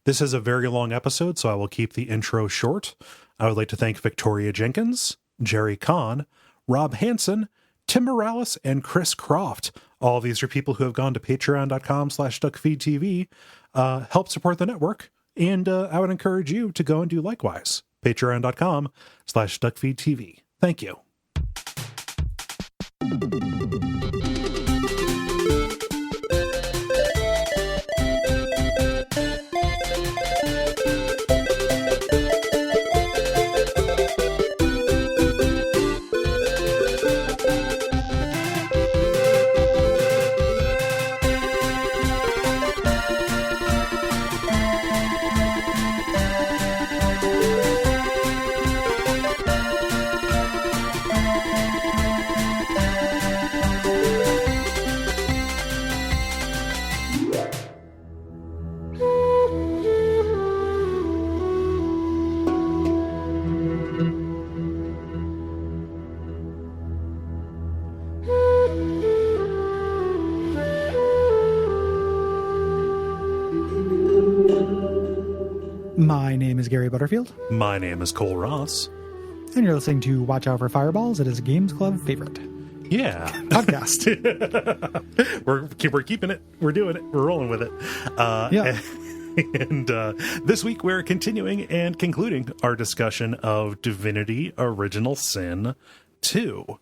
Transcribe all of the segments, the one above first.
This is a very long episode, so I will keep the intro short. I would like to thank Victoria Jenkins, Jerry Kahn, Rob Hansen, Tim Morales, and Chris Croft. All of these are people who have gone to patreon.com/Duckfeed.tv, help support the network, and I would encourage you to go and do likewise. Patreon.com/Duckfeed.tv. Thank you. My name is Gary Butterfield. My name is Cole Ross. And you're listening to Watch Out for Fireballs. It is a Games Club favorite Yeah. podcast. We're keeping it. We're doing it. We're rolling with it. Yeah. And this week we're continuing and concluding our discussion of Divinity Original Sin 2.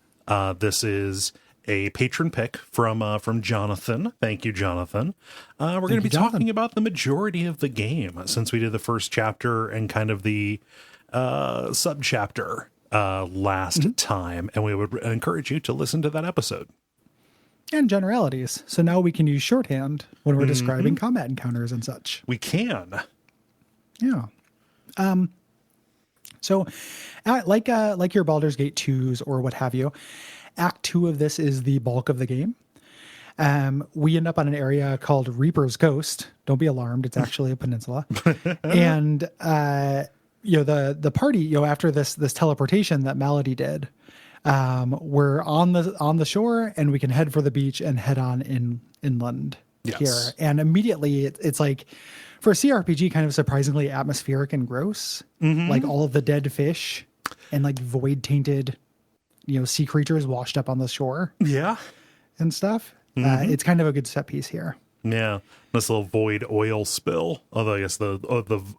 This is a patron pick from Jonathan. Thank you, Jonathan. We're going to be talking about the majority of the game since we did the first chapter and kind of the sub-chapter last time. And we would encourage you to listen to that episode. And generalities. So now we can use shorthand when we're describing combat encounters and such. We can. Yeah. So like your Baldur's Gate 2s or what have you, Act 2 of this is the bulk of the game. We end up on an area called Reaper's Coast. Don't be alarmed. It's actually a peninsula. And, the party, after this teleportation that Malady did, we're on the shore and we can head for the beach and head on inland here. And immediately it's like, for a CRPG, kind of surprisingly atmospheric and gross, like all of the dead fish and like void tainted, sea creatures washed up on the shore. Yeah. And stuff. It's kind of a good set piece here. Yeah. This little void oil spill. Although I guess the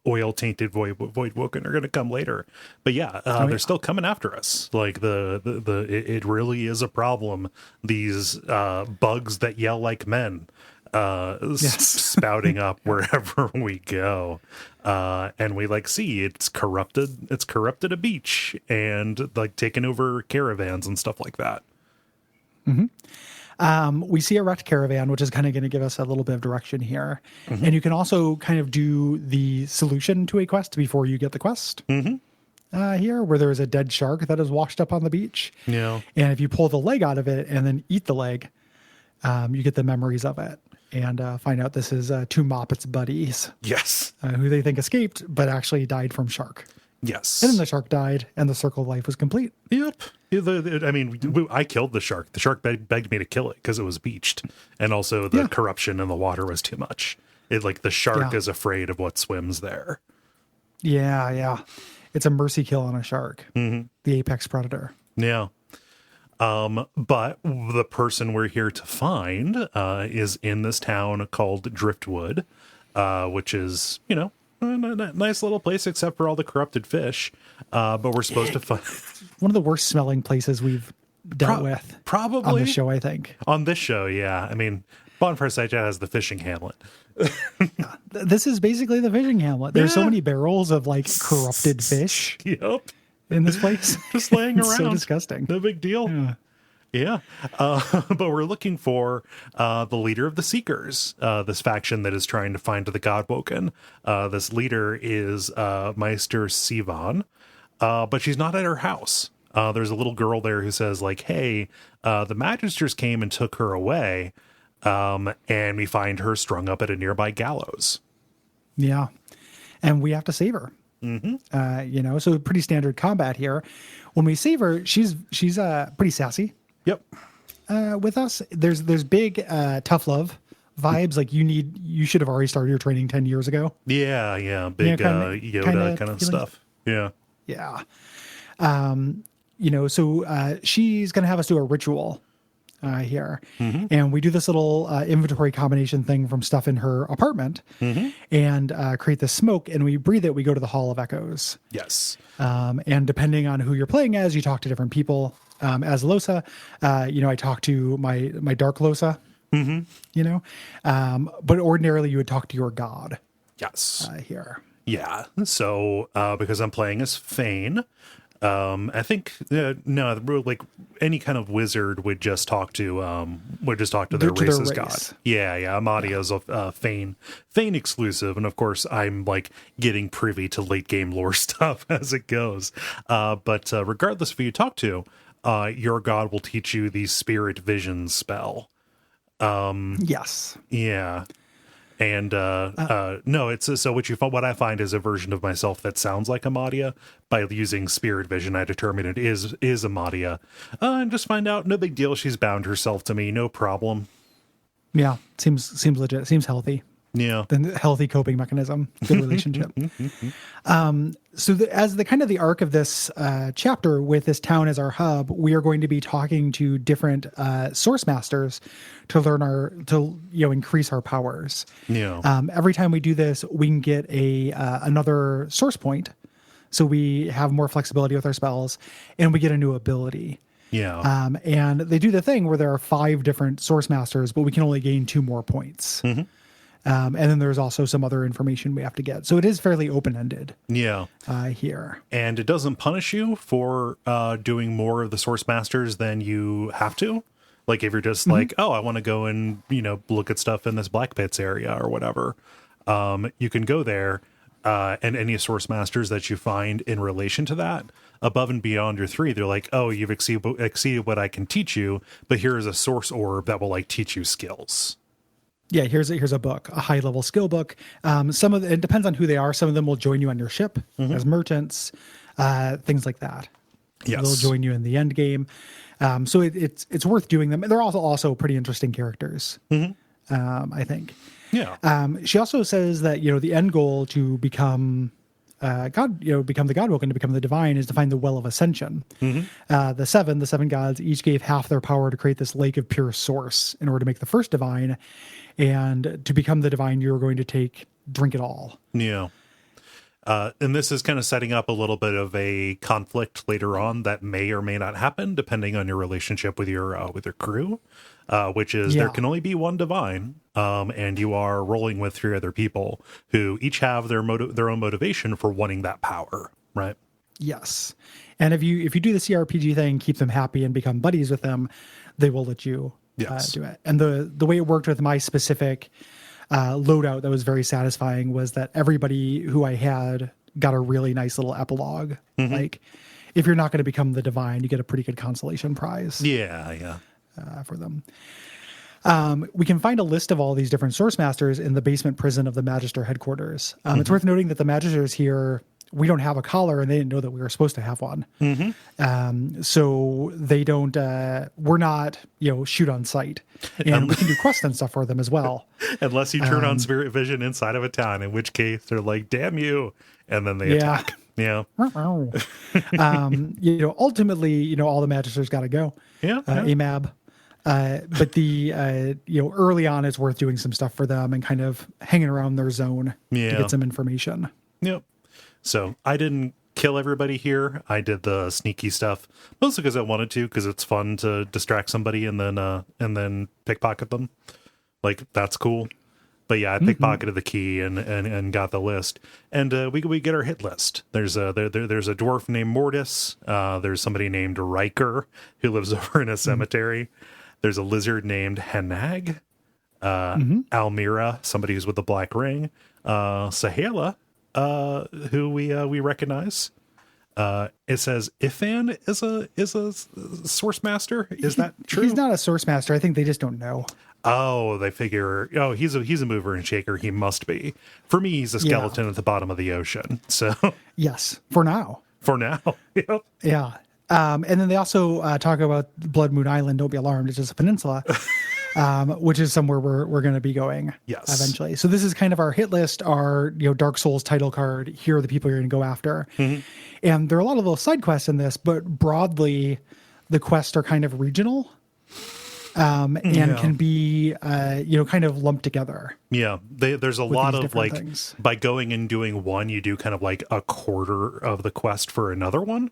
oil tainted void woken are going to come later. But yeah, they're still coming after us. Like it really is a problem. These bugs that yell like men spouting up wherever we go. And we see it's corrupted a beach and like taking over caravans and stuff like that. We see a wrecked caravan, which is kind of going to give us a little bit of direction here. And you can also kind of do the solution to a quest before you get the quest. Here, where there is a dead shark that is washed up on the beach. Yeah. And if you pull the leg out of it and then eat the leg, you get the memories of it. And find out this is two Moppets buddies. Yes. Who they think escaped, but actually died from shark. Yes. And then the shark died, and the circle of life was complete. Yep. I killed the shark. The shark begged me to kill it because it was beached. And also the corruption in the water was too much. The shark is afraid of what swims there. Yeah. It's a mercy kill on a shark. The apex predator. Yeah. But the person we're here to find is in this town called Driftwood, which is, a nice little place except for all the corrupted fish. But we're supposed to find one of the worst smelling places we've dealt with. Probably on the show, I think. On this show, yeah. I mean, Bonfire Site has the fishing hamlet. This is basically the fishing hamlet. There's so many barrels of corrupted fish. Yep. In this place. Just laying around. So disgusting. No big deal. Yeah. But we're looking for the leader of the Seekers, this faction that is trying to find the Godwoken. This leader is Meister Sivan, but she's not at her house. There's a little girl there who says, hey, the Magisters came and took her away, and we find her strung up at a nearby gallows. Yeah. And we have to save her. So pretty standard combat here. When we save her, she's pretty sassy. Yep. With us, there's big tough love vibes. Like you should have already started your training 10 years ago. Yeah, big Yoda kind of stuff. Yeah. Yeah. So she's going to have us do a ritual here. And we do this little inventory combination thing from stuff in her apartment and create this smoke, and we breathe it. We go to the Hall of Echoes. Yes. And depending on who you're playing as, you talk to different people. As Losa, I talk to my dark Losa, but ordinarily you would talk to your god. Yes. Here. Yeah. So, because I'm playing as Fane, I think like any kind of wizard would just talk to their race's god. Yeah. Amadia's a Fane exclusive, and of course I'm like getting privy to late game lore stuff as it goes. But regardless of who you talk to, your god will teach you the spirit vision spell. Yes. Yeah. And no, it's so what I find is a version of myself that sounds like Amadia. By using spirit vision, I determine it is Amadia, and just find out no big deal. She's bound herself to me, no problem. Yeah, seems legit. Seems healthy. Yeah, the healthy coping mechanism, good relationship. So as the kind of the arc of this chapter with this town as our hub, we are going to be talking to different source masters to learn increase our powers. Yeah. Every time we do this, we can get another source point, so we have more flexibility with our spells, and we get a new ability. Yeah. And they do the thing where there are 5 different source masters, but we can only gain 2 more points. And then there's also some other information we have to get. So it is fairly open-ended. Yeah. Here. And it doesn't punish you for doing more of the source masters than you have to. Like if you're just like, oh, I want to go and, look at stuff in this Black Pits area or whatever. You can go there and any source masters that you find in relation to that, above and beyond your 3, they're like, oh, you've exceeded what I can teach you, but here is a source orb that will like teach you skills. Yeah, here's a book, a high level skill book. It depends on who they are. Some of them will join you on your ship as merchants, things like that. Yes, they'll join you in the end game. So it's worth doing them. They're also pretty interesting characters. I think. Yeah. She also says that the end goal to become become the Godwoken, to become the divine, is to find the Well of Ascension. The seven gods each gave half their power to create this lake of pure source in order to make the first divine. And to become the divine, you're going to drink it all. Yeah. And this is kind of setting up a little bit of a conflict later on that may or may not happen, depending on your relationship with your crew, which is there can only be one divine, and you are rolling with 3 other people who each have their own motivation for wanting that power, right? Yes. And if you do the CRPG thing, keep them happy and become buddies with them, they will let you do it. And the way it worked with my specific loadout that was very satisfying was that everybody who I had got a really nice little epilogue. Like, if you're not going to become the divine, you get a pretty good consolation prize. Yeah. For them. We can find a list of all these different source masters in the basement prison of the Magister headquarters. It's worth noting that the Magisters here, we don't have a collar, and they didn't know that we were supposed to have one. So they don't, we're not, shoot on sight. And we can do quests and stuff for them as well. Unless you turn on spirit vision inside of a town, in which case they're like, damn you. And then they attack. Yeah. Ultimately, all the Magisters got to go. Yeah. AMAB. But early on, it's worth doing some stuff for them and kind of hanging around their zone to get some information. Yep. So I didn't kill everybody here. I did the sneaky stuff mostly because I wanted to, because it's fun to distract somebody and then pickpocket them. Like, that's cool. But yeah, I pickpocketed the key and got the list, and we get our hit list. There's a dwarf named Mortis. There's somebody named Riker who lives over in a cemetery. There's a lizard named Henag. Almira, somebody who's with the black ring. Sahela, who we recognize. It says Ifan is a source master. Is that true? He's not a source master. I think they just don't know. Oh, they figure, he's a mover and shaker. He must be. For me, he's a skeleton at the bottom of the ocean. So yes, for now. Yep. Yeah. And then they also talk about Blood Moon Island. Don't be alarmed. It's just a peninsula. which is somewhere we're going to be going Yes. eventually. So this is kind of our hit list, our Dark Souls title card. Here are the people you're going to go after, and there are a lot of little side quests in this, but broadly, the quests are kind of regional, and can be kind of lumped together. Yeah, there's a lot of like things. By going and doing one, you do kind of like a quarter of the quest for another one.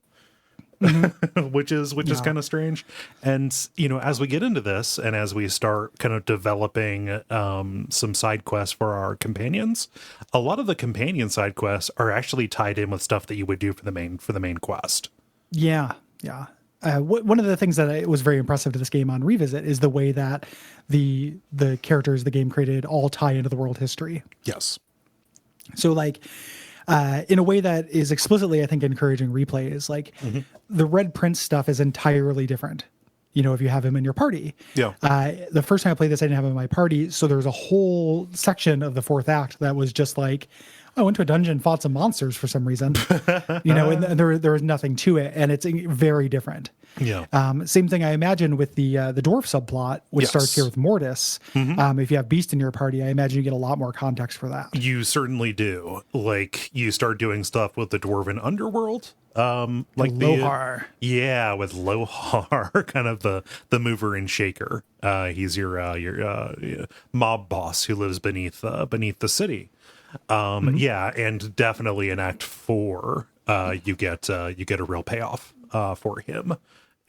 which is kind of strange. And as we get into this and as we start kind of developing some side quests for our companions, a lot of the companion side quests are actually tied in with stuff that you would do for the main quest. Yeah. One of the things that was very impressive to this game on Revisit is the way that the characters the game created all tie into the world history. Yes. So like in a way that is explicitly, I think, encouraging replays. Like the Red Prince stuff is entirely different. If you have him in your party. Yeah. The first time I played this, I didn't have him in my party. So there's a whole section of the fourth act that was just like, I went to a dungeon, fought some monsters for some reason, and there was nothing to it. And it's very different. Yeah. Same thing I imagine with the dwarf subplot, which starts here with Mortis. If you have Beast in your party, I imagine you get a lot more context for that. You certainly do. Like you start doing stuff with the dwarven underworld. Like Lohar. With Lohar, kind of the mover and shaker. He's your mob boss who lives beneath the city. And definitely in Act 4, you get a real payoff for him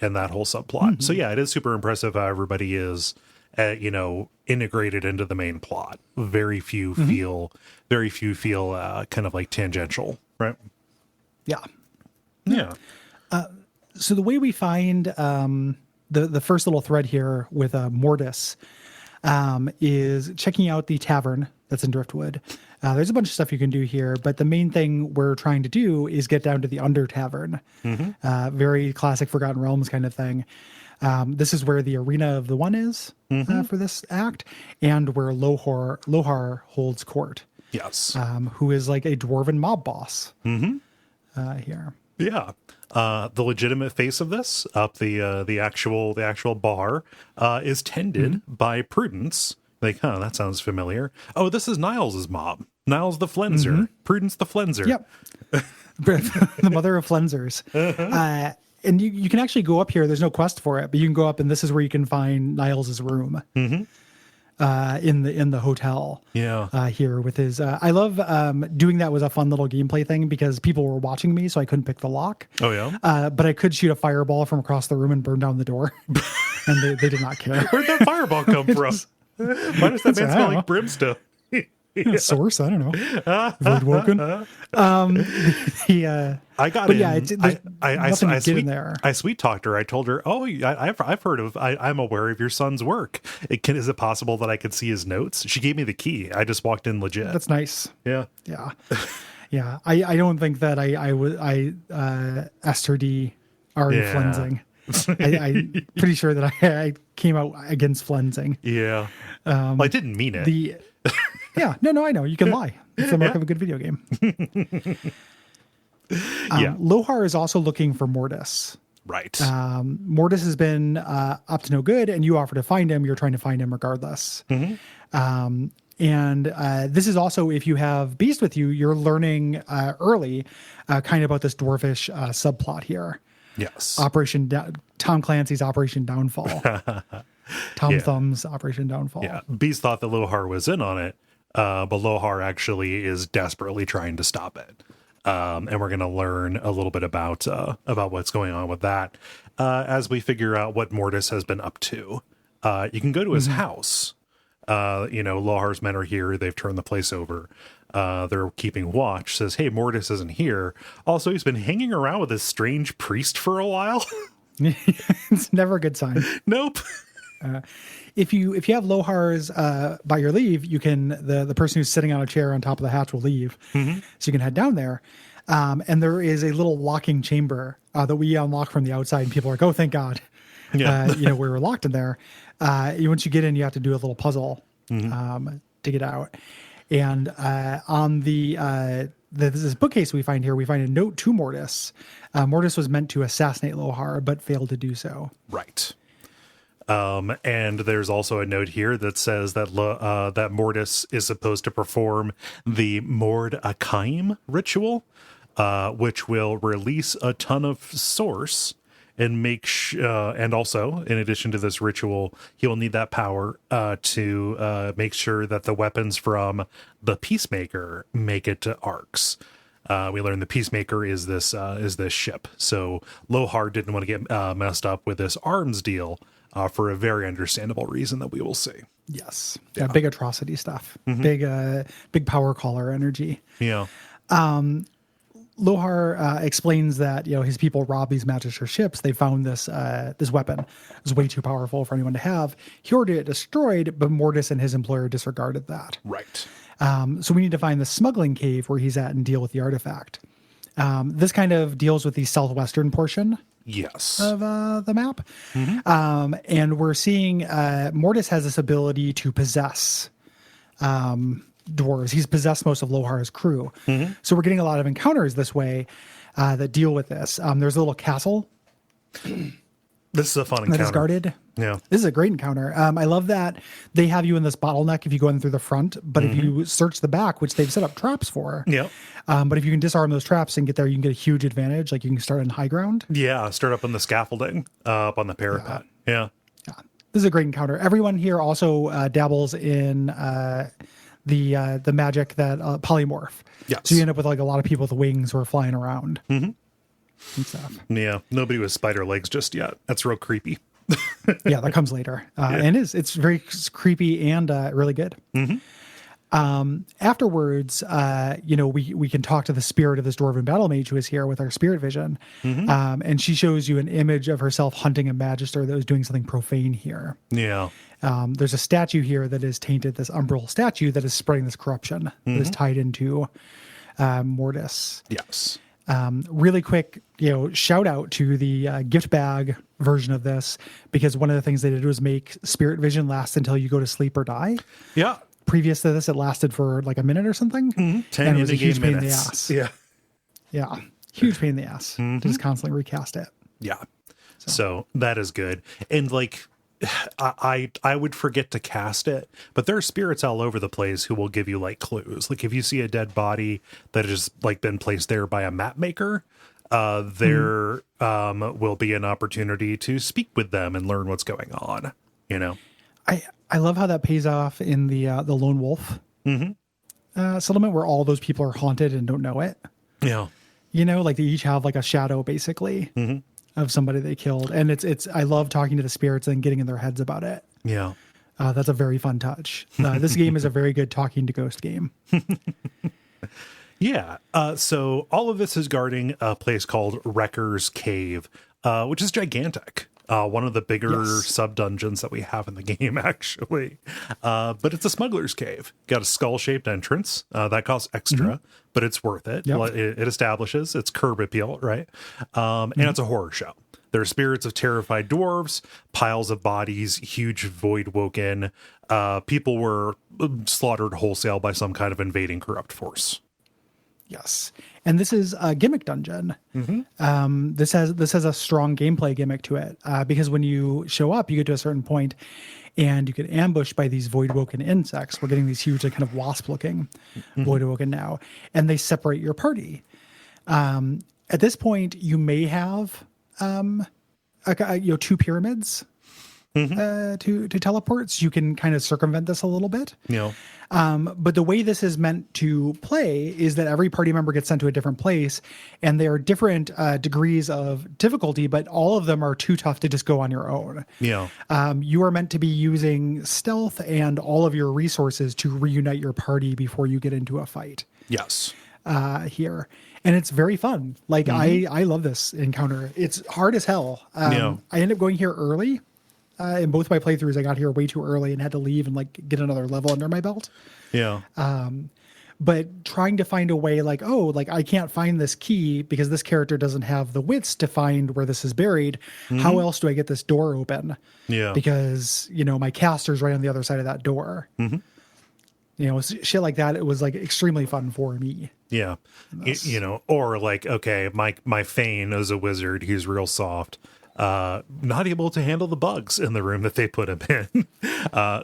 and that whole subplot. So yeah, it is super impressive how everybody is integrated into the main plot. Very few feel kind of like tangential, right? Yeah. So the way we find the first little thread here with Mortis is checking out the tavern that's in Driftwood. There's a bunch of stuff you can do here, but the main thing we're trying to do is get down to the Under Tavern. Very classic Forgotten Realms kind of thing. This is where the Arena of the One is for this act, and where Lohar holds court. Yes. Who is like a dwarven mob boss here. Yeah. The legitimate face of this, up the actual bar, is tended by Prudence. Like, that sounds familiar. Oh, this is Niles's mob. Niles the Flenser. Prudence the Flenser. Yep. The mother of Flensers. And you can actually go up here. There's no quest for it, but you can go up, and this is where you can find Niles's room. In the hotel. Here with his I love doing that. Was a fun little gameplay thing because people were watching me, so I couldn't pick the lock. Oh yeah. But I could shoot a fireball from across the room and burn down the door. And they did not care. Where'd that fireball come from? Why does that man smell like brimstone? Source, I don't know. Godwoken. I got but in. Yeah, I sweet talked her. I told her, "Oh, I've heard of. I'm aware of your son's work. Is it possible that I could see his notes?" She gave me the key. I just walked in legit. That's nice. Yeah. I don't think that I asked her D already flensing. I'm pretty sure that I came out against flensing. Yeah. I didn't mean it. No, I know. You can lie. It's the mark of a good video game. Lohar is also looking for Mortis. Right. Mortis has been up to no good, and you offer to find him. You're trying to find him regardless. And this is also, if you have Beast with you, you're learning early kind of about this dwarfish subplot here. Yes. Tom Clancy's Operation Downfall. Thumb's Operation Downfall. Yeah. Beast thought that Lohar was in on it, but Lohar actually is desperately trying to stop it. And we're going to learn a little bit about what's going on with that as we figure out what Mortis has been up to. You can go to his house. Lohar's men are here. They've turned the place over. They're keeping watch. Says, hey, Mortis isn't here. Also, he's been hanging around with this strange priest for a while. It's never a good sign. Nope. If you have Lohar's by your leave, you can the person who's sitting on a chair on top of the hatch will leave, so you can head down there. And there is a little locking chamber that we unlock from the outside, and people are like, "Oh, thank God!" Yeah. We were locked in there. Once you get in, you have to do a little puzzle to get out. And on this bookcase we find here, we find a note to Mortis. Mortis was meant to assassinate Lohar, but failed to do so. Right. And there's also a note here that says that that Mortis is supposed to perform the Mord Akaim ritual, which will release a ton of source and and also, in addition to this ritual, he will need that power to make sure that the weapons from the Peacemaker make it to Arcs. We learned the Peacemaker is this ship, so Lohar didn't want to get messed up with this arms deal for a very understandable reason that we will see. Yes, yeah, big atrocity stuff, big power collar energy. Yeah. Lohar explains that his people robbed these Magister ships. They found this weapon. It was way too powerful for anyone to have. He ordered it destroyed, but Mortis and his employer disregarded that. Right. So we need to find the smuggling cave where he's at and deal with the artifact. This kind of deals with the southwestern portion. Yes. Of the map. And we're seeing Mortis has this ability to possess dwarves. He's possessed most of Lohar's crew. So we're getting a lot of encounters this way that deal with this. There's a little castle. This is a fun encounter. That is guarded. Yeah. This is a great encounter. I love that they have you in this bottleneck if you go in through the front, but if you search the back, which they've set up traps for. Yeah. But if you can disarm those traps and get there, you can get a huge advantage. Like you can start on high ground. Yeah. Start up on the scaffolding, up on the parapet. Yeah. This is a great encounter. Everyone here also dabbles in the magic that polymorph. Yes. So you end up with like a lot of people with wings who are flying around and stuff. Yeah. Nobody with spider legs just yet. That's real creepy. Yeah, that comes later. And it's very creepy and really good. Afterwards, we can talk to the spirit of this dwarven battle mage who is here with our spirit vision. And she shows you an image of herself hunting a magister that was doing something profane here. Yeah. There's a statue here that is tainted, this umbral statue that is spreading this corruption that is tied into Mortis. Yes. Really quick, shout out to the gift bag version of this, because one of the things they did was make spirit vision last until you go to sleep or die. Yeah. Previous to this, it lasted for like a minute or something. 10 and it was a huge pain in the minutes. ass. Yeah. Yeah. Huge pain in the ass to just constantly recast it. Yeah. So that is good. And like, I would forget to cast it, but there are spirits all over the place who will give you like clues. Like if you see a dead body that has like been placed there by a map maker, there will be an opportunity to speak with them and learn what's going on. I love how that pays off in the Lone Wolf settlement, where all those people are haunted and don't know it. Yeah. Like they each have like a shadow basically of somebody they killed. And it's I love talking to the spirits and getting in their heads about it. Yeah. That's a very fun touch. This game is a very good talking to ghost game. Yeah. So all of this is guarding a place called Wrecker's Cave, which is gigantic. One of the bigger sub-dungeons that we have in the game, actually. But it's a smuggler's cave. Got a skull-shaped entrance. That costs extra, but it's worth it. Yep. It establishes its curb appeal, right? And it's a horror show. There are spirits of terrified dwarves, piles of bodies, huge void woken. People were slaughtered wholesale by some kind of invading corrupt force. Yes. And this is a gimmick dungeon. This has a strong gameplay gimmick to it, because when you show up, you get to a certain point and you get ambushed by these void woken insects. We're getting these huge, like, kind of wasp looking void woken now, and they separate your party. At this point, you may have two pyramids to teleports. You can kind of circumvent this a little bit. Yeah. But the way this is meant to play is that every party member gets sent to a different place, and there are different degrees of difficulty, but all of them are too tough to just go on your own. Yeah. You are meant to be using stealth and all of your resources to reunite your party before you get into a fight. Yes. Here. And it's very fun. Like, I love this encounter. It's hard as hell. I ended up going here early. In both my playthroughs, I got here way too early and had to leave and like get another level under my belt. Yeah. But trying to find a way, like, I can't find this key because this character doesn't have the wits to find where this is buried. How else do I get this door open? Yeah. Because, my caster's right on the other side of that door. Shit like that. It was like extremely fun for me. Yeah. Or like, okay, my Fane is a wizard. He's real soft. not able to handle the bugs in the room that they put him in.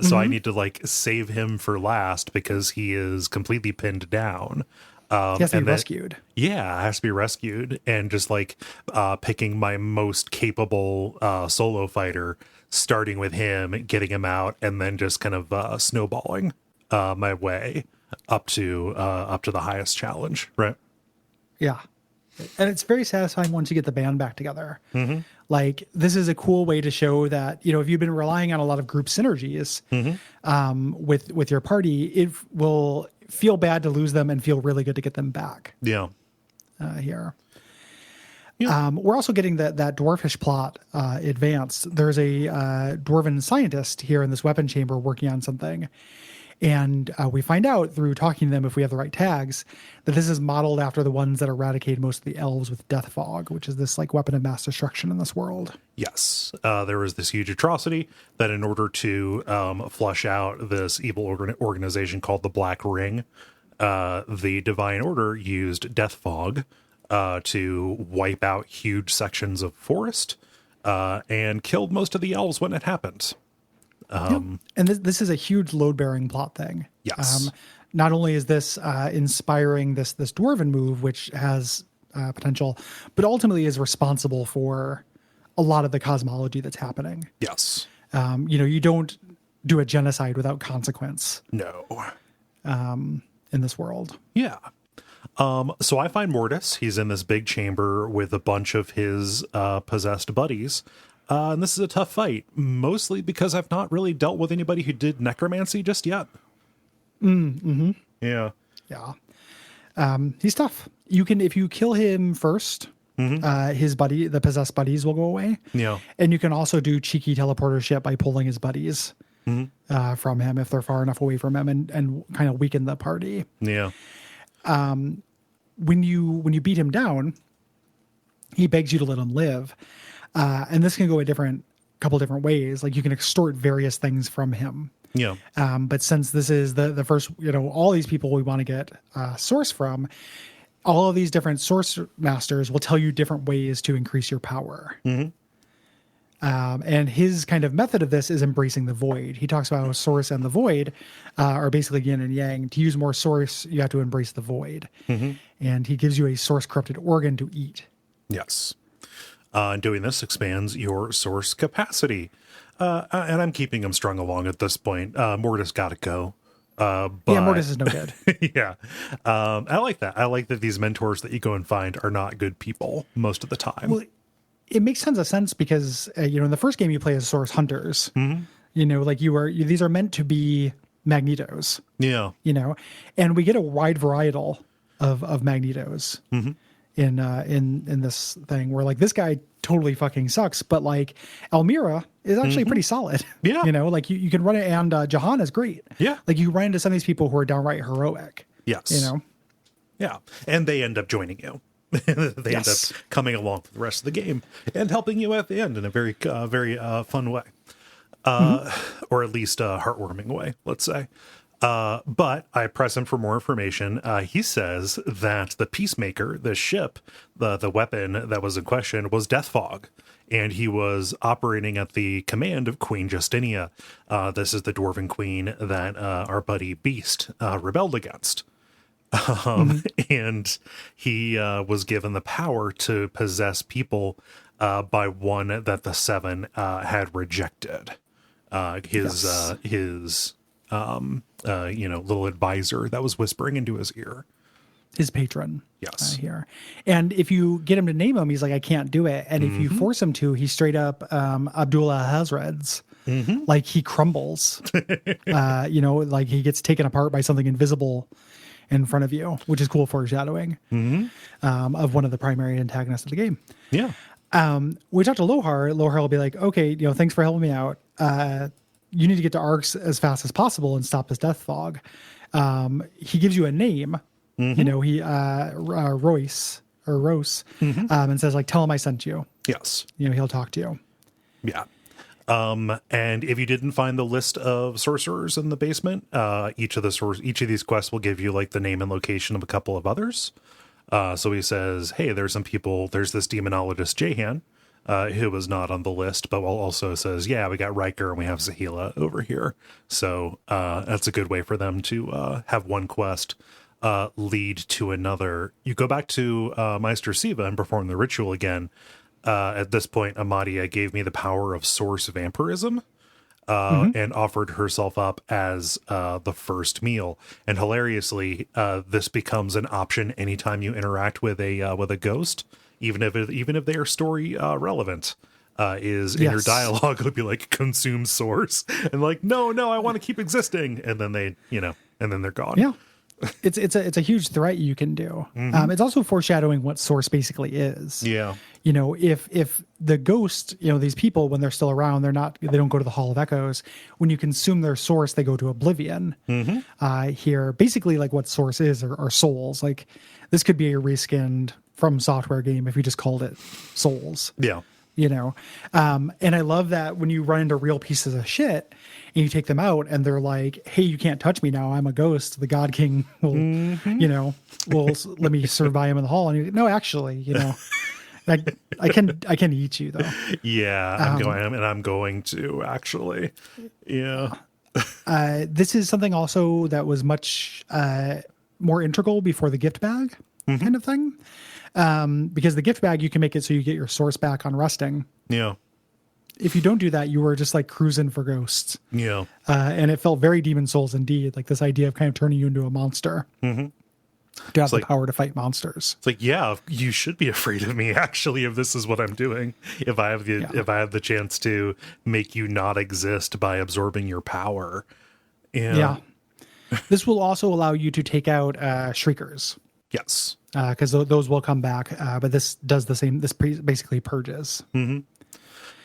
So I need to like save him for last because he is completely pinned down. He has to be and then- rescued. Yeah, has to be rescued, and just like picking my most capable solo fighter, starting with him, getting him out, and then just kind of snowballing my way up to the highest challenge. Right. Yeah. And it's very satisfying once you get the band back together. Like, this is a cool way to show that, you know, if you've been relying on a lot of group synergies with your party, it will feel bad to lose them and feel really good to get them back Yeah. here. Yeah. We're also getting that dwarfish plot advanced. There's a dwarven scientist here in this weapon chamber working on something. And we find out through talking to them, if we have the right tags, that this is modeled after the ones that eradicate most of the elves with death fog, which is this like weapon of mass destruction in this world. Yes. There was this huge atrocity that in order to flush out this evil organization called the Black Ring, the Divine Order used death fog to wipe out huge sections of forest and killed most of the elves when it happened. And this is a huge load-bearing plot thing. Yes. Not only is this inspiring this dwarven move, which has potential, but ultimately is responsible for a lot of the cosmology that's happening. Yes. You know, you don't do a genocide without consequence No. in this world. Yeah. So I find Mortis. He's in this big chamber with a bunch of his possessed buddies. And this is a tough fight, mostly because I've not really dealt with anybody who did necromancy just yet. Yeah. Yeah. He's tough. You can, if you kill him first, his buddy, the possessed buddies will go away. Yeah. And you can also do cheeky teleportership by pulling his buddies from him if they're far enough away from him and kind of weaken the party. Yeah. When you beat him down, he begs you to let him live. And this can go a couple different ways. Like, you can extort various things from him. Yeah. But since this is the first, you know, all these people we want to get source from, all of these different source masters will tell you different ways to increase your power. And his kind of method of this is embracing the void. He talks about how source and the void are basically yin and yang. To use more source, you have to embrace the void. And he gives you a source corrupted organ to eat. Yes. And doing this expands your source capacity. And I'm keeping him strung along at this point. Mortis got to go. But, Yeah, Mortis is no good. Yeah. I like that. I like that these mentors that you go and find are not good people most of the time. Well, it makes tons of sense because, you know, in the first game you play as source hunters. You know, like these are meant to be Magnetos. Yeah. You know, and we get a wide varietal of Magnetos. In this thing where, like, this guy totally fucking sucks, but like Elmira is actually pretty solid. Yeah. You know, like you can run it, and Jahan is great. Yeah. Like, you run into some of these people who are downright heroic. Yes. You know? Yeah. And they end up joining you. They end up coming along for the rest of the game and helping you at the end in a very fun way. Or at least a heartwarming way, let's say. But I press him for more information. He says that the Peacemaker, the ship, the weapon that was in question, was Death Fog, and he was operating at the command of Queen Justinia. This is the Dwarven Queen that our buddy Beast rebelled against. And he was given the power to possess people by one that the Seven had rejected. His little advisor that was whispering into his ear. His patron. Yes. Here. And if you get him to name him, he's like, I can't do it. And if you force him to, he straight up Abdullah Hazred's. Like, he crumbles. Like, he gets taken apart by something invisible in front of you, which is cool foreshadowing of one of the primary antagonists of the game. Yeah. We talked to Lohar. Lohar will be like, okay, you know, thanks for helping me out. You need to get to Arx as fast as possible and stop this death fog. He gives you a name, you know, Royce or Rose, and says, like, tell him I sent you. Yes. You know, he'll talk to you. Yeah. And if you didn't find the list of sorcerers in the basement, each of these quests will give you like the name and location of a couple of others. So he says, hey, there's some people, there's this demonologist Jahan, who was not on the list, but also says, yeah, we got Riker and we have Zahila over here. So that's a good way for them to have one quest lead to another. You go back to Meister Siva and perform the ritual again. At this point, Amadia gave me the power of source vampirism. And offered herself up as the first meal. And hilariously, this becomes an option anytime you interact with a ghost, even if they are story relevant. In your dialogue, it'll be like consume source, and like no, I want to keep existing, and then they're gone. Yeah. It's a huge threat you can do. It's also foreshadowing what source basically is. Yeah. If the ghost, these people, when they're still around, they don't go to the Hall of Echoes. When you consume their source, they go to oblivion. Here, basically, like what source is are souls. Like this could be a reskinned From Software game if you just called it Souls. Yeah. And I love that when you run into real pieces of shit and you take them out and they're like, hey, you can't touch me now, I'm a ghost, the God King will will let me serve by him in the hall, and no, actually, I can eat you though. Yeah, I'm going to actually. Yeah. This is something also that was much more integral before the gift bag kind of thing. Because the gift bag, you can make it so you get your source back on resting. Yeah. If you don't do that, you were just like cruising for ghosts. Yeah. And it felt very Demon Souls indeed, like this idea of kind of turning you into a monster to have the power to fight monsters. It's like, yeah, you should be afraid of me actually, if this is what I'm doing. If I have the chance to make you not exist by absorbing your power. Yeah. This will also allow you to take out Shriekers. Yes. Because those will come back, but this does the same. This basically purges.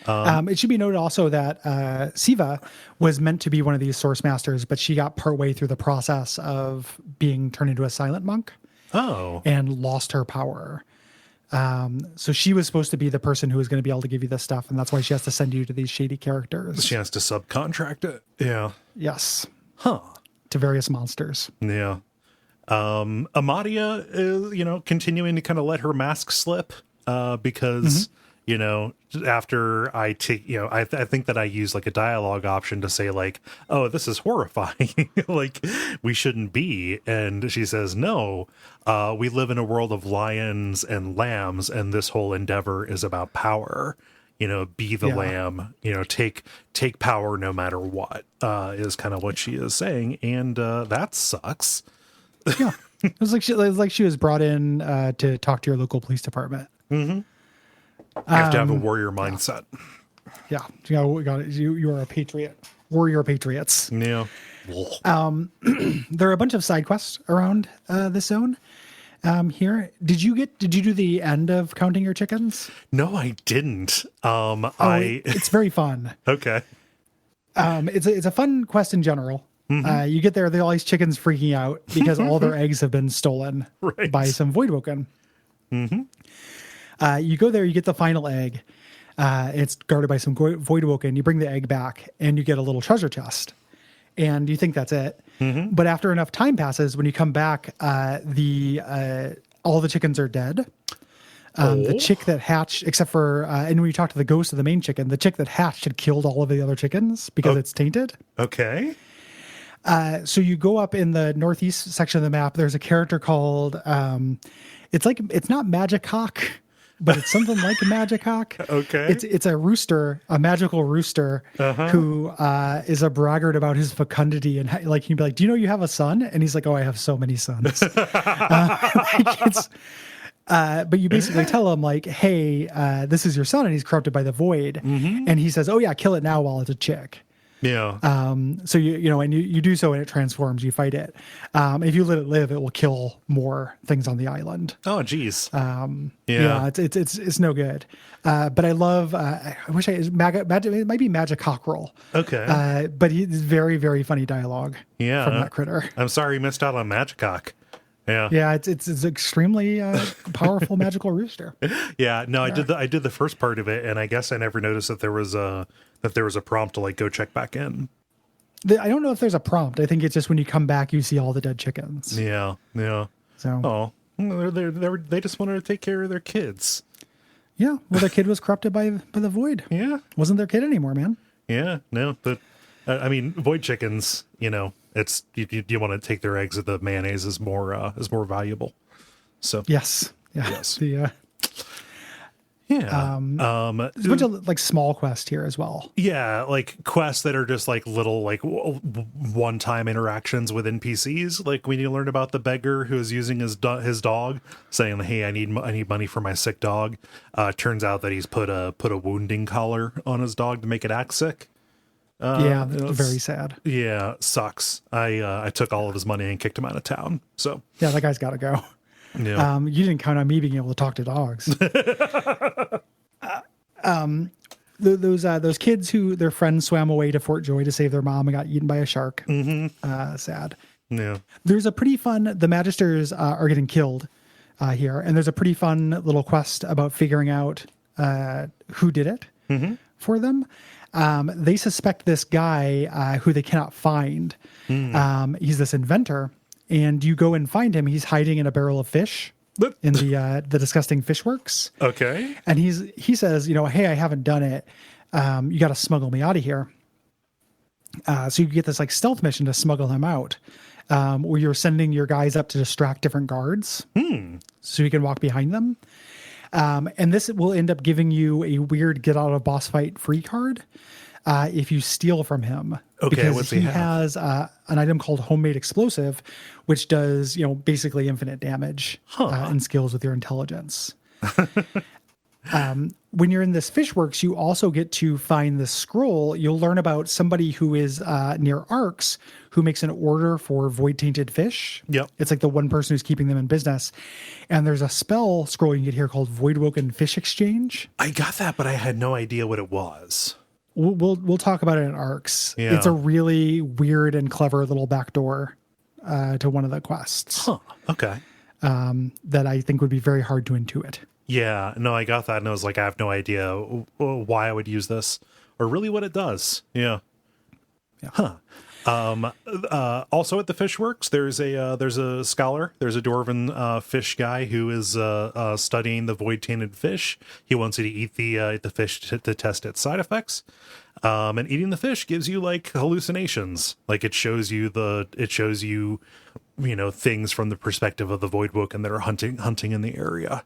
It should be noted also that Siva was meant to be one of these source masters, but she got partway through the process of being turned into a silent monk. Oh. And lost her power. So she was supposed to be the person who was going to be able to give you this stuff, and that's why she has to send you to these shady characters. She has to subcontract it. Yeah. Yes. Huh. To various monsters. Yeah. Amadia is, continuing to kind of let her mask slip, because, after I take, I think that I use like a dialogue option to say like, oh, this is horrifying. Like we shouldn't be. And she says, no, we live in a world of lions and lambs. And this whole endeavor is about power, be the lamb, take power no matter what, is kind of what she is saying. And, that sucks. Yeah, it was like she was brought in to talk to your local police department. You have to have a warrior mindset. Yeah, we got it. You are a patriot. Warrior patriots. Yeah. There are a bunch of side quests around this zone. Here, did you do the end of counting your chickens? No, I didn't. It's very fun. Okay. It's a fun quest in general. You get there, all these chickens freaking out because all their eggs have been stolen by some Voidwoken. You go there, you get the final egg. It's guarded by some Voidwoken. You bring the egg back, and you get a little treasure chest. And you think that's it. But after enough time passes, when you come back, all the chickens are dead. The chick that hatched, except for, and when you talk to the ghost of the main chicken, the chick that hatched had killed all of the other chickens because it's tainted. Okay. So you go up in the northeast section of the map. There's a character called, it's not Magic Hawk, but it's something like a Magic Hawk. Okay. It's a rooster, a magical rooster who is a braggart about his fecundity. And like, he'd be like, do you know you have a son? And he's like, oh, I have so many sons. But you basically tell him like, hey, this is your son and he's corrupted by the void. And he says, oh yeah, kill it now while it's a chick. Yeah. So and you do so and it transforms, you fight it. If you let it live, it will kill more things on the island. Oh, geez. Yeah, it's no good. But I love, I wish it might be Magic Cockerel. Okay. But he's very, very funny dialogue from that critter. I'm sorry you missed out on Magicock. Yeah. Yeah, it's extremely powerful magical rooster. Yeah, no, yeah. I did the first part of it, and I guess I never noticed that there was a prompt to like go check back in. I don't know if there's a prompt. I think it's just when you come back, you see all the dead chickens. Yeah. So they just wanted to take care of their kids. Yeah. Well, their kid was corrupted by the void. Yeah. Wasn't their kid anymore, man. Yeah. No, but I mean, void chickens, it's, you want to take their eggs at the mayonnaise is more valuable. So Yes. Yeah. Yes. There's a bunch of like small quests here as well. Yeah, like quests that are just like little like one-time interactions with NPCs. Like when you learn about the beggar who is using his dog, saying, "Hey, I need money for my sick dog." Turns out that he's put a wounding collar on his dog to make it act sick. Yeah, very sad. Yeah, sucks. I took all of his money and kicked him out of town. So Yeah, that guy's got to go. yeah. You didn't count on me being able to talk to dogs. Those kids who their friends swam away to Fort Joy to save their mom and got eaten by a shark. Sad. Yeah. There's a pretty fun. The Magisters are getting killed here, and there's a pretty fun little quest about figuring out who did it for them. They suspect this guy who they cannot find. He's this inventor. And you go and find him. He's hiding in a barrel of fish in the disgusting fish works. Okay. And he says, hey, I haven't done it. You got to smuggle me out of here. So you get this like stealth mission to smuggle him out, where you're sending your guys up to distract different guards, so you can walk behind them. And this will end up giving you a weird get out of boss fight free card if you steal from him. Okay, because what's he has an item called Homemade Explosive, which does basically infinite damage and skills with your intelligence. When you're in this Fishworks, you also get to find this scroll. You'll learn about somebody who is near Arcs who makes an order for void tainted fish. Yep. It's like the one person who's keeping them in business. And there's a spell scroll you get here called Voidwoken Fish Exchange. I got that, but I had no idea what it was. We'll talk about it in Arcs. Yeah. It's a really weird and clever little backdoor to one of the quests. Huh. Okay. That I think would be very hard to intuit. Yeah, no, I got that, and I was like, I have no idea why I would use this, or really what it does. Yeah. Huh. Also at the Fishworks, there's a scholar, there's a dwarven fish guy who is studying the void tainted fish. He wants you to eat the fish to test its side effects. And eating the fish gives you like hallucinations. Like it shows you things from the perspective of the Voidwoken that are hunting in the area.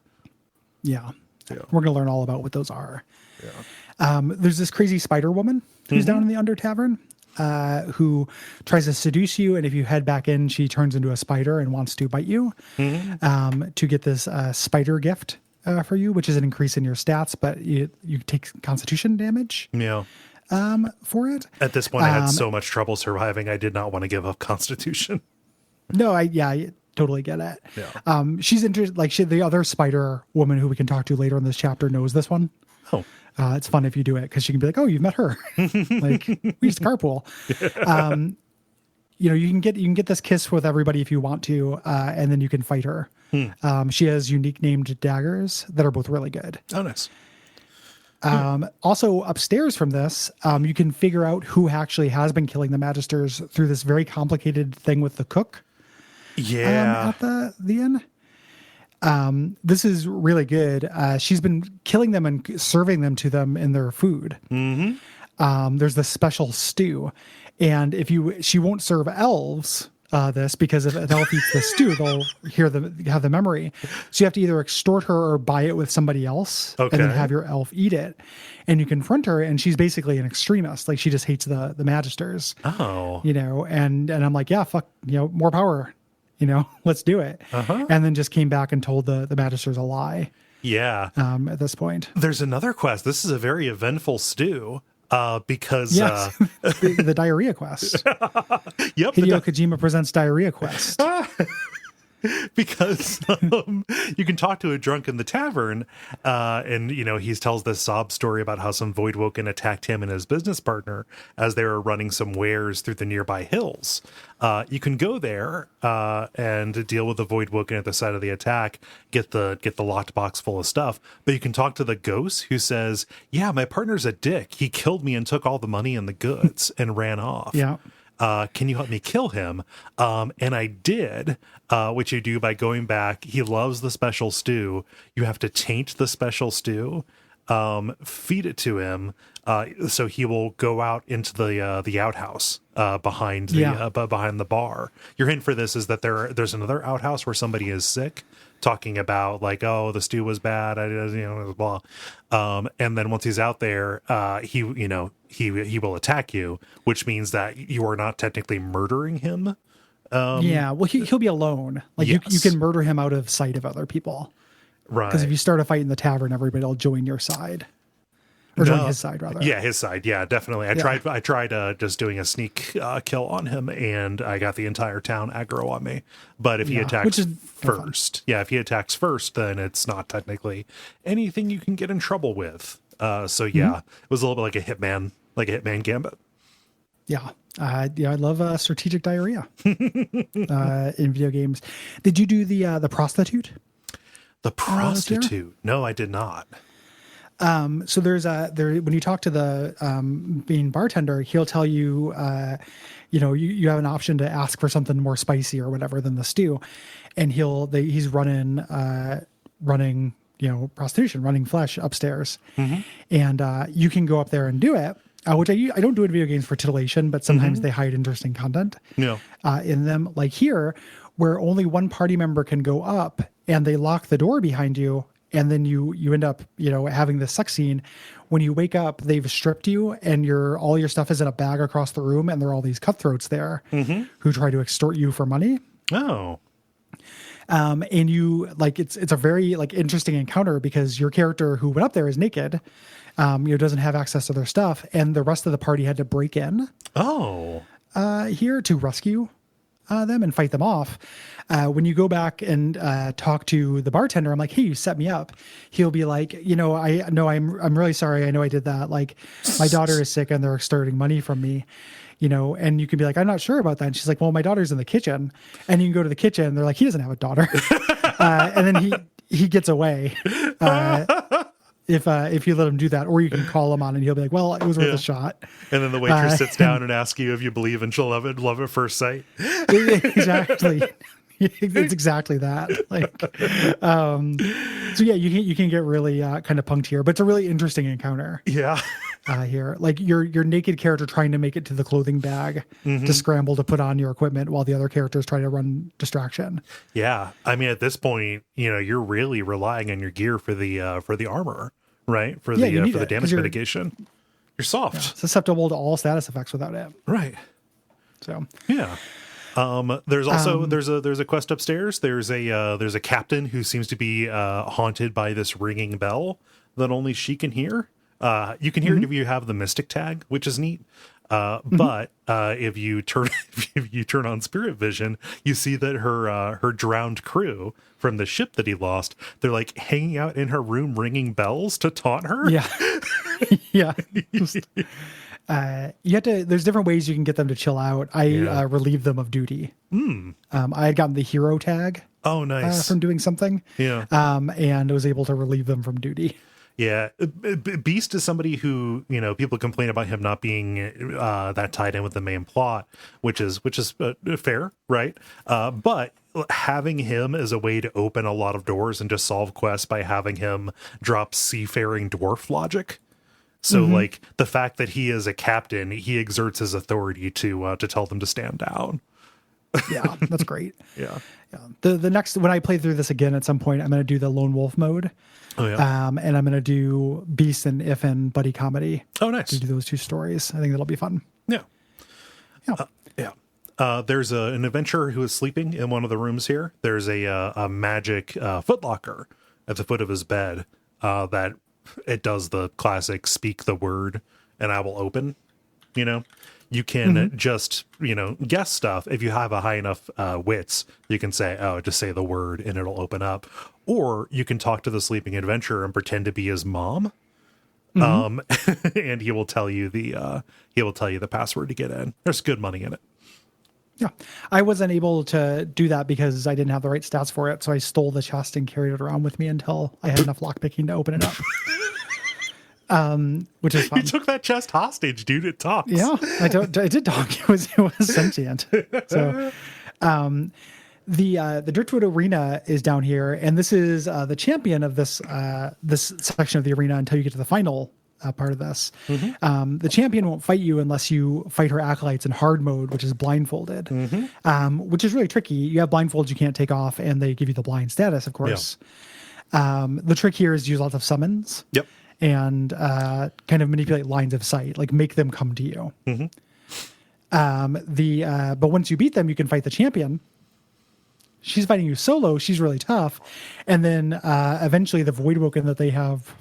Yeah. We're going to learn all about what those are. Yeah. There's this crazy spider woman who's down in the Under Tavern who tries to seduce you. And if you head back in, she turns into a spider and wants to bite you to get this spider gift for you, which is an increase in your stats, but you take constitution damage. Yeah. For it. At this point, I had so much trouble surviving. I did not want to give up constitution. No, I totally get it. Yeah. She's interested. Like the other spider woman who we can talk to later in this chapter knows this one. Oh, it's fun if you do it because she can be like, "Oh, you've met her." Like we used to carpool. You can get this kiss with everybody if you want to, and then you can fight her. She has unique named daggers that are both really good. Oh, nice. Also upstairs from this, you can figure out who actually has been killing the Magisters through this very complicated thing with the cook. Yeah. At the inn. This is really good. She's been killing them and serving them to them in their food. There's this special stew, and she won't serve elves this because if an elf eats the stew, they'll have the memory. So you have to either extort her or buy it with somebody else, and then have your elf eat it. And you confront her, and she's basically an extremist. Like she just hates the Magisters. Oh, and I'm like, yeah, fuck, more power. Let's do it. And then just came back and told the Magisters a lie. Yeah. At this point, there's another quest. This is a very eventful stew. Because the diarrhea quest. Yep. Hideo Kojima presents Diarrhea Quest. Because you can talk to a drunk in the tavern, and he tells this sob story about how some Voidwoken attacked him and his business partner as they were running some wares through the nearby hills. You can go there and deal with the Voidwoken at the side of the attack, get the locked box full of stuff. But you can talk to the ghost who says, "Yeah, my partner's a dick. He killed me and took all the money and the goods and ran off." Yeah. Can you help me kill him? And I did, which you do by going back. He loves the special stew. You have to taint the special stew, feed it to him, so he will go out into the outhouse behind behind the bar. Your hint for this is that there's another outhouse where somebody is sick, talking about like, oh, the stew was bad, blah. And then once he's out there, he will attack you, which means that you are not technically murdering him. Well, he'll be alone. Like yes. you can murder him out of sight of other people. Right. Because if you start a fight in the tavern, everybody will join your side. Or join his side, rather. Yeah, his side. Yeah, definitely. I tried just doing a sneak kill on him, and I got the entire town aggro on me. But if he attacks first, if he attacks first, then it's not technically anything you can get in trouble with. It was a little bit like a hitman gambit. Yeah. I love strategic diarrhea in video games. Did you do the prostitute? The prostitute? No, I did not. So when you talk to the bean bartender, he'll tell you, you have an option to ask for something more spicy or whatever than the stew, and he's running prostitution, running flesh upstairs, and you can go up there and do it. Which I don't do in video games for titillation, but sometimes they hide interesting content in them. Like here, where only one party member can go up, and they lock the door behind you. And then you end up, having this sex scene. When you wake up, they've stripped you, and all your stuff is in a bag across the room, and there are all these cutthroats there who try to extort you for money. Oh. And you it's a very interesting encounter because your character who went up there is naked, doesn't have access to their stuff, and the rest of the party had to break in. Oh. Here to rescue them and fight them off. When you go back and talk to the bartender, I'm like, hey, you set me up. He'll be like, I'm really sorry. I know I did that. Like, my daughter is sick and they're extorting money from me, and you can be like, I'm not sure about that. And she's like, well, my daughter's in the kitchen. And you can go to the kitchen. They're like, he doesn't have a daughter. And then he gets away. If you let him do that, or you can call him on and he'll be like, well, it was worth a shot. And then the waitress sits down and asks you if you believe in love at first sight. Exactly. It's exactly that. You can get really kind of punked here, but it's a really interesting encounter. Yeah. Here, like your naked character trying to make it to the clothing bag to scramble to put on your equipment while the other characters try to run distraction. Yeah. I mean, at this point, you're really relying on your gear for the armor, right? For the damage mitigation. You're soft. Yeah, susceptible to all status effects without it. Right. So yeah. There's also there's a quest upstairs. There's a captain who seems to be haunted by this ringing bell that only she can hear. You can hear it if you have the mystic tag, which is neat. But if you turn on spirit vision, you see that her drowned crew from the ship that he lost, they're like hanging out in her room ringing bells to taunt her. Yeah. Yeah. You have to, there's different ways you can get them to chill out. I relieved them of duty. I had gotten the hero tag. Oh, nice. From doing something. Yeah. And I was able to relieve them from duty. Yeah. Beast is somebody who, people complain about him not being that tied in with the main plot, which is fair, right? But having him as a way to open a lot of doors and just solve quests by having him drop seafaring dwarf logic. So like the fact that he is a captain, he exerts his authority to tell them to stand down. Yeah, that's great. Yeah. The next, when I play through this again at some point, I'm going to do the lone wolf mode. Oh yeah. And I'm going to do Beast and If and buddy comedy. Oh, nice. To do those two stories. I think that'll be fun. Yeah. Yeah. There's an adventurer who is sleeping in one of the rooms here. There's a magic footlocker at the foot of his bed that it does the classic speak the word and I will open. You can just, guess stuff. If you have a high enough wits, you can say, oh, just say the word and it'll open up. Or you can talk to the sleeping adventurer and pretend to be his mom. And he will tell you the password to get in. There's good money in it. Yeah. I wasn't able to do that because I didn't have the right stats for it. So I stole the chest and carried it around with me until I had enough lockpicking to open it up. which is fun. You took that chest hostage, dude. It talks. Yeah, I did talk. It was sentient. So, the Driftwood Arena is down here, and this is the champion of this this section of the arena until you get to the final part of this. The champion won't fight you unless you fight her acolytes in hard mode, which is blindfolded, which is really tricky. You have blindfolds you can't take off, and they give you the blind status, of course. The trick here is to use lots of summons. Yep. And kind of manipulate lines of sight, like make them come to you. But once you beat them, you can fight the champion. She's fighting you solo. She's really tough. And then eventually the Voidwoken that they have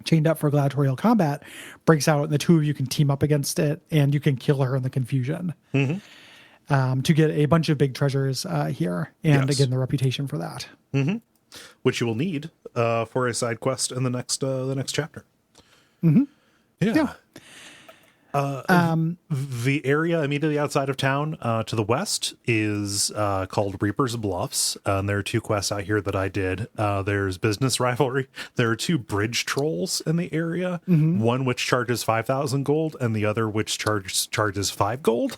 chained up for gladiatorial combat breaks out, and the two of you can team up against it, and you can kill her in the confusion to get a bunch of big treasures here. And again, the reputation for that. Which you will need for a side quest in the next chapter. Yeah. The area immediately outside of town to the west is called Reaper's Bluffs. And there are two quests out here that I did. There's Business Rivalry. There are two bridge trolls in the area. One which charges 5,000 gold, and the other which charges 5 gold.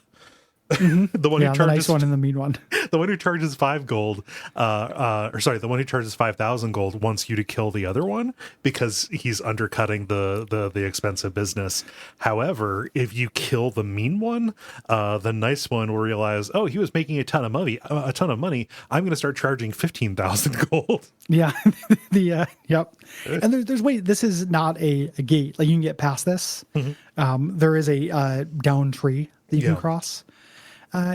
The one who charges the nice one and the mean one. The one who charges 5 gold, the one who charges 5,000 gold wants you to kill the other one because he's undercutting the expensive business. However, if you kill the mean one, the nice one will realize, oh, he was making a ton of money. I'm going to start charging 15,000 gold. Yeah. Yep. And there's wait, this is not a gate. Like you can get past this. There is a down tree that you can cross.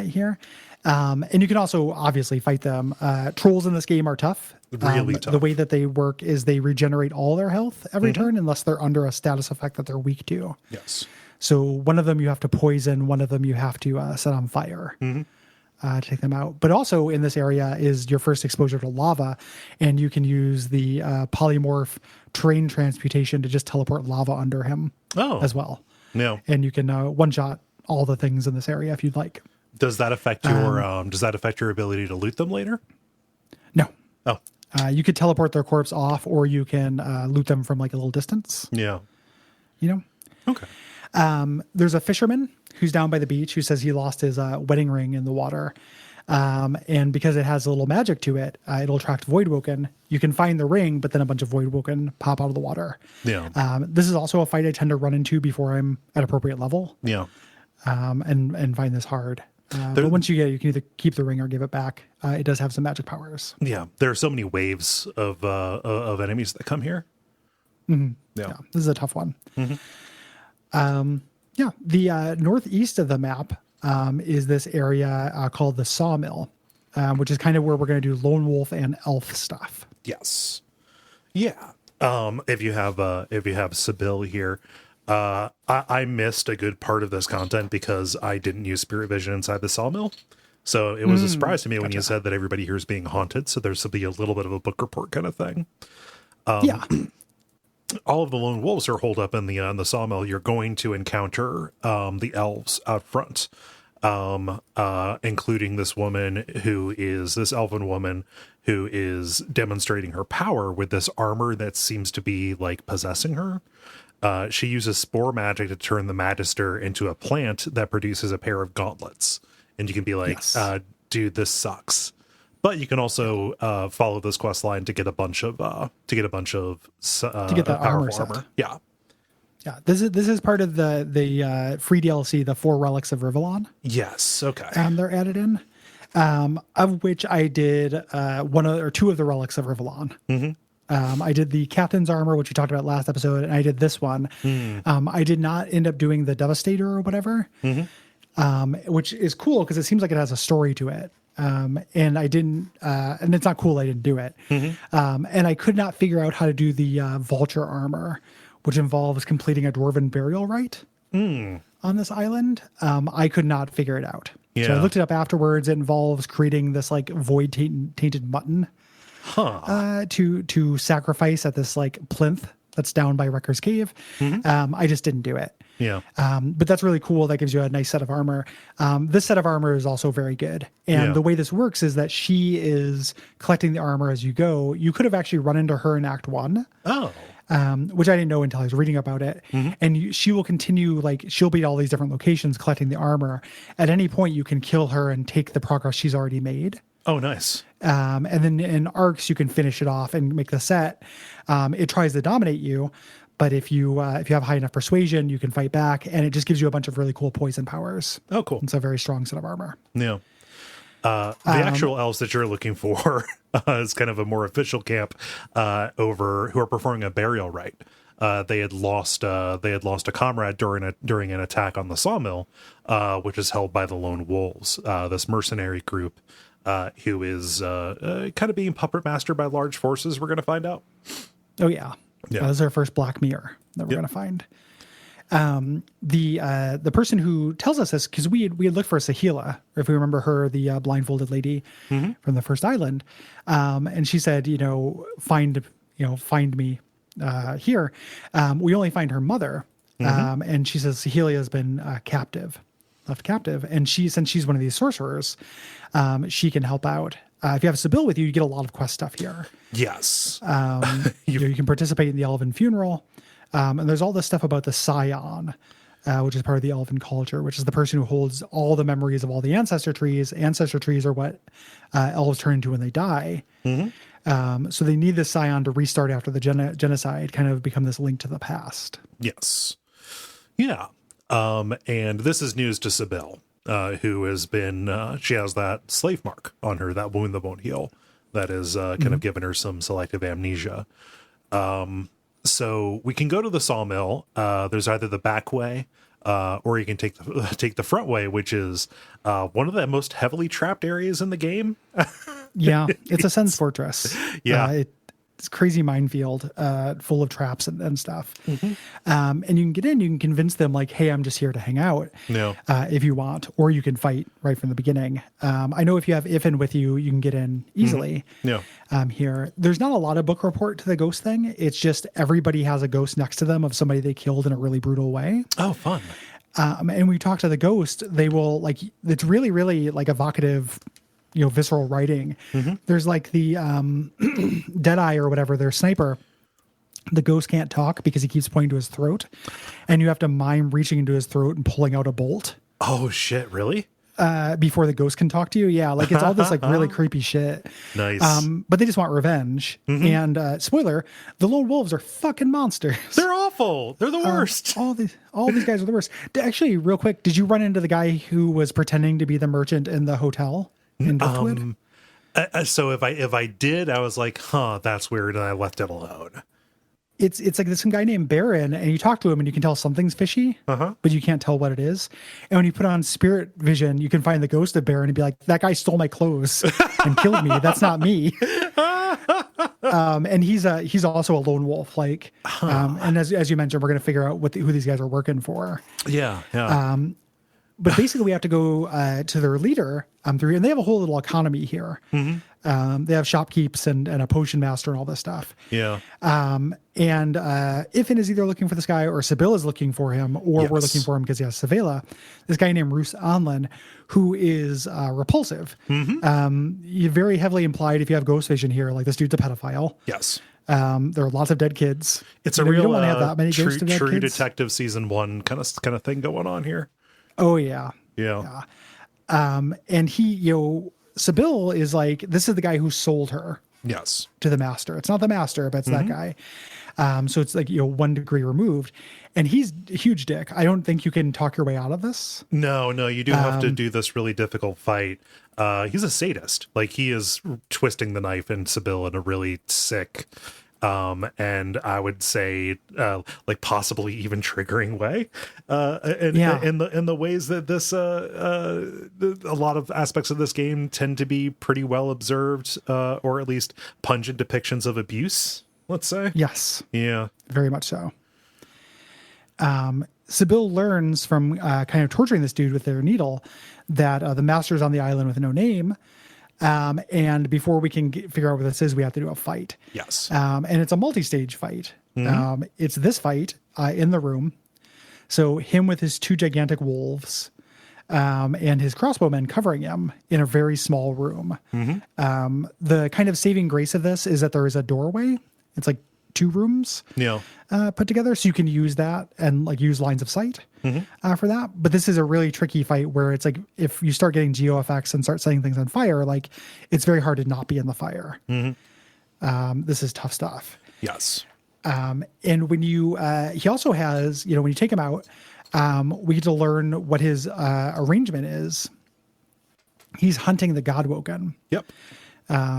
Here. And you can also obviously fight them. Trolls in this game are tough. Really tough. The way that they work is they regenerate all their health every turn unless they're under a status effect that they're weak to. Yes. So one of them you have to poison, one of them you have to set on fire to take them out. But also in this area is your first exposure to lava, and you can use the polymorph terrain transmutation to just teleport lava under him as well. Yeah. And you can one-shot all the things in this area if you'd like. Does that affect your ability to loot them later? No. Oh. You could teleport their corpse off, or you can loot them from like a little distance. Yeah. You know? Okay. There's a fisherman who's down by the beach who says he lost his wedding ring in the water. And because it has a little magic to it, it'll attract Voidwoken. You can find the ring, but then a bunch of Voidwoken pop out of the water. Yeah. This is also a fight I tend to run into before I'm at appropriate level. Yeah. And find this hard. But once you get it, you can either keep the ring or give it back. It does have some magic powers. Yeah, there are so many waves of enemies that come here. Yeah, this is a tough one. The northeast of the map is this area called the Sawmill, which is kind of where we're going to do lone wolf and elf stuff. Yes. Yeah. If you have Sibyl here. I missed a good part of this content because I didn't use spirit vision inside the sawmill. So it was a surprise to me when you said that everybody here is being haunted. So there's to be a little bit of a book report kind of thing. All of the lone wolves are holed up in the sawmill. You're going to encounter the elves out front, including this elven woman who is demonstrating her power with this armor that seems to be like possessing her. She uses spore magic to turn the magister into a plant that produces a pair of gauntlets. And you can be like, dude, this sucks. But you can also follow this quest line to get a bunch of to get that armor. Yeah. Yeah. This is part of the free DLC, the 4 Relics of Rivellon. Yes. Okay. And they're added in. Of which I did 1 or 2 of the Relics of Rivellon. I did the captain's armor, which we talked about last episode, and I did this one. I did not end up doing the Devastator or whatever, which is cool because it seems like it has a story to it. And I didn't, and it's not cool I didn't do it. And I could not figure out how to do the vulture armor, which involves completing a dwarven burial rite on this island. I could not figure it out. Yeah. So I looked it up afterwards. It involves creating this like void tainted mutton to sacrifice at this like plinth that's down by Wrecker's Cave. I just didn't do it. Yeah. But that's really cool. That gives you a nice set of armor. This set of armor is also very good. And the way this works is that she is collecting the armor as you go. You could have actually run into her in Act 1. Oh. which I didn't know until I was reading about it. And she will continue, like, she'll be at all these different locations collecting the armor. At any point, you can kill her and take the progress she's already made. Oh, nice. And then in arcs, you can finish it off and make the set. It tries to dominate you, but if you have high enough persuasion, you can fight back, and it just gives you a bunch of really cool poison powers. Oh, cool. It's a very strong set of armor. Yeah. The actual elves that you're looking for is kind of a more official camp over who are performing a burial rite. They had lost a comrade during an attack on the sawmill, which is held by the Lone Wolves, this mercenary group who is kind of being puppet mastered by large forces. We're going to find out. Oh yeah, this is our first Black Mirror that we're going to find. The person who tells us this, because we had looked for Sahila, or if we remember her, the blindfolded lady from the first island, and she said, find me here. We only find her mother, and she says Sahila has been left captive, and since she's one of these sorcerers, she can help out. If you have Sibyl with you, you get a lot of quest stuff here. Yes, you can participate in the elven funeral. And there's all this stuff about the scion, which is part of the elven culture, which is the person who holds all the memories of all the ancestor trees. Ancestor trees are what elves turn into when they die. So they need the scion to restart after the genocide, kind of become this link to the past. Yes. Yeah. And this is news to Sibyl, who has been, she has that slave mark on her, that wound that won't heal, that is kind of given her some selective amnesia. So we can go to the sawmill. There's either the back way, or you can take the front way, which is one of the most heavily trapped areas in the game. Yeah, it's a Sen's fortress. Yeah, it's crazy minefield, full of traps and stuff. And you can get in. You can convince them, like, "Hey, I'm just here to hang out." No. If you want, or you can fight right from the beginning. I know if you have Ifin with you, you can get in easily. Yeah. Here, there's not a lot of book report to the ghost thing. It's just everybody has a ghost next to them of somebody they killed in a really brutal way. Oh, fun. And we talk to the ghost. They will, like, it's really, really like evocative, visceral writing. There's like the Deadeye or whatever, their sniper. The ghost can't talk because he keeps pointing to his throat, and you have to mime reaching into his throat and pulling out a bolt. Oh shit! Really? Before the ghost can talk to you. Yeah, like it's all this like really creepy shit. Nice. But they just want revenge. And spoiler, the Lone Wolves are fucking monsters. They're awful. They're the worst. All these guys are the worst. Actually, real quick, did you run into the guy who was pretending to be the merchant in the hotel in Duckwood? So if I did, I was like, that's weird, and I left it alone. It's like this guy named Baron, and you talk to him and you can tell something's fishy, but you can't tell what it is. And when you put on spirit vision, you can find the ghost of Baron and be like, that guy stole my clothes and killed me. That's not me. And he's also a lone wolf. Like, and as you mentioned, we're going to figure out who these guys are working for. Yeah. But basically, we have to go to their leader through, and they have a whole little economy here. They have shopkeeps and a potion master and all this stuff. Yeah. And Ifin is either looking for this guy, or Sibyl is looking for him, or we're looking for him because he has Savela. This guy named Roos Anlin, who is repulsive. You very heavily implied, if you have ghost vision here, like this dude's a pedophile. Yes. There are lots of dead kids. It's a real you don't want to have that many true, ghosts of dead True kids. Detective season 1 kind of thing going on here. Oh yeah. Yeah. And he, Sibyl is like, this is the guy who sold her. Yes. To the master. It's not the master, but it's that guy. So it's like, 1 degree removed, and he's a huge dick. I don't think you can talk your way out of this. No, you do have to do this really difficult fight. He's a sadist. Like, he is twisting the knife in Sibyl in a really sick, and I would say, like possibly even triggering way. In the ways that this, a lot of aspects of this game tend to be pretty well observed, or at least pungent depictions of abuse, let's say. Yes. Yeah. Very much so. Sibyl learns from kind of torturing this dude with their needle that the master's on the island with no name. And before we can figure out what this is, we have to do a fight. Yes. And it's a multi-stage fight. It's this fight in the room. So him with his 2 gigantic wolves and his crossbowmen covering him in a very small room. The kind of saving grace of this is that there is a doorway. It's like two rooms put together, so you can use that and like use lines of sight for that. But this is a really tricky fight where it's like if you start getting geo effects and start setting things on fire, like it's very hard to not be in the fire. This is tough stuff. Yes. And when you he also has, when you take him out, we get to learn what his arrangement is. He's hunting the Godwoken. Yep.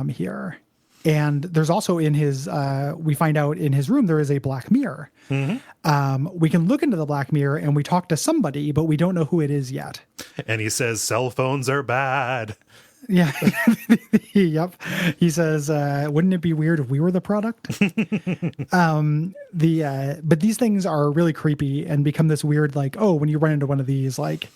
Here. And there's also in his, we find out in his room, there is a black mirror. We can look into the black mirror and we talk to somebody, but we don't know who it is yet. And he says, cell phones are bad. Yeah. Yep. He says, wouldn't it be weird if we were the product? But these things are really creepy and become this weird, like, oh, when you run into one of these, like,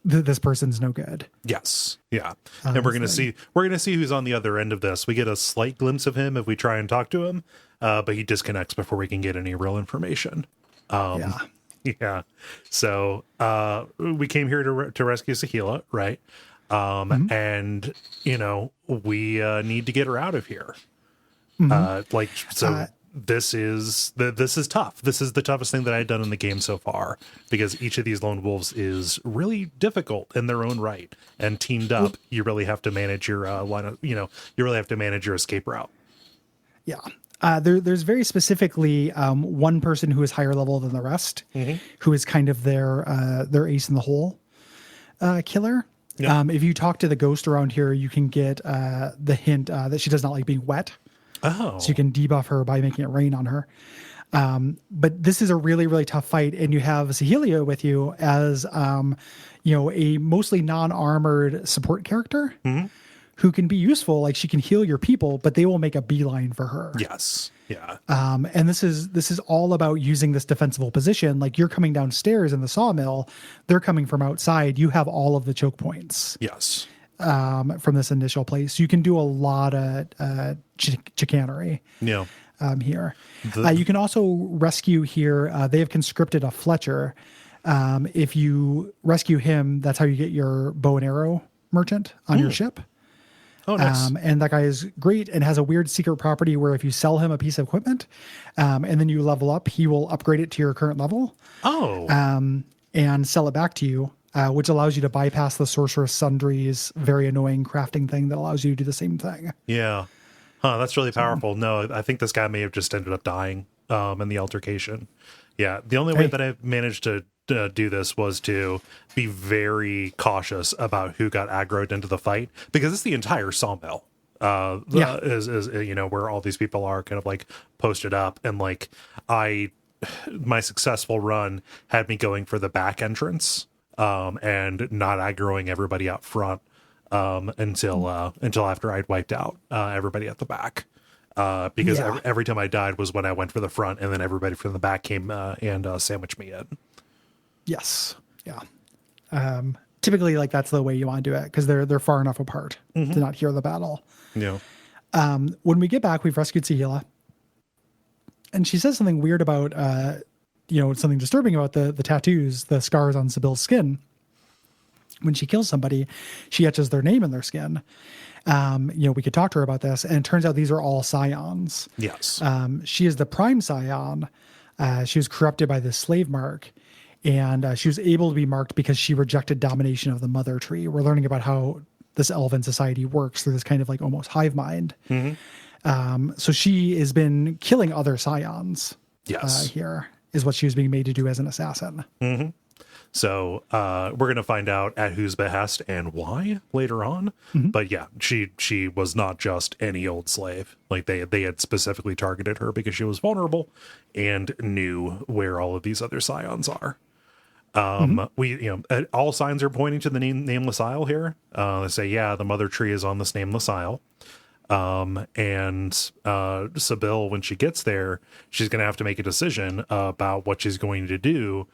this person's no good. Yes. Yeah. And we're going to see who's on the other end of this. We get a slight glimpse of him if we try and talk to him, but he disconnects before we can get any real information. Yeah. So, we came here to rescue Sahila, right? And we need to get her out of here. This is tough. This is the toughest thing that I've done in the game so far, because each of these lone wolves is really difficult in their own right, and teamed up, you really have to manage your line of, you really have to manage your escape route. Yeah. There's very specifically one person who is higher level than the rest, who is kind of their ace in the hole killer. Yeah. If you talk to the ghost around here, you can get the hint that she does not like being wet. Oh. So you can debuff her by making it rain on her. But this is a really, really tough fight. And you have Sahelia with you as, a mostly non-armored support character who can be useful. Like she can heal your people, but they will make a beeline for her. Yes. Yeah. And this is all about using this defensible position. Like you're coming downstairs in the sawmill, they're coming from outside. You have all of the choke points. Yes. From this initial place, you can do a lot of chicanery. Yeah. Here, you can also rescue here. They have conscripted a Fletcher. If you rescue him, that's how you get your bow and arrow merchant on your ship. Oh, nice. And that guy is great and has a weird secret property where if you sell him a piece of equipment, and then you level up, he will upgrade it to your current level. Oh. And sell it back to you, which allows you to bypass the Sorceress Sundry's very annoying crafting thing that allows you to do the same thing. Yeah. Huh, that's really powerful. No, I think this guy may have just ended up dying in the altercation. Yeah, the only way that I managed to do this was to be very cautious about who got aggroed into the fight, because it's the entire sawmill is where all these people are kind of like posted up, and like my successful run had me going for the back entrance and not aggroing everybody out front until after I'd wiped out everybody at the back. Because every time I died was when I went for the front, and then everybody from the back came and sandwiched me in. Yes. Yeah. Typically, like that's the way you want to do it, because they're far enough apart to not hear the battle. Yeah. When we get back, we've rescued Sahila, and she says something weird about something disturbing about the tattoos, the scars on Sibyl's skin. When she kills somebody, she etches their name in their skin. We could talk to her about this, and it turns out these are all scions. Yes. She is the prime scion. She was corrupted by this slave mark, and she was able to be marked because she rejected domination of the mother tree. We're learning about how this elven society works through this kind of like almost hive mind. So she has been killing other scions. Yes. Here is what she was being made to do as an assassin. So we're going to find out at whose behest and why later on. But yeah, she was not just any old slave. Like they had specifically targeted her because she was vulnerable and knew where all of these other scions are. All signs are pointing to the nameless isle here. They say, yeah, the mother tree is on this nameless isle. And Sibyl, when she gets there, she's going to have to make a decision about what she's going to do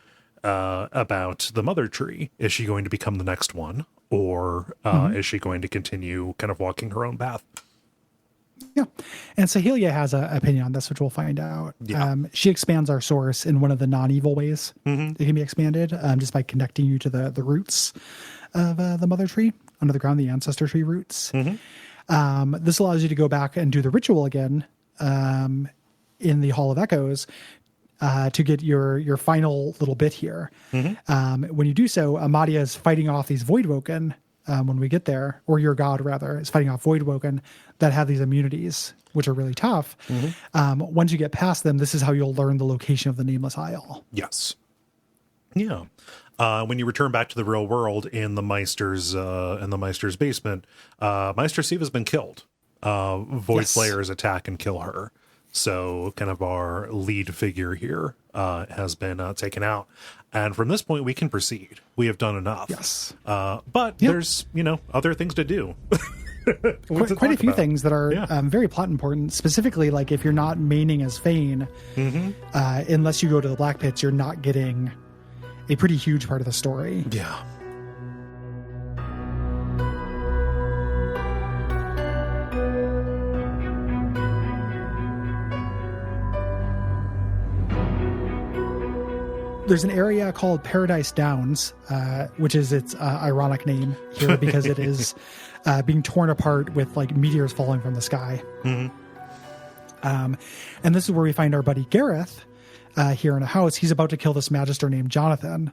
about the mother tree. Is she going to become the next one, or is she going to continue kind of walking her own path? Yeah. And Sahelia has an opinion on this, which we'll find out. Yeah. She expands our source in one of the non-evil ways that can be expanded, just by connecting you to the roots of the mother tree, under the ground, the ancestor tree roots. This allows you to go back and do the ritual again in the Hall of Echoes to get your final little bit here. When you do so, Amadia is fighting off these Voidwoken when we get there, or your god, rather, is fighting off Voidwoken that have these immunities, which are really tough. Once you get past them, this is how you'll learn the location of the Nameless Isle. Yes. Yeah. When you return back to the real world in the Meister's basement, Meister Siva has been killed. Void Slayers attack and kill her. So kind of our lead figure here has been taken out. And from this point, we can proceed. We have done enough. Yes. But there's, other things to do. Quite a few things that are very plot important. Specifically, like if you're not maining as Fane, unless you go to the Black Pits, you're not getting a pretty huge part of the story. Yeah. There's an area called Paradise Downs, which is its ironic name here because it is being torn apart with like meteors falling from the sky. And this is where we find our buddy Gareth here in a house. He's about to kill this magister named Jonathan.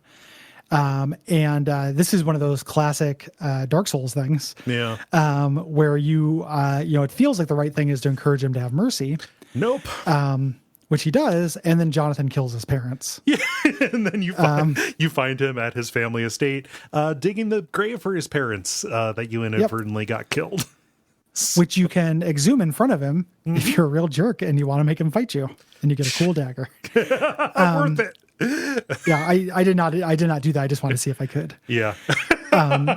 And this is one of those classic Dark Souls things. Yeah. Where it feels like the right thing is to encourage him to have mercy. Nope. Which he does, and then Jonathan kills his parents. Yeah, and then you find him at his family estate, digging the grave for his parents that you inadvertently got killed. Which you can exhume in front of him if you're a real jerk and you want to make him fight you, and you get a cool dagger. Worth it. Yeah, I did not do that. I just wanted to see if I could. Yeah. And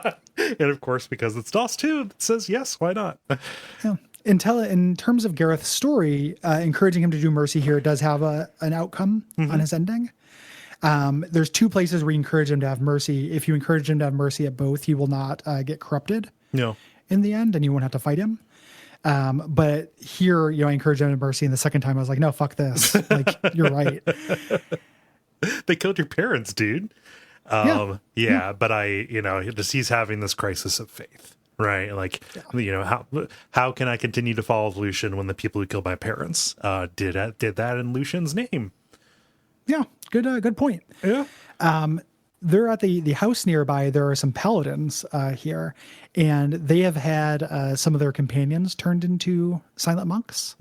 of course, because it's DOS 2, it says yes. Why not? Yeah. In terms of Gareth's story, encouraging him to do mercy here does have an outcome on his ending. There's two places where you encourage him to have mercy. If you encourage him to have mercy at both, he will not get corrupted in the end, and you won't have to fight him. But here, I encourage him to mercy, and the second time I was like, no, fuck this. Like, you're right. They killed your parents, dude. But he's having this crisis of faith. Right, like how can I continue to follow Lucian when the people who killed my parents did that in Lucian's name? Yeah, good point. Yeah, they're at the house nearby. There are some paladins here, and they have had some of their companions turned into silent monks.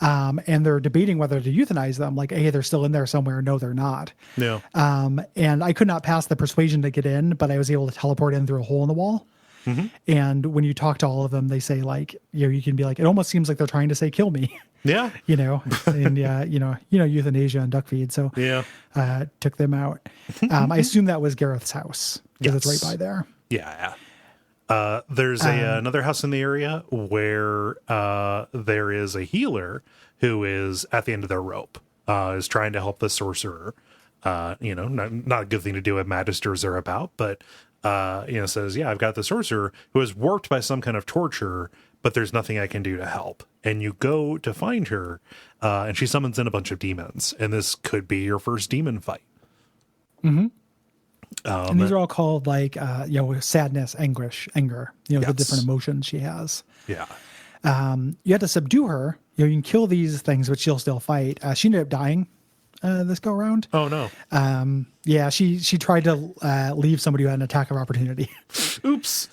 And they're debating whether to euthanize them. Like, hey, they're still in there somewhere. No, they're not. No. And I could not pass the persuasion to get in, but I was able to teleport in through a hole in the wall. And when you talk to all of them, they say like, you can be like, it almost seems like they're trying to say, kill me. Yeah. And euthanasia and Duckfeed. So took them out. I assume that was Gareth's house because it's right by there. Yeah. There's another house in the area where there is a healer who is at the end of their rope, is trying to help the sorcerer. Not a good thing to do what magisters are about, but says, I've got the sorcerer who is warped by some kind of torture, but there's nothing I can do to help. And you go to find her, and she summons in a bunch of demons, and this could be your first demon fight. And these are all called like, sadness, anguish, anger, the different emotions she has. Yeah. You have to subdue her. You can kill these things, but she'll still fight. She ended up dying this go around. Oh no. She tried to leave somebody who had an attack of opportunity. Oops.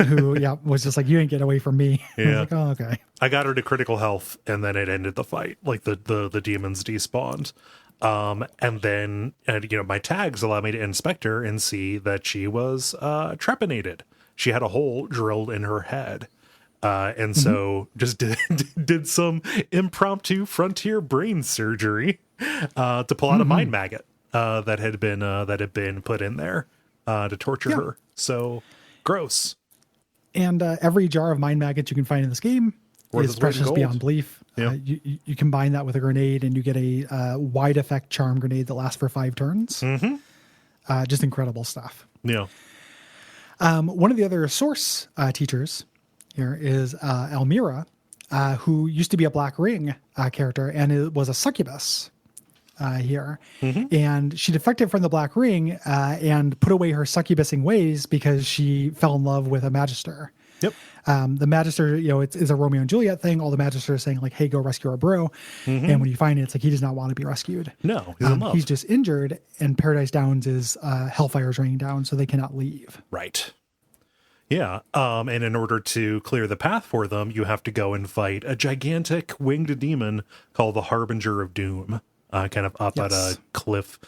Who was just like, you ain't get away from me. Yeah. I was like, oh, okay. I got her to critical health, and then it ended the fight. Like the demons despawned. And then my tags allow me to inspect her and see that she was trepanated. She had a hole drilled in her head. And so just did some impromptu frontier brain surgery to pull out a mind maggot that had been put in there to torture her. So gross. And every jar of mind maggots you can find in this game is precious beyond belief. Yeah. You combine that with a grenade, and you get a wide effect charm grenade that lasts for 5 turns. Just incredible stuff. Yeah. One of the other source teachers here is Elmira, who used to be a Black Ring character, and it was a succubus here. And she defected from the Black Ring and put away her succubusing ways because she fell in love with a magister. Yep. The Magister, it's a Romeo and Juliet thing. All the Magister is saying like, hey, go rescue our bro. And when you find it, it's like, he does not want to be rescued. No, he's in love. He's just injured, and Paradise Downs is hellfire is raining down, so they cannot leave. Right. Yeah. And in order to clear the path for them, you have to go and fight a gigantic winged demon called the Harbinger of Doom, kind of up at a cliff.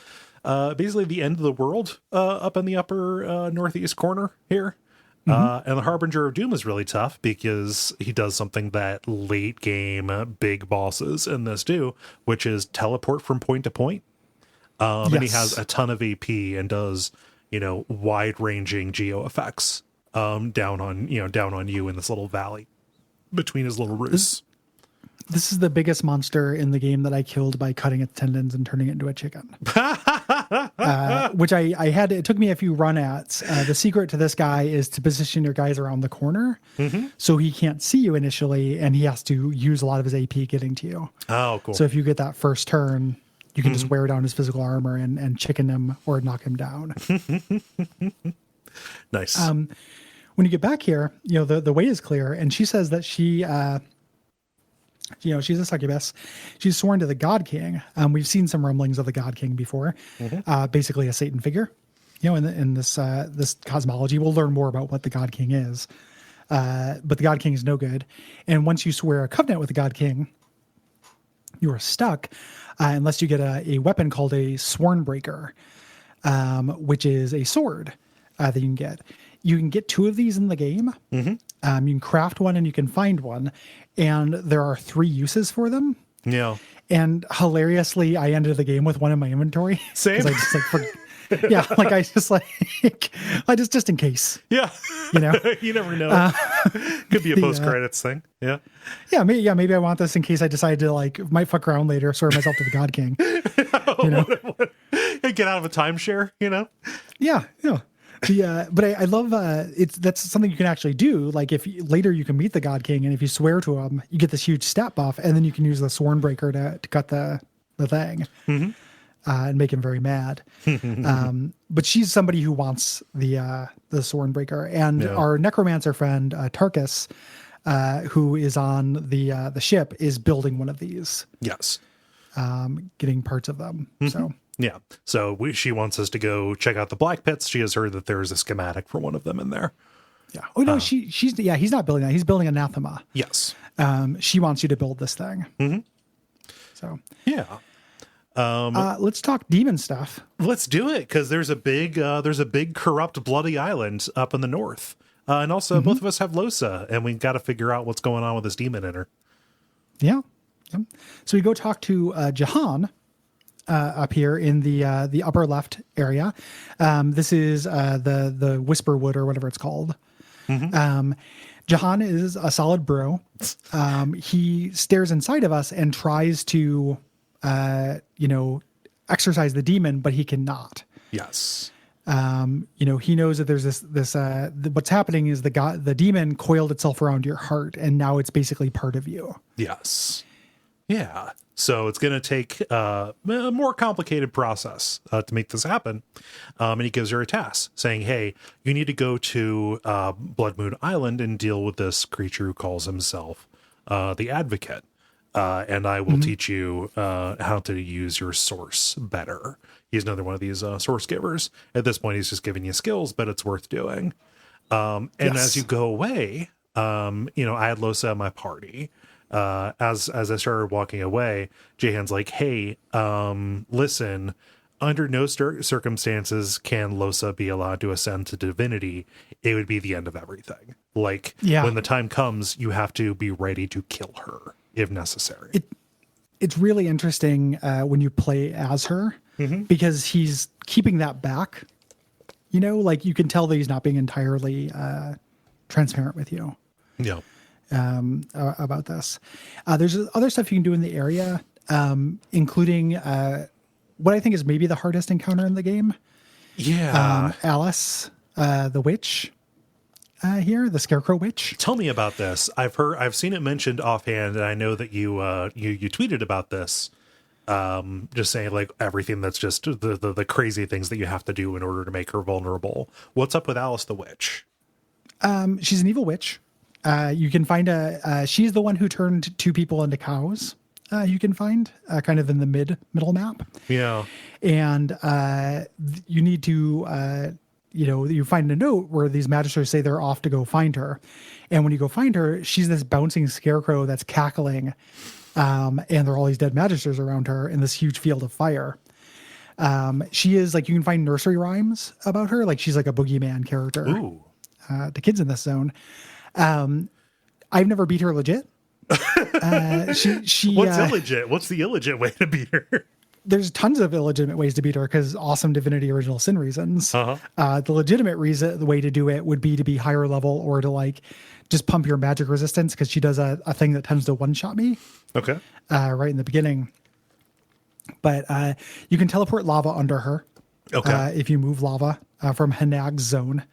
Basically the end of the world, up in the upper northeast corner here. And the Harbinger of Doom is really tough because he does something that late game big bosses in this do, which is teleport from point to point. And he has a ton of AP and does, wide ranging geo effects down on you in this little valley between his little roosts. This is the biggest monster in the game that I killed by cutting its tendons and turning it into a chicken. Which I had, it took me a few run ats. The secret to this guy is to position your guys around the corner so he can't see you initially, and he has to use a lot of his AP getting to you. Oh, cool. So if you get that first turn, you can just wear down his physical armor and chicken him or knock him down. Nice. When you get back here, the way is clear, and she says that she... she's a succubus. She's sworn to the God King. We've seen some rumblings of the God King before. Basically a Satan figure. In this cosmology, we'll learn more about what the God King is. But the God King is no good. And once you swear a covenant with the God King, you are stuck unless you get a weapon called a sworn breaker, which is a sword that you can get. You can get 2 of these in the game. You can craft one and you can find one. And there are 3 uses for them. Yeah. And hilariously, I ended the game with one in my inventory. Same. I just in case. Yeah. You never know. Could be a post-credits thing. Yeah. Yeah. Maybe I want this in case I decide to might fuck around later, swear myself to the God King. Get out of a timeshare, Yeah. Yeah. But I love that's something you can actually do. Like if later you can meet the God King, and if you swear to him, you get this huge stat buff, and then you can use the sworn breaker to cut the thing and make him very mad. But she's somebody who wants the sworn breaker, and our necromancer friend Tarkus, who is on the ship, is building one of these. Yes, getting parts of them. So. Yeah. So she wants us to go check out the black pits. She has heard that there's a schematic for one of them in there. Yeah. Oh no, he's not building that. He's building anathema. Yes. She wants you to build this thing. So yeah. Let's talk demon stuff. Let's do it, because there's a big corrupt bloody island up in the north. And also both of us have Losa, and we've got to figure out what's going on with this demon in her. Yeah. So we go talk to Jahan. Up here in the upper left area. This is the Whisperwood or whatever it's called. Jahan is a solid bro. He stares inside of us and tries to, exorcise the demon, but he cannot. Yes. He knows that there's this what's happening is the demon coiled itself around your heart, and now it's basically part of you. Yes. Yeah. So it's going to take a more complicated process to make this happen. And he gives her a task saying, hey, you need to go to Blood Moon Island and deal with this creature who calls himself the Advocate. And I will teach you how to use your source better. He's another one of these source givers. At this point, he's just giving you skills, but it's worth doing. And as you go away, I had Losa in my party. As I started walking away, Jahan's like, hey, listen, under no circumstances can Losa be allowed to ascend to divinity. It would be the end of everything. When the time comes, you have to be ready to kill her if necessary. It's really interesting when you play as her, because he's keeping that back. You can tell that he's not being entirely transparent with you. Yeah. About this. There's other stuff you can do in the area, including what I think is maybe the hardest encounter in the game. Yeah. Alice, the witch here, the Scarecrow Witch. Tell me about this. I've seen it mentioned offhand, and I know that you tweeted about this. Just saying everything that's just the crazy things that you have to do in order to make her vulnerable. What's up with Alice the Witch? She's an evil witch. You can find she's the one who turned two people into cows. You can find kind of in the middle map. Yeah. And you need to, you find a note where these magisters say they're off to go find her. And when you go find her, she's this bouncing scarecrow that's cackling. And there are all these dead magisters around her in this huge field of fire. She is like, you can find nursery rhymes about her. Like she's like a boogeyman character. Ooh. To kids in this zone. I've never beat her legit. She What's illegit? What's the illegit way to beat her? There's tons of illegitimate ways to beat her because awesome Divinity Original Sin reasons. The legitimate reason, the way to do it would be to be higher level or to like just pump your magic resistance because she does a thing that tends to one-shot me. Okay. Right in the beginning. But you can teleport lava under her. Okay. If you move lava from Hanag's zone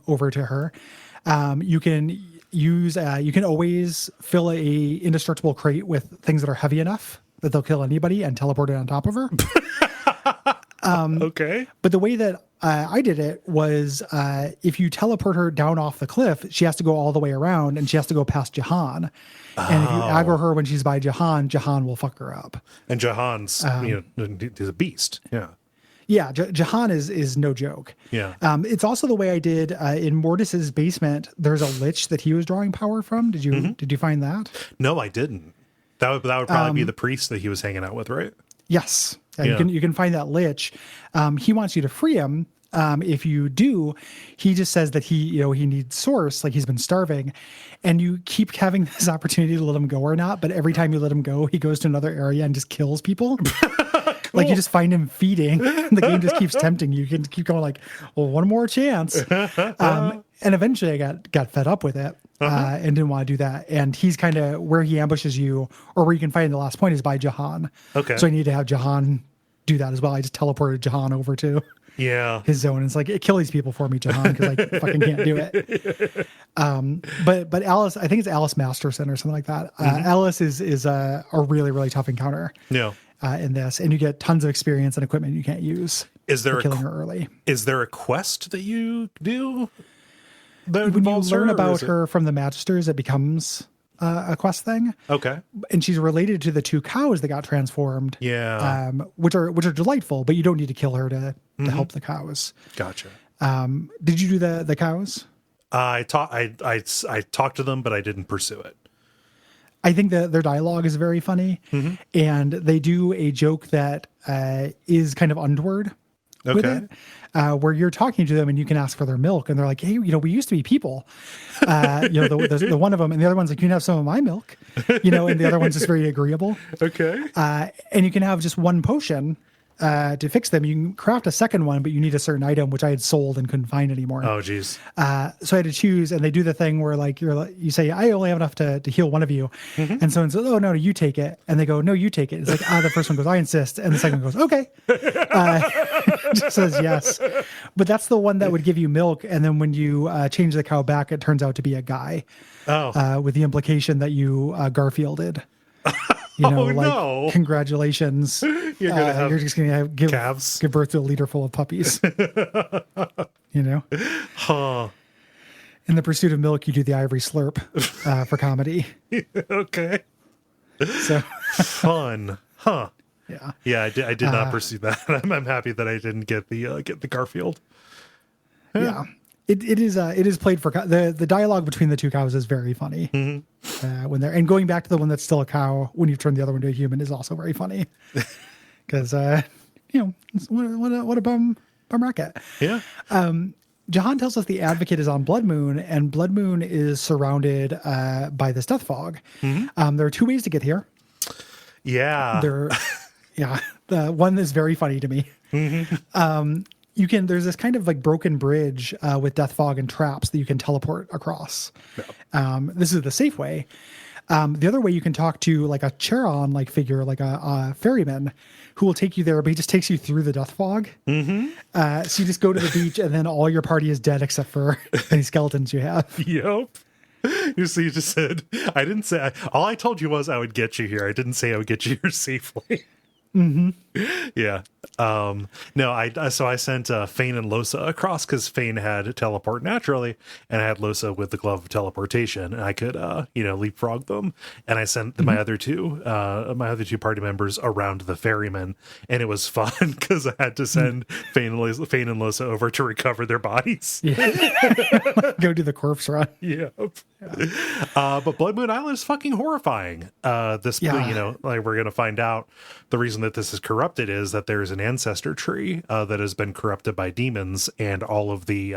over to her. You can you can always fill a indestructible crate with things that are heavy enough that they'll kill anybody and teleport it on top of her. Okay. But the way that I did it was if you teleport her down off the cliff, she has to go all the way around and she has to go past Jahan. And if you aggro her when she's by Jahan, Jahan will fuck her up. And Jahan's, he's a beast. Yeah. Yeah, Jahan is no joke. Yeah. It's also the way I did in Mortis's basement. There's a lich that he was drawing power from. Did you find that? No, I didn't. That would probably be the priest that he was hanging out with, right? Yes. Yeah. You can find that lich. He wants you to free him. If you do, he just says that he needs source, like he's been starving, and you keep having this opportunity to let him go or not. But every time you let him go, he goes to another area and just kills people. Cool. Like you just find him feeding. The game just keeps tempting you. You can keep going like, well, one more chance. And eventually I got fed up with it and didn't want to do that. And he's kind of where he ambushes you, or where you can find the last point is by Jahan. Okay. So I need to have Jahan do that as well. I just teleported Jahan over to his zone. And it's like, kill these people for me, Jahan, because I fucking can't do it. But Alice, I think it's Alice Masterson or something like that. Alice is a really, really tough encounter. Yeah. In this, and you get tons of experience and equipment you can't use. Is there killing her early? Is there a quest that you do? When you learn about her from the Magisters, it becomes a quest thing. Okay. And she's related to the two cows that got transformed. Yeah. Which are delightful, but you don't need to kill her to help the cows. Gotcha. Did you do the cows? I talked to them, but I didn't pursue it. I think that their dialogue is very funny, and they do a joke that is kind of untoward with it, where you're talking to them and you can ask for their milk, and they're like, "Hey, we used to be people." The one of them, and the other one's like, "You can have some of my milk," and the other one's just very agreeable. Okay. And you can have just one potion to fix them. You can craft a second one, but you need a certain item, which I had sold and couldn't find anymore. Oh, geez. So I had to choose, and they do the thing where like you say, I only have enough to heal one of you. And someone says, oh, no, you take it. And they go, no, you take it. It's like, the first one goes, I insist. And the second one goes, okay. Just says yes. But that's the one that would give you milk. And then when you change the cow back, it turns out to be a guy. Oh. With the implication that you Garfielded. No. Congratulations. You're just going to give calves. Give birth to a liter full of puppies. Huh. In the pursuit of milk, you do the ivory slurp for comedy. Okay. So fun. Huh. Yeah. Yeah, I did not pursue that. I'm happy that I didn't get the Garfield. Yeah. It is played for the dialogue between the two cows is very funny when they're, and going back to the one that's still a cow when you've turned the other one to a human is also very funny because what a bum racket. Yeah. Jahan tells us the Advocate is on Blood Moon, and Blood Moon is surrounded by this death fog. There are two ways to get here. Yeah. The one is very funny to me. There's this kind of like broken bridge with death fog and traps that you can teleport across. Yep. This is the safe way. The other way, you can talk to like a Charon like figure, like a ferryman who will take you there, but he just takes you through the death fog. So you just go to the beach and then all your party is dead except for any skeletons you have. Yep. You just said, I didn't say, all I told you was I would get you here. I didn't say I would get you here safely. Yeah. No, I sent Fane and Losa across because Fane had teleport naturally, and I had Losa with the glove of teleportation, and I could leapfrog them. And I sent my other two party members around the ferryman, and it was fun because I had to send Fane and Losa over to recover their bodies. Yeah. Go do the corpse run. Yep. But Blood Moon Island is fucking horrifying. Like we're gonna find out the reason that this is corrupted is that there's an ancestor tree that has been corrupted by demons, and all of the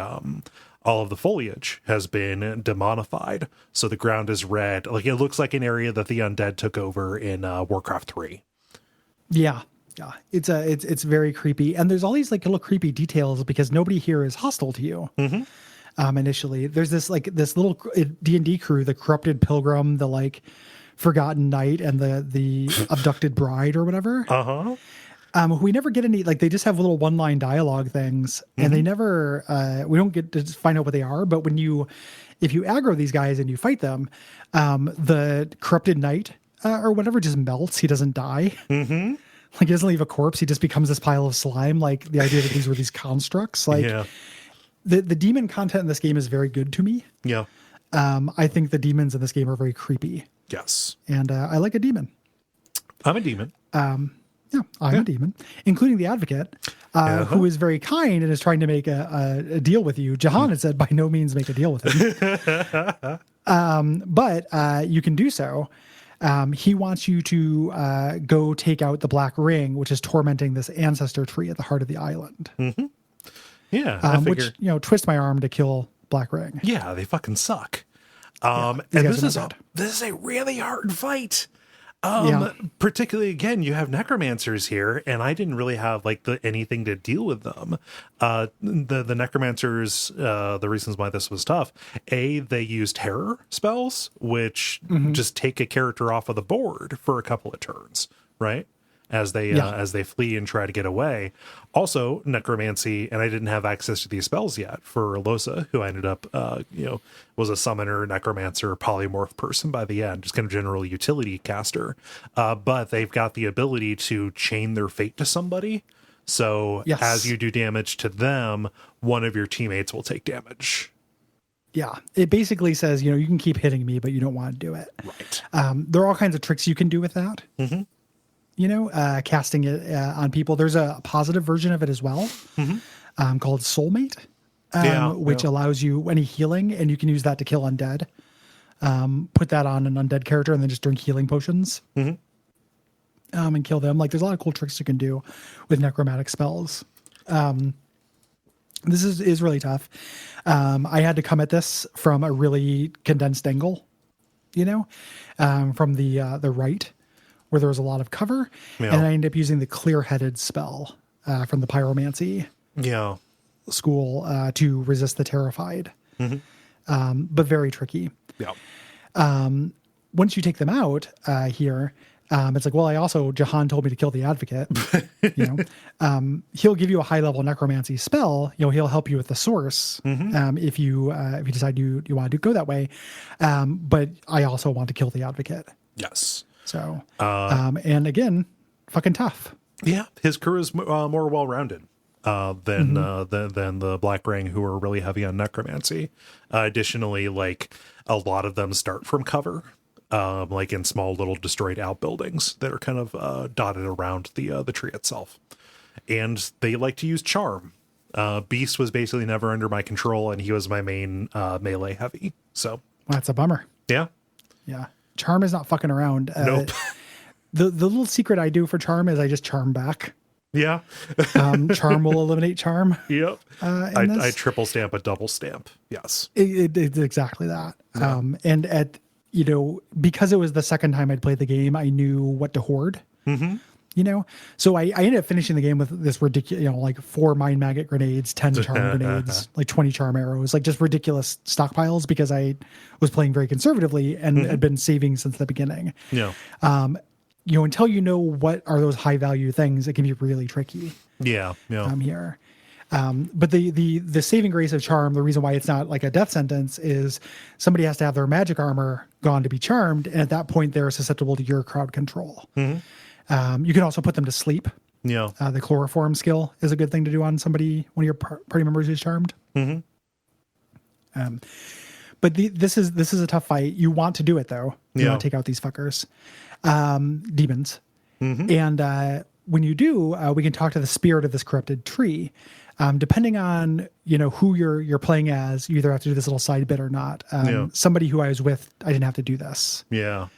foliage has been demonified. So the ground is red. Like it looks like an area that the undead took over in Warcraft 3. Yeah. Yeah. It's very creepy. And there's all these like little creepy details because nobody here is hostile to you. Mm-hmm. Initially, there's this little D&D crew, the corrupted pilgrim, the like forgotten knight, and the abducted bride or whatever. Who we never get any, like they just have little one-line dialogue things, and they never we don't get to find out what they are. But if you aggro these guys and you fight them, the corrupted knight or whatever just melts. He doesn't die. Like he doesn't leave a corpse. He just becomes this pile of slime. Like the idea that these were these constructs. Like the demon content in this game is very good to me. Yeah. I think the demons in this game are very creepy. Yes. And I like a demon. I'm a demon. I'm a demon, including the advocate, who is very kind and is trying to make a deal with you. Jahan had said, by no means make a deal with him. But you can do so. He wants you to go take out the Black Ring, which is tormenting this ancestor tree at the heart of the island. Mm-hmm. Yeah. Which, twist my arm to kill Black Ring. Yeah, they fucking suck. And this is a really hard fight. Particularly again, you have necromancers here, and I didn't really have like anything to deal with them. The necromancers, the reasons why this was tough, they use terror spells, which just take a character off of the board for a couple of turns, right? As they flee and try to get away. Also, necromancy, and I didn't have access to these spells yet for Losa, who ended up, was a summoner, necromancer, polymorph person by the end, just kind of general utility caster. But they've got the ability to chain their fate to somebody. So as you do damage to them, one of your teammates will take damage. Yeah, it basically says, you can keep hitting me, but you don't want to do it. Right. There are all kinds of tricks you can do with that. Mm-hmm. Casting it on people. There's a positive version of it as well, called Soulmate, which allows you any healing, and you can use that to kill undead. Put that on an undead character and then just drink healing potions and kill them. Like there's a lot of cool tricks you can do with necromantic spells. This is really tough. I had to come at this from a really condensed angle, from the right, where there was a lot of cover, and I ended up using the clear-headed spell from the pyromancy school to resist the terrified, but very tricky. Once you take them out here, it's like, well, Jahan told me to kill the advocate. He'll give you a high-level necromancy spell. He'll help you with the source if you decide you want to go that way. But I also want to kill the advocate. Yes. So, and again, fucking tough. Yeah, his crew is more well-rounded than the Black Ring, who are really heavy on necromancy. Additionally, like a lot of them start from cover, like in small little destroyed outbuildings that are kind of dotted around the tree itself, and they like to use charm. Beast was basically never under my control, and he was my main melee heavy. So well, that's a bummer. Yeah. Charm is not fucking around. Nope. The little secret I do for charm is I just charm back. Yeah. Charm will eliminate charm. Yep. I triple stamp a double stamp. Yes. It's exactly that. Yeah. And because it was the second time I'd played the game, I knew what to hoard. So I ended up finishing the game with this ridiculous, like 4 mind maggot grenades, 10 charm grenades, like 20 charm arrows, like just ridiculous stockpiles because I was playing very conservatively and had been saving since the beginning. Yeah. Until you know what are those high value things, it can be really tricky. Yeah. Here. But the saving grace of charm, the reason why it's not like a death sentence is somebody has to have their magic armor gone to be charmed. And at that point, they're susceptible to your crowd control. You can also put them to sleep Yeah. The chloroform skill is a good thing to do on somebody, one of your party members who's charmed. But this is a tough fight. You want to do it though. You want to take out these fuckers, demons. And when you do, we can talk to the spirit of this corrupted tree. Depending on who you're playing as, you either have to do this little side bit or not. Somebody who I was with, I didn't have to do this. Yeah.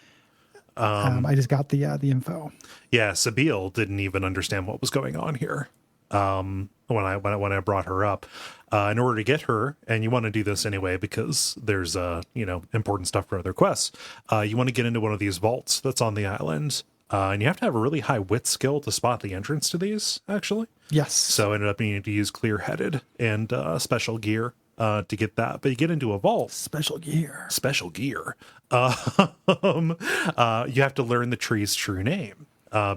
I just got the info. Yeah, Sabine didn't even understand what was going on here. When I brought her up, in order to get her, and you want to do this anyway because there's important stuff for other quests. You want to get into one of these vaults that's on the island, and you have to have a really high wit skill to spot the entrance to these. Actually, yes. So I ended up needing to use clear-headed and special gear to get that. But you get into a vault. Special gear. You have to learn the tree's true name.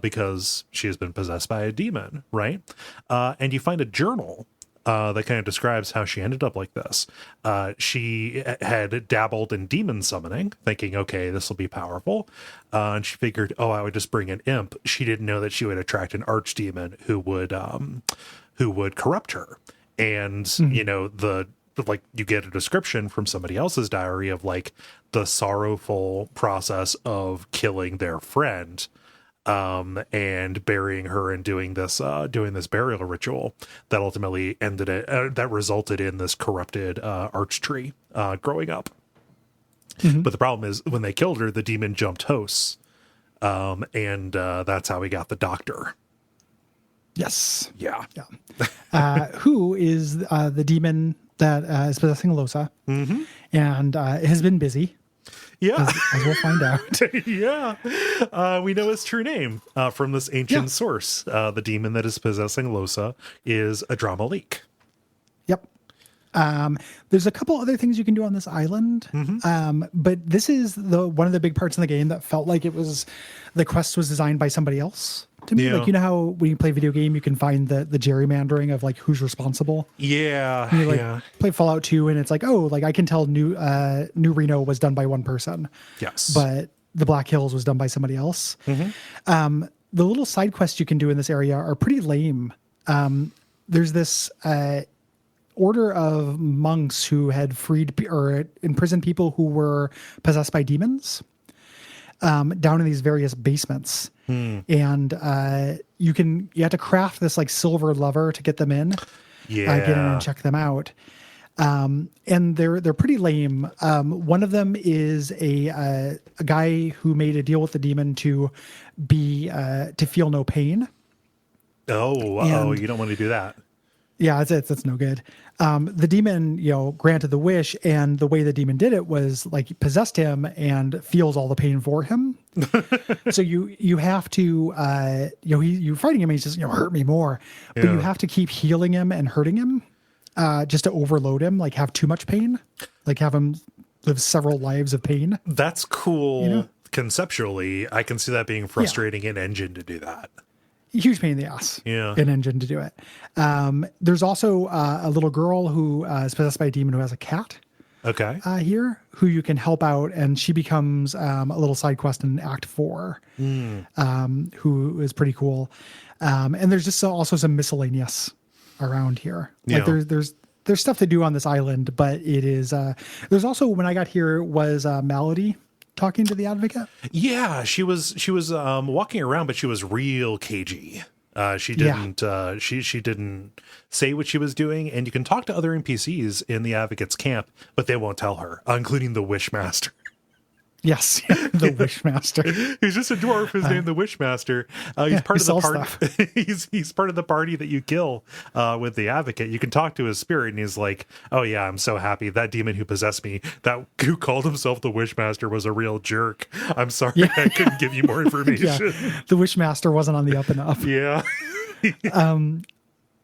Because she has been possessed by a demon, right? And you find a journal that kind of describes how she ended up like this. She had dabbled in demon summoning, thinking, okay, this will be powerful. And she figured, I would just bring an imp. She didn't know that she would attract an archdemon who would corrupt her. And, you get a description from somebody else's diary of like the sorrowful process of killing their friend. And burying her and doing this burial ritual that ultimately that resulted in this corrupted arch tree growing up. But the problem is when they killed her, the demon jumped hosts, and that's how we got the doctor. Yes. Yeah. Who is the demon that is possessing Losa, and has been busy. Yeah, as we'll find out. Yeah, we know his true name from this ancient source. The demon that is possessing Losa is Adramalik. Yep. There's a couple other things you can do on this island, but this is one of the big parts in the game that felt like the quest was designed by somebody else. To me, like how when you play video game, you can find the gerrymandering of like who's responsible. Yeah, and you play Fallout 2, and it's like, I can tell New Reno was done by one person. Yes, but the Black Hills was done by somebody else. The little side quests you can do in this area are pretty lame. There's this order of monks who had freed or imprisoned people who were possessed by demons down in these various basements. And you have to craft this like silver lever to get them in. Get in and check them out. And they're pretty lame. One of them is a guy who made a deal with the demon to feel no pain. You don't want to do that. Yeah, it's no good. The demon, granted the wish, and the way the demon did it was like he possessed him and feels all the pain for him. So you have to, you're fighting him, and he's just, hurt me more. But you have to keep healing him and hurting him, just to overload him, like have too much pain, like have him live several lives of pain. That's cool. Conceptually, I can see that being frustrating in engine to do that. Huge pain in the ass. An engine to do it. There's also a little girl who is possessed by a demon who has a cat. Okay. Here, who you can help out, and she becomes a little side quest in Act 4, who is pretty cool. And there's just also some miscellaneous around here. Like there's stuff to do on this island, but it is. There's also, when I got here, was Melody talking to the advocate. Yeah, she was walking around, but she was real cagey. She didn't she didn't say what she was doing, and you can talk to other NPCs in the advocate's camp, but they won't tell her, including the Wishmaster. Yes, the Wishmaster. He's just a dwarf who's named the Wishmaster. He's part of the party. he's part of the party that you kill with the advocate. You can talk to his spirit, and he's like, "Oh yeah, I'm so happy. That demon who possessed me, who called himself the Wishmaster, was a real jerk. I'm sorry I couldn't give you more information." The Wishmaster wasn't on the up and up. Yeah.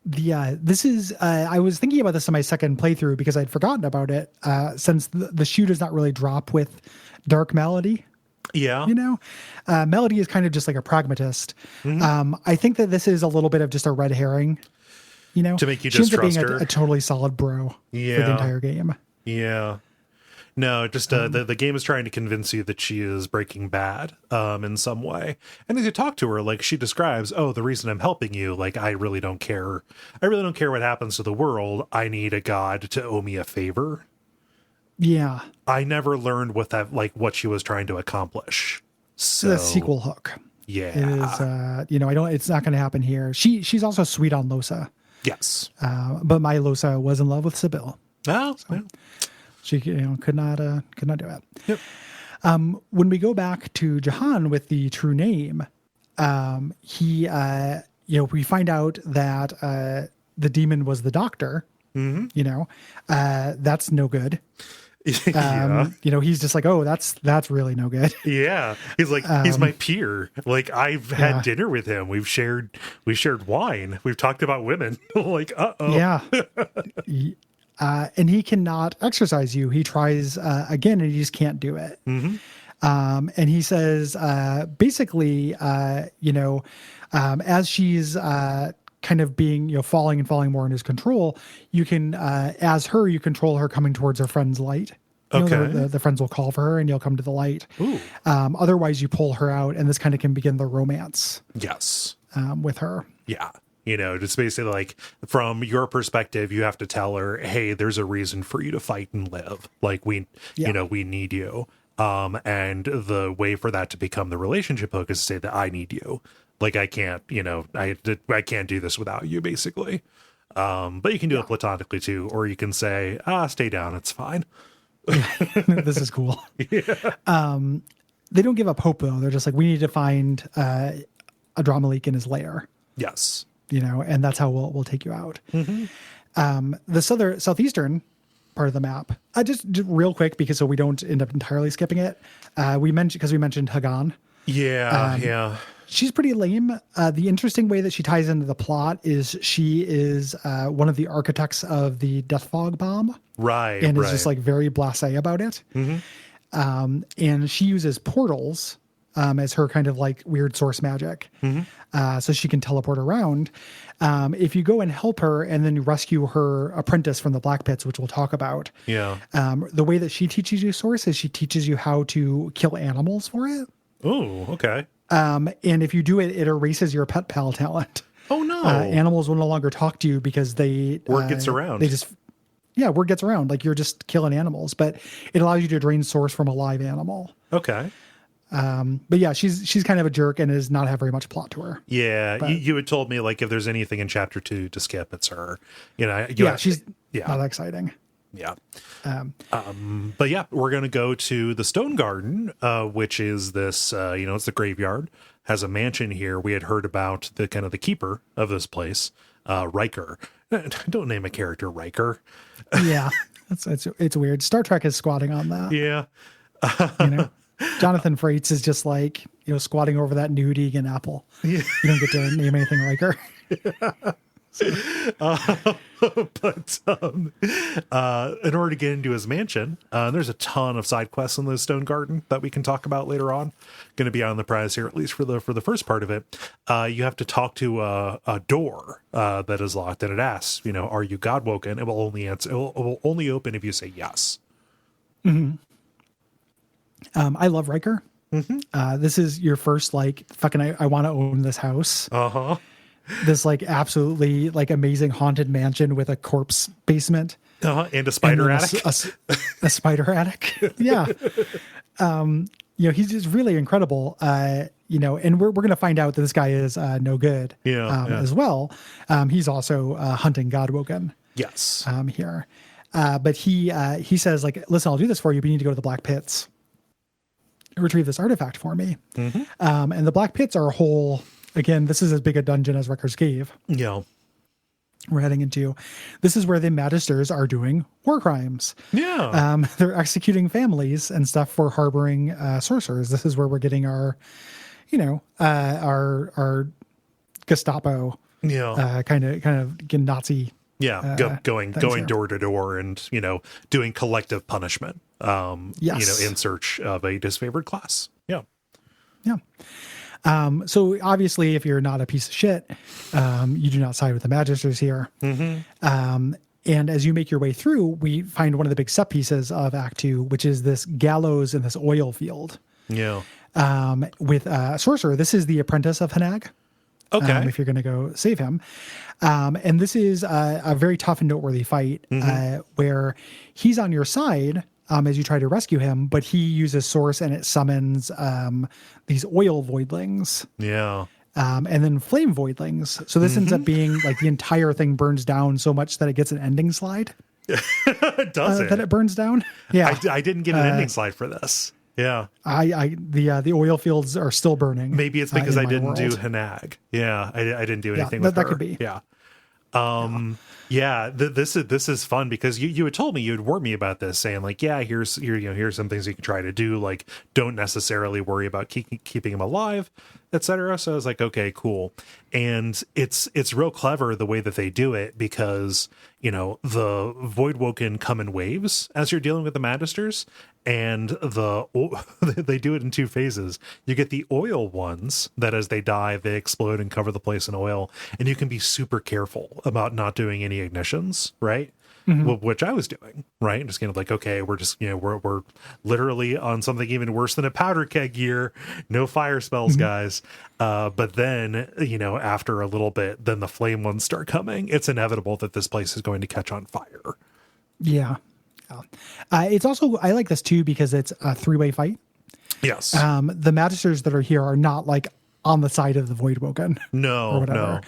This is, I was thinking about this in my second playthrough because I'd forgotten about it, since the shoe does not really drop with Dark Melody. Yeah. Melody is kind of just like a pragmatist. I think that this is a little bit of just a red herring, to make you just trust her. A totally solid bro for the entire game. Yeah. No, just the game is trying to convince you that she is Breaking Bad in some way. And as you talk to her, like she describes, oh, the reason I'm helping you, like I really don't care. I really don't care what happens to the world. I need a god to owe me a favor. Yeah. I never learned what she was trying to accomplish. So The sequel hook. yeah. It is, it's not going to happen here. She's also sweet on Losa. Yes. But my Losa was in love with Sybil. Oh, so, yeah. She, could not do it. Yep. When we go back to Jahan with the true name, he, we find out that the demon was the doctor. Mm-hmm. That's no good. Yeah. He's just like, oh, that's really no good. Yeah. He's like, he's my peer. Like I've had dinner with him. We shared wine. We've talked about women. Like, uh-oh. Yeah. And he cannot exercise you. He tries again and he just can't do it. Mm-hmm. And he says, basically, as she's kind of being, falling and falling more in his control, you can, you control her coming towards her friend's light. Okay. The friends will call for her and you'll come to the light. Ooh. Otherwise, you pull her out and this kind of can begin the romance. Yes. With her. Yeah. Just basically like from your perspective, you have to tell her, hey, there's a reason for you to fight and live. Like we need you. And the way for that to become the relationship hook is to say that I need you. Like I can't, I can't do this without you, basically. But you can do it platonically too, or you can say, stay down, it's fine. This is cool. Yeah. They don't give up hope though. They're just like, we need to find a drama leak in his lair. Yes. And that's how we'll take you out. Mm-hmm. The southeastern part of the map, just real quick, so we don't end up entirely skipping it. We mentioned Hagan. Yeah. Yeah. She's pretty lame. The interesting way that she ties into the plot is she is one of the architects of the Death Fog bomb. Right. And is just like very blasé about it. Mm-hmm. And she uses portals as her kind of like weird source magic. Mm-hmm. So she can teleport around. If you go and help her and then you rescue her apprentice from the Black Pits, which we'll talk about. Yeah. The way that she teaches you source is she teaches you how to kill animals for it. Oh, okay. And if you do it, it erases your pet pal talent. Oh no. Animals will no longer talk to you because word gets around. Word gets around. Like you're just killing animals, but it allows you to drain source from a live animal. Okay. But yeah, she's kind of a jerk and does not have very much plot to her. Yeah. But you had told me like if there's anything in chapter 2 to skip, it's her. She's not exciting. Yeah. But yeah, we're going to go to the Stone Garden, which is this, it's the graveyard, has a mansion here. We had heard about the kind of the keeper of this place, Riker. Don't name a character Riker. Yeah. It's weird. Star Trek is squatting on that. Yeah. Jonathan Frakes is just like, squatting over that nude Egan apple. Yeah. You don't get to name anything Riker. But in order to get into his mansion, there's a ton of side quests in the Stone Garden that we can talk about later on. Going to be on the prize here, at least for the first part of it. You have to talk to a door that is locked, and it asks, are you Godwoken? It will only answer. It will only open if you say yes. Mm-hmm. I love Riker. Mm-hmm. This is your first I want to own this house. Uh-huh. This absolutely amazing haunted mansion with a corpse basement. And a spider attic. A spider attic. Yeah. He's just really incredible. And we're going to find out that this guy is no good. As well. He's also hunting Godwoken. Yes. Here. But he says listen, I'll do this for you, but you need to go to the Black Pits. Retrieve this artifact for me. Mm-hmm. And the Black Pits are a whole, again, this is as big a dungeon as Wrecker's Cave. Yeah. We're heading into. This is where the Magisters are doing war crimes. Yeah. They're executing families and stuff for harboring sorcerers. This is where we're getting our Gestapo. Yeah. Kind of Nazi. Yeah. Going door to door and, doing collective punishment. Yes. In search of a disfavored class. Yeah. Yeah. So obviously, if you're not a piece of shit, you do not side with the Magisters here. Mm-hmm. And as you make your way through, we find one of the big set pieces of Act 2, which is this gallows in this oil field. Yeah. With a sorcerer. This is the apprentice of Hanag. Okay. If you're going to go save him. And this is a very tough and noteworthy fight where he's on your side as you try to rescue him, but he uses source and it summons these oil voidlings. Yeah. And then flame voidlings. So this ends up being like the entire thing burns down so much that it gets an ending slide. Does it? That it burns down? Yeah. I didn't get an ending slide for this. Yeah. The oil fields are still burning. Maybe it's because I didn't world. do Hanag. Yeah. I didn't do anything with that her. could be. Yeah. This is fun because you had told me, you had warned me about this, saying like, yeah, here's some things you can try to do, like don't necessarily worry about keeping him alive, etc. So I was like, okay, cool. And it's real clever the way that they do it, because the Voidwoken come in waves as you're dealing with the Magisters, and they do it in two phases. You get the oil ones that as they die, they explode and cover the place in oil, and you can be super careful about not doing any ignitions, right? Which I was doing, right? Just kind of like, okay, we're just, we're literally on something even worse than a powder keg here. No fire spells, guys. But then, after a little bit, then the flame ones start coming. It's inevitable that this place is going to catch on fire. Yeah. It's also, I like this too, because it's a 3-way fight. Yes. The Magisters that are here are not like on the side of the Voidwoken. No.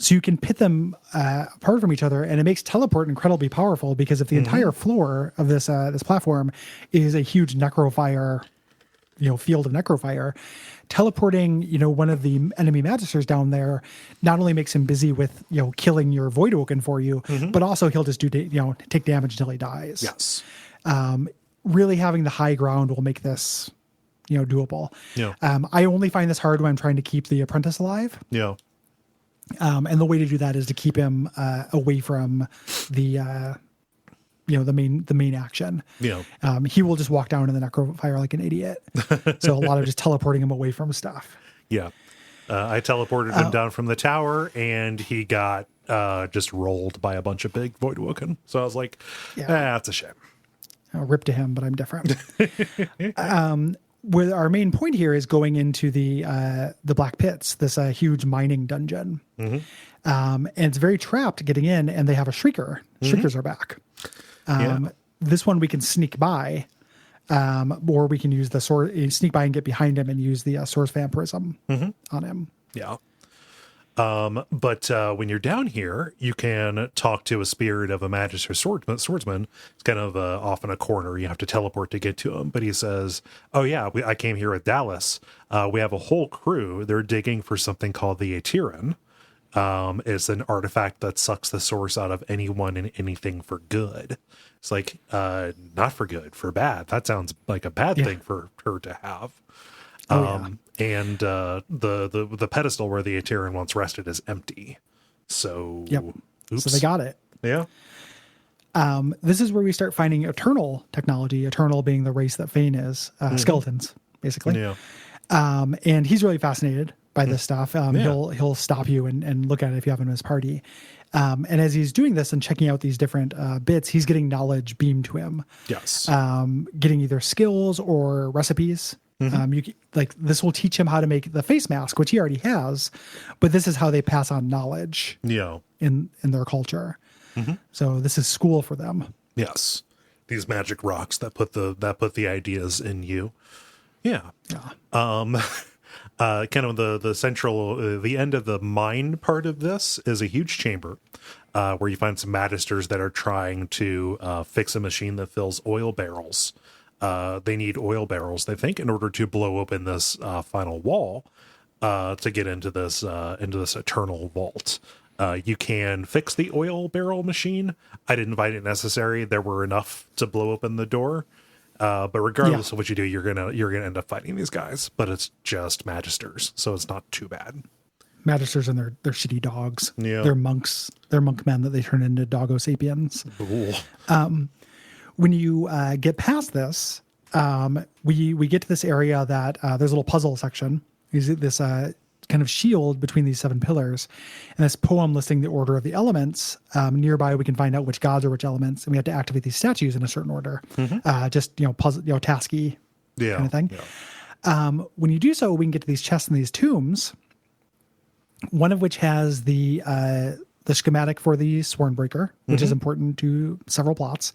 So you can pit them apart from each other, and it makes teleport incredibly powerful, because if the entire floor of this platform is a huge necrofire, field of necrofire, teleporting, one of the enemy Magisters down there not only makes him busy with, killing your Voidwoken for you, but also he'll just do, take damage until he dies. Yes. Really having the high ground will make this, doable. Yeah. I only find this hard when I'm trying to keep the apprentice alive. Yeah. And the way to do that is to keep him away from the main action. Yeah. He will just walk down in the necrofire like an idiot. So a lot of just teleporting him away from stuff. Yeah. I teleported him down from the tower, and he got just rolled by a bunch of big Voidwoken. So I was like, that's a shame. I'll rip to him, but I'm different. Where our main point here is going into the Black Pits, this huge mining dungeon. And it's very trapped getting in, and they have a Shrieker. Shriekers are back. This one we can sneak by, or we can use the sword, sneak by and get behind him and use the source vampirism on him. Yeah. But when you're down here, you can talk to a spirit of a Magister swordsman. It's kind of off in a corner. You have to teleport to get to him. But he says, oh yeah, I came here with Dallas. We have a whole crew. They're digging for something called the Aetiran. It's an artifact that sucks the source out of anyone and anything for good. It's like, not for good, for bad. That sounds like a bad thing for her to have. And the pedestal where the Aetiran once rested is empty. So, oops. So they got it. Yeah. This is where we start finding eternal technology, eternal being the race that Fane is, skeletons, basically. Yeah. And he's really fascinated by this stuff. He'll stop you and look at it if you have him in his party. And as he's doing this and checking out these different bits, he's getting knowledge beamed to him. Yes. Getting either skills or recipes. This will teach him how to make the face mask, which he already has, but this is how they pass on knowledge. In their culture. So this is school for them. Yes. These magic rocks that put the ideas in you. Yeah. Kind of the central, the end of the mine part of this is a huge chamber where you find some Magisters that are trying to fix a machine that fills oil barrels. They need oil barrels, they think, in order to blow open this final wall to get into this eternal vault. You can fix the oil barrel machine. I didn't find it necessary. There were enough to blow open the door. But regardless of what you do, you're gonna end up fighting these guys. But it's just Magisters, so it's not too bad. Magisters and their shitty dogs. Yeah. They're monks. They're monk men that they turn into doggo sapiens. When you get past this, we get to this area that there's a little puzzle section. This kind of shield between these 7 pillars. And this poem listing the order of the elements. Nearby, we can find out which gods are which elements, and we have to activate these statues in a certain order. Just puzzle, tasky kind of thing. When you do so, we can get to these chests and these tombs. One of which has the schematic for the Swornbreaker, which is important to several plots.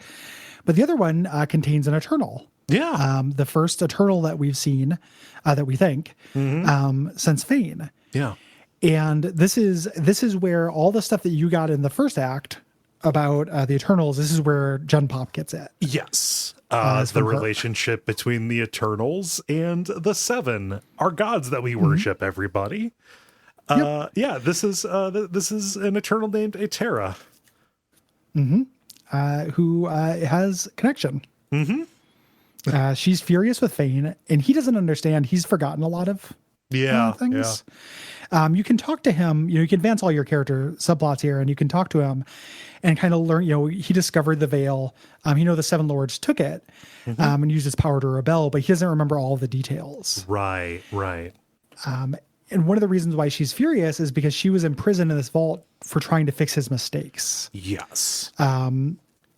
But the other one contains an Eternal. Yeah. The first Eternal that we've seen, that we think, since Fane. Yeah. And this is where all the stuff that you got in the first act about the Eternals, this is where Gen Pop gets it. Yes. The relationship between the Eternals and the 7 are gods that we worship, everybody. Yeah, this is an Eternal named Aetera. Who has connection. She's furious with Fane, and he doesn't understand. He's forgotten a lot of things. You can talk to him. You can advance all your character subplots here, and you can talk to him and kind of learn. He discovered the veil. The 7 lords took it and used his power to rebel, but he doesn't remember all of the details. Right. And one of the reasons why she's furious is because she was imprisoned in this vault for trying to fix his mistakes. Yes.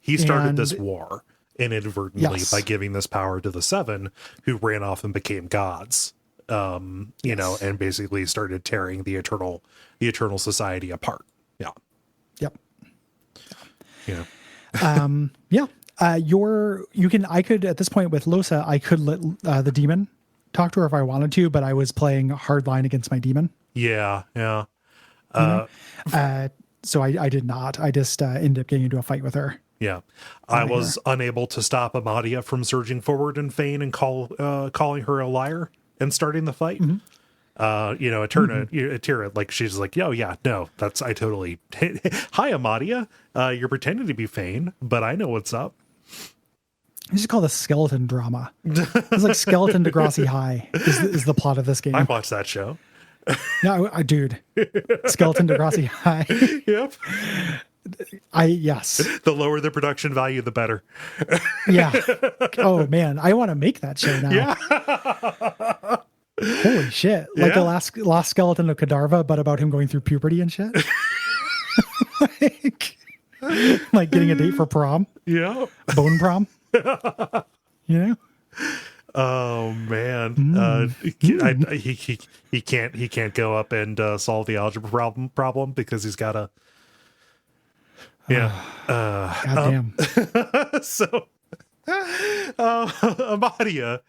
He started this war inadvertently by giving this power to the 7, who ran off and became gods. And basically started tearing the eternal society apart. Yeah. Yep. Yeah. I could at this point with Losa, I could let the demon talk to her if I wanted to, but I was playing hardline against my demon. Yeah. So I did not. I just ended up getting into a fight with her. Yeah. I was unable to stop Amadia from surging forward in Fane and calling her a liar and starting the fight. Atera, like, she's like, oh yeah, no, I totally, hi Amadia, you're pretending to be Fane, but I know what's up. You just call this skeleton drama. It's like Skeleton Degrassi High is the plot of this game. I watched that show. No, dude, Skeleton Degrassi High. Yep. Yes. The lower the production value, the better. Yeah. Oh man, I want to make that show now. Yeah. Holy shit! Like the last Skeleton of Kadarva, but about him going through puberty and shit. like getting a date for prom. Yeah. Bone prom. Oh man, he can't go up and solve the algebra problem because he's got a goddamn. So Amadia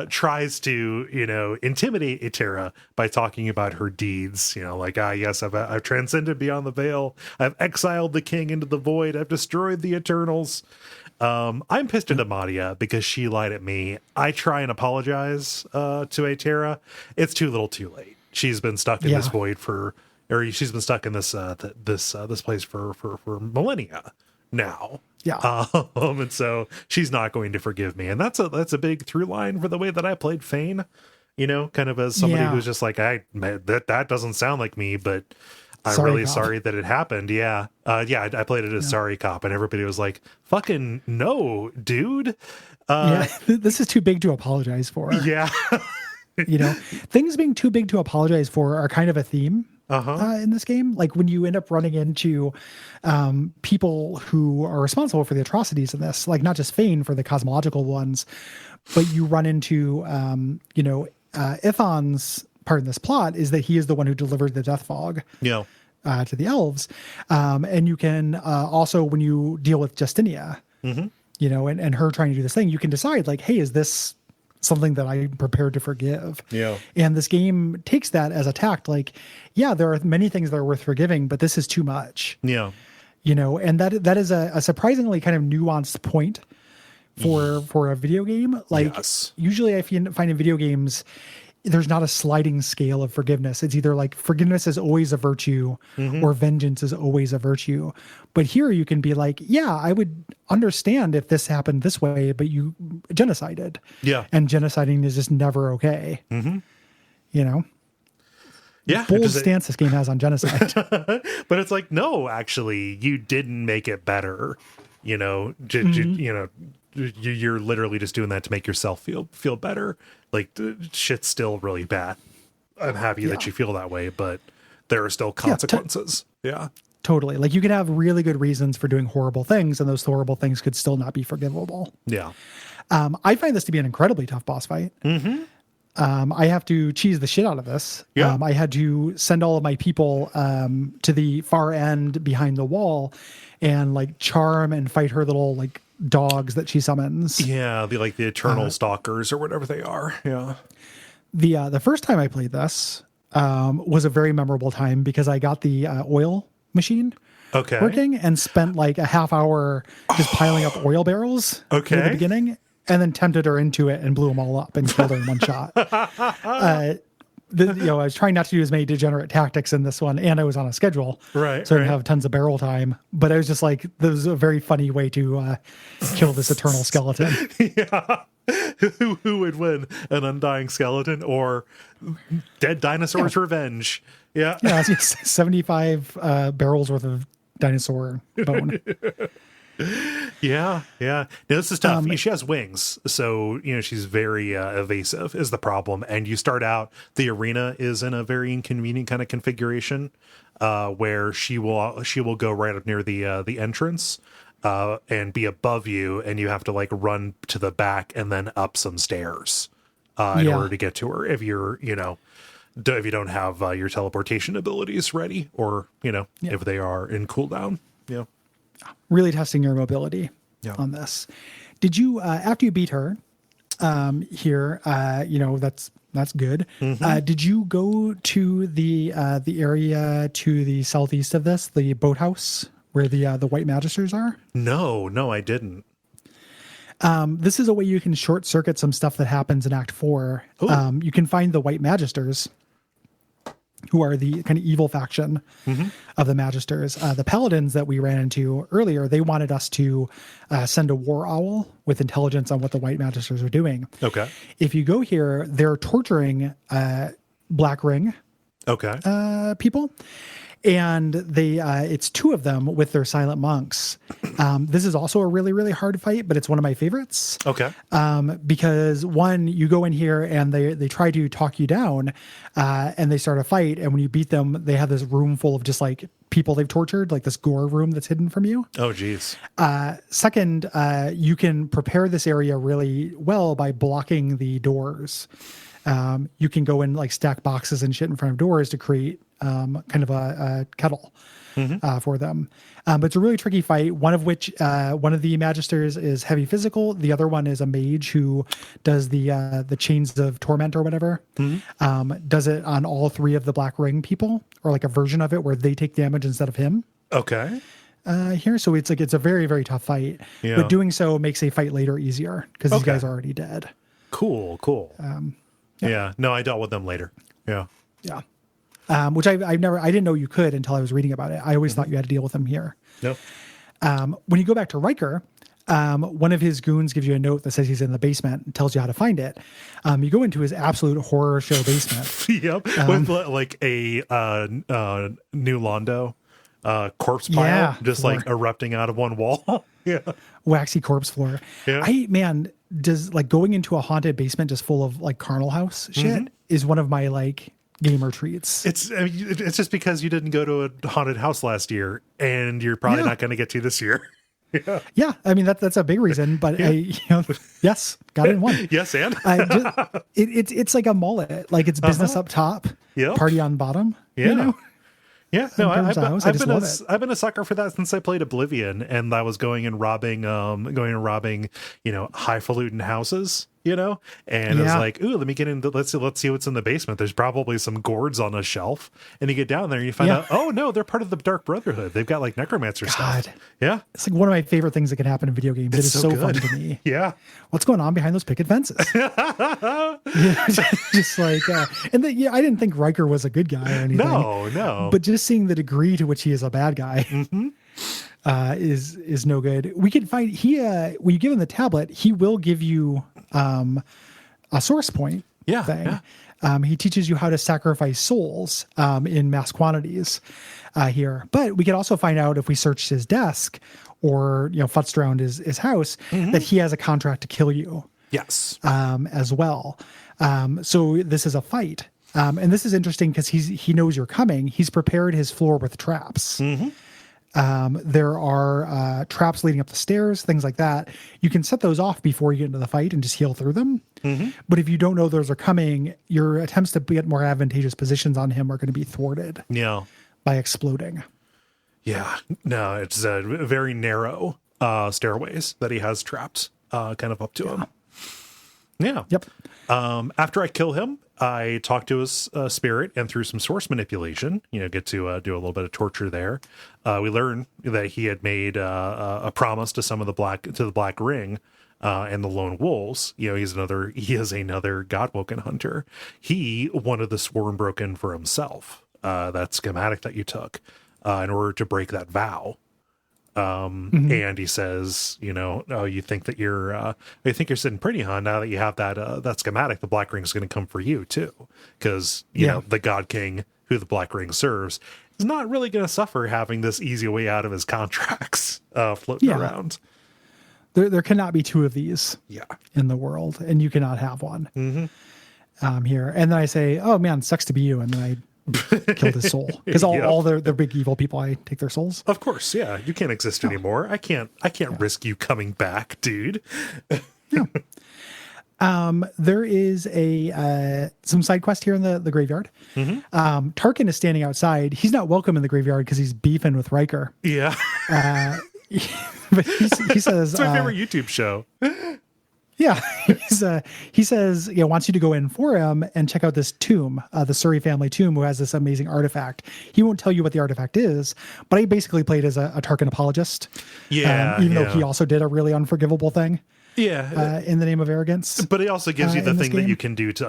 tries to intimidate Aetera by talking about her deeds. Yes, I've transcended beyond the veil. I've exiled the king into the void. I've destroyed the Eternals. I'm pissed at Amadia because she lied at me. I try and apologize to Aetera. It's too little, too late. She's been stuck in this void she's been stuck in this this place for millennia now. Yeah. And so she's not going to forgive me, and that's a big through line for the way that I played Fane. Kind of as somebody who's just like, that doesn't sound like me, but I'm really sorry that it happened. Yeah. I played it as Sorry Cop, and everybody was like, fucking no, dude. This is too big to apologize for. Yeah. Things being too big to apologize for are kind of a theme in this game. Like when you end up running into people who are responsible for the atrocities in this, like not just Fane for the cosmological ones, but you run into, Ithon's part in this plot is that he is the one who delivered the death fog to the elves. And you can also, when you deal with Justinia, and her trying to do this thing, you can decide like, hey, is this something that I'm prepared to forgive? Yeah. And this game takes that as a tact. Like, there are many things that are worth forgiving, but this is too much. Yeah. And that is a surprisingly kind of nuanced point for a video game. Like usually I find in video games, there's not a sliding scale of forgiveness. It's either like forgiveness is always a virtue or vengeance is always a virtue. But here you can be like, I would understand if this happened this way, but you genocided. Yeah. And genociding is just never okay. Yeah. Bold stance this game has on genocide. But it's like, no, actually, you didn't make it better. You're literally just doing that to make yourself feel better. Like, shit's still really bad. I'm happy that you feel that way, but there are still Yeah, consequences. Yeah. totally. Like you could have really good reasons for doing horrible things, and those horrible things could still not be forgivable. Yeah. I find this to be an incredibly tough boss fight. I have to cheese the shit out of this. Yeah. I had to send all of my people to the far end behind the wall and like charm and fight her little like dogs that she summons. Yeah. The eternal stalkers or whatever they are. Yeah. The first time I played this was a very memorable time because I got the oil machine working and spent like a half hour just piling up oil barrels at the beginning, and then tempted her into it and blew them all up and killed her in one shot. I was trying not to do as many degenerate tactics in this one, and I was on a schedule, right? So I didn't have tons of barrel time. But I was just like, this is a very funny way to kill this eternal skeleton. Yeah. Who would win, an undying skeleton or dead dinosaur's revenge? Yeah. Yeah, 75 barrels worth of dinosaur bone. Yeah. Now, this is tough. She has wings, so she's very evasive is the problem. And you start out, the arena is in a very inconvenient kind of configuration where she will go right up near the entrance and be above you, and you have to like run to the back and then up some stairs in order to get to her. If you're if you don't have your teleportation abilities ready, or if they are in cooldown. Yeah. Really testing your mobility on this. Did you, after you beat her here, that's good. Did you go to the area to the southeast of this, the boathouse where the White Magisters are? No, I didn't. This is a way you can short circuit some stuff that happens in Act 4. You can find the White Magisters, who are the kind of evil faction of the Magisters. The Paladins that we ran into earlier, they wanted us to send a war owl with intelligence on what the White Magisters are doing. Okay. If you go here, they're torturing Black Ring people. And it's two of them with their silent monks. This is also a really, really hard fight, but it's one of my favorites. Okay. Because one, you go in here and they try to talk you down, and they start a fight. And when you beat them, they have this room full of just like people they've tortured, like this gore room that's hidden from you. Oh, geez. Second, you can prepare this area really well by blocking the doors. You can go and like stack boxes and shit in front of doors to create kind of a kettle for them. But it's a really tricky fight, one of which one of the Magisters is heavy physical. The other one is a mage who does the chains of torment or whatever. Does it on all three of the Black Ring people, or like a version of it where they take damage instead of him. Okay. Here. So it's a very, very tough fight. Yeah. But doing so makes a fight later easier because these guys are already dead. Cool. Yeah. No, I dealt with them later. Yeah. Which I didn't know you could until I was reading about it. I always thought you had to deal with them here. No. When you go back to Riker, one of his goons gives you a note that says he's in the basement and tells you how to find it. You go into his absolute horror show basement. Yep. With like a new Londo corpse pile just like erupting out of one wall. Yeah. Waxy corpse floor. Yeah. Does like going into a haunted basement just full of like carnal house shit is one of my like gamer treats. It's just because you didn't go to a haunted house last year, and you're probably not going to get to this year. Yeah. I mean that's a big reason, but yes, got it in one. Yes, and it's like a mullet, like it's business up top, party on bottom. Yeah. Yeah, no, I've been a sucker for that since I played Oblivion, and I was going and robbing highfalutin houses, and it was like, ooh, let me get into let's see what's in the basement. There's probably some gourds on a shelf, and you get down there and you find out, oh no, they're part of the Dark Brotherhood. They've got like necromancer stuff. Yeah, it's like one of my favorite things that can happen in video games. It is so fun to me. Yeah, what's going on behind those picket fences? Just like, and I didn't think Riker was a good guy or anything. No, but just seeing the degree to which he is a bad guy is no good. We can find when you give him the tablet, he will give you a source point thing. He teaches you how to sacrifice souls in mass quantities here. But we can also find out if we search his desk or futzed around his house that he has a contract to kill you. Yes. As well. So this is a fight. And this is interesting because he knows you're coming. He's prepared his floor with traps. There are traps leading up the stairs, things like that. You can set those off before you get into the fight and just heal through them. But if you don't know those are coming, your attempts to get more advantageous positions on him are going to be thwarted by exploding. Yeah. No, it's very narrow stairways that he has trapped kind of up to him. Yeah. Yep. After I kill him, I talk to his spirit, and through some source manipulation, get to do a little bit of torture there. We learn that he had made a promise to some of the Black Ring and the Lone Wolves. He is another Godwoken hunter. He wanted the Sworn broken for himself. That schematic that you took in order to break that vow. And he says, oh, you think you're sitting pretty, huh? Now that you have that schematic, the Black Ring is going to come for you too. Cause the God King who the Black Ring serves is not really going to suffer having this easy way out of his contracts, floating around. There cannot be two of these in the world, and you cannot have one here. And then I say, oh man, sucks to be you. And then I killed his soul because all the big evil people, I take their souls. Of course, yeah. You can't exist anymore. I can't risk you coming back, dude. There is some side quest here in the graveyard. Tarkin is standing outside. He's not welcome in the graveyard because he's beefing with Riker. Yeah. But he says, it's my favorite YouTube show. Yeah, he says, wants you to go in for him and check out this tomb, the Surrey family tomb, who has this amazing artifact. He won't tell you what the artifact is, but I basically played as a Tarkin apologist. Even though he also did a really unforgivable thing. In the name of arrogance. But it also gives you the thing that you can do to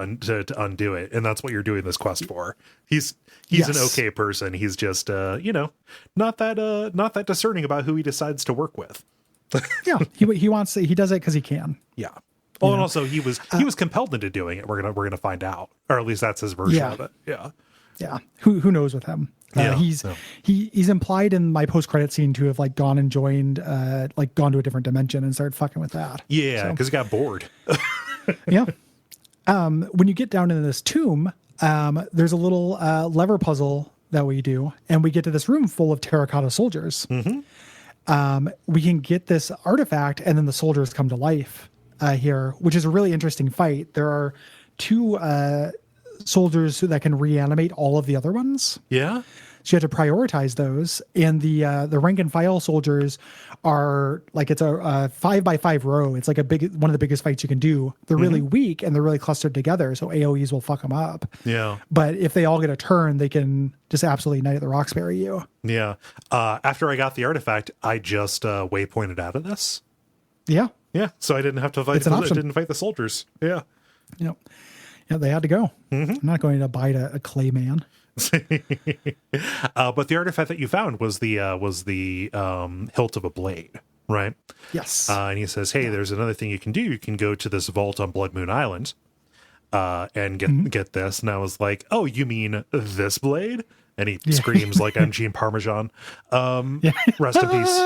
undo it, and that's what you're doing this quest for. He's an okay person. He's just not that discerning about who he decides to work with. He does it because he can. Yeah. Well, and also he was compelled into doing it. We're gonna find out, or at least that's his version of it. Yeah. Yeah. Who knows with him? He's implied in my post-credit scene to have gone and joined, gone to a different dimension and started fucking with that. Yeah, because he got bored. When you get down into this tomb, there's a little lever puzzle that we do, and we get to this room full of terracotta soldiers. We can get this artifact, and then the soldiers come to life here, which is a really interesting fight. There are two soldiers that can reanimate all of the other ones. Yeah. So you have to prioritize those. And the rank and file soldiers are it's a 5x5 row. It's one of the biggest fights you can do. They're really weak and they're really clustered together. So AoEs will fuck them up. Yeah. But if they all get a turn, they can just absolutely Night at the Roxbury you. Yeah. After I got the artifact, I just waypointed out of this. Yeah. Yeah. So I didn't have to fight. I didn't fight the soldiers. Yeah. Yeah, they had to go. I'm not going to bite a clay man. But the artifact that you found was the hilt of a blade, right? Yes. And he says, hey, there's another thing you can do. You can go to this vault on Blood Moon Island and get this. And I was like, oh, you mean this blade? And he screams like I'm Gene Parmesan. Rest in peace.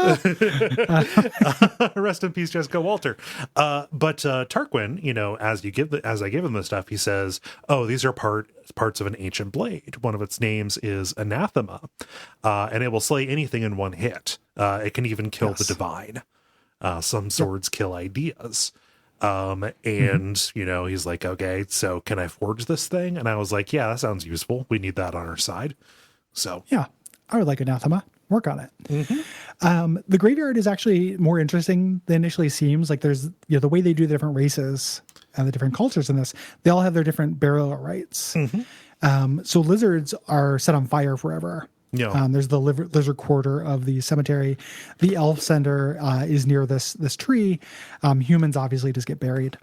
Rest in peace, Jessica Walter. But Tarquin, as I give him the stuff, he says, oh, these are parts of an ancient blade. One of its names is Anathema. And it will slay anything in one hit. It can even kill the divine. Some swords kill ideas. He's like, okay, so can I forge this thing? And I was like, yeah, that sounds useful. We need that on our side. So yeah, I would like Anathema. Work on it. The graveyard is actually more interesting than initially seems. There's the way they do the different races and the different cultures in this, they all have their different burial rites. So lizards are set on fire forever. There's the lizard quarter of the cemetery. The elf center is near this tree. Humans obviously just get buried.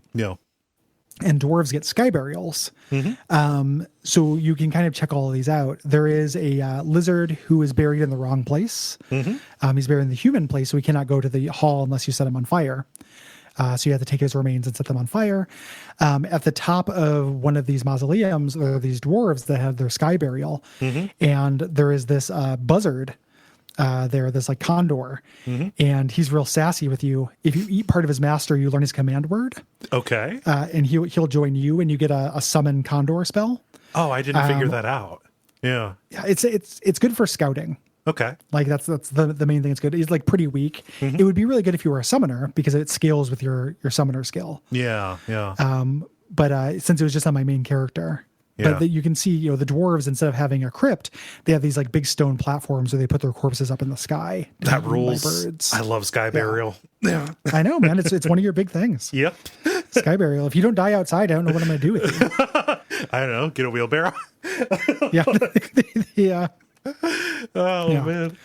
And dwarves get sky burials. So you can kind of check all of these out. There is a lizard who is buried in the wrong place. He's buried in the human place, so he cannot go to the hall unless you set him on fire. So you have to take his remains and set them on fire. At the top of one of these mausoleums, there are these dwarves that have their sky burial. And there is this buzzard this condor. And he's real sassy with you. If you eat part of his master, you learn his command word. Okay. And he'll join you, and you get a summon condor spell. Oh, I didn't figure that out. Yeah. Yeah, it's good for scouting. Okay. Like that's the main thing. It's good. He's like pretty weak. It would be really good if you were a summoner because it scales with your summoner skill. Yeah. Yeah. But since it was just on my main character, Yeah. but you can see, the dwarves, instead of having a crypt, they have these like big stone platforms where they put their corpses up in the sky. That rules. Birds. I love sky burial. Yeah. I know, man. It's one of your big things. Yep. Sky burial. If you don't die outside, I don't know what I'm going to do with you. I don't know. Get a wheelbarrow. Yeah. Yeah. Oh, man.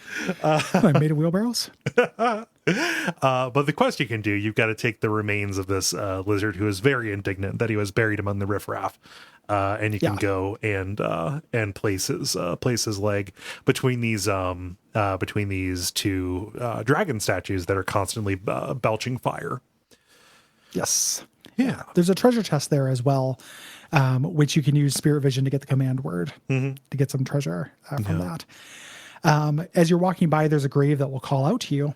I made of wheelbarrows. But the quest you can do, you've got to take the remains of this lizard who is very indignant that he was buried among the riffraff. And you can go and place his leg between these two dragon statues that are constantly belching fire. Yes. Yeah. There's a treasure chest there as well, which you can use spirit vision to get the command word to get some treasure from that. As you're walking by, there's a grave that will call out to you.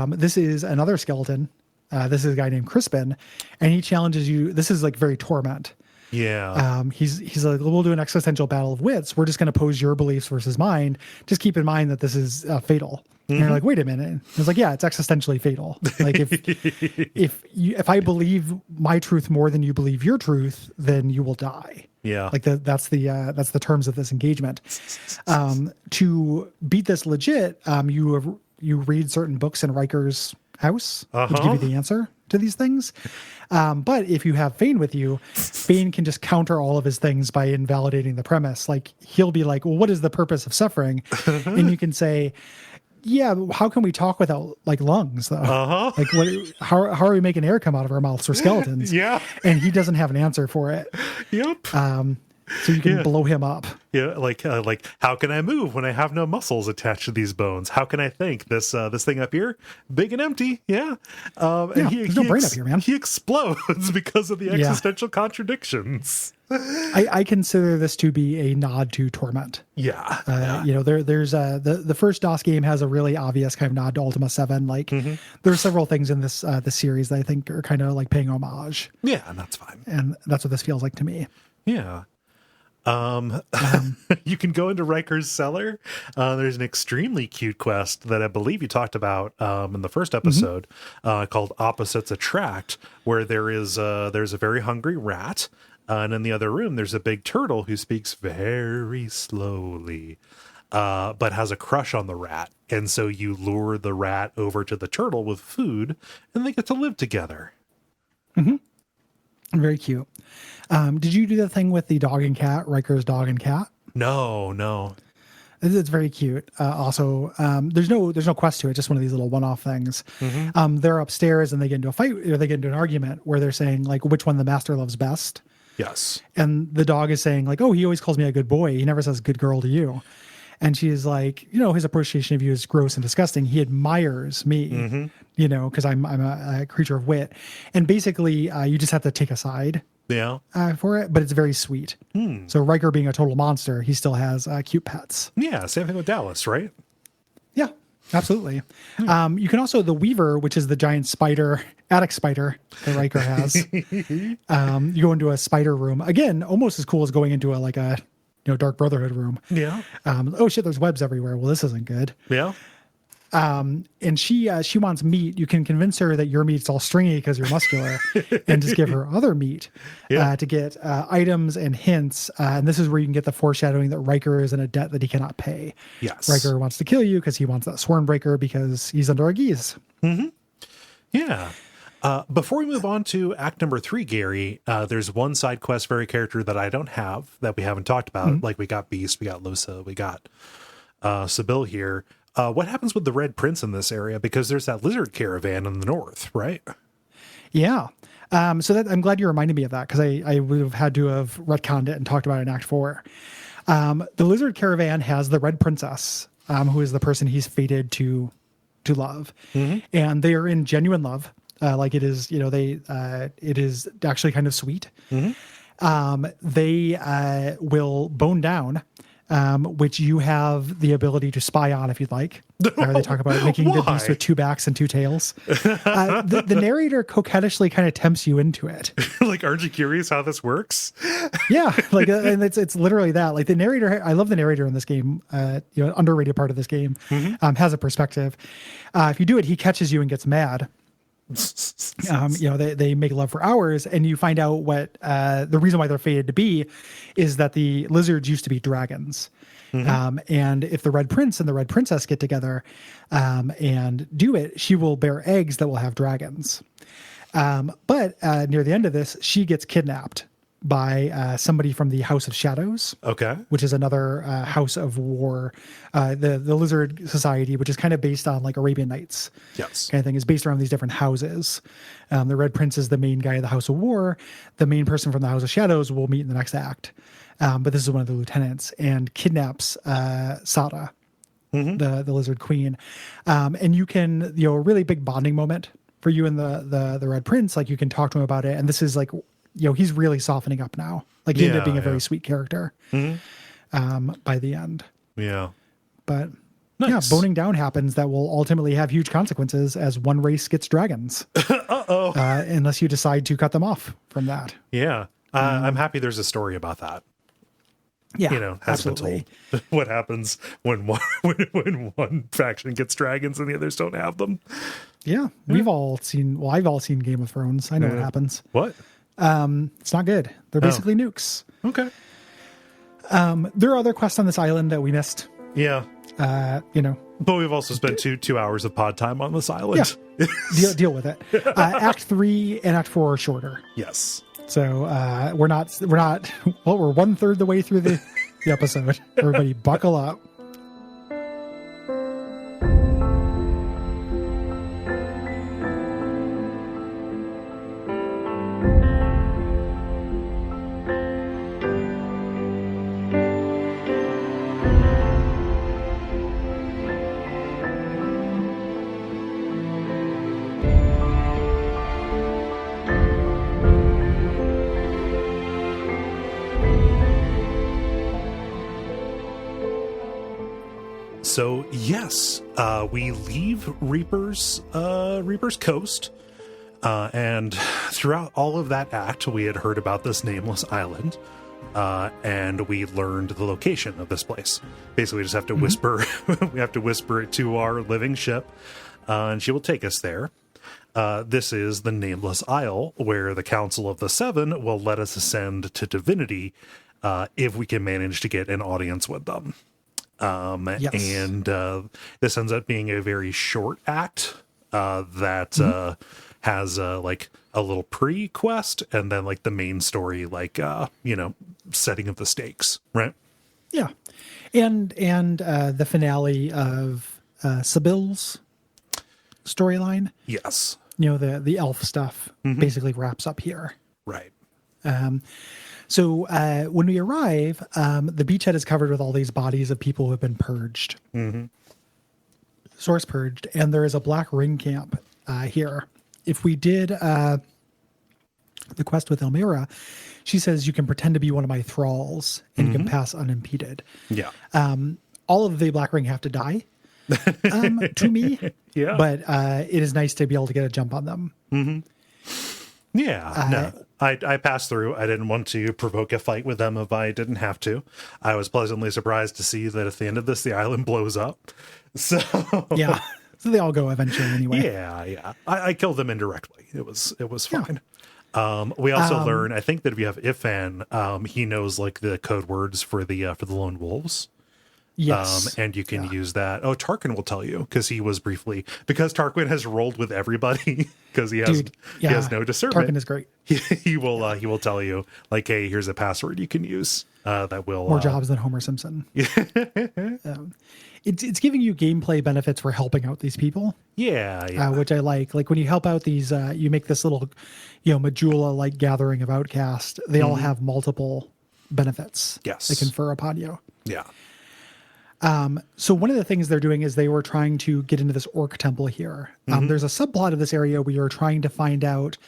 This is another skeleton. This is a guy named Crispin, and he challenges you. This is like very torment. Yeah. He's like, we'll do an existential battle of wits. We're just going to pose your beliefs versus mine. Just keep in mind that this is fatal. And you're like, wait a minute. It's like, yeah, it's existentially fatal. Like if I believe my truth more than you believe your truth, then you will die. Yeah. Like that's the terms of this engagement. To beat this legit, you read certain books in Riker's house, which give you the answer to these things. But if you have Fane with you, Fane can just counter all of his things by invalidating the premise. Like he'll be like, well, what is the purpose of suffering? And you can say, yeah, how can we talk without like lungs though? Like how are we making air come out of our mouths for skeletons? Yeah. And he doesn't have an answer for it. Yep. So you can blow him up. Yeah, like how can I move when I have no muscles attached to these bones? How can I think this thing up here, big and empty? Yeah, and there's no brain up here, man. He explodes because of the existential contradictions. I consider this to be a nod to Torment. Yeah, there's the first DOS game has a really obvious kind of nod to Ultima 7. Like there's several things in this series that I think are kind of like paying homage. Yeah, and that's fine. And that's what this feels like to me. Yeah. You can go into Riker's cellar. There's an extremely cute quest that I believe you talked about in the first episode called Opposites Attract, where there's a very hungry rat, and in the other room there's a big turtle who speaks very slowly, but has a crush on the rat, and so you lure the rat over to the turtle with food, and they get to live together. Very cute. Did you do the thing with the dog and cat, Riker's dog and cat? No. It's very cute. Also, there's no quest to it. Just one of these little one-off things. They're upstairs and they get into a fight, or they get into an argument where they're saying like which one the master loves best. Yes. And the dog is saying like, oh, he always calls me a good boy. He never says good girl to you. And she is like, his appreciation of you is gross and disgusting. He admires me, because I'm a creature of wit. And basically, you just have to take a side for it, but it's very sweet. So Riker being a total monster, he still has cute pets. Yeah, same thing with Dallas, right? Yeah, absolutely. You can also, the Weaver, which is the giant spider, attic spider that Riker has. You go into a spider room. Again, almost as cool as going into a Dark Brotherhood room. Yeah. Oh shit, there's webs everywhere. Well, this isn't good. Yeah. And she wants meat. You can convince her that your meat's all stringy because you're muscular, and just give her other meat to get items and hints. And this is where you can get the foreshadowing that Riker is in a debt that he cannot pay. Yes. Riker wants to kill you because he wants that Swornbreaker because he's under our geese. Yeah. Before we move on to act number 3, Gary, there's one side quest for a character that I don't have that we haven't talked about. Like we got Beast, we got Losa, we got Sybil here. What happens with the Red Prince in this area? Because there's that lizard caravan in the north, right? Yeah. So that I'm glad you reminded me of that because I would have had to have retconned it and talked about it in Act 4. The lizard caravan has the Red Princess, who is the person he's fated to love, and they are in genuine love. Like it is, it is actually kind of sweet. They will bone down which you have the ability to spy on if you'd like. Where they talk about making the beast with 2 backs and 2 tails. The narrator coquettishly kind of tempts you into it. Like, aren't you curious how this works? Yeah, like, and it's literally that. Like the narrator, I love the narrator in this game. Underrated part of this game, has a perspective. If you do it, he catches you and gets mad. They make love for hours, and you find out what the reason why they're fated to be is that the lizards used to be dragons. And if the Red Prince and the Red Princess get together and do it, she will bear eggs that will have dragons. But near the end of this, she gets kidnapped by somebody from the House of Shadows. Okay. Which is another house of war. The Lizard Society, which is kind of based on like Arabian Nights. Yes. Kind of thing, is based around these different houses. The Red Prince is the main guy of the House of War. The main person from the House of Shadows will meet in the next act. But this is one of the lieutenants, and kidnaps Sada, the Lizard Queen. And you can, a really big bonding moment for you and the Red Prince. Like, you can talk to him about it. And this is like, he's really softening up now. Like, he ended up being a very sweet character by the end. Yeah. But nice. Boning down happens that will ultimately have huge consequences as one race gets dragons. Unless you decide to cut them off from that. Yeah. I'm happy there's a story about that. Yeah, hasn't been told what happens when one faction gets dragons and the others don't have them. Yeah, we've all seen. Well, I've all seen Game of Thrones. I know what happens. What? It's not good. They're basically nukes. Okay. There are other quests on this island that we missed. Yeah. But we've also spent two hours of pod time on this island. Yeah. Deal with it. Act 3 and Act 4 are shorter. Yes. So we're 1/3 the way through the episode. Everybody buckle up. So yes, we leave Reaper's Coast, and throughout all of that act, we had heard about this nameless island, and we learned the location of this place. Basically, we just have to whisper. We have to whisper it to our living ship, and she will take us there. This is the Nameless Isle, where the Council of the Seven will let us ascend to Divinity if we can manage to get an audience with them. Yes. And this ends up being a very short act that has like a little pre-quest and then like the main story, like setting of the stakes, right? Yeah. And the finale of Sibyl's storyline. Yes. The elf stuff basically wraps up here. Right. So when we arrive, the beachhead is covered with all these bodies of people who have been purged. Source purged. And there is a black ring camp here. If we did the quest with Elmira, she says you can pretend to be one of my thralls and you can pass unimpeded. Yeah. All of the black ring have to die to me. Yeah. But it is nice to be able to get a jump on them. Yeah, no. I passed through. I didn't want to provoke a fight with them if I didn't have to. I was pleasantly surprised to see that at the end of this, the island blows up. So yeah, so they all go eventually anyway. Yeah. I killed them indirectly. It was fine. Yeah. We also learn, I think that if you have Ifan, he knows like the code words for the lone wolves. Yes. And you can use that. Oh, Tarquin will tell you because Tarquin has rolled with everybody because he has no discernment. Tarquin is great. He will tell you like, hey, here's a password you can use that will more jobs than Homer Simpson. It's giving you gameplay benefits for helping out these people. Yeah. Which I like. Like when you help out these, you make this little, Majula like gathering of outcast. They all have multiple benefits. Yes, they confer upon you. Yeah. So one of the things they're doing is they were trying to get into this orc temple here. There's a subplot of this area where you're trying to find out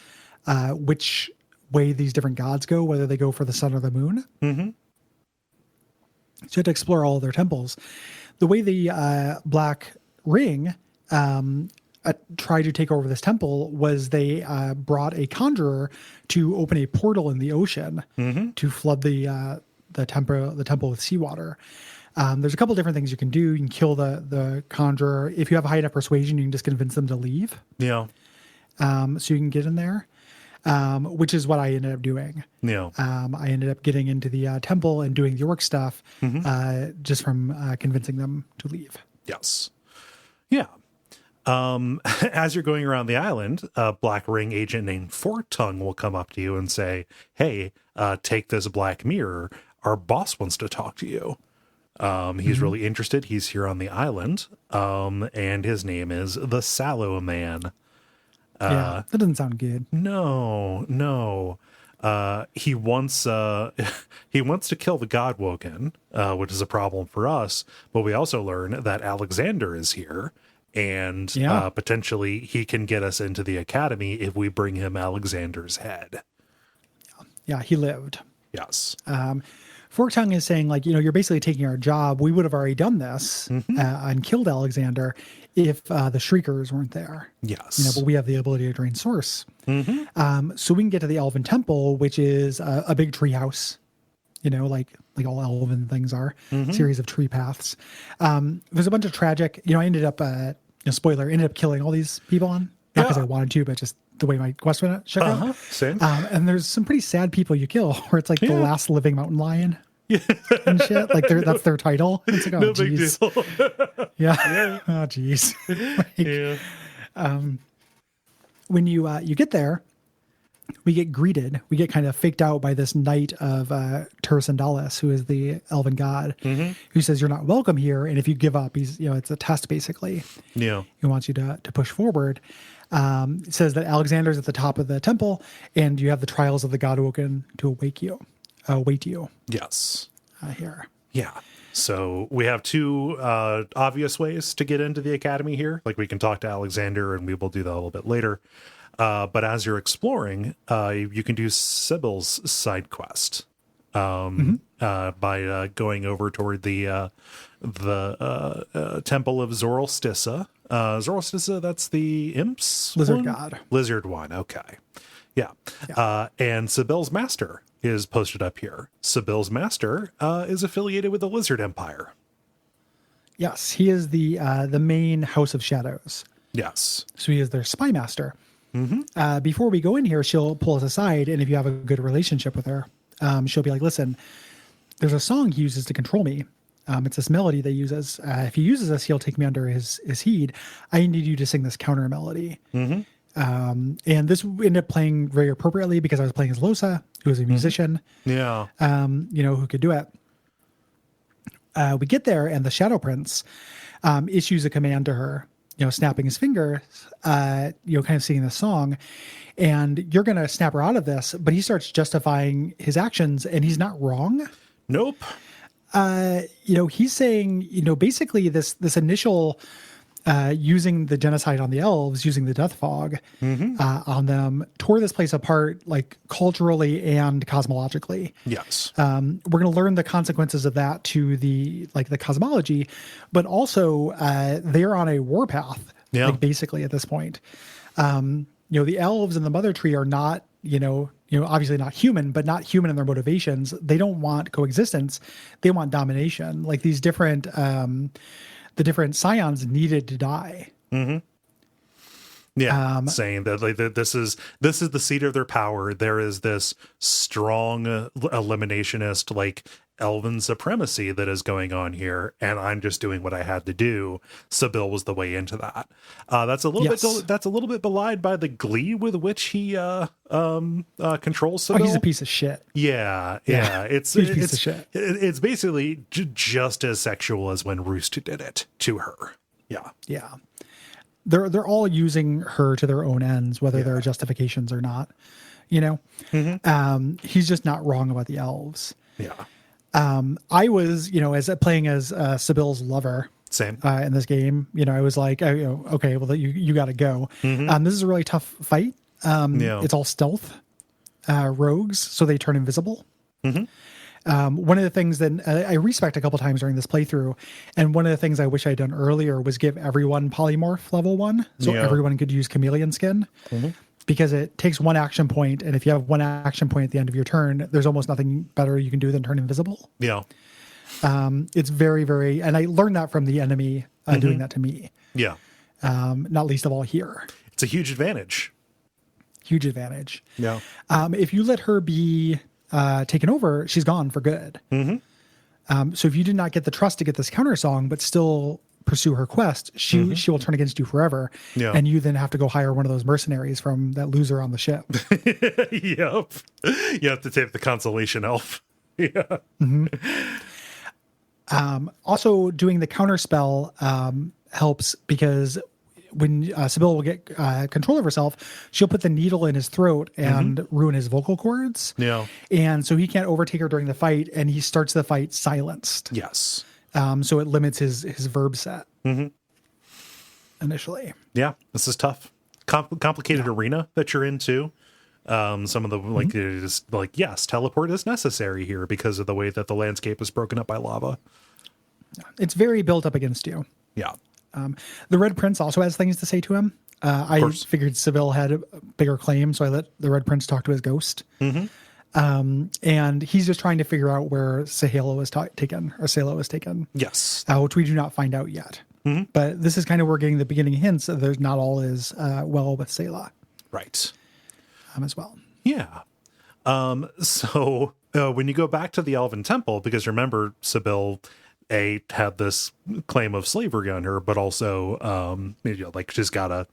which way these different gods go, whether they go for the sun or the moon. So you had to explore all of their temples. The way the Black Ring tried to take over this temple was they brought a conjurer to open a portal in the ocean to flood the temple with seawater. There's a couple different things you can do. You can kill the conjurer. If you have a high enough persuasion, you can just convince them to leave. Yeah. So you can get in there, which is what I ended up doing. Yeah. I ended up getting into the temple and doing the orc stuff just from convincing them to leave. Yes. Yeah. As you're going around the island, a Black Ring agent named Forktongue will come up to you and say, hey, take this black mirror. Our boss wants to talk to you. He's really interested. He's here on the island. And his name is the Sallow Man. Yeah, that doesn't sound good. No. He wants to kill the Godwoken, which is a problem for us. But we also learn that Alexander is here. And potentially he can get us into the academy if we bring him Alexander's head. Yeah, he lived. Yes. Forktongue is saying, like, you're basically taking our job. We would have already done this and killed Alexander if the Shriekers weren't there. Yes. But we have the ability to drain source. So we can get to the Elven Temple, which is a big tree house. Like all elven things are, series of tree paths. There's a bunch of tragic, I ended up, spoiler, ended up killing all these people not because I wanted to, but just the way my quest went shook out. Same. And there's some pretty sad people you kill, where it's like the last living mountain lion and shit. Like that's their title. It's like, oh, no big deal. Yeah. Oh, geez. When you get there, we get greeted. We get kind of faked out by this knight of Tursandalis, who is the elven god, who says you're not welcome here, and if you give up, he's it's a test basically. Yeah, he wants you to push forward. It says that Alexander's at the top of the temple, and you have the trials of the Godwoken to await you. Yes. Here. Yeah. So we have two obvious ways to get into the academy here. Like we can talk to Alexander, and we will do that a little bit later. But as you're exploring, you can do Sibyl's side quest by going over toward the temple of Zoroastissa. Zoroastissa, that's the imps lizard god. Lizard one. Okay, yeah. And Sibyl's master is posted up here. Sibyl's master is affiliated with the Lizard Empire. Yes, he is the main House of Shadows. Yes, so he is their spy master. Before we go in here, she'll pull us aside, and if you have a good relationship with her, she'll be like, listen, there's a song he uses to control me. It's this melody that he uses. If he uses this, he'll take me under his heed. I need you to sing this counter melody. And this ended up playing very appropriately because I was playing as Losa, who is a musician. Yeah. Who could do it. We get there, and the Shadow Prince issues a command to her, snapping his fingers, kind of singing the song, and you're going to snap her out of this, but he starts justifying his actions, and he's not wrong. Nope. He's saying, basically this initial, using the genocide on the elves, using the death fog on them, tore this place apart, like culturally and cosmologically. Yes. We're going to learn the consequences of that to the cosmology, but also they're on a warpath. Yeah. Like basically at this point, the elves and the mother tree are not, obviously not human, but not human in their motivations. They don't want coexistence. They want domination. Like these different, the different scions needed to die. Yeah, saying that like this is the seat of their power. There is this strong eliminationist like elven supremacy that is going on here, and I'm just doing what I had to do. Sibyl was the way into that. That's a little bit belied by the glee with which he controls Sibyl. Oh, he's a piece of shit. Yeah. It's piece of shit. It's basically just as sexual as when Roost did it to her. Yeah. They're all using her to their own ends, whether there are justifications or not. He's just not wrong about the elves. Yeah. I was, playing as Sibyl's lover. Same. In this game, I was like, okay, well, you got to go. This is a really tough fight. It's all stealth rogues, so they turn invisible. One of the things that I respect a couple times during this playthrough, and one of the things I wish I'd done earlier was give everyone polymorph level 1, so everyone could use chameleon skin, because it takes one action point, and if you have one action point at the end of your turn, there's almost nothing better you can do than turn invisible. Yeah. It's very, very, and I learned that from the enemy doing that to me. Yeah. Not least of all here. It's a huge advantage. Huge advantage. Yeah. If you let her be taken over, she's gone for good. So if you did not get the trust to get this counter song, but still pursue her quest, she will turn against you forever. Yeah. And you then have to go hire one of those mercenaries from that loser on the ship. Yep. You have to take the consolation elf. Yeah. Also, doing the counter spell helps because when Sybil will get control of herself, she'll put the needle in his throat and ruin his vocal cords. Yeah. And so he can't overtake her during the fight, and he starts the fight silenced. Yes. So it limits his verb set initially. Yeah. This is tough. Complicated arena that you're into. Some of the like is like, yes, teleport is necessary here because of the way that the landscape is broken up by lava. It's very built up against you. Yeah. The Red Prince also has things to say to him. I figured Sybil had a bigger claim, so I let the Red Prince talk to his ghost. And he's just trying to figure out where Sahela was taken, or Selah was taken. Yes. Which we do not find out yet. But this is kind of, we're getting the beginning hints that there's not all is well with Selah. Right. As well. Yeah. So when you go back to the Elven Temple, because remember, Sybil had this claim of slavery on her, but also like she's got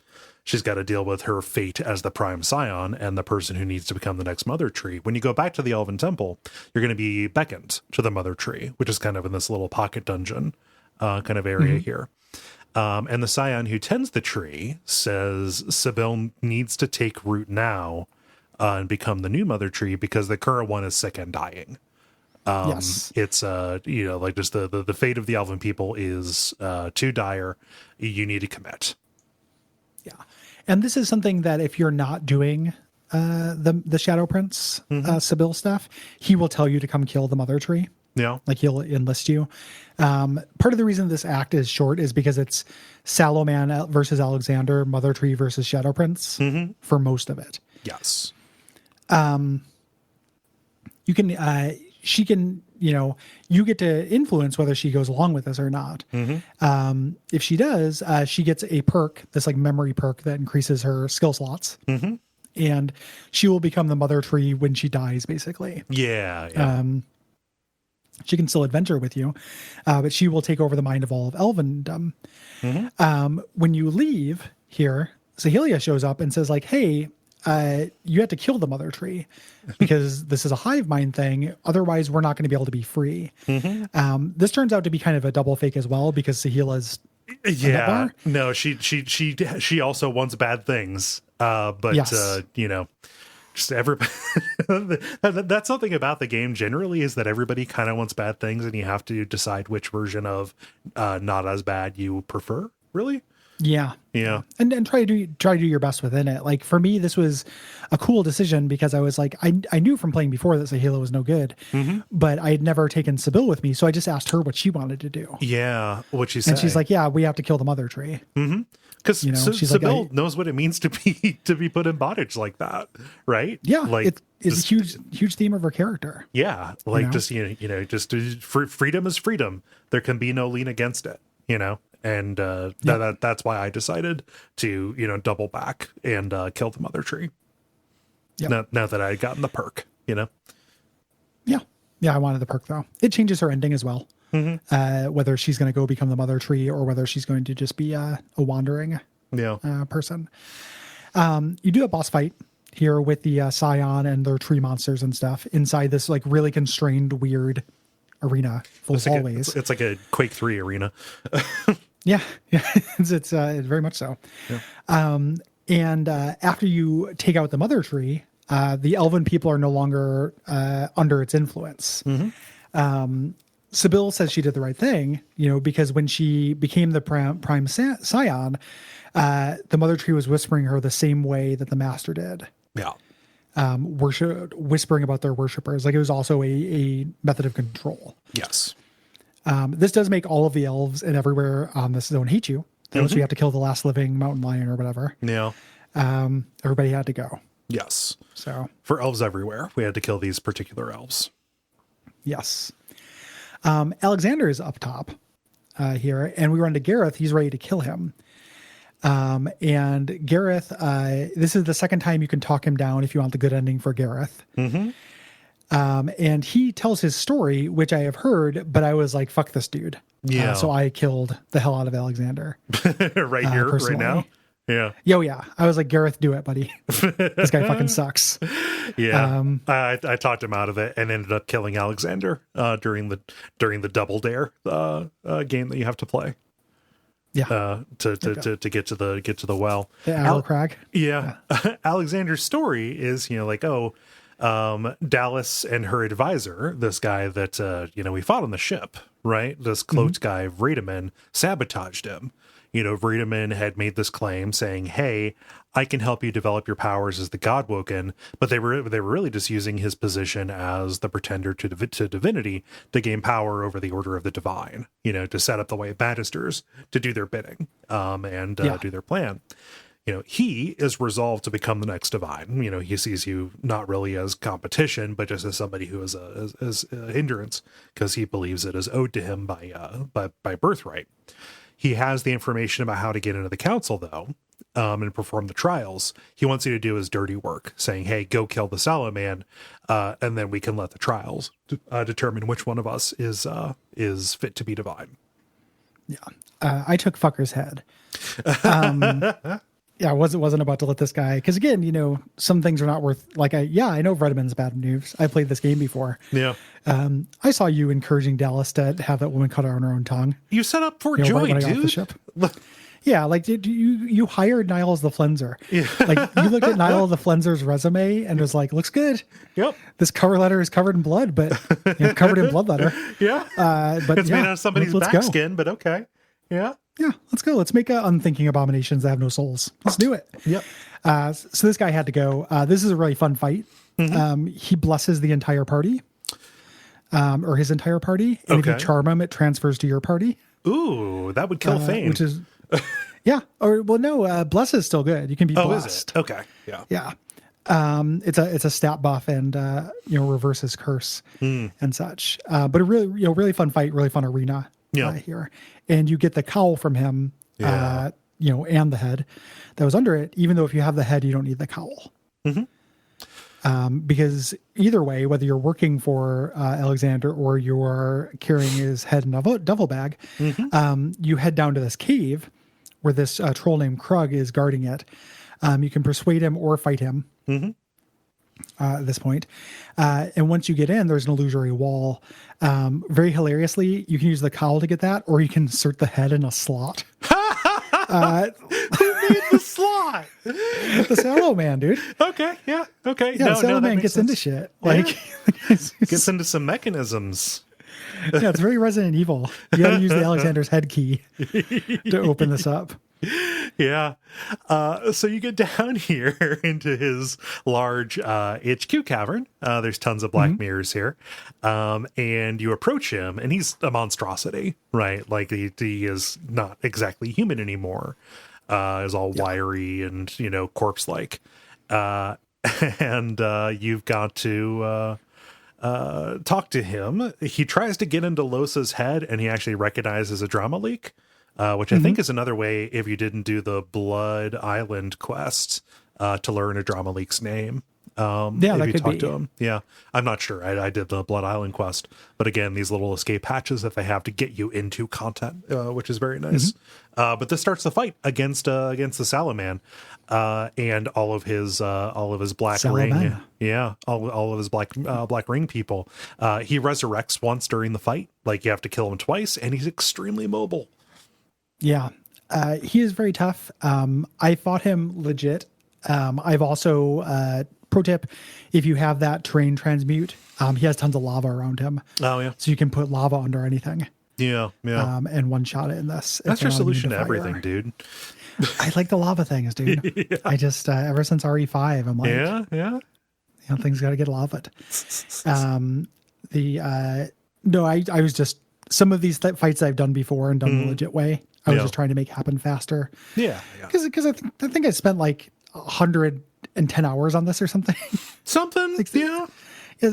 to deal with her fate as the prime scion and the person who needs to become the next mother tree. When you go back to the Elven Temple, you're going to be beckoned to the mother tree, which is kind of in this little pocket dungeon kind of area here. And the scion who tends the tree says Sybil needs to take root now and become the new mother tree because the current one is sick and dying. Yes. It's like just the fate of the elven people is too dire. You need to commit. Yeah. And this is something that if you're not doing the Shadow Prince Sybil stuff, he will tell you to come kill the mother tree. Yeah. Like he'll enlist you. Part of the reason this act is short is because it's Saloman versus Alexander, Mother Tree versus Shadow Prince for most of it. Yes. You can, she can, you get to influence whether she goes along with this or not. If she does, she gets a perk, this like memory perk that increases her skill slots. And she will become the mother tree when she dies, basically. Yeah. She can still adventure with you, but she will take over the mind of all of Elvendom. When you leave here, Sahelia shows up and says like, hey, you have to kill the mother tree because this is a hive mind thing. Otherwise, we're not going to be able to be free. This turns out to be kind of a double fake as well because Sahela's no, she also wants bad things. But yes. Just everybody. That's something about the game generally is that everybody kind of wants bad things, and you have to decide which version of not as bad you prefer. Really? Yeah. And try to do your best within it. Like for me, this was a cool decision because I was like, I knew from playing before that Sahela was no good, but I had never taken Sybil with me, so I just asked her what she wanted to do. Yeah, what she said, and she's like, "Yeah, we have to kill the mother tree." Because Sybil knows what it means to be put in bondage like that, right? Yeah, like it's a huge theme of her character. Yeah, like just freedom is freedom. There can be no lean against it. And that's why I decided to double back and kill the mother tree. Now that I had gotten the perk, Yeah, I wanted the perk though. It changes her ending as well. Whether she's going to go become the mother tree or whether she's going to just be a wandering person. You do a boss fight here with the Scion and their tree monsters and stuff inside this like really constrained, weird arena full of hallways. It's like a Quake 3 arena. Yeah, it's very much so. Yeah. And after you take out the mother tree, the elven people are no longer under its influence. Sybil says she did the right thing, because when she became the prime scion, the mother tree was whispering her the same way that the master did. Yeah. whispering about their worshipers. Like, it was also a method of control. Yes. This does make all of the elves and everywhere on this zone hate you. So you have to kill the last living mountain lion or whatever. Yeah. Everybody had to go. Yes. So for elves everywhere, we had to kill these particular elves. yes. Alexander is up top here, and we run to Gareth. He's ready to kill him. And Gareth, this is the second time you can talk him down if you want the good ending for Gareth. And he tells his story, which I have heard, but I was like, fuck this dude. Yeah. So I killed the hell out of Alexander. Right here, personally. right now. Yeah. Yo, yeah. I was like, Gareth, do it, buddy. This guy fucking sucks. Yeah. I talked him out of it and ended up killing Alexander during the double dare game that you have to play. Yeah. To get to the well. The Arrow Crag. Yeah. Alexander's story is, Dallas and her advisor, this guy that we fought on the ship, right? This cloaked guy, Vredeman, sabotaged him. Vredeman had made this claim saying, "Hey, I can help you develop your powers as the Godwoken," but they were really just using his position as the pretender to divinity to gain power over the Order of the Divine. To set up the way of Magisters to do their bidding and do their plan. He is resolved to become the next divine. He sees you not really as competition, but just as somebody who is a hindrance, because he believes it is owed to him by birthright. He has the information about how to get into the council, though, and perform the trials. He wants you to do his dirty work, saying, "Hey, go kill the Salaman, and then we can let the trials determine which one of us is fit to be divine." Yeah, I took fucker's head. Yeah, I wasn't about to let this guy, because again, some things are not worth. Like, I know Vredeman's bad news. I played this game before. Yeah. I saw you encouraging Dallas to have that woman cut on her own tongue. You set up for joy, right when I got off dude. the ship. Yeah, like you hired Niles the Flenser. Yeah. Like, you looked at Niles the Flenser's resume and was like, looks good. Yep. This cover letter is covered in blood, but covered in blood letter. Yeah. But it's made out of somebody's back skin, but okay. Yeah. Yeah, let's go. Let's make unthinking abominations that have no souls. Let's do it. Yep. So this guy had to go. This is a really fun fight. He blesses the entire party, or his entire party. And if you charm him, it transfers to your party. Ooh, that would kill Thane. Which is, yeah. Or, well, no, bless is still good. You can be blessed. Is it? Okay. Yeah. Yeah. It's a stat buff and, reverses curse and such. But a really, really fun fight, really fun arena here. And you get the cowl from him, and the head that was under it, even though if you have the head, you don't need the cowl. Because either way, whether you're working for Alexander or you're carrying his head in a duffel bag, you head down to this cave where this troll named Krug is guarding it. You can persuade him or fight him at this point. And once you get in, there's an illusory wall. Very hilariously, you can use the cowl to get that, or you can insert the head in a slot. Who made the slot? The Sallow Man, dude. Okay, yeah, okay. Yeah, the Sallow Man gets into shit. Like, gets into some mechanisms. Yeah, it's very Resident Evil. You got to use the Alexander's head key to open this up. Yeah. So you get down here into his large HQ cavern. There's tons of black mirrors here. And you approach him, and he's a monstrosity, right? Like, he is not exactly human anymore. Is all wiry and, corpse-like. And you've got to talk to him. He tries to get into Losa's head, and he actually recognizes a drama leak. Which I think is another way, if you didn't do the Blood Island quest, to learn a drama leak's name. That if you could talk be. to him. Yeah, I'm not sure. I did the Blood Island quest, but again, these little escape hatches that they have to get you into content, which is very nice. But this starts the fight against the Salaman, and all of his black Salaman. ring. Yeah, all of his black ring people. He resurrects once during the fight. Like, you have to kill him twice, and he's extremely mobile. Yeah, he is very tough. I fought him legit. I've also, pro tip, if you have that terrain transmute, he has tons of lava around him. Oh, yeah. So you can put lava under anything. Yeah. And one shot it in this. That's your solution to everything, dude. I like the lava things, dude. I just, ever since RE5, I'm like, yeah. Things got to get lava. No, I was just, some of these fights I've done before and done the legit way. I was just trying to make happen faster. Yeah. Because I think I spent like 110 hours on this or something. Something. Yeah.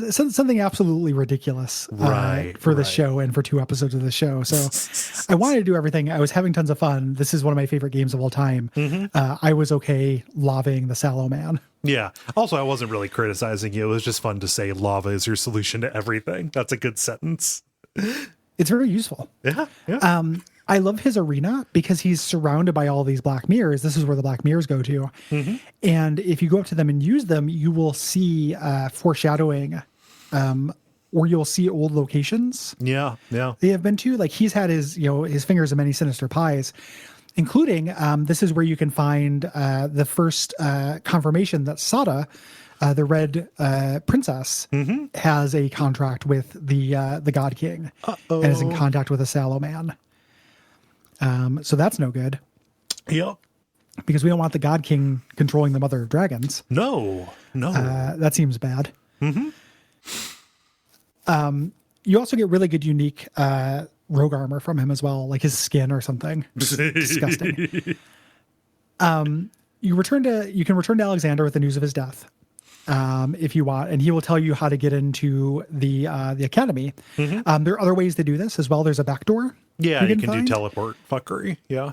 Something absolutely ridiculous for the show and for 2 episodes of the show. So I wanted to do everything. I was having tons of fun. This is one of my favorite games of all time. I was okay lavaing the Sallow Man. Yeah. Also, I wasn't really criticizing you. It was just fun to say lava is your solution to everything. That's a good sentence. It's very useful. Yeah. Yeah. I love his arena because he's surrounded by all these black mirrors. This is where the black mirrors go to. And if you go up to them and use them, you will see foreshadowing, or you'll see old locations. Yeah. Yeah. They have been to, like, he's had his, his fingers in many sinister pies, including, this is where you can find the first confirmation that Sada, the Red Princess, has a contract with the God King and is in contact with a Sallow Man. So that's no good. Yep. Because we don't want the God King controlling the Mother of Dragons. No. That seems bad. You also get really good, unique rogue armor from him as well, like his skin or something. Disgusting. You can return to Alexander with the news of his death, if you want, and he will tell you how to get into the academy. There are other ways to do this as well. There's a back door. Yeah, you can do teleport fuckery. Yeah,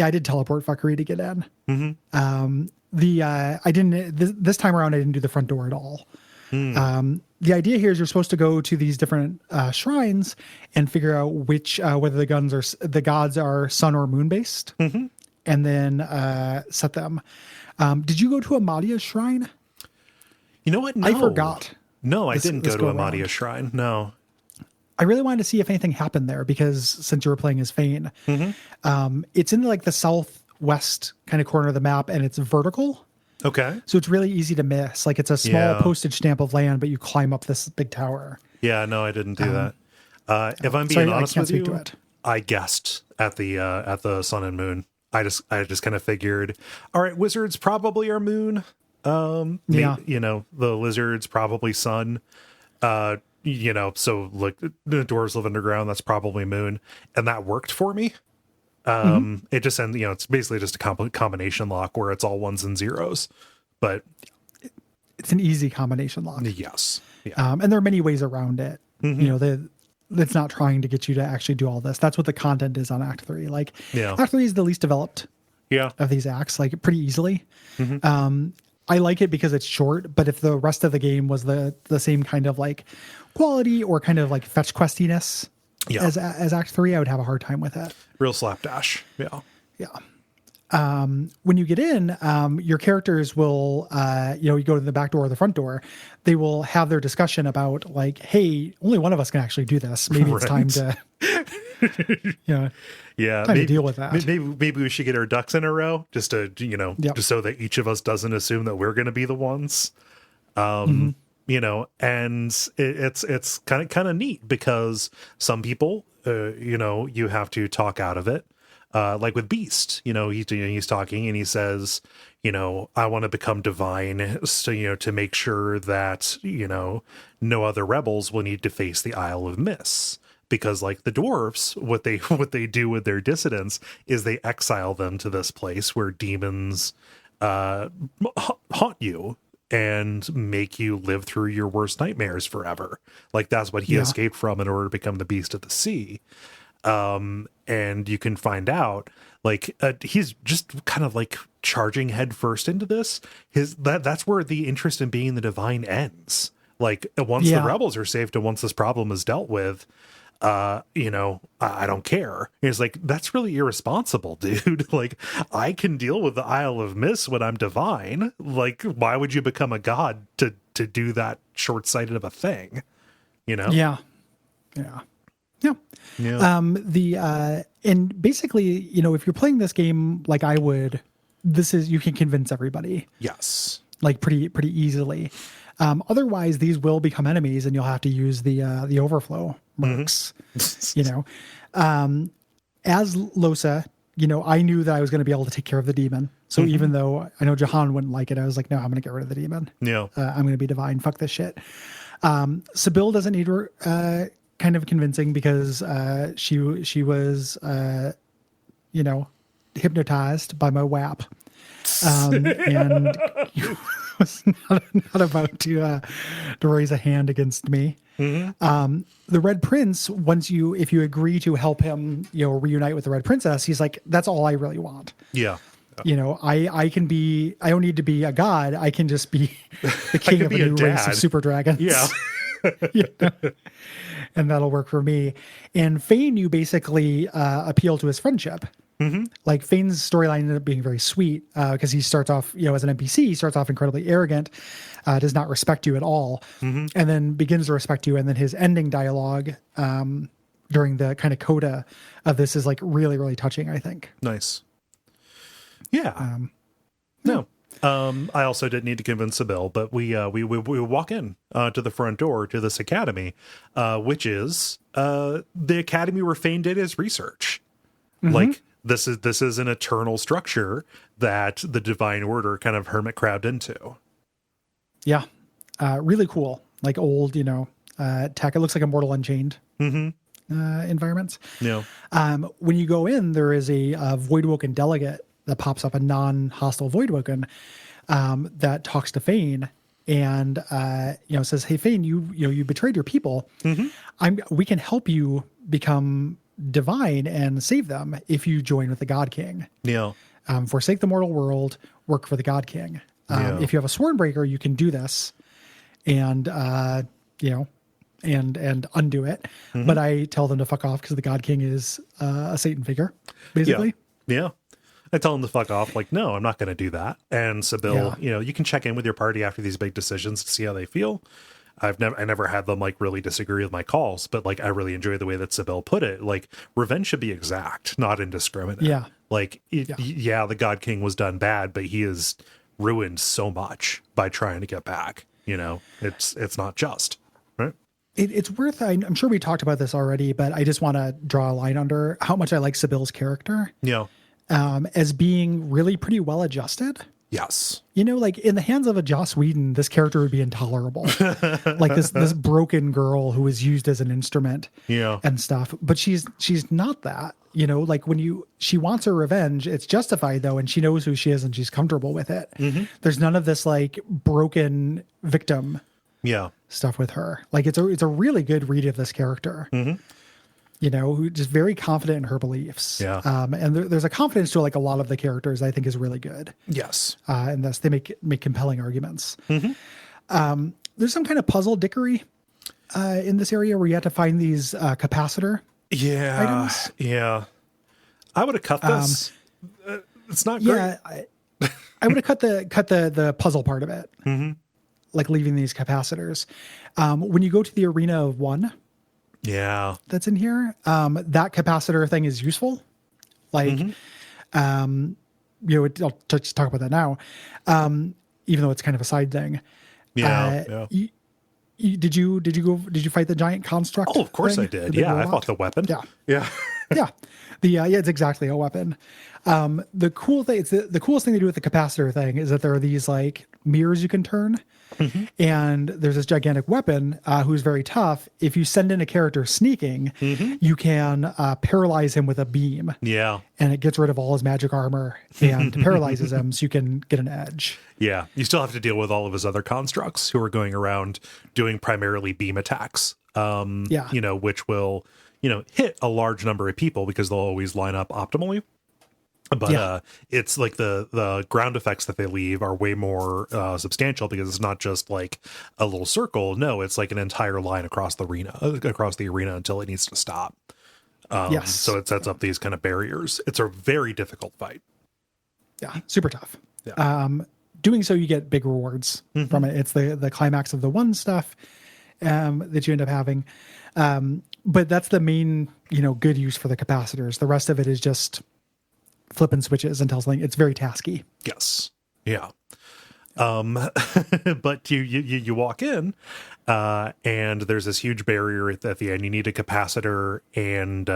I did teleport fuckery to get in. I didn't this time around. I didn't do the front door at all. The idea here is you're supposed to go to these different shrines and figure out which whether the gods are sun or moon based, and then set them. Did you go to Amadia's shrine? You know what? No. I forgot. No, I didn't go to Amadia's shrine. No. I really wanted to see if anything happened there because since you were playing as Fane, it's in like the southwest kind of corner of the map and it's vertical. Okay. So it's really easy to miss. Like it's a small postage stamp of land, but you climb up this big tower. Yeah, no, I didn't do that. If I'm being honest with you, I guessed at the sun and moon. I just kind of figured, all right, wizards probably are moon. The lizards probably sun. So like the dwarves live underground, that's probably moon, and that worked for me. It just it's basically just a combination lock where it's all ones and zeros, but it's an easy combination lock. Yes, yeah. And there are many ways around it. It's not trying to get you to actually do all this. That's what the content is on Act 3. Like, Act 3 is the least developed of these acts, like pretty easily. I like it because it's short, but if the rest of the game was the same kind of like quality or kind of like fetch questiness as Act 3, I would have a hard time with it. Real slapdash. When you get in, your characters will, you go to the back door or the front door. They will have their discussion about like, hey, only one of us can actually do this. Maybe it's time to, time to deal with that. Maybe we should get our ducks in a row just to, just so that each of us doesn't assume that we're going to be the ones. And it's kind of neat because some people, you have to talk out of it. Like with Beast, he's talking and he says, I want to become divine, so, to make sure that, no other rebels will need to face the Isle of Mists. Because like the dwarves, what they do with their dissidents is they exile them to this place where demons haunt you and make you live through your worst nightmares forever. Like that's what he escaped from in order to become the Beast of the Sea. And you can find out like he's just kind of like charging head first into this. That's where the interest in being the divine ends. Like once the rebels are saved and once this problem is dealt with, I don't care. It's like, that's really irresponsible, dude. Like, I can deal with the Isle of Mists when I'm divine. Like, why would you become a god to do that short-sighted of a thing? Yeah. And basically, if you're playing this game like I would, you can convince everybody. Yes. Like pretty easily. Otherwise, these will become enemies, and you'll have to use the overflow mercs. As Losa, I knew that I was going to be able to take care of the demon. So even though I know Jahan wouldn't like it, I was like, no, I'm going to get rid of the demon. Yeah. I'm going to be divine. Fuck this shit. Sybil doesn't need kind of convincing because she was, hypnotized by my WAP. And was not about to raise a hand against me. The Red Prince, if you agree to help him, reunite with the Red Princess, he's like, that's all I really want. Yeah. I don't need to be a god. I can just be the king of a new race of super dragons. Yeah. And that'll work for me. And Fane, you basically appeal to his friendship. Like Fane's storyline ended up being very sweet because he starts off, as an NPC, he starts off incredibly arrogant, does not respect you at all, and then begins to respect you. And then his ending dialogue during the kind of coda of this is like really, really touching, I think. Nice. Yeah. No. I also didn't need to convince Sybil, but we walk in to the front door to this academy, which is the academy where Fane did his research. Like this is an eternal structure that the Divine Order kind of hermit crabbed into. Yeah, really cool. Like old, tech. It looks like a Mortal Unchained environments. Yeah. When you go in, there is a Voidwoken delegate that pops up, a non-hostile Voidwoken that talks to Fane and says, "Hey, Fane, you betrayed your people. We can help you become divine and save them if you join with the God King. Yeah. Forsake the mortal world, work for the God King. If you have a Swornbreaker, you can do this and and undo it. But I tell them to fuck off because the God King is a Satan figure, basically. Yeah. I tell them to fuck off. Like, no, I'm not going to do that. And Sybil, you can check in with your party after these big decisions to see how they feel. I never had them like really disagree with my calls, but like I really enjoy the way that Sybil put it. Like revenge should be exact, not indiscriminate. Yeah. Like, the God King was done bad, but he has ruined so much by trying to get back. It's not just, right? It's worth, I'm sure we talked about this already, but I just want to draw a line under how much I like Sybil's character. Yeah. As being really pretty well adjusted. Yes. Like in the hands of a Joss Whedon, this character would be intolerable. Like this broken girl who is used as an instrument and stuff. But she's not that, like she wants her revenge. It's justified though. And she knows who she is and she's comfortable with it. There's none of this like broken victim stuff with her. Like it's a really good read of this character. Who just very confident in her beliefs. Yeah. And there's a confidence to like a lot of the characters I think is really good. Yes. And thus they make compelling arguments. There's some kind of puzzle dickery in this area where you have to find these capacitor items. Yeah. I would have cut this. It's not great. Yeah. I would have cut the puzzle part of it. Like leaving these capacitors. When you go to the arena of one, that's in here. That capacitor thing is useful. Like, I'll just talk about that now. Even though it's kind of a side thing. Did you fight the giant construct? Oh, of course thing? I did. Yeah, I fought the weapon. Yeah. It's exactly a weapon. The cool thing, the coolest thing they do with the capacitor thing is that there are these like mirrors you can turn. And there's this gigantic weapon who's very tough. If you send in a character sneaking, you can paralyze him with a beam. Yeah. And it gets rid of all his magic armor and paralyzes him so you can get an edge. Yeah. You still have to deal with all of his other constructs who are going around doing primarily beam attacks. Which will, hit a large number of people because they'll always line up optimally. But it's like the ground effects that they leave are way more substantial because it's not just like a little circle. No, it's like an entire line across the arena until it needs to stop. So it sets up these kind of barriers. It's a very difficult fight. Yeah, super tough. Yeah. Doing so, you get big rewards from it. It's the climax of the one stuff that you end up having. But that's the main, good use for the capacitors. The rest of it is just flipping switches until something. It's very tasky. Yes. Yeah. But you walk in, and there's this huge barrier at the end. You need a capacitor and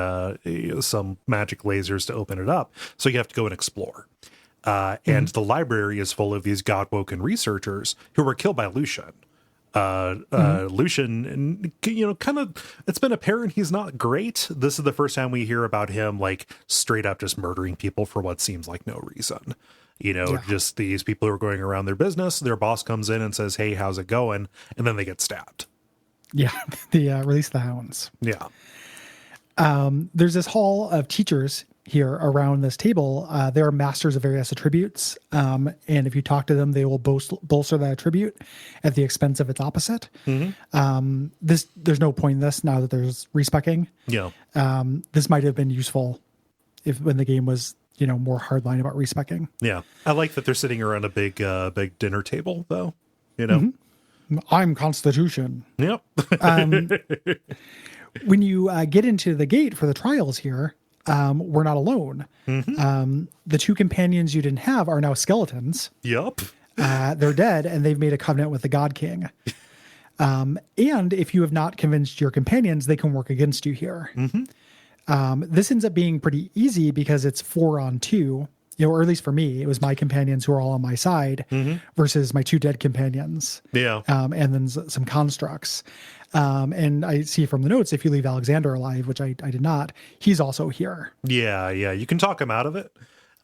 some magic lasers to open it up. So you have to go and explore. And the library is full of these Godwoken researchers who were killed by Lucian. Lucian, kind of, it's been apparent he's not great. This is the first time we hear about him, like, straight up just murdering people for what seems like no reason. Just these people who are going around their business. Their boss comes in and says, "Hey, how's it going?" And then they get stabbed. Yeah, the release the hounds. Yeah. There's this hall of teachers here around this table. They are masters of various attributes. And if you talk to them, they will bolster that attribute at the expense of its opposite. There's no point in this now that there's respecking. Yeah. This might have been useful when the game was, more hardline about respecking. Yeah. I like that they're sitting around a big dinner table, though, I'm Constitution. Yep. When you get into the gate for the trials here, we're not alone. The two companions you didn't have are now skeletons. Yep. They're dead, and they've made a covenant with the God King. And if you have not convinced your companions, they can work against you here. This ends up being pretty easy because it's 4-on-2, or at least for me, it was my companions who are all on my side versus my two dead companions. Yeah. And then some constructs. And I see from the notes, if you leave Alexander alive, which I did not, he's also here. Yeah. You can talk him out of it.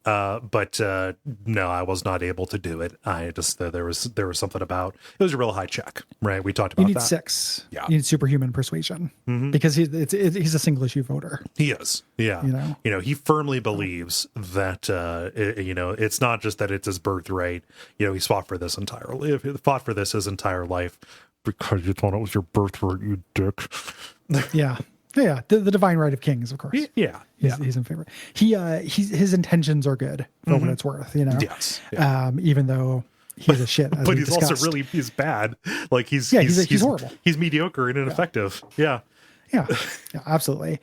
But no, I was not able to do it. I just, there was something about, it was a real high check, right? We talked about that. You need 6. Yeah. You need superhuman persuasion because he's a single issue voter. He is. Yeah. He firmly believes that, it's not just that it's his birthright. He's fought for this entirely. He fought for this his entire life because you thought it was your birthright, you dick. Yeah. Yeah, the divine right of kings, of course. Yeah, he's in favor. His intentions are good for what it's worth, Yes. Yeah. Even though he's a shit. But he's also he's bad. Like he's horrible. He's mediocre and ineffective. Yeah, absolutely.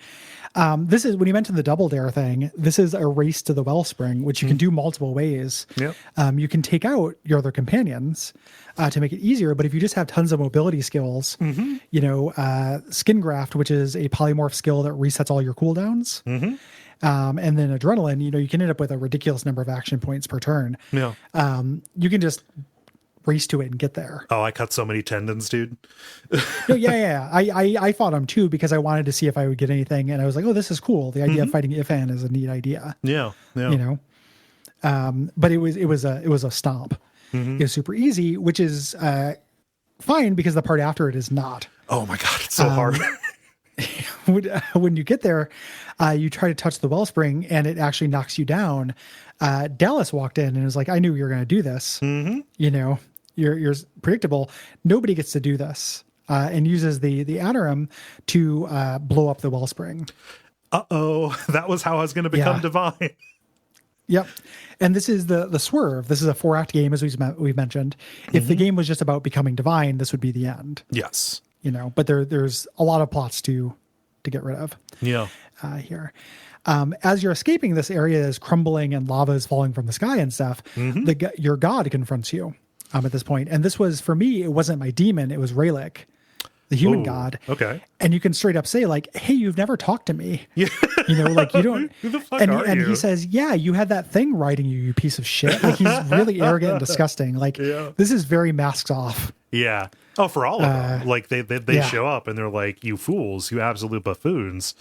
This is when you mentioned the double dare thing. This is a race to the wellspring, which you can do multiple ways. Yep. You can take out your other companions to make it easier. But if you just have tons of mobility skills, skin graft, which is a polymorph skill that resets all your cooldowns, and then adrenaline, you can end up with a ridiculous number of action points per turn. Yeah. You can just race to it and get there. Oh, I cut so many tendons, dude. Yeah. I fought him too because I wanted to see if I would get anything, and I was like, "Oh, this is cool." The idea of fighting Ifan is a neat idea. Yeah. But it was a stomp. It was super easy, which is fine because the part after it is not. Oh my god, it's so hard. When you get there, you try to touch the wellspring and it actually knocks you down. Dallas walked in and was like, "I knew you were going to do this. You're predictable. Nobody gets to do this." And uses the Anarim to blow up the wellspring. That was how I was going to become divine. Yep. And this is the swerve. This is a 4-act game, as we've mentioned. If the game was just about becoming divine, this would be the end. Yes. But there's a lot of plots to get rid of. Yeah. Here. As you're escaping, this area is crumbling and lava is falling from the sky and stuff. Your god confronts you at this point. And this was, for me, it wasn't my demon. It was Raylik, the human god. Okay. And you can straight up say, like, "Hey, you've never talked to me." Yeah. Like you don't. Who the fuck and are you? He says, "Yeah, you had that thing riding you, you piece of shit." Like he's really arrogant and disgusting. Like this is very Masks Off. Yeah. Oh, for all of them. Like they show up and they're like, "You fools, you absolute buffoons."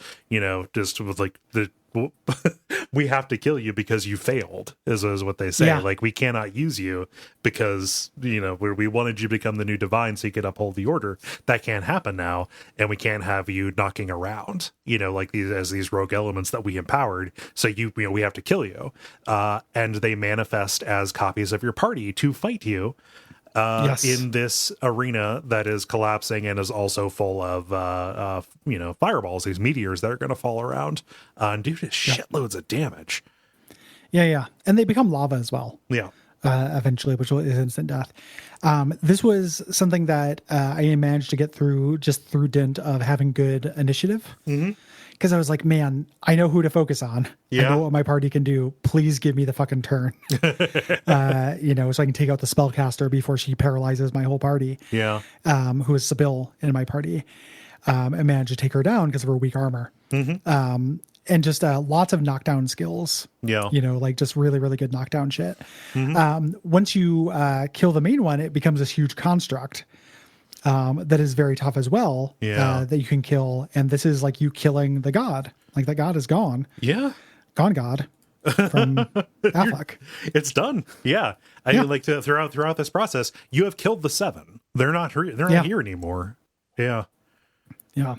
Just with like we have to kill you because you failed is what they say. Like we cannot use you because we wanted you to become the new divine so you could uphold the order. That can't happen now, and we can't have you knocking around like these rogue elements that we empowered. So we have to kill you, and they manifest as copies of your party to fight you in this arena that is collapsing and is also full of fireballs, these meteors that are going to fall around and do shitloads of damage. Yeah, and they become lava as well. Yeah. eventually, which is instant death. This was something that I managed to get through just through dint of having good initiative. Because I was like, man, I know who to focus on. Yeah. I know what my party can do. Please give me the fucking turn. So I can take out the spellcaster before she paralyzes my whole party. Yeah. Who is Sybil in my party. And managed to take her down because of her weak armor. And just lots of knockdown skills. Yeah. Like just really, really good knockdown shit. Once you kill the main one, it becomes this huge construct. That is very tough as well. Yeah. That you can kill, and this is like you killing the god. Like the god is gone. Yeah. Gone god from Affleck. It's done. Yeah. I mean, like throughout this process, you have killed the 7. They're not here anymore. Yeah. Yeah.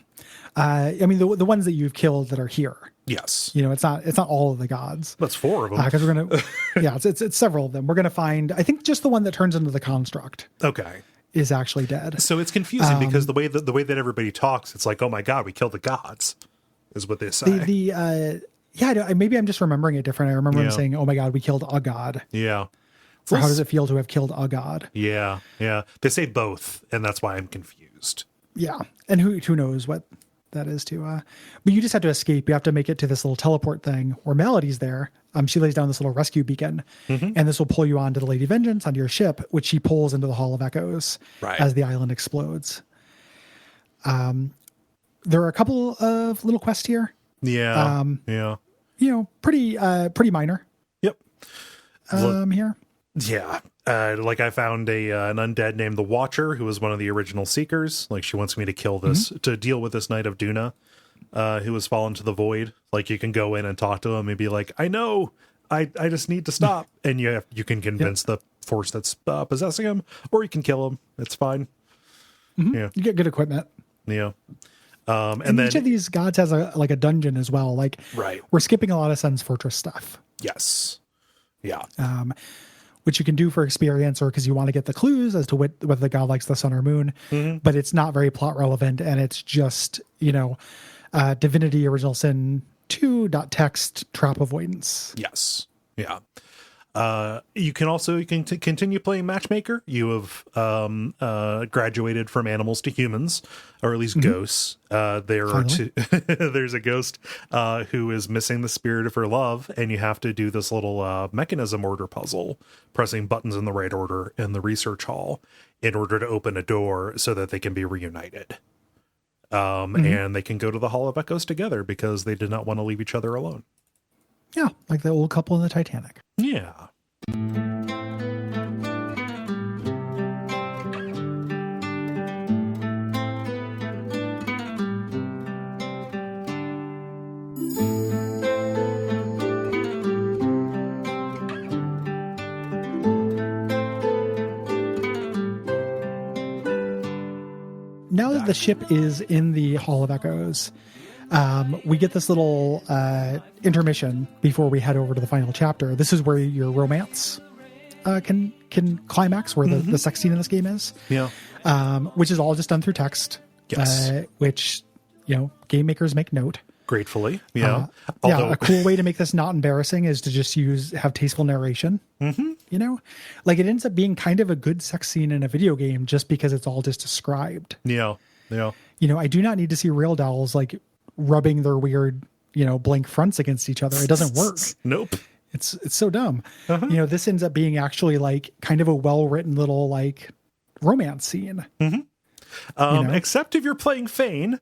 I mean the ones that you've killed that are here. Yes. It's not all of the gods. That's 4 of them. Because we're gonna it's several of them. We're gonna find, I think, just the one that turns into the construct. Okay. Is actually dead. So it's confusing because the way that everybody talks, it's like, oh my god, we killed the gods, is what they say. Maybe I'm just remembering it different. I remember him saying, oh my god, we killed a god. Yeah. Or how does it feel to have killed a god? Yeah. Yeah. They say both, and that's why I'm confused. Yeah. And who knows what that is to but you just have to escape. You have to make it to this little teleport thing where Melody's there. She lays down this little rescue beacon, and this will pull you onto the Lady Vengeance, onto your ship, which she pulls into the Hall of Echoes as the island explodes. There are a couple of little quests here. Yeah. Pretty minor. Yep. Here. Yeah. Like I found an undead named the Watcher, who was one of the original Seekers. Like she wants me to kill this, to deal with this Knight of Duna, who has fallen to the void. Like you can go in and talk to him and be like, I know, I just need to stop. And you can convince the force that's possessing him, or you can kill him. It's fine. Yeah. You get good equipment. Yeah. And then each of these gods has a dungeon as well. Like we're skipping a lot of Sun's Fortress stuff. Yes. Yeah. Which you can do for experience or because you want to get the clues as to whether the god likes the sun or moon, but it's not very plot relevant, and it's just Divinity Original Sin 2.text trap avoidance. Yes. Yeah. You can continue playing Matchmaker. You have graduated from animals to humans, or at least ghosts. There's a ghost who is missing the spirit of her love, and you have to do this little mechanism order puzzle, pressing buttons in the right order in the research hall in order to open a door so that they can be reunited. And they can go to the Hall of Echoes together because they did not want to leave each other alone. Yeah, like the old couple in the Titanic. Yeah. Now that the ship is in the Hall of Echoes, we get this little intermission before we head over to the final chapter. This is where your romance can climax, where the sex scene in this game is. Yeah. Which is all just done through text. Yes. Which, game makers make note. Gratefully. Yeah. A cool way to make this not embarrassing is to just have tasteful narration. Like it ends up being kind of a good sex scene in a video game just because it's all just described. Yeah. Yeah. I do not need to see real dolls like rubbing their weird, blank fronts against each other. It doesn't work. Nope. It's so dumb. This ends up being actually like kind of a well-written little like romance scene. Except if you're playing Fane.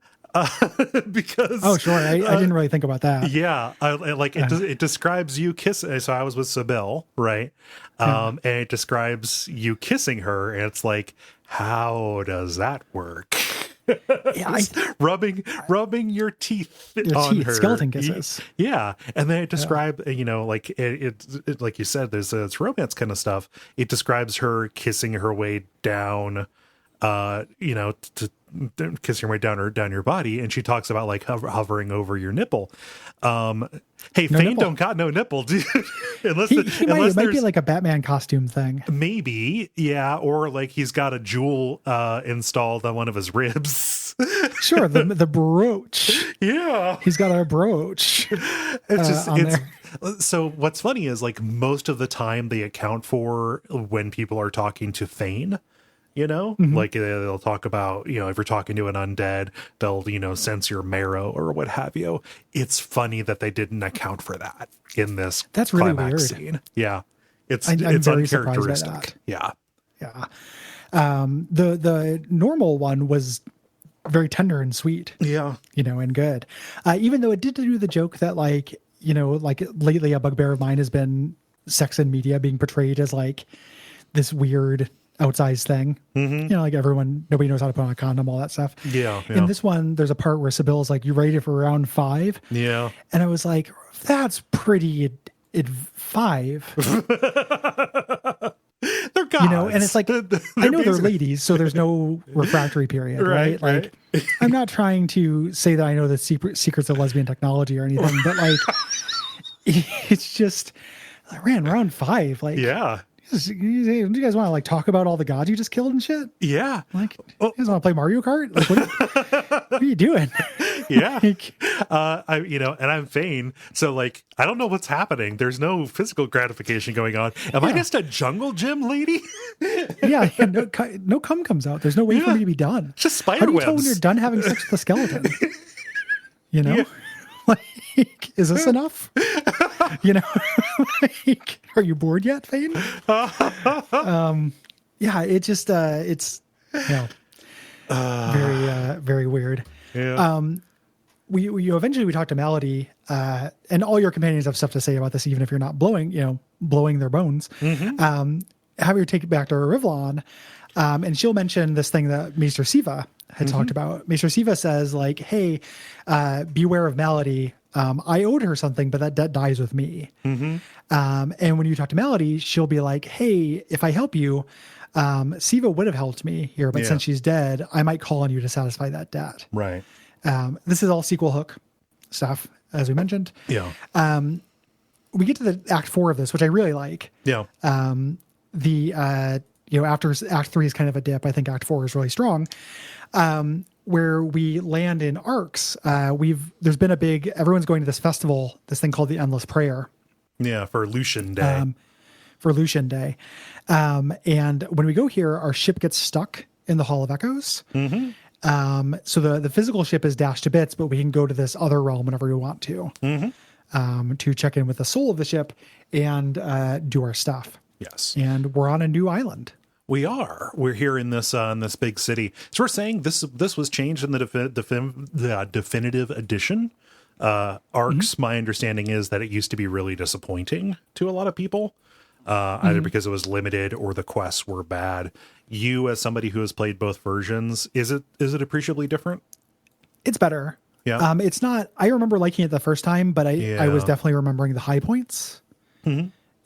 Because sure, I didn't really think about that. Yeah, it describes you kissing. So I was with Sybil, right? And it describes you kissing her, and it's like, how does that work? Yeah, rubbing your teeth on her, skeleton kisses. Yeah, and then it describes, like it like you said, it's romance kind of stuff. It describes her kissing her way down to kiss your way down your body, and she talks about like hovering over your nipple. Hey, No Fane nipple. don't got no nipple, dude. unless It might be there's like a Batman costume thing. maybe, yeah, or like he's got a jewel installed on one of his ribs. Sure, the brooch. Yeah, He's got a brooch. it's just on it's there. so what's funny is like most of the time they account for when people are talking to Fane. Like they'll talk about, if you're talking to an undead, they'll, sense your marrow or what have you. It's funny that they didn't account for that in this That's really climax weird. scene. Yeah. It's I'm very surprised by uncharacteristic. that. Yeah. Yeah. The normal one was very tender and sweet. Yeah. And good. Even though it did do the joke that like lately a bugbear of mine has been sex in media being portrayed as like this weird outsized thing. Like nobody knows how to put on a condom, all that stuff. Yeah. In this one, there's a part where Sibyl's like, "You ready for round 5?" Yeah. And I was like, that's pretty 5. They're gods. And it's like, I know they're ladies, so there's no refractory period, right? Like, I'm not trying to say that I know the secrets of lesbian technology or anything, but like, it's just, I ran round 5. Like, Yeah. do you guys want to like talk about all the gods you just killed and shit? Yeah. Like, you guys want to play Mario Kart? Like, what are you doing? Yeah. Like, and I'm Fane. So like, I don't know what's happening. There's no physical gratification going on. Am I just a jungle gym lady? yeah, no cum comes out. There's no way for me to be done. Just spider How do you webs. tell when you're done having sex with the skeleton? Yeah. Like, is this enough? Like, are you bored yet, Fane? Yeah, it just it's very very weird. Yeah. We eventually we talked to Malady, and all your companions have stuff to say about this, even if you're not blowing their bones. Have her take it back to Rivlon, and she'll mention this thing that Maester Siva had talked about. Maester Siva says like, "Hey, beware of Malady. I owed her something, but that debt dies with me." And when you talk to Malady, she'll be like, "Hey, if I help you, Siva would have helped me here, but since she's dead, I might call on you to satisfy that debt." Right. This is all sequel hook stuff, as we mentioned. Yeah. We get to the act 4 of this, which I really like. Yeah. After act 3 is kind of a dip, I think act 4 is really strong. Where we land in Arcs, there's been everyone's going to this festival, this thing called the Endless Prayer. Yeah. For Lucian Day. And when we go here, our ship gets stuck in the Hall of Echoes. So the physical ship is dashed to bits, but we can go to this other realm whenever we want to check in with the soul of the ship and do our stuff. Yes. And we're on a new island. We're here in this big city. So we're saying this was changed in the definitive edition. Arcs, my understanding is that it used to be really disappointing to a lot of people, either because it was limited or the quests were bad. You, as somebody who has played both versions, is it appreciably different? It's better. Yeah. It's not. I remember liking it the first time, but I was definitely remembering the high points.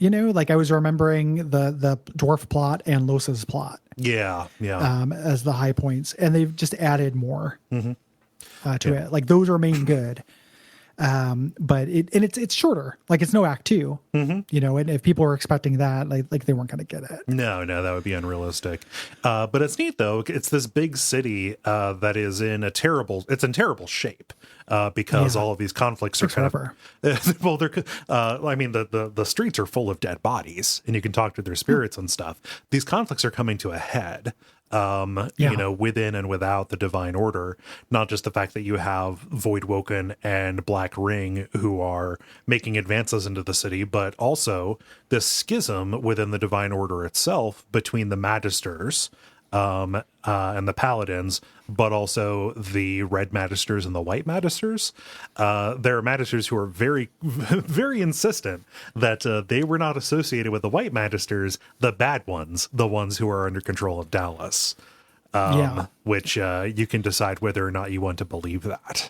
Like I was remembering the dwarf plot and Los's plot. Yeah. As the high points, and they've just added more to it. Like those remain good. But it's shorter. Like it's no act 2, and if people were expecting that, like they weren't going to get it. No, that would be unrealistic. But it's neat though. It's this big city that is in terrible shape because all of these conflicts are kind of well, they're I mean the streets are full of dead bodies, and you can talk to their spirits and stuff. These conflicts are coming to a head. Within and without the divine order, not just the fact that you have Voidwoken and Black Ring who are making advances into the city, but also this schism within the divine order itself between the Magisters and the Paladins, but also the Red Magisters and the White Magisters. There are Magisters who are very, very insistent that they were not associated with the White Magisters, the bad ones, the ones who are under control of Dallas. Which you can decide whether or not you want to believe that.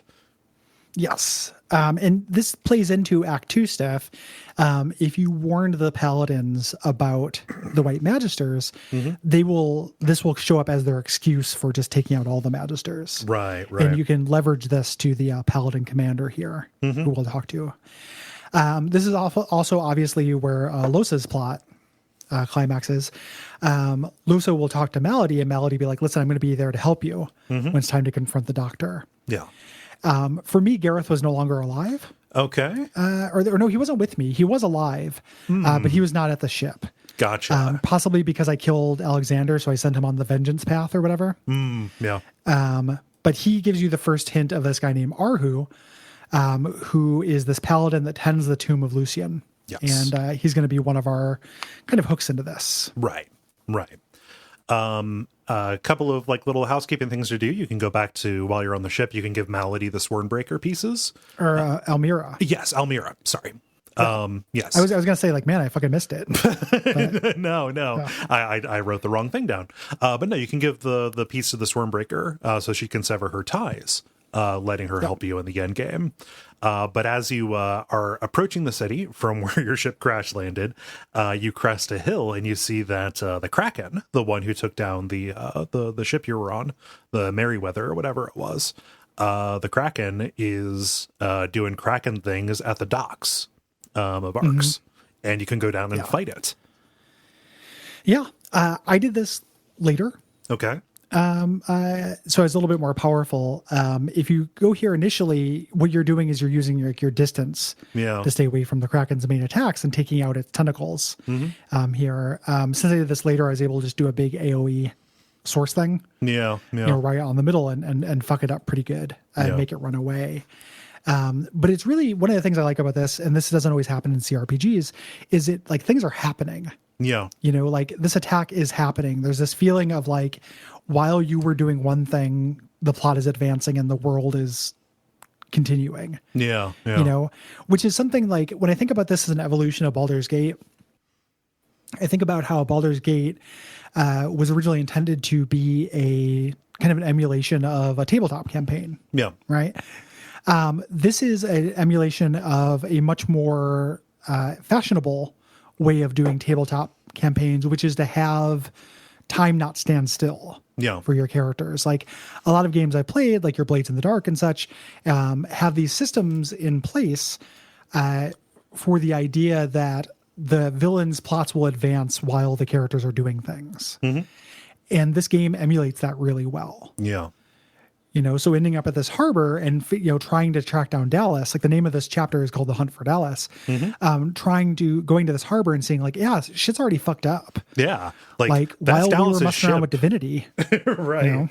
Yes. And this plays into Act 2 stuff. If you warned the paladins about the White Magisters, this will show up as their excuse for just taking out all the Magisters. Right. And you can leverage this to the paladin commander here, who we'll talk to. This is also obviously where Losa's plot climaxes. Lusa will talk to Malady, and Malady be like, listen, I'm going to be there to help you when it's time to confront the doctor. Yeah. For me, Gareth was no longer alive. Okay. Or no, he wasn't with me. He was alive, but he was not at the ship. Gotcha. Possibly because I killed Alexander, so I sent him on the vengeance path or whatever. Yeah. But he gives you the first hint of this guy named Arhu, who is this paladin that tends the tomb of Lucian. Yes. And he's going to be one of our kind of hooks into this. Right. A couple of like little housekeeping things to do. You can go back to, while you're on the ship, you can give Malady the Swornbreaker pieces. Or Almira. Yes, Almira. Sorry. Yes. I was going to say, like, man, I fucking missed it. But, no. I wrote the wrong thing down. But no, you can give the piece to the Swornbreaker so she can sever her ties, letting her help you in the end game. But as you are approaching the city from where your ship crash landed, you crest a hill and you see that the Kraken, the one who took down the ship you were on, the Merryweather or whatever it was, the Kraken is doing Kraken things at the docks of Arx, and you can go down and fight it. Yeah, I did this later. Okay. So it's a little bit more powerful. If you go here initially, what you're doing is you're using your distance to stay away from the Kraken's main attacks and taking out its tentacles. Here, since I did this later, I was able to just do a big AOE source thing. Right on the middle and fuck it up pretty good and make it run away. But it's really one of the things I like about this, and this doesn't always happen in CRPGs, is it like things are happening. Yeah. Like this attack is happening. There's this feeling of like, while you were doing one thing, the plot is advancing and the world is continuing. Yeah. Which is something like, when I think about this as an evolution of Baldur's Gate, I think about how Baldur's Gate was originally intended to be a kind of an emulation of a tabletop campaign. Yeah. Right. This is an emulation of a much more fashionable way of doing tabletop campaigns, which is to have time not stand still for your characters. Like a lot of games I played, like your Blades in the Dark and such, have these systems in place for the idea that the villain's plots will advance while the characters are doing things. And this game emulates that really well. Yeah. So ending up at this harbor and, trying to track down Dallas, like the name of this chapter is called The Hunt for Dallas, going to this harbor and seeing like, yeah, shit's already fucked up. Yeah. Like that's while Dallas's we were messing around with Divinity. Right.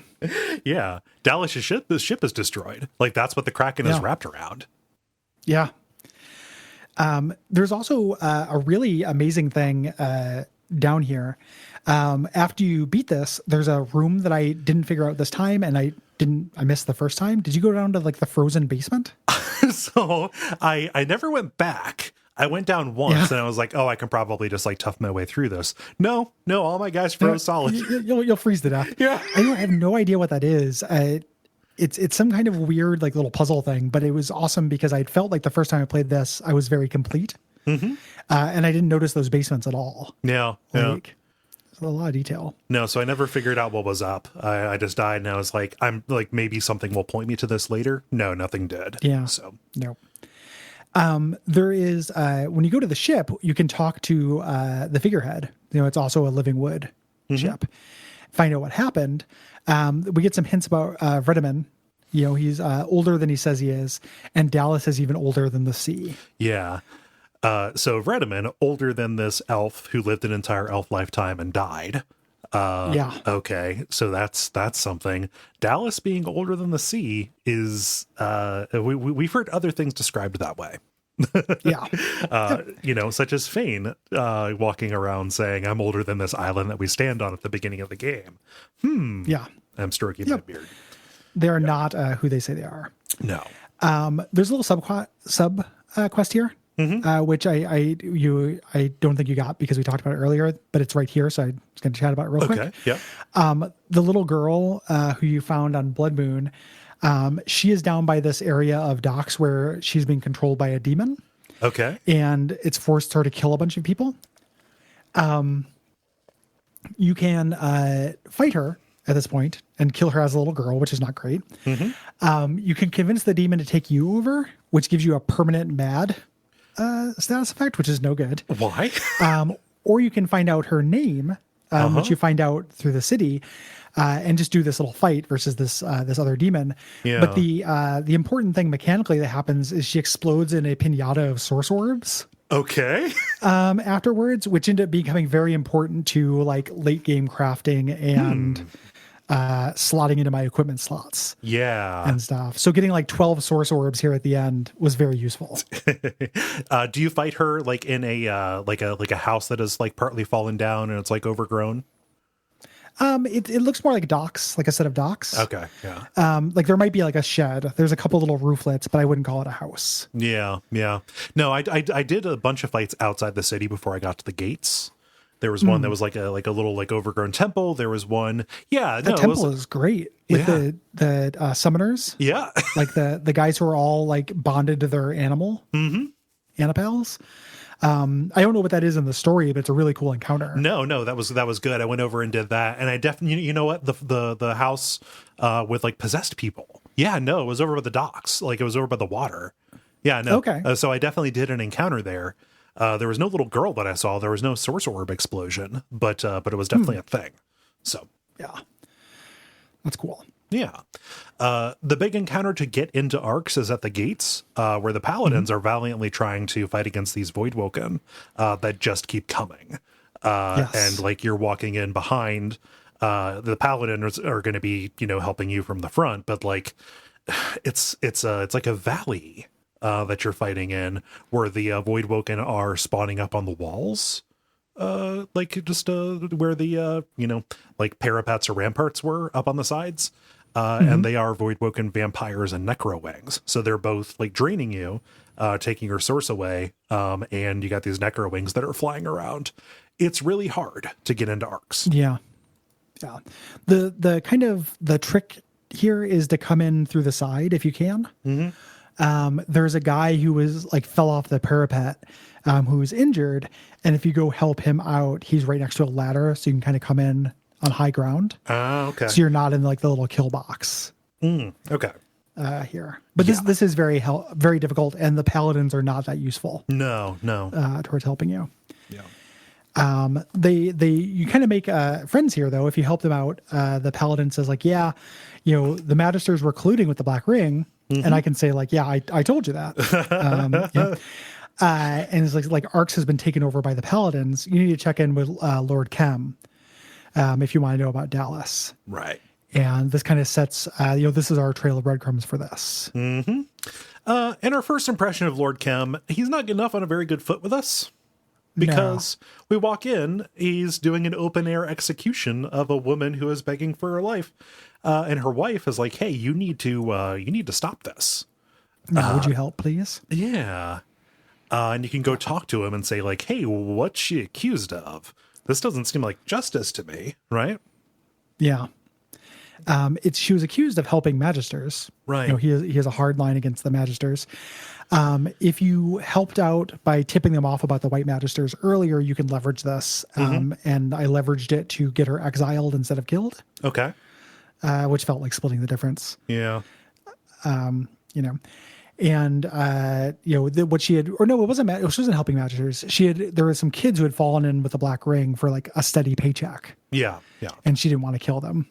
Yeah. Dallas's ship, the ship is destroyed. Like that's what the Kraken is wrapped around. Yeah. There's also a really amazing thing down here. After you beat this, there's a room that I didn't figure out this time, and I missed the first time. Did you go down to like the frozen basement? So I never went back. I went down once and I was like, oh, I can probably just like tough my way through this. No, all my guys froze solid. You'll freeze to death. Yeah. I have no idea what that is. It's some kind of weird like little puzzle thing, but it was awesome because I felt like the first time I played this, I was very complete. And I didn't notice those basements at all. Yeah. A lot of detail. No, so I never figured out what was up. I just died, and I was like, I'm like, maybe something will point me to this later. No, nothing did. Yeah. So no. There is when you go to the ship, you can talk to the figurehead. It's also a living wood ship. Find out what happened. We get some hints about Vredeman. He's older than he says he is, and Dallas is even older than the sea. Yeah. So Vredeman, older than this elf who lived an entire elf lifetime and died. Okay, so that's something. Dallas being older than the sea is we've heard other things described that way. Such as Fane walking around saying, "I'm older than this island that we stand on at the beginning of the game." I'm stroking my beard. They are not who they say they are. No. There's a little sub quest here. Which I don't think you got because we talked about it earlier, but it's right here, so I'm just going to chat about it real quick. Yeah. The little girl who you found on Blood Moon, She is down by this area of docks where she's being controlled by a demon, Okay. and it's forced her to kill a bunch of people. You can fight her at this point and kill her as a little girl, which is not great. You can convince the demon to take you over, which gives you a permanent mad status effect, which is no good. Why? Or you can find out her name, which you find out through the city, and just do this little fight versus this other demon. Yeah. But the important thing mechanically that happens is she explodes in a pinata of source orbs Okay. afterwards, which end up becoming very important to like late game crafting and slotting into my equipment slots Yeah. and stuff. So getting like 12 source orbs here at the end was very useful. Do you fight her like in a like a house that is like partly fallen down and it's like overgrown? It looks more like docks, like a set of docks. Okay. Yeah. Like there might be like a shed. There's a couple little rooflets, but I wouldn't call it a house. Yeah. Yeah. No, I did a bunch of fights outside the city before I got to the gates. There was one that was like a little like overgrown temple. There was one. Yeah. The temple is great with the summoners. Yeah. Like the guys who are all like bonded to their animals. I don't know what that is in the story, but it's a really cool encounter. No, that was good. I went over and did that, and I definitely, you know what, the house with like possessed people. Yeah, no, it was over by the docks, like it was over by the water. Yeah, no. Okay. So I definitely did an encounter there. There was no little girl that I saw. There was no source orb explosion, but it was definitely a thing. So Yeah, that's cool. yeah. The big encounter to get into Arcs is at the gates, where the paladins are valiantly trying to fight against these Voidwoken that just keep coming. Yes. And like you're walking in behind, the paladins are going to be, helping you from the front, but like it's like a valley that you're fighting in where the Voidwoken are spawning up on the walls. Like just where the like parapets or ramparts were up on the sides. And they are Voidwoken vampires and necro-wings. So they're both like draining you, taking your source away. And you got these necro-wings that are flying around. It's really hard to get into Arcs. Yeah. The kind of the trick here is to come in through the side if you can. There's a guy who was like fell off the parapet, who was injured, and if you go help him out, he's right next to a ladder, so you can kind of come in on high ground. Okay. So you're not in like the little kill box. Okay. Here, but this is very difficult, and the paladins are not that useful. No. Towards helping you. Yeah. You kind of make friends here though. If you help them out, the paladin says like, yeah, the magisters were colluding with the Black Ring, and I can say like, yeah, I told you that. And it's like Arcs has been taken over by the paladins. You need to check in with Lord Kem if you want to know about Dallas. Right. And this kind of sets, this is our trail of breadcrumbs for this. And our first impression of Lord Kem, he's not getting off on a very good foot with us. Because we walk in, he's doing an open air execution of a woman who is begging for her life. And her wife is like, hey, you need to stop this. Now, would you help, please? Yeah. And you can go talk to him and say like, hey, what's she accused of? This doesn't seem like justice to me, right? Yeah. She was accused of helping magisters. Right. He has a hard line against the magisters. If you helped out by tipping them off about the white magisters earlier, you can leverage this. And I leveraged it to get her exiled instead of killed. Okay. Which felt like splitting the difference. Yeah. And what she had, or no, it wasn't. She wasn't helping magisters. There were some kids who had fallen in with the Black Ring for like a steady paycheck. Yeah. And she didn't want to kill them.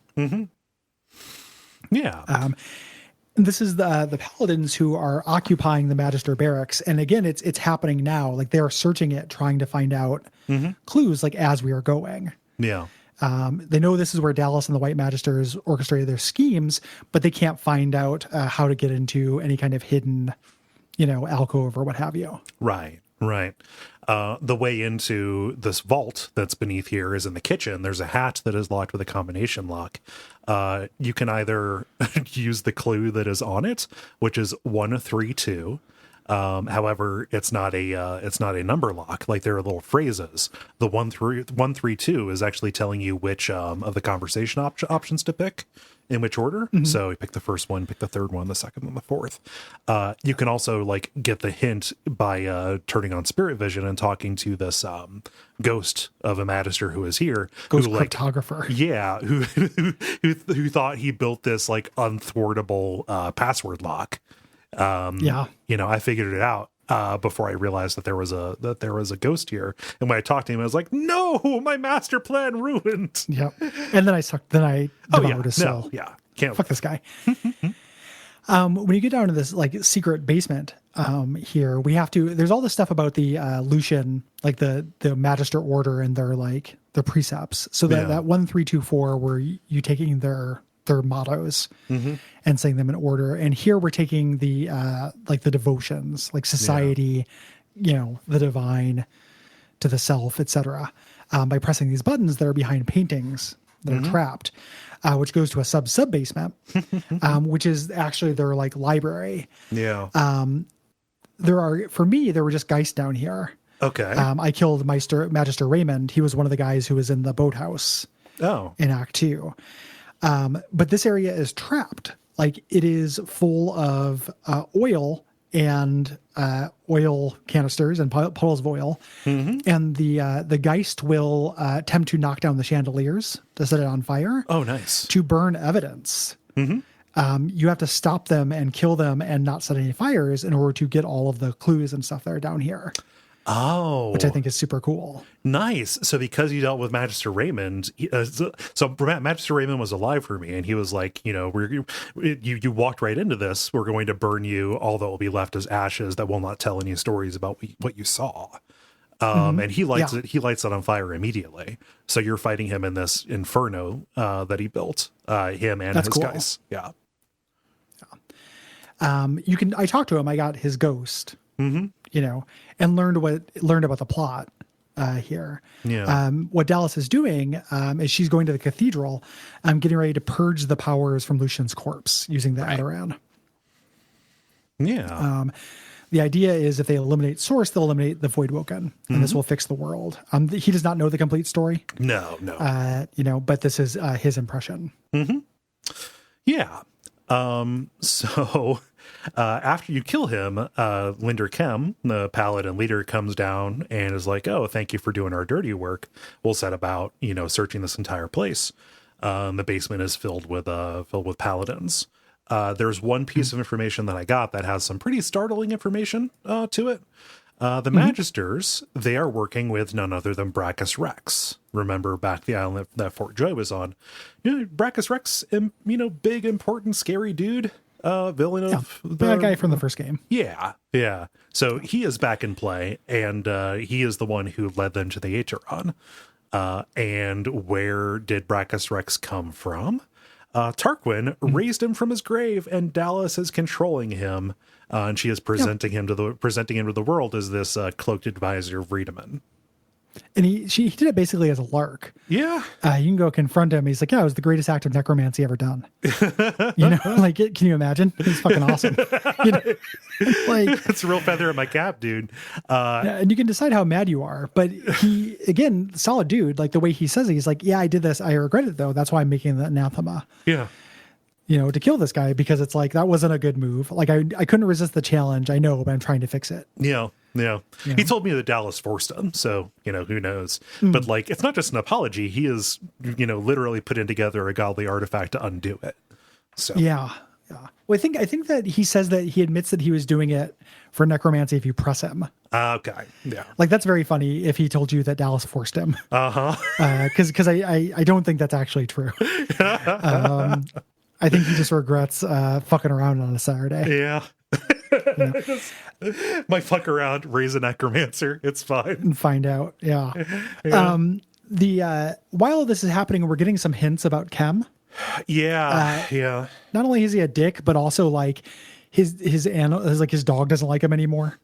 Yeah. And this is the paladins who are occupying the magister barracks, and again, it's happening now. Like they are searching it, trying to find out clues, like as we are going. Yeah. They know this is where Dallas and the White Magisters orchestrated their schemes, but they can't find out how to get into any kind of hidden, alcove or what have you. Right. The way into this vault that's beneath here is in the kitchen. There's a hatch that is locked with a combination lock. You can either use the clue that is on it, which is 132, However, it's not a number lock. Like, there are little phrases. The 132 is actually telling you which of the conversation options to pick in which order. So you pick the first one, pick the third one, the second one, the fourth. You can also like get the hint by turning on spirit vision and talking to this ghost of a magister who is here, Ghost who, like, cryptographer. yeah, who thought he built this like unthwartable password lock. Yeah. I figured it out before I realized that there was a ghost here. And when I talked to him, I was like, "No, my master plan ruined." Yep. And then I devoured his soul. No, yeah, can't Fuck this guy. When you get down to this like secret basement here, there's all this stuff about the Lucian, like the Magister order and their precepts. So that 1, 3, 2, 4, where you taking their mottos and saying them in order. And here we're taking the like the devotions, like society, the divine, to the self, etc. By pressing these buttons that are behind paintings that are trapped, which goes to a sub basement, which is actually their like library. Yeah. For me, there were just Geist down here. Okay. I killed Magister Raymond. He was one of the guys who was in the boathouse. Oh. In Act 2. But this area is trapped. Like, it is full of oil and oil canisters and puddles of oil. And the Geist will attempt to knock down the chandeliers to set it on fire. Oh, nice. To burn evidence. You have to stop them and kill them and not set any fires in order to get all of the clues and stuff that are down here. Oh, which I think is super cool. Nice. So because you dealt with Magister Raymond, Magister Raymond was alive for me, and he was like, you walked right into this. We're going to burn you. All that will be left is ashes that will not tell any stories about what you saw. And he lights it. He lights it on fire immediately. So you're fighting him in this inferno that he built. Him and his guys. Yeah. I talked to him. I got his ghost. And learned about the plot here. Yeah. What Dallas is doing is she's going to the cathedral, getting ready to purge the powers from Lucian's corpse using the Adoran. Yeah. The idea is if they eliminate Source, they'll eliminate the Voidwoken, and this will fix the world. He does not know the complete story. No. But this is his impression. Yeah. So after you kill him, Linder Kem, the paladin leader, comes down and is like, "Oh, thank you for doing our dirty work. We'll set about, searching this entire place." The basement is filled with paladins. There's one piece of information that I got that has some pretty startling information to it. The Magisters, they are working with none other than Brachus Rex. Remember back the island that Fort Joy was on? Brachus Rex, big, important, scary dude. Villain of that guy from the first game. Yeah. So he is back in play, and he is the one who led them to the Acheron. And where did Brachus Rex come from? Tarquin raised him from his grave, and Dallas is controlling him, and she is presenting him to the world as this cloaked advisor of Riedemann. And he did it basically as a lark. Yeah. You can go confront him. He's like, "Yeah, it was the greatest act of necromancy ever done." Can you imagine? He's fucking awesome. It's a real feather in my cap, dude. And you can decide how mad you are. But he, again, solid dude. Like the way he says it, he's like, "Yeah, I did this. I regret it though. That's why I'm making the anathema." Yeah. To kill this guy, because it's like, that wasn't a good move. Like I couldn't resist the challenge. I know, but I'm trying to fix it. Yeah. He told me that Dallas forced him, so who knows. But like, it's not just an apology. He is literally putting together a godly artifact to undo it. So yeah. Well, I think that he says that he admits that he was doing it for necromancy if you press him. Okay. Yeah. Like, that's very funny if he told you that Dallas forced him. Because I don't think that's actually true. I think he just regrets fucking around on a Saturday. Yeah. My fuck around, raise a necromancer. It's fine. And find out. Yeah. While this is happening, we're getting some hints about Kem. Yeah. Not only is he a dick, but also like his dog doesn't like him anymore.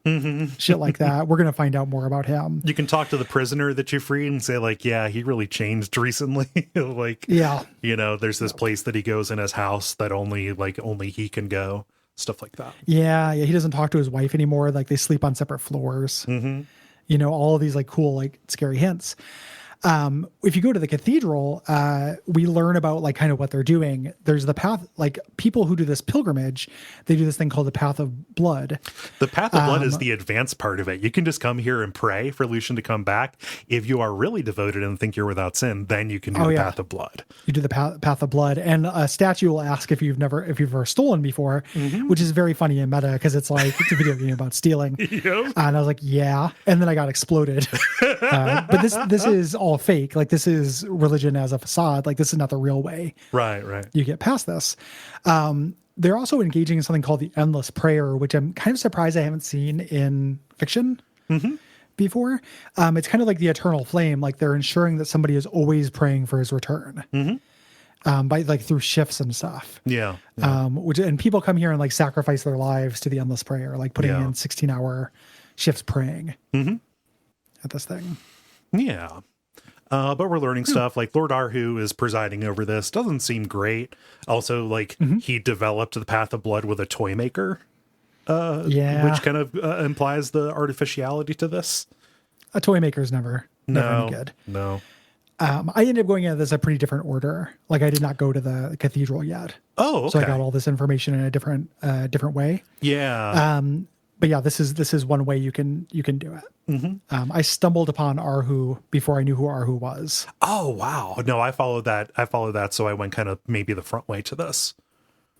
Shit like that. We're gonna find out more about him. You can talk to the prisoner that you freed and say like, yeah, he really changed recently. Like, yeah, there's this place that he goes in his house that only he can go. stuff like that. Yeah, he doesn't talk to his wife anymore. Like they sleep on separate floors. You know, all of these like cool, like scary hints. If you go to the cathedral, we learn about like kind of what they're doing. There's the path, like people who do this pilgrimage, they do this thing called the Path of Blood. The Path of Blood is the advanced part of it. You can just come here and pray for Lucian to come back. If you are really devoted and think you're without sin, then you can do the Path of Blood. You do the path of Blood, and a statue will ask if you've ever stolen before, which is very funny and meta because it's like it's a video game about stealing. Yep. And I was like, yeah, and then I got exploded. But this is all fake. Like this is religion as a facade. Like this is not the real way. Right. You get past this. They're also engaging in something called the endless prayer, which I'm kind of surprised I haven't seen in fiction before. It's kind of like the eternal flame. Like they're ensuring that somebody is always praying for his return. By like through shifts and stuff. Yeah. And people come here and like sacrifice their lives to the endless prayer, like putting in 16-hour shifts praying at this thing. Yeah. But we're learning stuff like Lord Arhu is presiding over this. Doesn't seem great. Also, like he developed the Path of Blood with a toy maker, which kind of implies the artificiality to this. A toy maker is never any good. No. I ended up going in this a pretty different order. Like I did not go to the cathedral yet. Oh, okay. So I got all this information in a different way. Yeah. But yeah, this is one way you can do it. I stumbled upon Arhu before I knew who Arhu was. Oh, wow. No, I followed that. So I went kind of maybe the front way to this.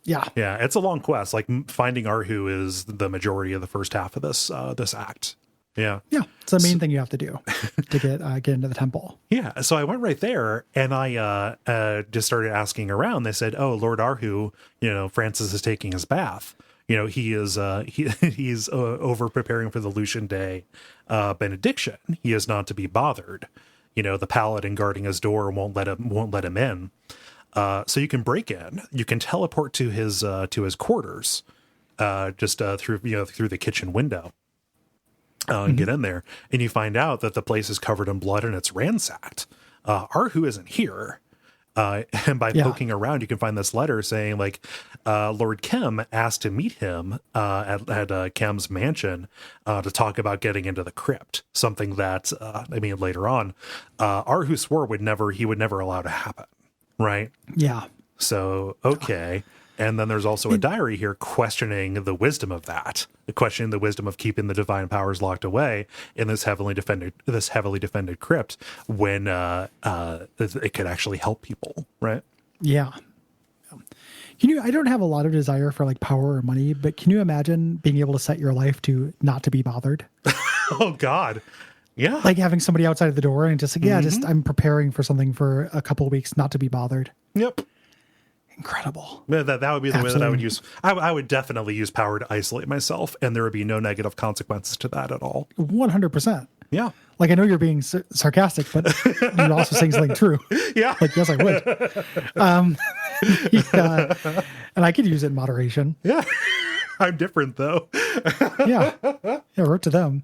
Yeah. Yeah. It's a long quest. Like finding Arhu is the majority of the first half of this act. Yeah. Yeah. It's the main thing you have to do to get into the temple. Yeah. So I went right there and I just started asking around. They said, oh, Lord Arhu, Francis is taking his bath. He is he's over preparing for the Lucian Day benediction. He is not to be bothered. The paladin guarding his door won't let him in. So you can break in. You can teleport to his quarters, just through the kitchen window. And get in there, and you find out that the place is covered in blood and it's ransacked. Arhu isn't here. And by poking around, you can find this letter saying like, Lord Kem asked to meet him at Kem's mansion to talk about getting into the crypt. Something that, later on, Arhu swore he would never allow to happen. Right? Yeah. So, okay. And then there's also a diary here questioning the wisdom of that, questioning the wisdom of keeping the divine powers locked away in this heavily defended crypt when it could actually help people, right? Yeah. I don't have a lot of desire for like power or money, but can you imagine being able to set your life to not to be bothered? Oh God. Yeah. Like having somebody outside of the door and just like, I'm preparing for something for a couple of weeks, not to be bothered. Yep. Incredible. That would be the way that I would use. I would definitely use power to isolate myself, and there would be no negative consequences to that at all. 100%. Yeah. Like I know you're being sarcastic, but you're also saying something true. Yeah. Like yes, I would. And I could use it in moderation. Yeah. I'm different though. Yeah. Wrote to them.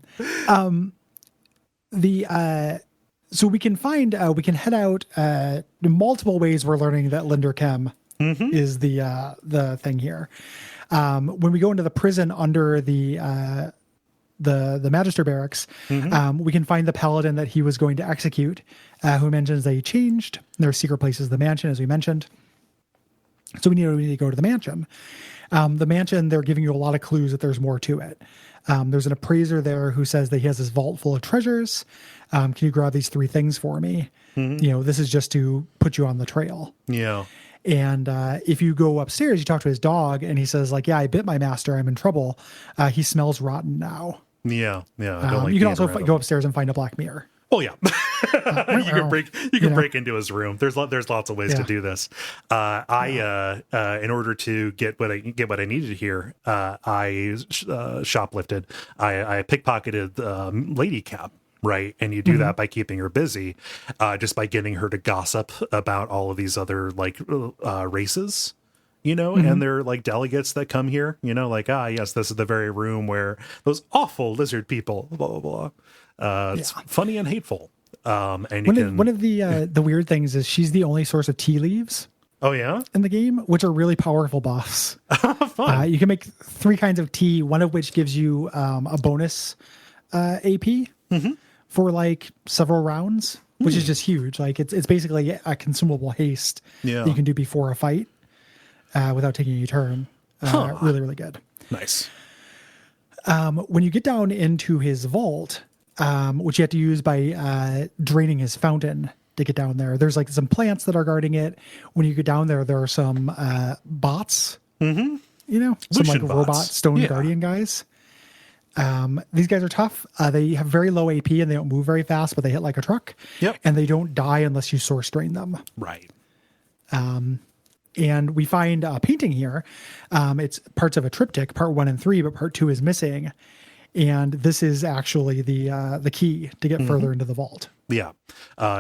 So we can head out in multiple ways. We're learning that Linder Kem is the thing here. When we go into the prison under the Magister barracks, we can find the paladin that he was going to execute, who mentions they changed. There are secret places, the mansion, as we mentioned. So we need to go to the mansion. The mansion, they're giving you a lot of clues that there's more to it. There's an appraiser there who says that he has this vault full of treasures. Can you grab these 3 things for me? This is just to put you on the trail. Yeah. And if you go upstairs, you talk to his dog and he says like, yeah, I bit my master. I'm in trouble. He smells rotten now. Yeah. Yeah. I don't like you can also around go upstairs and find a black mirror. Oh yeah. You can break into his room. There's lots of ways to do this. In order to get what I needed here, I shoplifted. I pickpocketed Lady Cap. Right. And you do that by keeping her busy, just by getting her to gossip about all of these other races, and they're like delegates that come here, like, yes, this is the very room where those awful lizard people, blah, blah, blah. It's funny and hateful. And one of the weird things is she's the only source of tea leaves. Oh yeah. in the game, which are really powerful buffs. Fun. You can make 3 kinds of tea, one of which gives you a bonus AP for like several rounds, which is just huge. Like it's basically a consumable haste that you can do before a fight without taking a turn. Really, really good. Nice. When you get down into his vault, which you have to use by draining his fountain to get down there, there's like some plants that are guarding it. When you get down there, there are some bots, some Lucian like robot bots. stone guardian guys. These guys are tough. They have very low AP and they don't move very fast, but they hit like a truck. Yep. And they don't die unless you source drain them. Right. And we find a painting here. It's parts of a triptych, part 1 and 3, but part 2 is missing. And this is actually the key to get further into the vault. Yeah.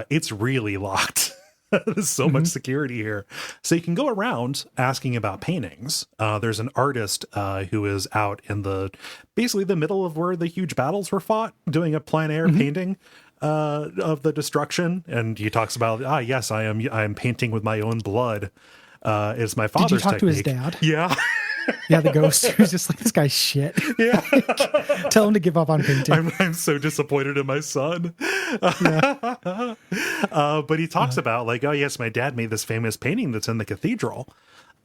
It's really locked. There's so much security here. So you can go around asking about paintings. There's an artist who is out in basically the middle of where the huge battles were fought, doing a plein air painting of the destruction. And he talks about, yes, I am painting with my own blood. It's my father's Did you talk to his technique. dad? Yeah. Yeah, the ghost who's just like, this guy's shit. Yeah. Tell him to give up on painting. I'm so disappointed in my son. But he talks about like, oh yes, my dad made this famous painting that's in the cathedral.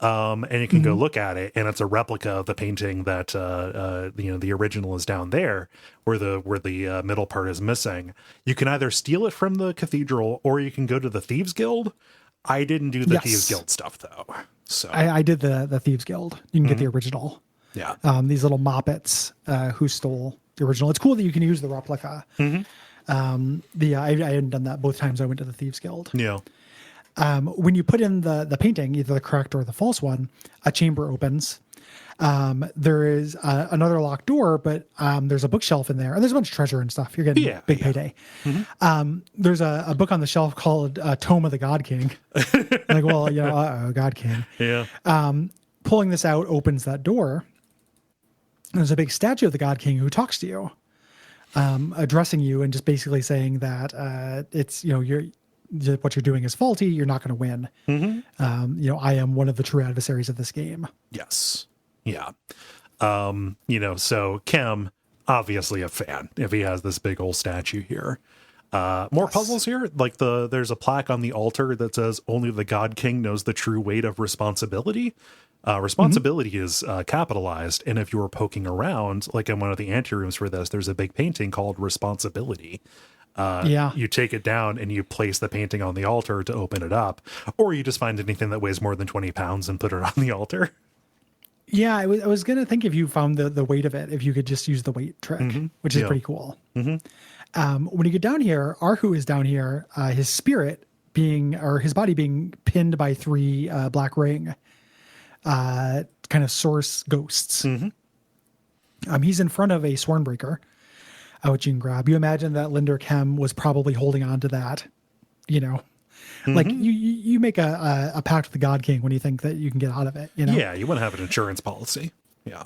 And you can go look at it, and it's a replica of the painting that the original is down there, where the middle part is missing. You can either steal it from the cathedral, or you can go to the Thieves Guild. I didn't do the Thieves Guild stuff though, so I did the Thieves Guild. You can get the original. Yeah. These little moppets who stole the original. It's cool that you can use the replica. I hadn't done that both times I went to the Thieves Guild. Yeah. When you put in the painting, either the correct or the false one, a chamber opens. There is another locked door, but there's a bookshelf in there, and there's a bunch of treasure and stuff. You're getting big payday. There's a book on the shelf called Tome of the God King. Like, well, God King. Yeah. Pulling this out opens that door. There's a big statue of the God King who talks to you, addressing you and just basically saying that it's what you're doing is faulty. You're not going to win. I am one of the true adversaries of this game. Yes. Yeah. So Kim, obviously a fan if he has this big old statue here. More puzzles here. Like there's a plaque on the altar that says only the God King knows the true weight of responsibility. Responsibility is capitalized. And if you were poking around, like in one of the anterooms for this, there's a big painting called Responsibility. You take it down and you place the painting on the altar to open it up, or you just find anything that weighs more than 20 pounds and put it on the altar. Yeah, I was going to think if you found the weight of it, if you could just use the weight trick, which is pretty cool. When you get down here, Arhu is down here, his his body being pinned by 3 black ring kind of source ghosts. He's in front of a Swornbreaker, which you can grab. You imagine that Linder Kem was probably holding on to that, like you make a pact with the God King when you think that you can get out of it, Yeah, you want to have an insurance policy. Yeah.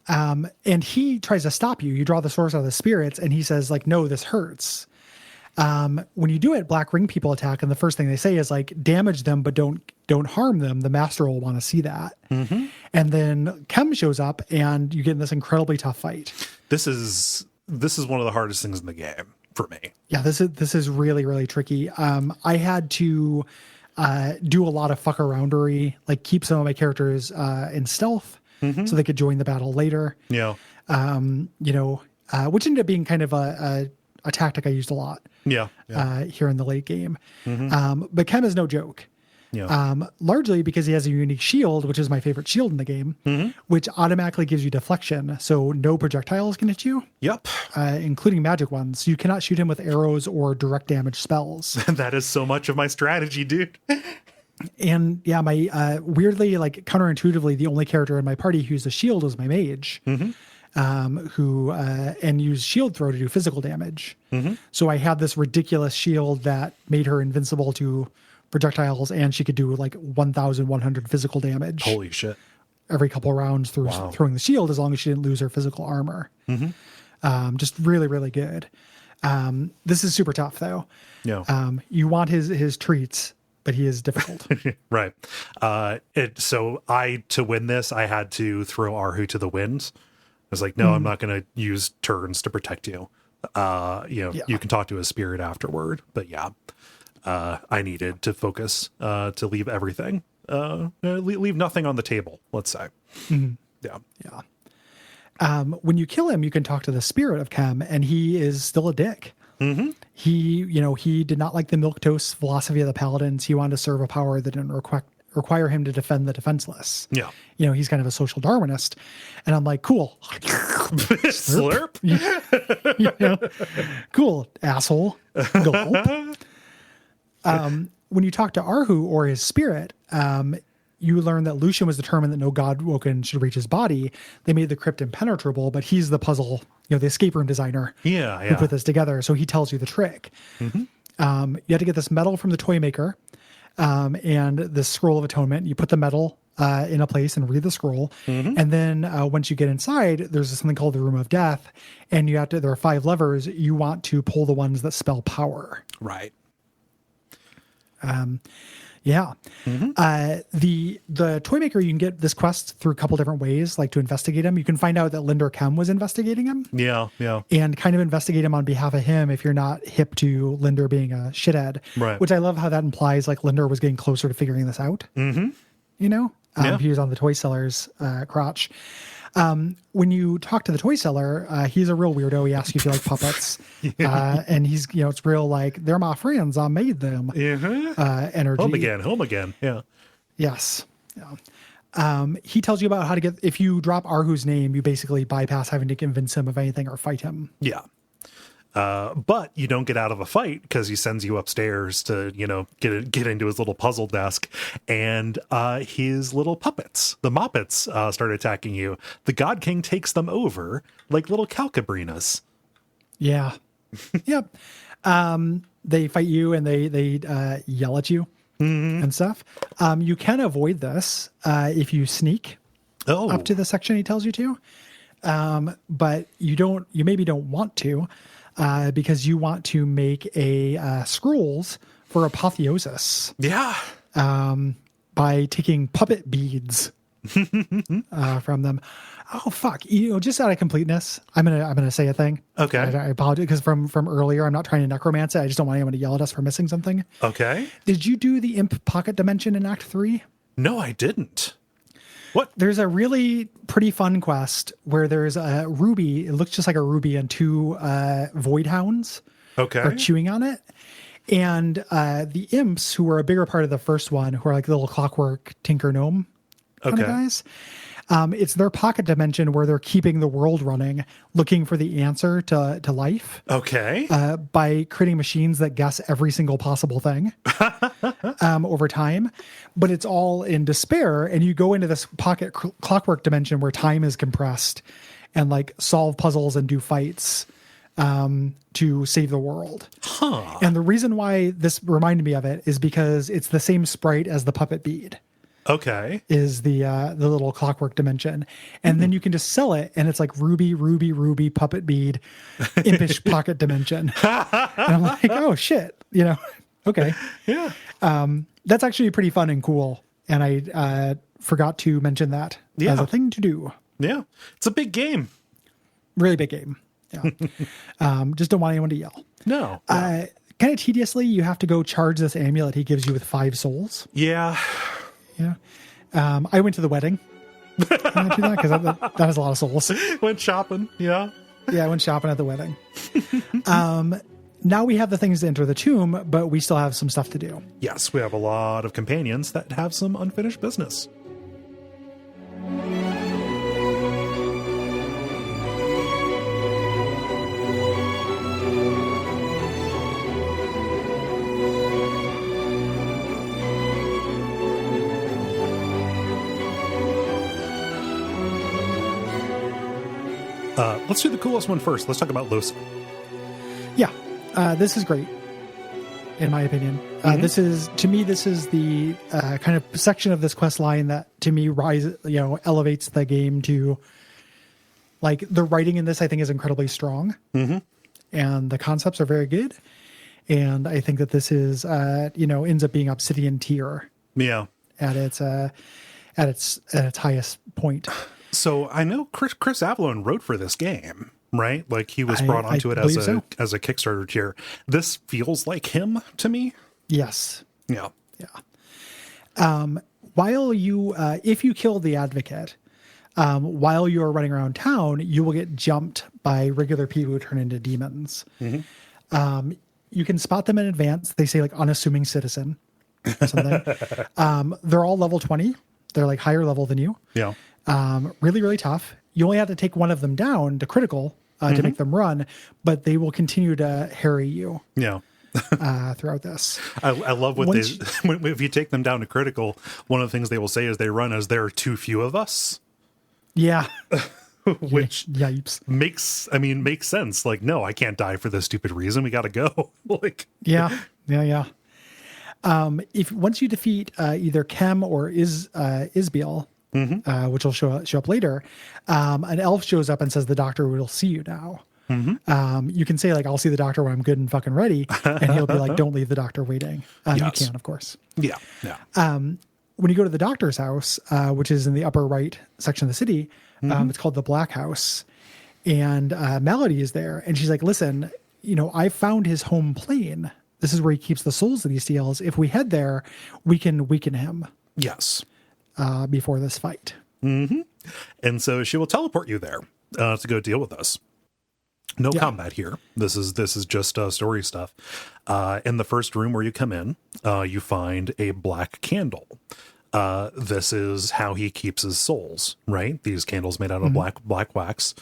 And he tries to stop you. You draw the source out of the spirits, and he says, like, no, this hurts. When you do it, black ring people attack, and the first thing they say is like, damage them, but don't harm them. The master will want to see that. And then Kem shows up, and you get in this incredibly tough fight. This is one of the hardest things in the game for me. Yeah, this is really, really tricky. I had to do a lot of fuck aroundery, like keep some of my characters in stealth so they could join the battle later. Yeah. Which ended up being kind of a tactic I used a lot. Here in the late game. But Kem is no joke. Largely because he has a unique shield, which is my favorite shield in the game, which automatically gives you deflection. So no projectiles can hit you. Yep. Including magic ones. You cannot shoot him with arrows or direct damage spells. That is so much of my strategy, dude. And yeah, my weirdly, like counterintuitively, the only character in my party who used a shield was my mage. Who used shield throw to do physical damage. So I had this ridiculous shield that made her invincible to projectiles, and she could do like 1,100 physical damage. Holy shit. Every couple of rounds through throwing the shield, as long as she didn't lose her physical armor. Just really, really good. This is super tough though. You want his treats, but he is difficult. Right. To win this, I had to throw Arhu to the wind. I was like, no, I'm not going to use turns to protect you. You can talk to a spirit afterward, but I needed to focus, to leave everything, leave nothing on the table, let's say. Yeah. When you kill him, you can talk to the spirit of Chem, and he is still a dick. He did not like the milquetoast philosophy of the paladins. He wanted to serve a power that didn't require him to defend the defenseless. Yeah. He's kind of a social Darwinist. And I'm like, cool. Slurp. Cool, asshole. Gulp. When you talk to Arhu or his spirit, you learn that Lucian was determined that no Godwoken should reach his body. They made the crypt impenetrable, but he's the puzzle, the escape room designer who put this together. So he tells you the trick. You have to get this medal from the toy maker and the scroll of atonement. You put the medal in a place and read the scroll. And then once you get inside, there's something called the Room of Death. And there are 5 levers. You want to pull the ones that spell power. Right. The toy maker, you can get this quest through a couple different ways, like to investigate him. You can find out that Linder Chem was investigating him. And kind of investigate him on behalf of him if you're not hip to Linder being a shithead. Right. Which I love how that implies like Linder was getting closer to figuring this out. He was on the toy seller's crotch. When you talk to the toy seller, he's a real weirdo. He asks you if you like puppets. And he's, it's real like, they're my friends. I made them. Energy. Home again. Yeah. Yes. Yeah. He tells you about how to get, if you drop Arhu's name, you basically bypass having to convince him of anything or fight him. Yeah. But you don't get out of a fight because he sends you upstairs to, get into his little puzzle desk, and his little puppets, the Moppets, start attacking you. The God King takes them over like little Calcabrinas. Yeah. Yep. They fight you and they yell at you and stuff. You can avoid this if you sneak up to the section he tells you to. But you maybe don't want to. Because you want to make a scrolls for apotheosis. Yeah. By taking puppet beads from them. Oh fuck! Just out of completeness, I'm gonna say a thing. Okay. I apologize because from earlier, I'm not trying to necromancy. I just don't want anyone to yell at us for missing something. Okay. Did you do the imp pocket dimension in Act 3? No, I didn't. What? There's a really pretty fun quest where there's a ruby. It looks just like a ruby, and 2 void hounds are chewing on it. And the imps, who were a bigger part of the first one, who are like little clockwork tinker gnome kind of guys. It's their pocket dimension where they're keeping the world running, looking for the answer to life. Okay. By creating machines that guess every single possible thing over time. But it's all in despair. And you go into this pocket clockwork dimension where time is compressed and like solve puzzles and do fights to save the world. And the reason why this reminded me of it is because it's the same sprite as the puppet bead. Okay. Is the little clockwork dimension. And then you can just sell it, and it's like ruby, puppet bead, impish pocket dimension. And I'm like, oh shit, okay. Yeah. That's actually pretty fun and cool. And I forgot to mention that as a thing to do. Yeah. It's a big game. Really big game. Yeah. Just don't want anyone to yell. No. Kind of tediously, you have to go charge this amulet he gives you with 5 souls. Yeah. Yeah. I went to the wedding. I went to that because that has a lot of souls. Went shopping. Yeah. Yeah, I went shopping at the wedding. Now we have the things to enter the tomb, but we still have some stuff to do. Yes, we have a lot of companions that have some unfinished business. Let's do the coolest one first. Let's talk about Los. Yeah, this is great, in my opinion. This is the kind of section of this quest line that, to me, elevates the game to, like, the writing in this, I think, is incredibly strong, and the concepts are very good. And I think that this is, ends up being Obsidian tier Yeah. at its highest point. So I know Chris Avellone wrote for this game, right? Like he was brought onto it believe so. as a Kickstarter tier. This feels like him to me. Yes. Yeah. While you, if you kill the advocate, while you're running around town, you will get jumped by regular people who turn into demons. You can spot them in advance. They say like unassuming citizen or something. They're all level 20. They're like higher level than you. Yeah. Really, really tough. You only have to take one of them down to critical to make them run, but they will continue to harry you. Yeah. Throughout this. I love what if you take them down to critical, one of the things they will say is they run as there are too few of us. Yeah. Which yipes. makes sense. Like, no, I can't die for this stupid reason. We got to go. Like, yeah. If once you defeat either Kem or Isbiel, which will show up later, an elf shows up and says the doctor will see you now. You can say like, I'll see the doctor when I'm good and fucking ready. And he'll be like, don't leave the doctor waiting. Yes. You can, of course. Yeah. When you go to the doctor's house, which is in the upper right section of the city, it's called the Black House. And Melody is there. And she's like, listen, I found his home plane. This is where he keeps the souls of these steals. If we head there, we can weaken him. Yes. Before this fight. And so she will teleport you there to go deal with us. No combat here. This is just story stuff. In the first room where you come in, you find a black candle. This is how he keeps his souls, right? These candles made out of black wax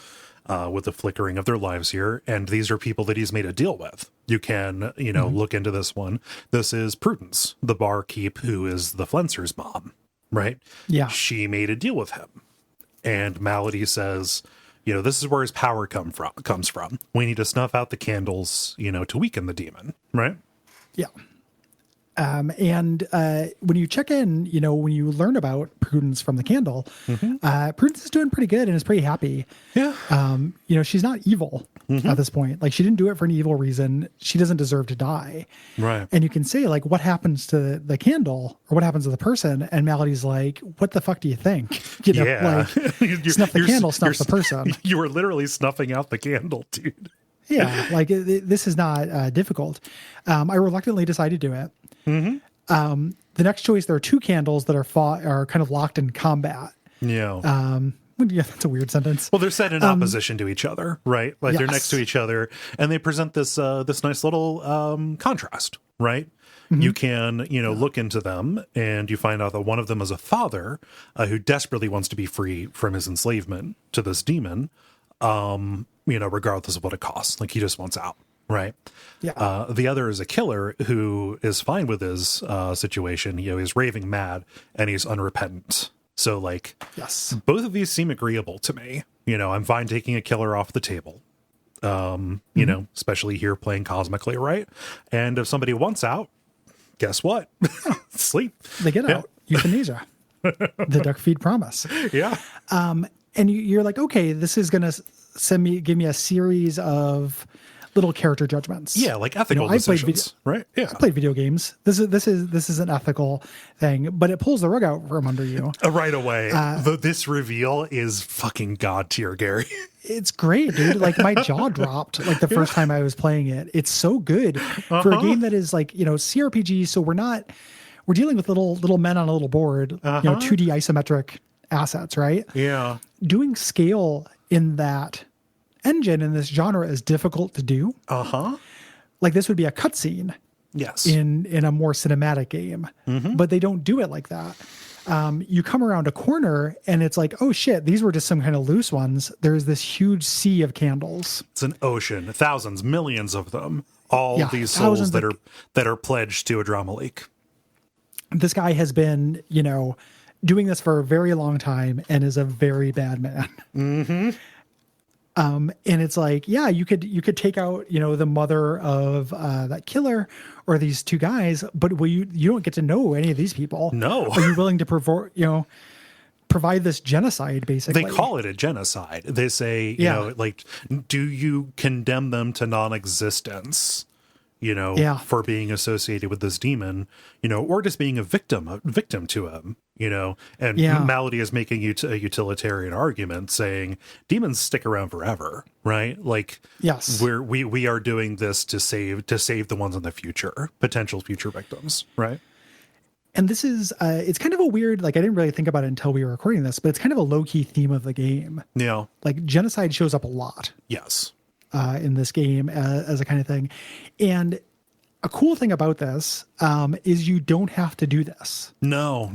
with the flickering of their lives here. And these are people that he's made a deal with. You can, look into this one. This is Prudence, the barkeep who is the Flencer's mom, right? Yeah. She made a deal with him. And Malady says, this is where his power comes from. We need to snuff out the candles, to weaken the demon, right? Yeah. And when you check in, when you learn about Prudence from the candle, Prudence is doing pretty good and is pretty happy. Yeah. She's not evil at this point. Like, she didn't do it for an evil reason. She doesn't deserve to die. Right. And you can say, like, what happens to the candle or what happens to the person? And Melody's like, what the fuck do you think? Snuff the candle, snuff the person. You were literally snuffing out the candle, dude. Yeah. Like, this is not difficult. I reluctantly decided to do it. The next choice, there are two candles that are kind of locked in combat. Yeah. Yeah, that's a weird sentence. Well, they're set in opposition to each other, right? Like they're next to each other, and they present this nice little contrast, right? You can, look into them, and you find out that one of them is a father who desperately wants to be free from his enslavement to this demon, regardless of what it costs. Like, he just wants out. Right. Yeah. The other is a killer who is fine with his situation. He's raving mad and he's unrepentant. So, like, yes, both of these seem agreeable to me. I'm fine taking a killer off the table. Especially here playing cosmically, right? And if somebody wants out, guess what? Sleep. They get out. Euthanasia. The Duckfeed promise. Yeah. And you're like, okay, this is going to give me a series of little character judgments. Yeah, like ethical decisions, right? Yeah, I played video games. This is an ethical thing, but it pulls the rug out from under you right away. This reveal is fucking god tier, Gary. It's great, dude. Like, my jaw dropped like the first time I was playing it. It's so good for a game that is like, CRPG. So we're dealing with little men on a little board, 2D isometric assets, right? Yeah. Doing scale in that engine in this genre is difficult to do. Like, this would be a cutscene. Yes. In a more cinematic game, but they don't do it like that. You come around a corner and it's like, oh shit, these were just some kind of loose ones. There's this huge sea of candles. It's an ocean, thousands, millions of them. All these souls that are pledged to a drama leak. This guy has been, doing this for a very long time and is a very bad man. And it's like, yeah, you could take out, the mother of that killer or these two guys, but you don't get to know any of these people. No. Are you willing to provide this genocide, basically? They call it a genocide. They say, do you condemn them to non-existence? Yeah. for being associated with this demon, or just being a victim to him, and Yeah. Malady is making a utilitarian argument saying demons stick around forever, right? Like, Yes. we are doing this to save the ones in the future, potential future victims, right? And this is, it's kind of a weird, like, I didn't really think about it until we were recording this, but it's kind of a low-key theme of the game. Yeah. Like, genocide shows up a lot Yes. in this game as a kind of thing. And a cool thing about this is you don't have to do this. No.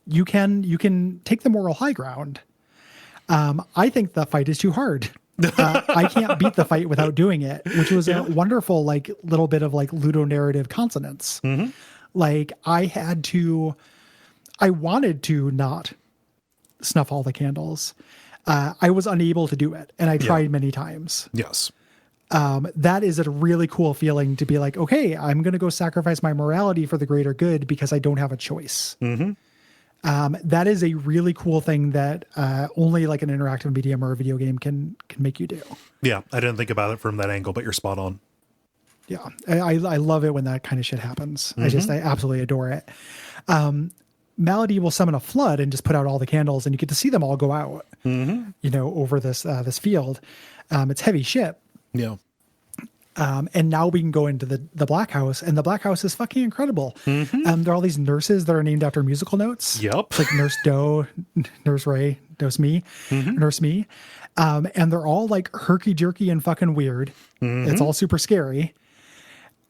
You can take the moral high ground. I think the fight is too hard. I can't beat the fight without doing it, which was a wonderful, like, little bit of like ludonarrative consonance. Mm-hmm. Like, I wanted to not snuff all the candles. I was unable to do it, and I tried many times. Yes. That is a really cool feeling to be like, okay, I'm going to go sacrifice my morality for the greater good because I don't have a choice. Mm-hmm. That is a really cool thing that only like an interactive medium or a video game can make you do. Yeah, I didn't think about it from that angle, but you're spot on. Yeah, I love it when that kind of shit happens. Mm-hmm. I absolutely adore it. Malady will summon a flood and just put out all the candles, and you get to see them all go out. Mm-hmm. Over this field. It's heavy shit. Yeah. And now we can go into the Black House, and the Black House is fucking incredible. Mm-hmm. There are all these nurses that are named after musical notes. Yep. It's like Nurse Doe, Nurse Ray, Nurse Me, Nurse Me. And they're all like herky-jerky and fucking weird. It's all super scary.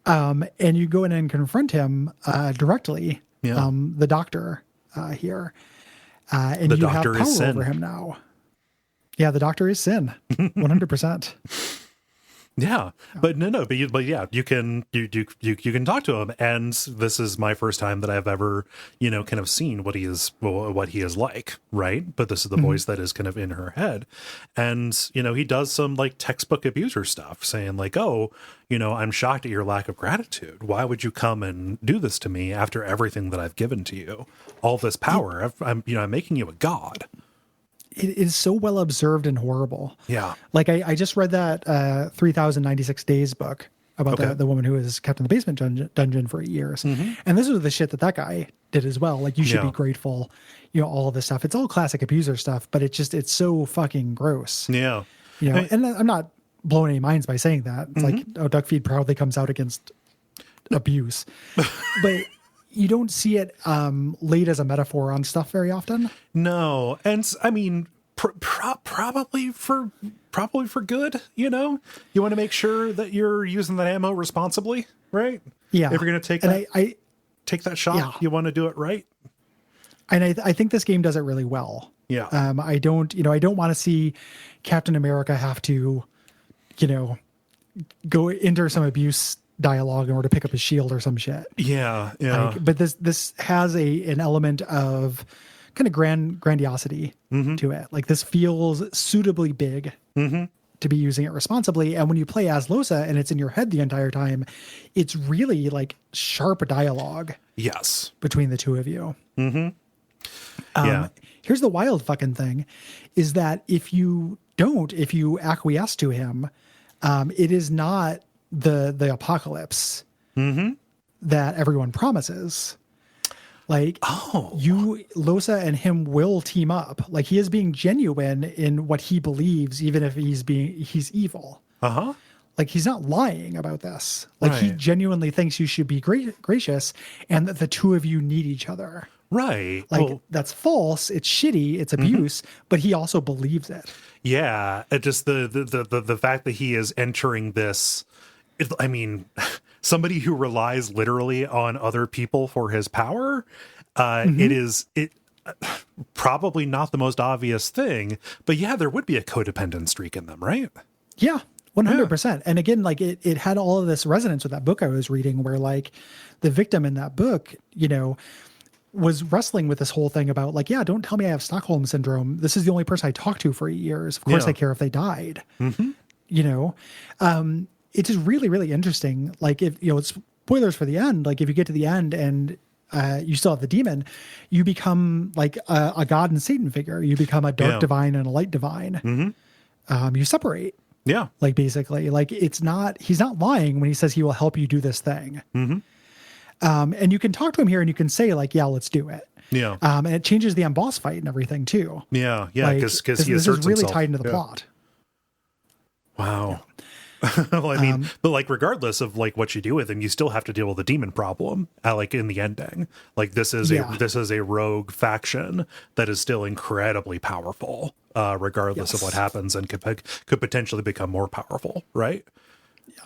And you go in and confront him directly, the doctor here. And The you have doctor is power sin. over him now. Yeah, the doctor is sin, 100%. Yeah, but you can talk to him, and this is my first time that I've ever kind of seen what he is like, right? But this is the voice that is kind of in her head, and he does some like textbook abuser stuff, saying like, oh, I'm shocked at your lack of gratitude. Why would you come and do this to me after everything that I've given to you, all this power? I'm making you a god. It is so well observed and horrible. Yeah. Like I just read that 3096 Days book about the woman who was kept in the basement dungeon for 8 years. And this was the shit that guy did as well. Like, you should be grateful, all of this stuff. It's all classic abuser stuff, but it's so fucking gross. Yeah. And I'm not blowing any minds by saying that. It's like, Duckfeed proudly comes out against abuse. But you don't see it laid as a metaphor on stuff very often. No, and I mean, probably for good. You want to make sure that you're using that ammo responsibly, right? Yeah. If you're going to take that, take that shot, you want to do it right. And I think this game does it really well. Yeah. I don't want to see Captain America have to, go enter some abuse dialogue in order to pick up his shield or some shit. Yeah. But this has an element of kind of grandiosity to it. Like, this feels suitably big to be using it responsibly. And when you play as Losa and it's in your head the entire time, it's really like sharp dialogue. Yes. Between the two of you. Yeah. Here's the wild fucking thing is that if you acquiesce to him, it is not the apocalypse that everyone promises. Like, Losa and him will team up. Like, he is being genuine in what he believes, even if he's evil. Like, he's not lying about this. Like, he genuinely thinks you should be gracious and that the two of you need each other. Right. Like, that's false. It's shitty. It's abuse, but he also believes it. Yeah. It just the fact that he is entering this, I mean, somebody who relies literally on other people for his power, it probably not the most obvious thing, but yeah, there would be a codependent streak in them, right? Yeah, 100%. And again, like it had all of this resonance with that book I was reading where like the victim in that book, was wrestling with this whole thing about like, yeah, don't tell me I have Stockholm syndrome. This is the only person I talked to for 8 years. Of course I care if they died, it's just really, really interesting. Like, if it's spoilers for the end, like if you get to the end and you still have the demon, you become like a God and Satan figure. You become a dark divine and a light divine. You separate. Yeah. Like basically, like he's not lying when he says he will help you do this thing. Mm-hmm. And you can talk to him here and you can say like, yeah, let's do it. Yeah. And it changes the end boss fight and everything too. Yeah. Yeah. Like, Because this he is asserts really himself. tied into the plot. Wow. Well, I mean, but like, regardless of like what you do with him, you still have to deal with the demon problem. Like in the ending, like this is a rogue faction that is still incredibly powerful, regardless of what happens, and could potentially become more powerful, right?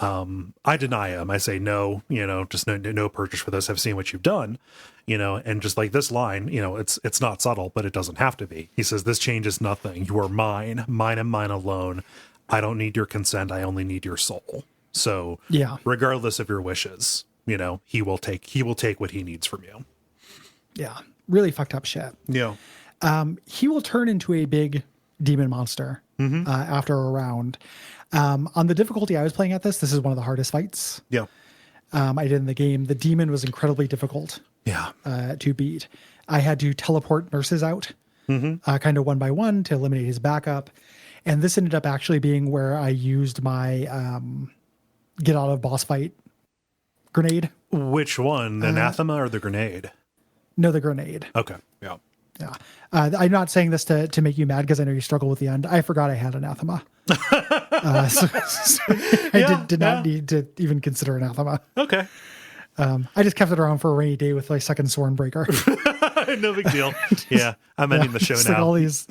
I deny him. I say no. Just no purchase for this. I've seen what you've done. And just like this line, it's not subtle, but it doesn't have to be. He says, "This changes nothing. You are mine, mine and mine alone. I don't need your consent. I only need your soul. So regardless of your wishes, he will take what he needs from you." Yeah. Really fucked up shit. Yeah. He will turn into a big demon monster after a round. On the difficulty I was playing at this is one of the hardest fights. Yeah. I did in the game. The demon was incredibly difficult to beat. I had to teleport nurses out kind of one by one to eliminate his backup. And this ended up actually being where I used my get out of boss fight grenade. Which one? The anathema or the grenade? No, the grenade. Okay. Yeah. Yeah. I'm not saying this to make you mad because I know you struggle with the end. I forgot I had anathema. So I did not need to even consider anathema. Okay. I just kept it around for a rainy day with my second Swornbreaker. No big deal. Yeah. I'm ending the show now. Like all these,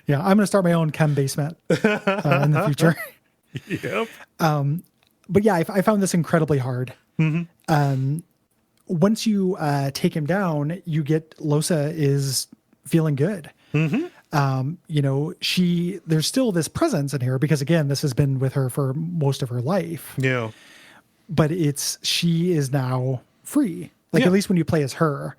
I'm going to start my own chem basement in the future. Yep. But yeah, I found this incredibly hard. Once you take him down, you get Losa is feeling good. There's still this presence in here because again, this has been with her for most of her life. Yeah. But she is now free. Like at least when you play as her,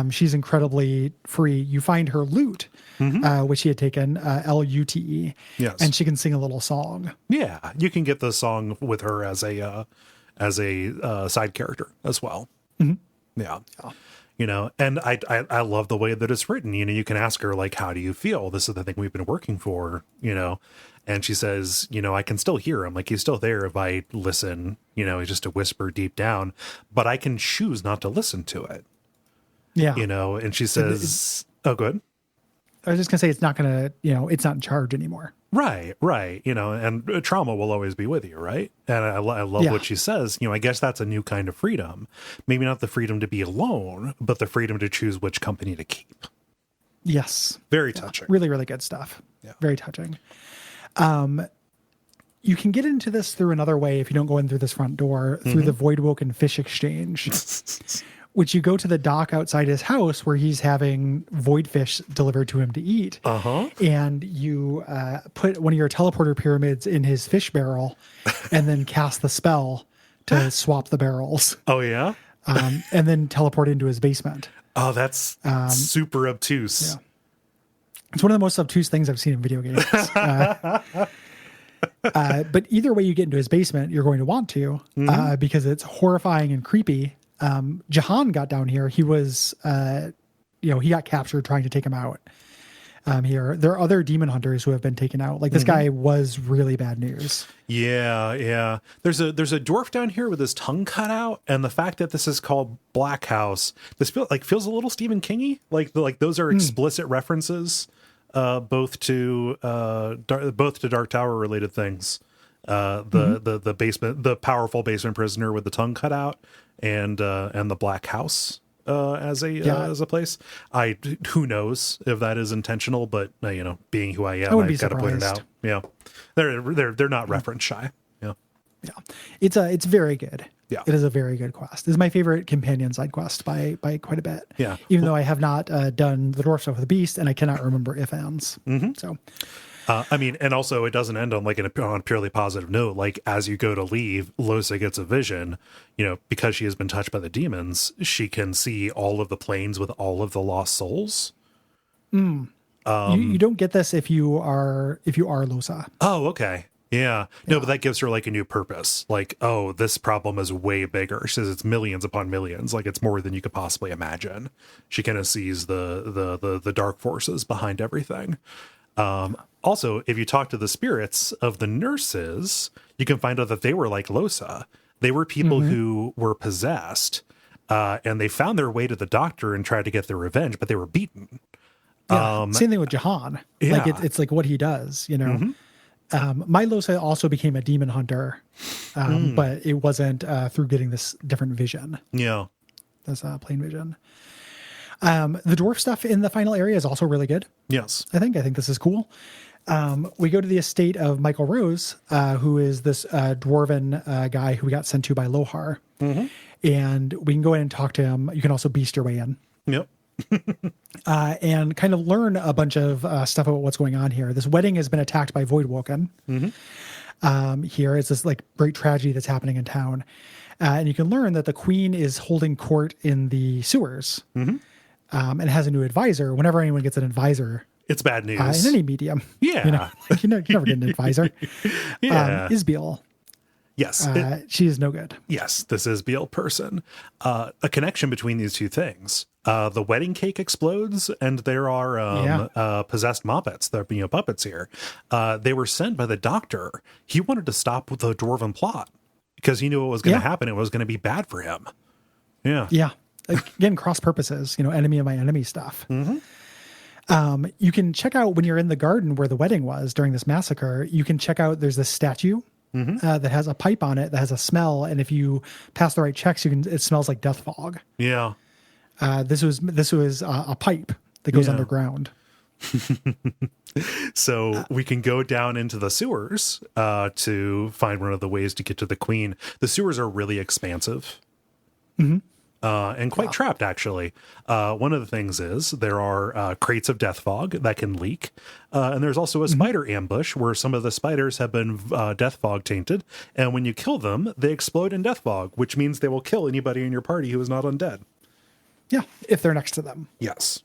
she's incredibly free. You find her lute, which she had taken, Lute. Yes. And she can sing a little song. Yeah. You can get the song with her as a side character as well. Yeah. And I love the way that it's written. You can ask her like, how do you feel? This is the thing we've been working for, and she says, I can still hear him. Like he's still there if I listen, he's just a whisper deep down, but I can choose not to listen to it. Yeah. And she says, oh, good. I was just gonna say, it's not gonna, it's not in charge anymore. Right. And trauma will always be with you, right? And I love what she says. I guess that's a new kind of freedom. Maybe not the freedom to be alone, but the freedom to choose which company to keep. Yes. Very touching. Really, really good stuff. Yeah. Very touching. You can get into this through another way if you don't go in through this front door, through the Voidwoken Fish Exchange. Which you go to the dock outside his house where he's having void fish delivered to him to eat. And you put one of your teleporter pyramids in his fish barrel and then cast the spell to swap the barrels. Oh, yeah? And then teleport into his basement. Oh, that's super obtuse. Yeah. It's one of the most obtuse things I've seen in video games. But either way you get into his basement, you're going to want to because it's horrifying and creepy. Jahan got down here. He was, he got captured trying to take him out. Here, there are other demon hunters who have been taken out. Like this guy was really bad news. Yeah. There's a dwarf down here with his tongue cut out, and the fact that this is called Black House, this feels a little Stephen Kingy. Like those are explicit references, both to Dark Tower related things. The basement, the powerful basement prisoner with the tongue cut out, and the Black House as a place. Who knows if that is intentional, but being who I am, I've got to point it out. Yeah, they're not reference shy. Yeah, it's very good. Yeah, it is a very good quest. It's my favorite companion side quest by quite a bit. Yeah, even though I have not done the dwarf stuff with the beast, and I cannot remember if ends. So. And also it doesn't end on on a purely positive note. Like as you go to leave, Losa gets a vision, because she has been touched by the demons, she can see all of the planes with all of the lost souls. You don't get this if you are Losa. Oh, okay. Yeah. No, but that gives her like a new purpose. Like, oh, this problem is way bigger. She says it's millions upon millions. Like it's more than you could possibly imagine. She kind of sees the dark forces behind everything. Also, if you talk to the spirits of the nurses, you can find out that they were like Losa. They were people who were possessed, and they found their way to the doctor and tried to get their revenge, but they were beaten. Yeah. Same thing with Jahan. Yeah. Like it's like what he does, you know. My Losa also became a demon hunter, but it wasn't through getting this different vision. Yeah. This plain vision. The dwarf stuff in the final area is also really good. Yes. I think this is cool. We go to the estate of Michael Rose, who is this dwarven guy who we got sent to by Lohar. And we can go in and talk to him. You can also beast your way in. Yep. And kind of learn a bunch of stuff about what's going on here. This wedding has been attacked by Voidwoken. Here is this like great tragedy that's happening in town. And you can learn that the queen is holding court in the sewers and has a new advisor. Whenever anyone gets an advisor, it's bad news. In any medium. Yeah. You know, like, you never get an advisor. Yeah. Isbiel. Yes. She is no good. Yes, this is Beal person. A connection between these two things. The wedding cake explodes, and there are possessed Moppets. There are puppets here. They were sent by the doctor. He wanted to stop the dwarven plot because he knew what was going to happen. It was going to be bad for him. Yeah. Yeah. Again, cross purposes, enemy of my enemy stuff. You can check out when you're in the garden where the wedding was during this massacre, you can check out, there's this statue that has a pipe on it that has a smell. And if you pass the right checks, it smells like death fog. Yeah. This was a pipe that goes underground. So we can go down into the sewers to find one of the ways to get to the queen. The sewers are really expansive. And quite trapped, actually. One of the things is there are crates of death fog that can leak. And there's also a spider ambush where some of the spiders have been death fog tainted. And when you kill them, they explode in death fog, which means they will kill anybody in your party who is not undead. Yeah, if they're next to them. Yes.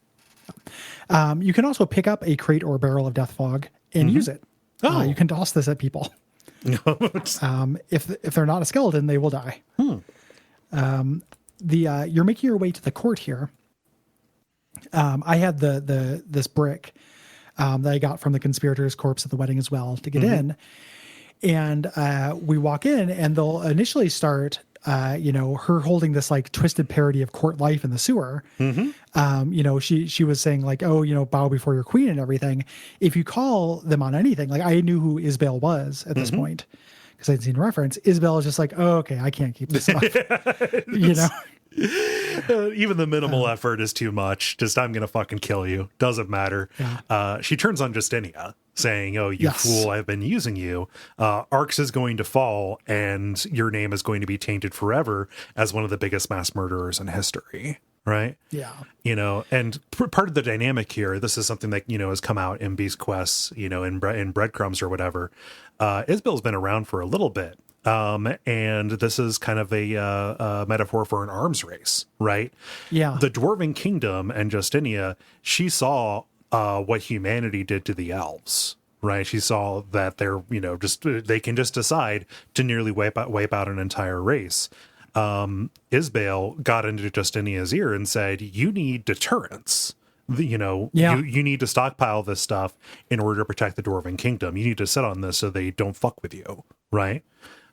You can also pick up a crate or a barrel of death fog and use it. You can toss this at people. If they're not a skeleton, they will die. You're making your way to the court here. I had this brick that I got from the conspirator's corpse at the wedding as well to get in. And we walk in, and they'll initially start her holding this like twisted parody of court life in the sewer. She was saying like, bow before your queen and everything. If you call them on anything, like I knew who Isbel was at this point because I'd seen reference. Isbel is just like, oh, okay, I can't keep this up. Even the minimal effort is too much. Just, I'm going to fucking kill you. Doesn't matter. She turns on Justinia saying, oh, you fool, I've been using you. Arx is going to fall and your name is going to be tainted forever as one of the biggest mass murderers in history. Right. Yeah. And part of the dynamic here, this is something that, has come out in Beast Quests, in breadcrumbs or whatever. Isbel's been around for a little bit. And this is kind of a metaphor for an arms race, right? Yeah. The Dwarven Kingdom and Justinia, she saw what humanity did to the elves, right? She saw that they're, they can just decide to nearly wipe out an entire race. Isbel got into Justinia's ear and said, you need deterrence. You need to stockpile this stuff in order to protect the Dwarven Kingdom. You need to sit on this so they don't fuck with you, right?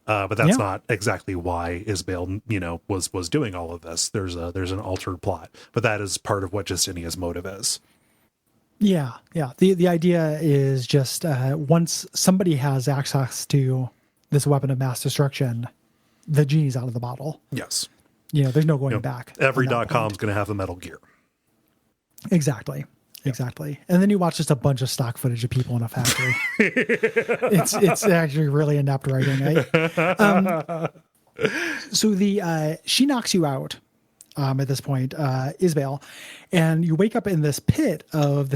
But that's not exactly why Isbel, was doing all of this. There's an altered plot, but that is part of what Justinia's motive is. Yeah. The idea is just once somebody has access to this weapon of mass destruction, the genie's out of the bottle. Yes. There's no going back. Every .com's going to have the Metal Gear. Exactly. And then you watch just a bunch of stock footage of people in a factory. it's actually really inept writing, right? So she knocks you out at this point, Isbel, and you wake up in this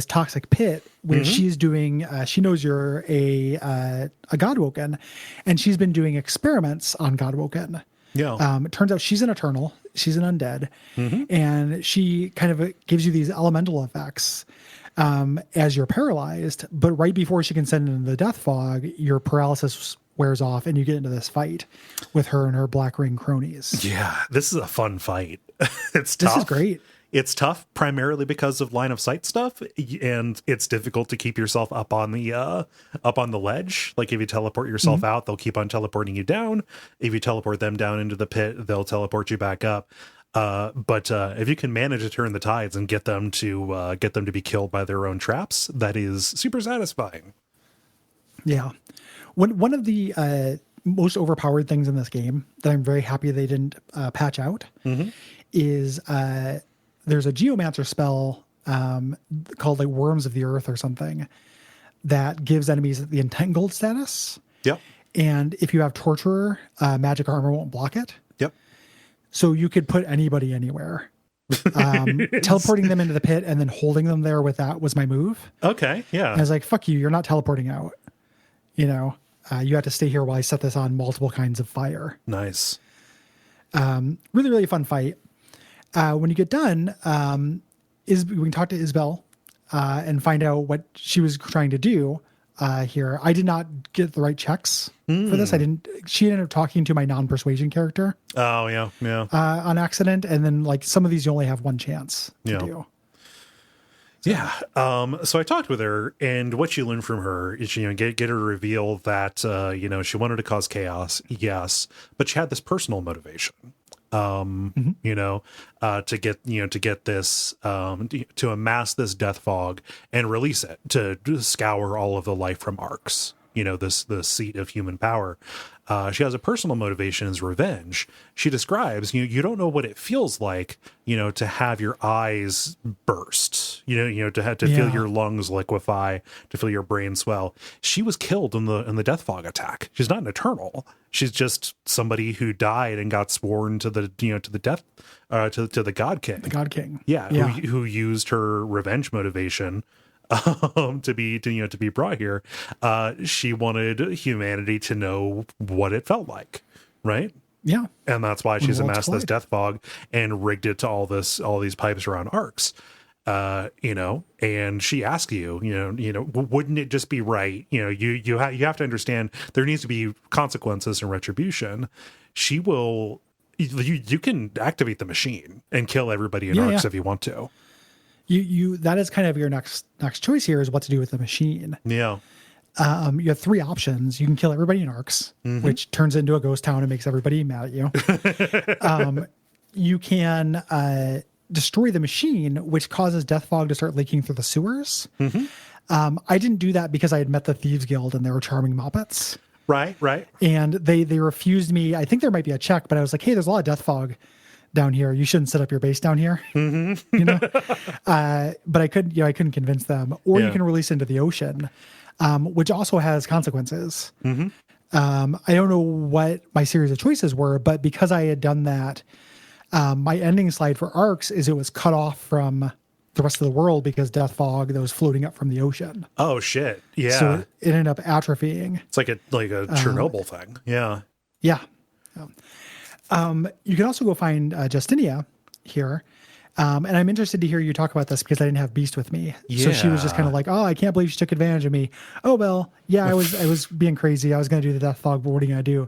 toxic pit where she's doing, she knows you're a Godwoken, and she's been doing experiments on Godwoken. Yeah. It turns out she's an Eternal. She's an undead. And she kind of gives you these elemental effects as you're paralyzed. But right before she can send in the death fog, your paralysis wears off and you get into this fight with her and her Black Ring cronies. Yeah, this is a fun fight. It's tough. This is great. It's tough primarily because of line of sight stuff, and it's difficult to keep yourself up on the ledge. Like if you teleport yourself out, they'll keep on teleporting you down. If you teleport them down into the pit, they'll teleport you back up. But if you can manage to turn the tides and get them to be killed by their own traps, that is super satisfying. Yeah. One of the most overpowered things in this game that I'm very happy they didn't patch out is there's a geomancer spell called like Worms of the Earth or something that gives enemies the entangled status. Yep. And if you have Torturer, magic armor won't block it. Yep. So you could put anybody anywhere. Teleporting them into the pit and then holding them there with that was my move. Okay. Yeah. And I was like, fuck you, you're not teleporting out. You know, you have to stay here while I set this on multiple kinds of fire. Nice. Really, really fun fight. When you get done, we can talk to Isabel and find out what she was trying to do here. I did not get the right checks for this. She ended up talking to my non-persuasion character. Oh, yeah. Yeah. On accident. And then like some of these you only have one chance to do. Yeah. So I talked with her, and what she learned from her is, get her to reveal that, she wanted to cause chaos. Yes. But she had this personal motivation, to get this, to amass this death fog and release it to scour all of the life from arcs, the seat of human power. She has a personal motivation as revenge. She describes, you don't know what it feels like, to have your eyes burst, to feel your lungs liquefy, to feel your brain swell. She was killed in the death fog attack. She's not an eternal. She's just somebody who died and got sworn to the death, to the God King. The God King. Yeah. Who used her revenge motivation to be brought here. She wanted humanity to know what it felt like, right? Yeah. And that's why she's amassed this death fog and rigged it to all these pipes around arcs. And she asks you, wouldn't it just be right? You have to understand there needs to be consequences and retribution. She will, you can activate the machine and kill everybody in arcs if you want to. You that is kind of your next choice here is what to do with the machine. Yeah. You have three options. You can kill everybody in arcs, which turns into a ghost town and makes everybody mad at you. You can destroy the machine, which causes death fog to start leaking through the sewers. I didn't do that because I had met the Thieves Guild and they were charming Muppets. Right. And they refused me. I think there might be a check, but I was like, hey, there's a lot of death fog down here. You shouldn't set up your base down here. But I couldn't convince them. Or you can release into the ocean, which also has consequences. I don't know what my series of choices were, but because I had done that, my ending slide for arcs is it was cut off from the rest of the world because death fog that was floating up from the ocean. Oh shit. Yeah. So it ended up atrophying. It's like a Chernobyl thing. Yeah. Yeah. You can also go find Justinia here. And I'm interested to hear you talk about this because I didn't have Beast with me. So she was just kind of like, oh, I can't believe she took advantage of me. Oh, well, yeah, I was being crazy. I was going to do the death fog, but what are you going to do?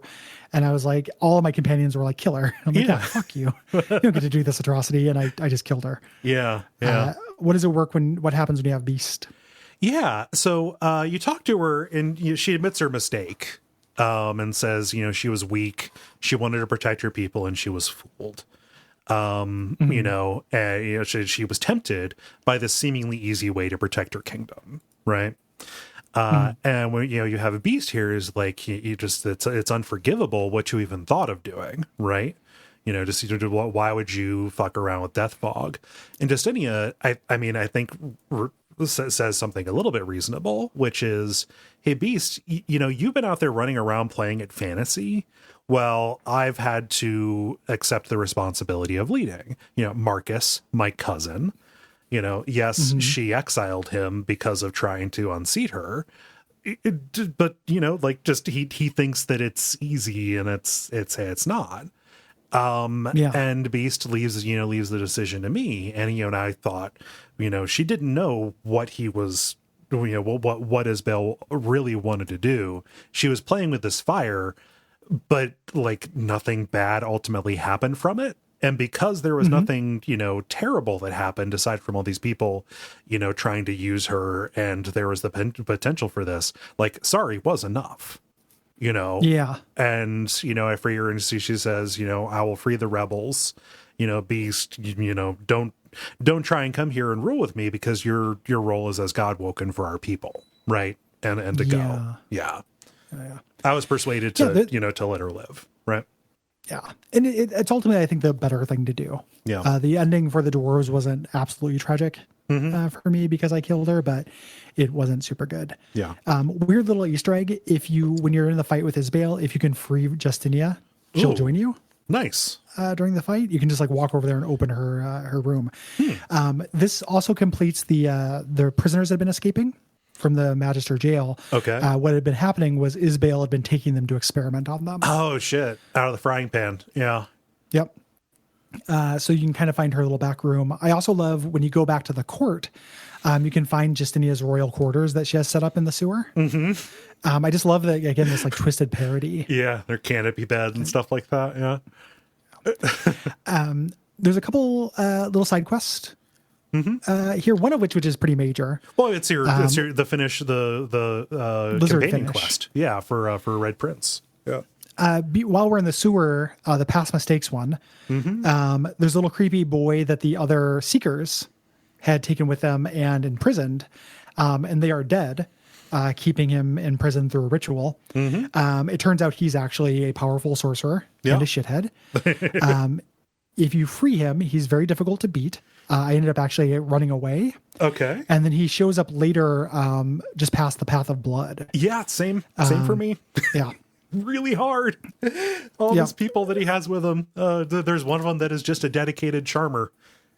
And I was like, all of my companions were like, kill her. I'm like, fuck you. You don't get to do this atrocity. And I just killed her. Yeah. What does it work what happens when you have Beast? Yeah. So you talk to her and she admits her mistake. And says, she was weak. She wanted to protect her people and she was fooled. She was tempted by this seemingly easy way to protect her kingdom. Right. And when, you have a Beast here is like, it's unforgivable what you even thought of doing. Right. Why would you fuck around with death fog? And Justinia, I think says something a little bit reasonable, which is, hey, Beast, you've been out there running around playing at fantasy. Well, I've had to accept the responsibility of leading. Marcus, my cousin, she exiled him because of trying to unseat her. But, he thinks that it's easy and it's not. And Beast leaves the decision to me. And, I thought, she didn't know what he was, what Isabel really wanted to do. She was playing with this fire, but like nothing bad ultimately happened from it. And because there was nothing, terrible that happened aside from all these people, trying to use her, and there was the potential for this, like, sorry was enough, Yeah. And, every year and she says, I will free the rebels, Beast, don't try and come here and rule with me because your role is as Godwoken for our people. Right. And to go. Yeah. I was persuaded to, to let her live. Right. Yeah. And it's ultimately, I think, the better thing to do. Yeah. The ending for the dwarves wasn't absolutely tragic for me because I killed her, but it wasn't super good. Yeah. Weird little Easter egg. When you're in the fight with Isabel, if you can free Justinia, she'll join you. Nice. During the fight, you can just like walk over there and open her room. This also completes the prisoners that have been escaping from the Magister jail. Okay. What had been happening was Isabel had been taking them to experiment on them. Oh shit! Out of the frying pan. Yeah. Yep. So you can kind of find her little back room. I also love when you go back to the court, you can find Justinia's royal quarters that she has set up in the sewer. I just love that, again, this like twisted parody. Yeah, their canopy bed and stuff like that. Yeah. There's a couple little side quests here, one of which is pretty major. Well, it's the finish the companion quest. Yeah, for Red Prince. Yeah. While we're in the sewer, the past mistakes one, there's a little creepy boy that the other seekers had taken with them and imprisoned, and they are dead, keeping him in prison through a ritual. It turns out he's actually a powerful sorcerer and a shithead. If you free him, he's very difficult to beat. I ended up actually running away. Okay. And then he shows up later, just past the path of blood. Yeah, same for me. Yeah. Really hard. All these people that he has with him. There's one of them that is just a dedicated charmer.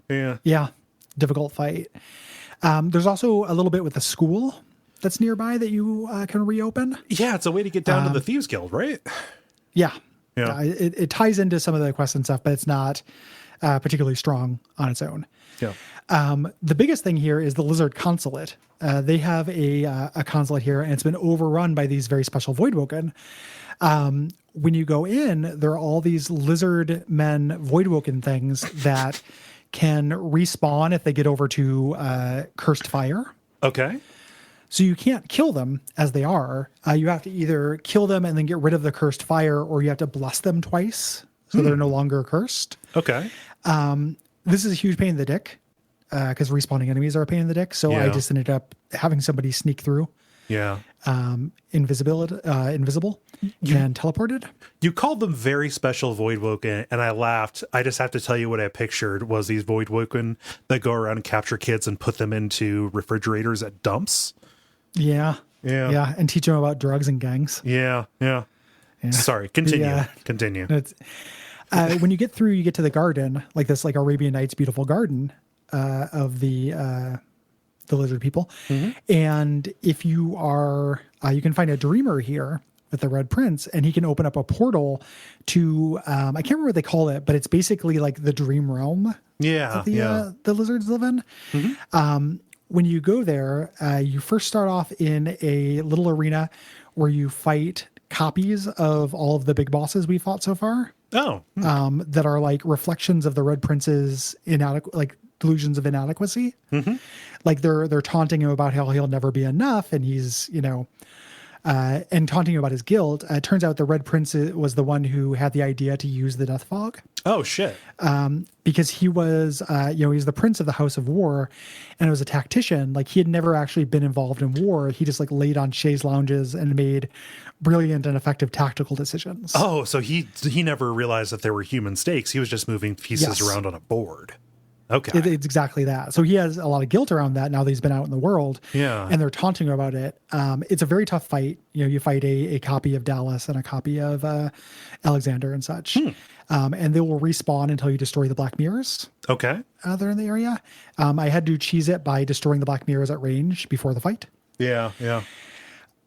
Yeah. Yeah. Difficult fight. There's also a little bit with the school that's nearby that you can reopen. Yeah, it's a way to get down to the Thieves Guild, right? Yeah. Yeah. It ties into some of the quests and stuff, but it's not particularly strong on its own. Yeah. The biggest thing here is the Lizard Consulate. They have a consulate here, and it's been overrun by these very special Voidwoken. When you go in, there are all these lizard men Voidwoken things that can respawn if they get over to cursed fire. Okay. So you can't kill them as they are. You have to either kill them and then get rid of the cursed fire, or you have to bless them twice so they're no longer cursed. Okay. This is a huge pain in the dick because respawning enemies are a pain in the dick. So I just ended up having somebody sneak through. Yeah. Invisible and teleported. You called them very special Voidwoken, and I laughed. I just have to tell you what I pictured was these Voidwoken that go around and capture kids and put them into refrigerators at dumps. Yeah. And teach them about drugs and gangs. Yeah. Sorry, continue. Continue. When you get through, you get to the garden, like this, like Arabian Nights beautiful garden of the lizard people. And if you are, you can find a dreamer here with the Red Prince, and he can open up a portal to, I can't remember what they call it, but it's basically like the dream realm. Yeah. That the lizards live in. When you go there, you first start off in a little arena where you fight copies of all of the big bosses we fought so far. Oh. That are like reflections of the Red Prince's delusions of inadequacy. Like they're taunting him about how he'll never be enough, and he's, and taunting him about his guilt. It turns out the Red Prince was the one who had the idea to use the Death Fog. Oh shit. Because he was, he's the Prince of the House of War, and it was a tactician. Like he had never actually been involved in war. He just like laid on chaise lounges and made brilliant and effective tactical decisions. Oh, so he never realized that there were human stakes. He was just moving pieces around on a board. Okay. It's exactly that. So he has a lot of guilt around that now that he's been out in the world. Yeah. And they're taunting him about it. It's a very tough fight. You fight a copy of Dallas and a copy of Alexander and such. And they will respawn until you destroy the Black Mirrors. Okay. They're in the area. I had to cheese it by destroying the Black Mirrors at range before the fight. Yeah.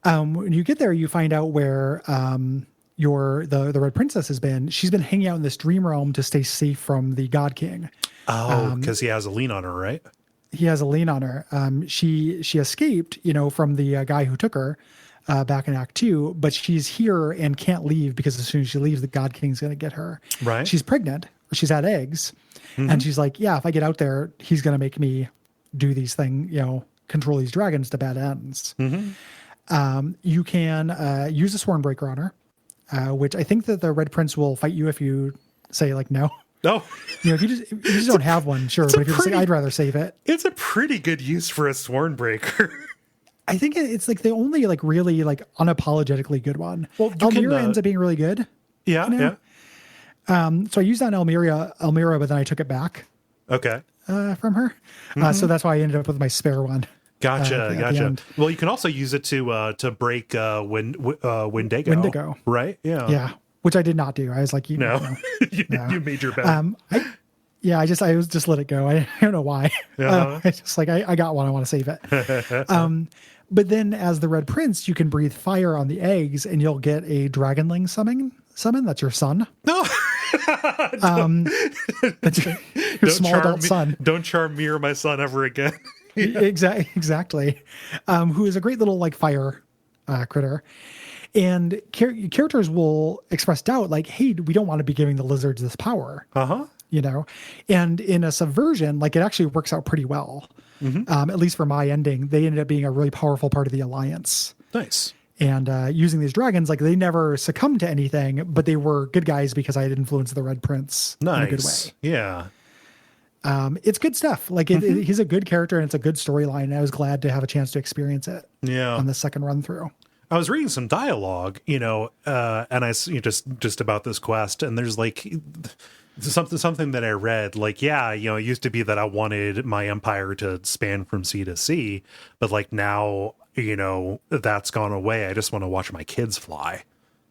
When you get there, you find out where the Red Princess has been. She's been hanging out in this dream realm to stay safe from the God King. Oh, because he has a lien on her, right? He has a lien on her. She escaped, from the guy who took her back in Act 2, but she's here and can't leave because as soon as she leaves, the God King's going to get her. Right. She's pregnant, she's had eggs, and she's like, yeah, if I get out there, he's going to make me do these things, control these dragons to bad ends. You can use a Swornbreaker on her, which I think that the Red Prince will fight you if you say like no. No. If you just don't have one, sure. But if you're just like, I'd rather save it. It's a pretty good use for a Swornbreaker. I think it's like the only like really like unapologetically good one. Well, Elmira ends up being really good. Yeah, So I used that on Elmira, but then I took it back. Okay. From her. So that's why I ended up with my spare one. Gotcha. Well, you can also use it to break Wendigo. Wendigo. Right? Yeah. Yeah. Which I did not do. I was like, no. You made your bet. I just let it go. I don't know why. I just like, I got one. I want to save it. But then as the Red Prince, you can breathe fire on the eggs and you'll get a Dragonling summon. That's your son. No. That's your small adult son. Don't charm me or my son ever again. Exactly. Who is a great little like fire critter. And characters will express doubt like, hey, we don't want to be giving the lizards this power. And in a subversion, like it actually works out pretty well. At least for my ending, they ended up being a really powerful part of the alliance. Nice. And using these dragons, like they never succumbed to anything, but they were good guys because I had influenced the Red Prince in a good way. Yeah. It's good stuff. Like he's a good character and it's a good storyline. And I was glad to have a chance to experience it. On the second run through. I was reading some dialogue, and I just about this quest, and there's like something that I read, like, it used to be that I wanted my empire to span from sea to sea, but like now, that's gone away. I just want to watch my kids fly,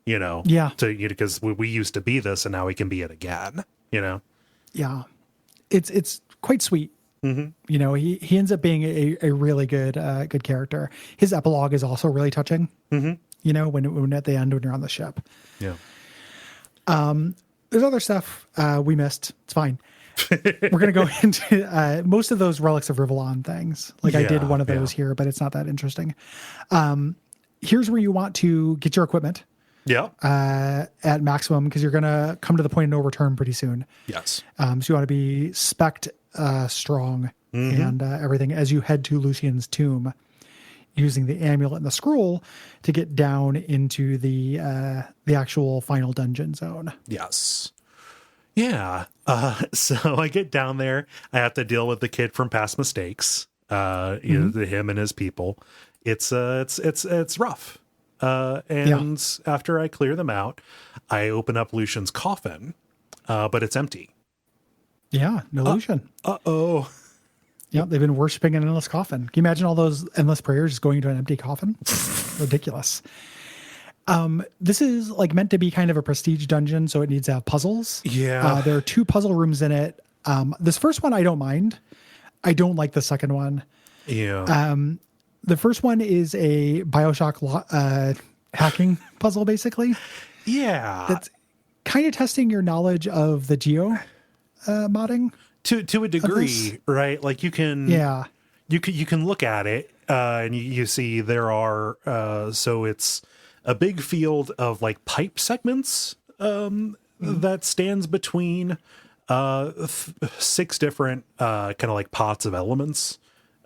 because we used to be this and now we can be it again, Yeah. It's quite sweet. He ends up being a really good character. His epilogue is also really touching. When at the end when you're on the ship. Yeah. There's other stuff we missed. It's fine. We're gonna go into most of those Relics of Rivellon things. Like I did one of those here, but it's not that interesting. Here's where you want to get your equipment. Yeah. At maximum because you're gonna come to the point of no return pretty soon. Yes. So you want to be spec'd strong and everything as you head to Lucian's tomb, using the amulet and the scroll to get down into the actual final dungeon zone. Yes. Yeah. So I get down there. I have to deal with the kid from past mistakes. Him and his people. It's rough. After I clear them out, I open up Lucian's coffin, but it's empty. Yeah, no Lucian. Uh-oh. Yeah, they've been worshiping an endless coffin. Can you imagine all those endless prayers just going into an empty coffin? Ridiculous. This is like meant to be kind of a prestige dungeon, so it needs to have puzzles. Yeah. There are 2 puzzle rooms in it. This first one I don't mind. I don't like the second one. Yeah. The first one is a BioShock hacking puzzle, basically. Yeah. That's kind of testing your knowledge of the geo modding. To a degree, right? Like you can look at it and you see there are so it's a big field of like pipe segments that stands between 6 different kind of like pots of elements.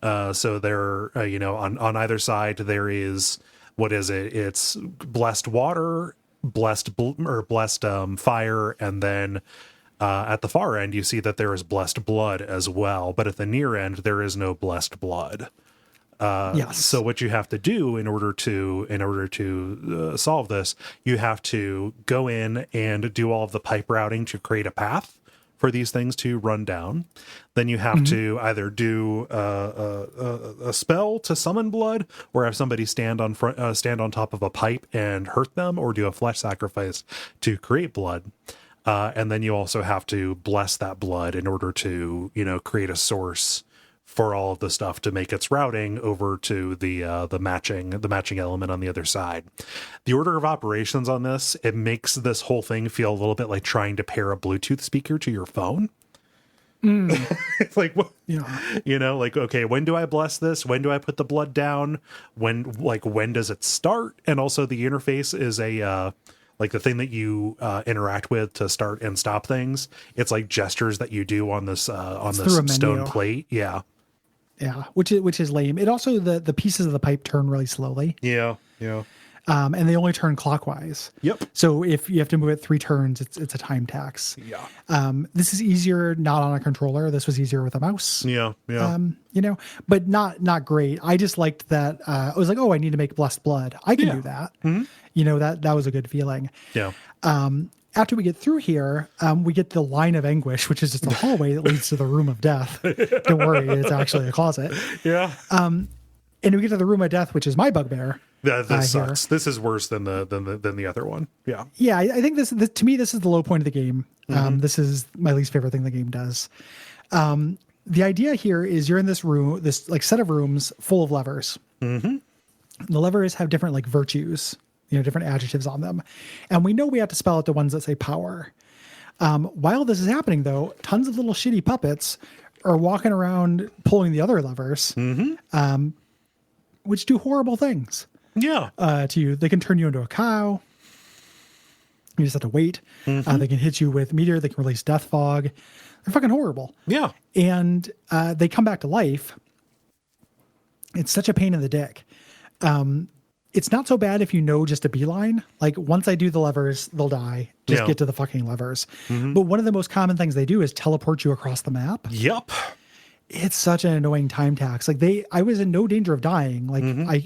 So there, on either side there is, what is it? It's blessed water, blessed fire, and then at the far end you see that there is blessed blood as well. But at the near end there is no blessed blood. Yes. So what you have to do in order to solve this, you have to go in and do all of the pipe routing to create a path for these things to run down. Then you have to either do a spell to summon blood, or have somebody stand on top of a pipe and hurt them, or do a flesh sacrifice to create blood. And then you also have to bless that blood in order to, create a source for all of the stuff to make its routing over to the matching element on the other side. The order of operations on this, it makes this whole thing feel a little bit like trying to pair a Bluetooth speaker to your phone. It's like, like, okay, when do I bless this? When do I put the blood down? When does it start? And also the interface is like the thing that you interact with to start and stop things. It's like gestures that you do on this stone plate. Yeah. Yeah, which is lame. It also the pieces of the pipe turn really slowly. Yeah. And they only turn clockwise. Yep. So if you have to move it 3 turns, it's a time tax. Yeah. This is easier not on a controller. This was easier with a mouse. Yeah. But not great. I just liked that. I was like, oh, I need to make blessed blood. I can do that. That was a good feeling. Yeah. After we get through here, we get the line of anguish, which is just a hallway that leads to the room of death. Don't worry, it's actually a closet. Yeah. And we get to the room of death, which is my bugbear. This sucks. This is worse than the other one. Yeah. Yeah, I think this to me, this is the low point of the game. This is my least favorite thing the game does. The idea here is you're in this room, this like set of rooms full of levers. The levers have different like virtues, different adjectives on them. And we know we have to spell out the ones that say power. While this is happening, though, tons of little shitty puppets are walking around pulling the other levers, which do horrible things. Yeah. To you. They can turn you into a cow. You just have to wait. They can hit you with meteor. They can release death fog. They're fucking horrible. Yeah. And they come back to life. It's such a pain in the dick. It's not so bad if you know just a beeline. Like once I do the levers, they'll die. Just get to the fucking levers. But one of the most common things they do is teleport you across the map. Yep. It's such an annoying time tax. Like I was in no danger of dying. Like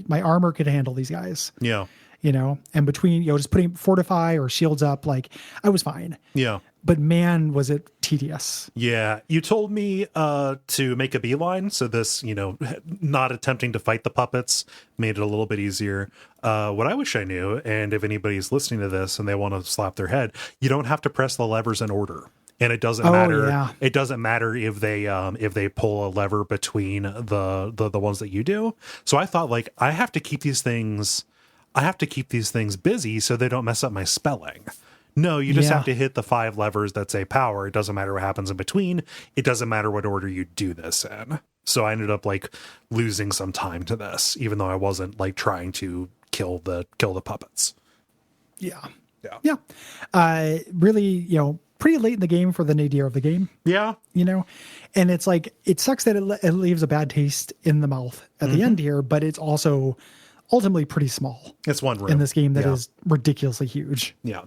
my armor could handle these guys. Yeah. And between, just putting fortify or shields up, like I was fine. Yeah. But man, was it tedious. Yeah. You told me to make a beeline. So this, not attempting to fight the puppets made it a little bit easier. What I wish I knew, and if anybody's listening to this and they want to slap their head, you don't have to press the levers in order. And it doesn't matter. Yeah. It doesn't matter if they pull a lever between the ones that you do. So I thought like I have to keep these things busy so they don't mess up my spelling. No, you just have to hit the 5 levers that say power. It doesn't matter what happens in between. It doesn't matter what order you do this in. So I ended up like losing some time to this, even though I wasn't like trying to kill the puppets. Yeah. Really, pretty late in the game for the nadir of the game. Yeah. And it's like, it sucks that it leaves a bad taste in the mouth at the end here, but it's also ultimately pretty small. It's one room in this game that is ridiculously huge. Yeah.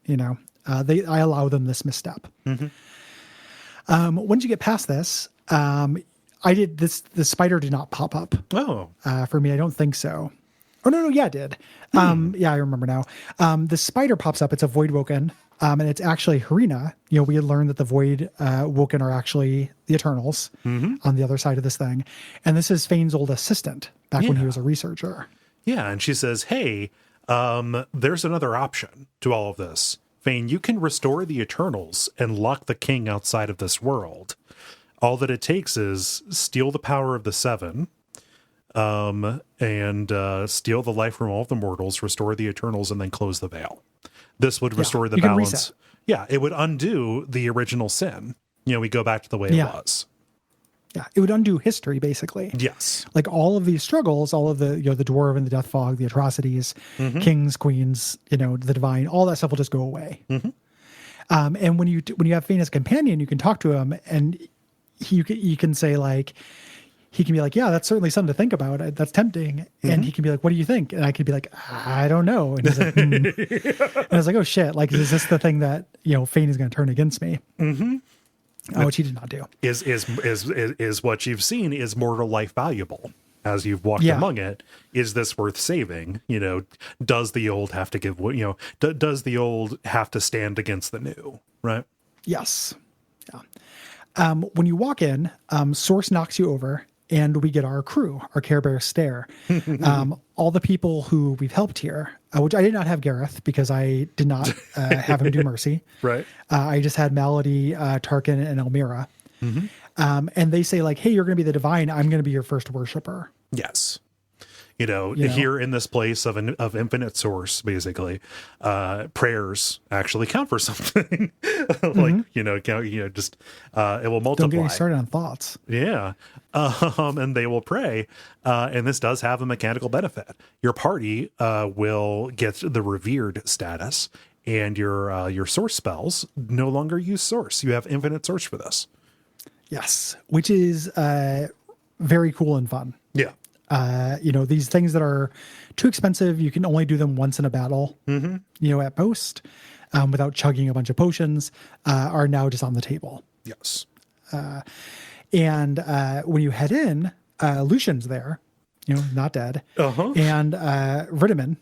I allow them this misstep. Once you get past this, the spider did not pop up. Oh. For me, I don't think so. Oh, no, yeah, it did. Yeah, I remember now. The spider pops up. It's a void woken. And it's actually Harina. We had learned that the void woken are actually the Eternals on the other side of this thing. And this is Fane's old assistant back when he was a researcher. Yeah, and she says, hey, there's another option to all of this. Fane, you can restore the Eternals and lock the king outside of this world. All that it takes is steal the power of the 7, and steal the life from all of the mortals, restore the Eternals, and then close the veil. This would restore the balance. Reset. Yeah, it would undo the original sin. We go back to the way it was. Yeah, it would undo history, basically. Yes. Like all of these struggles, all of the, the dwarf and the death fog, the atrocities, kings, queens, the divine, all that stuff will just go away. And when you have Fane as a companion, you can talk to him and you can say like, he can be like, yeah, that's certainly something to think about. That's tempting. And he can be like, what do you think? And I could be like, I don't know. And he's like, And I was like, oh shit. Like, is this the thing that, Fane is going to turn against me? Which he did not do. Is what you've seen, is mortal life valuable as you've walked among it? Is this worth saving? Does the old have to give, does the old have to stand against the new? Right. Yes. Yeah. When you walk in, Source knocks you over and we get our crew, our Care Bear stare. All the people who we've helped here, which I did not have Gareth because I did not have him do mercy. Right. I just had Malady, Tarkin, and Elmira. And they say like, hey, you're going to be the divine. I'm going to be your first worshiper. Yes. Here in this place of infinite source, basically, prayers actually count for something. Just it will multiply. Don't get me started on thoughts. Yeah. And they will pray. And this does have a mechanical benefit. Your party will get the revered status, and your source spells no longer use source. You have infinite source for this. Yes, which is very cool and fun. Yeah. These things that are too expensive, you can only do them once in a battle, at most, without chugging a bunch of potions, are now just on the table. Yes. And when you head in, Lucian's there, not dead. Uh-huh. And Vitamin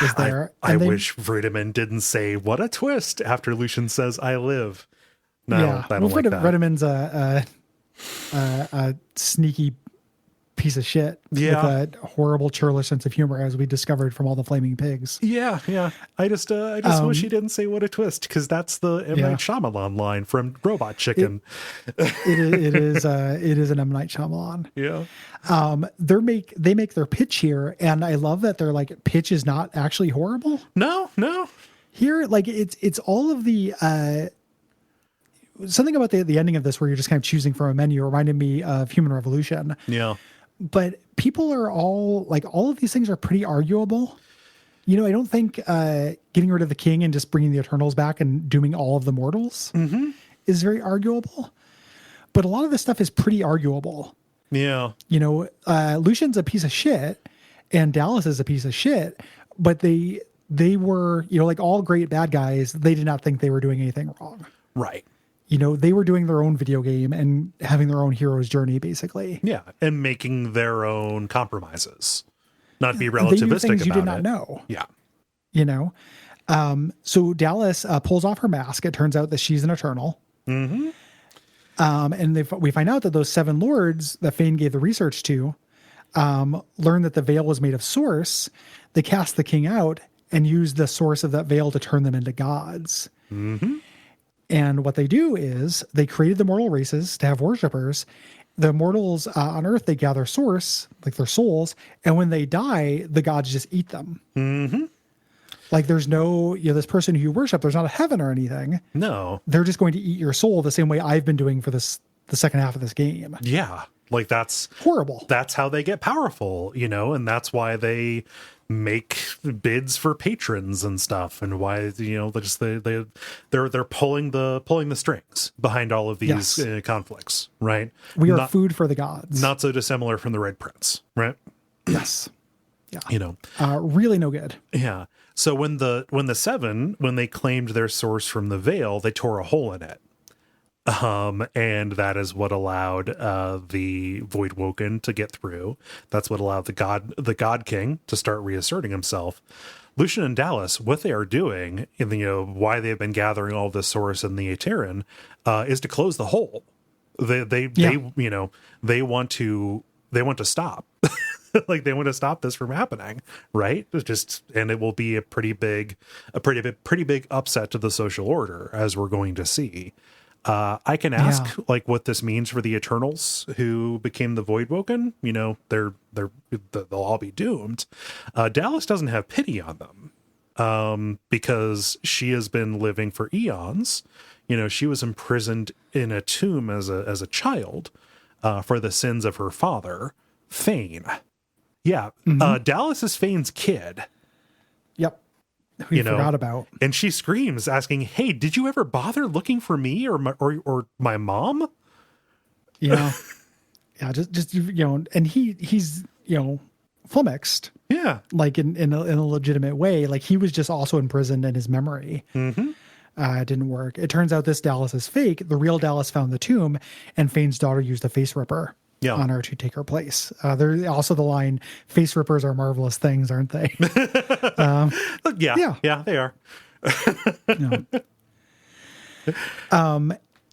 is there. I wish Vitamin didn't say, "What a twist," after Lucian says, "I live." No, I don't like that. Vitamin's a sneaky piece of shit with a horrible churlish sense of humor, as we discovered from all the flaming pigs. Yeah. I just wish he didn't say "what a twist," because that's the M. Night Shyamalan line from Robot Chicken. It is an M. Night Shyamalan. Yeah. They make their pitch here, and I love that their pitch is not actually horrible. No. Here, it's all of the something about the ending of this where you're just kind of choosing from a menu reminded me of Human Revolution. Yeah. But people are all all of these things are pretty arguable. I don't think getting rid of the king and just bringing the Eternals back and dooming all of the mortals is very arguable. But a lot of this stuff is pretty arguable. Yeah. Lucian's a piece of shit and Dallas is a piece of shit, but they were, all great bad guys, they did not think they were doing anything wrong. Right. They were doing their own video game and having their own hero's journey, basically. Yeah, and making their own compromises. Not be relativistic they knew things about you did not it. know. Yeah. So Dallas pulls off her mask. It turns out that she's an Eternal. Mm-hmm. And we find out that those 7 lords that Fane gave the research to learned that the veil was made of source. They cast the king out and used the source of that veil to turn them into gods. Mm-hmm. And what they do is they created the mortal races to have worshippers. The mortals on Earth, they gather source, their souls, and when they die, the gods just eat them. Mm-hmm. There's no, this person who you worship, there's not a heaven or anything. No. They're just going to eat your soul the same way I've been doing for the second half of this game. Yeah. That's horrible. That's how they get powerful, and that's why they make bids for patrons and stuff, and why they're pulling the strings behind all of these conflicts, right? We are food for the gods. Not so dissimilar from the Red Prince, right? Yes. Yeah. Really no good. Yeah. So when the 7, when they claimed their source from the veil, they tore a hole in it. And that is what allowed the Voidwoken to get through. That's what allowed the God King to start reasserting himself. Lucian and Dallas, what they are doing, and why they've been gathering all this source in the Aeterin, is to close the hole. They want to stop. They want to stop this from happening, right? And it will be a pretty big upset to the social order, as we're going to see. I can ask what this means for the Eternals who became the Voidwoken. They'll all be doomed. Dallas doesn't have pity on them because she has been living for eons. She was imprisoned in a tomb as a child for the sins of her father, Fane. Yeah, Dallas is Fane's kid. Yep. We forgot about. And she screams, asking, "Hey, did you ever bother looking for me or my mom?" Yeah, just and he's flummoxed. Yeah, in a legitimate way. He was just also imprisoned in his memory. Mm-hmm. It didn't work. It turns out this Dallas is fake. The real Dallas found the tomb, and Fane's daughter used a face ripper on her to take her place. There's also the line, "Face rippers are marvelous things, aren't they?" Yeah, they are.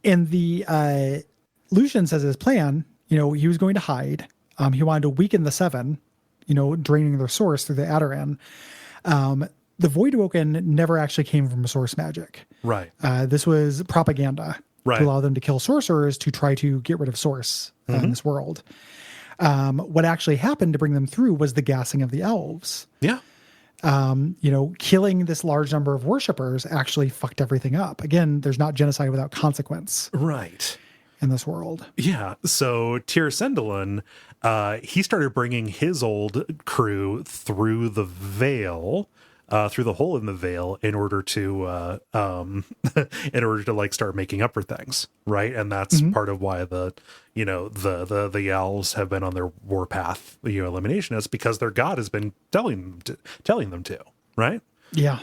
And the Lucian says his plan, he was going to hide. He wanted to weaken the 7, draining their source through the Aeterin. The Voidwoken never actually came from source magic. Right. This was propaganda to allow them to kill sorcerers to try to get rid of source in this world. What actually happened to bring them through was the gassing of the elves. Yeah. Killing this large number of worshippers actually fucked everything up. Again, there's not genocide without consequence. Right. In this world. Yeah. So Tyr Sendelin, he started bringing his old crew through the veil, through the hole in the veil in order to like start making up for things. Right. And that's part of why the elves have been on their warpath, elimination is because their god has been telling them to. Right. Yeah.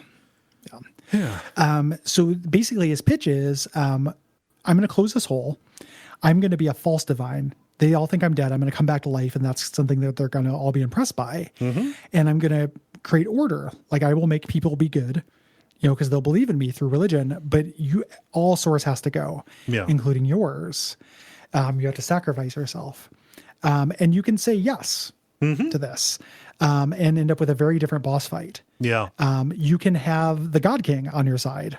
So basically his pitch is, I'm going to close this hole. I'm going to be a false divine. They all think I'm dead. I'm going to come back to life. And that's something that they're going to all be impressed by. And I'm going to create order. Like I will make people be good, because they'll believe in me through religion, but all source has to go, including yours. You have to sacrifice yourself. And you can say yes to this and end up with a very different boss fight. Yeah. You can have the God King on your side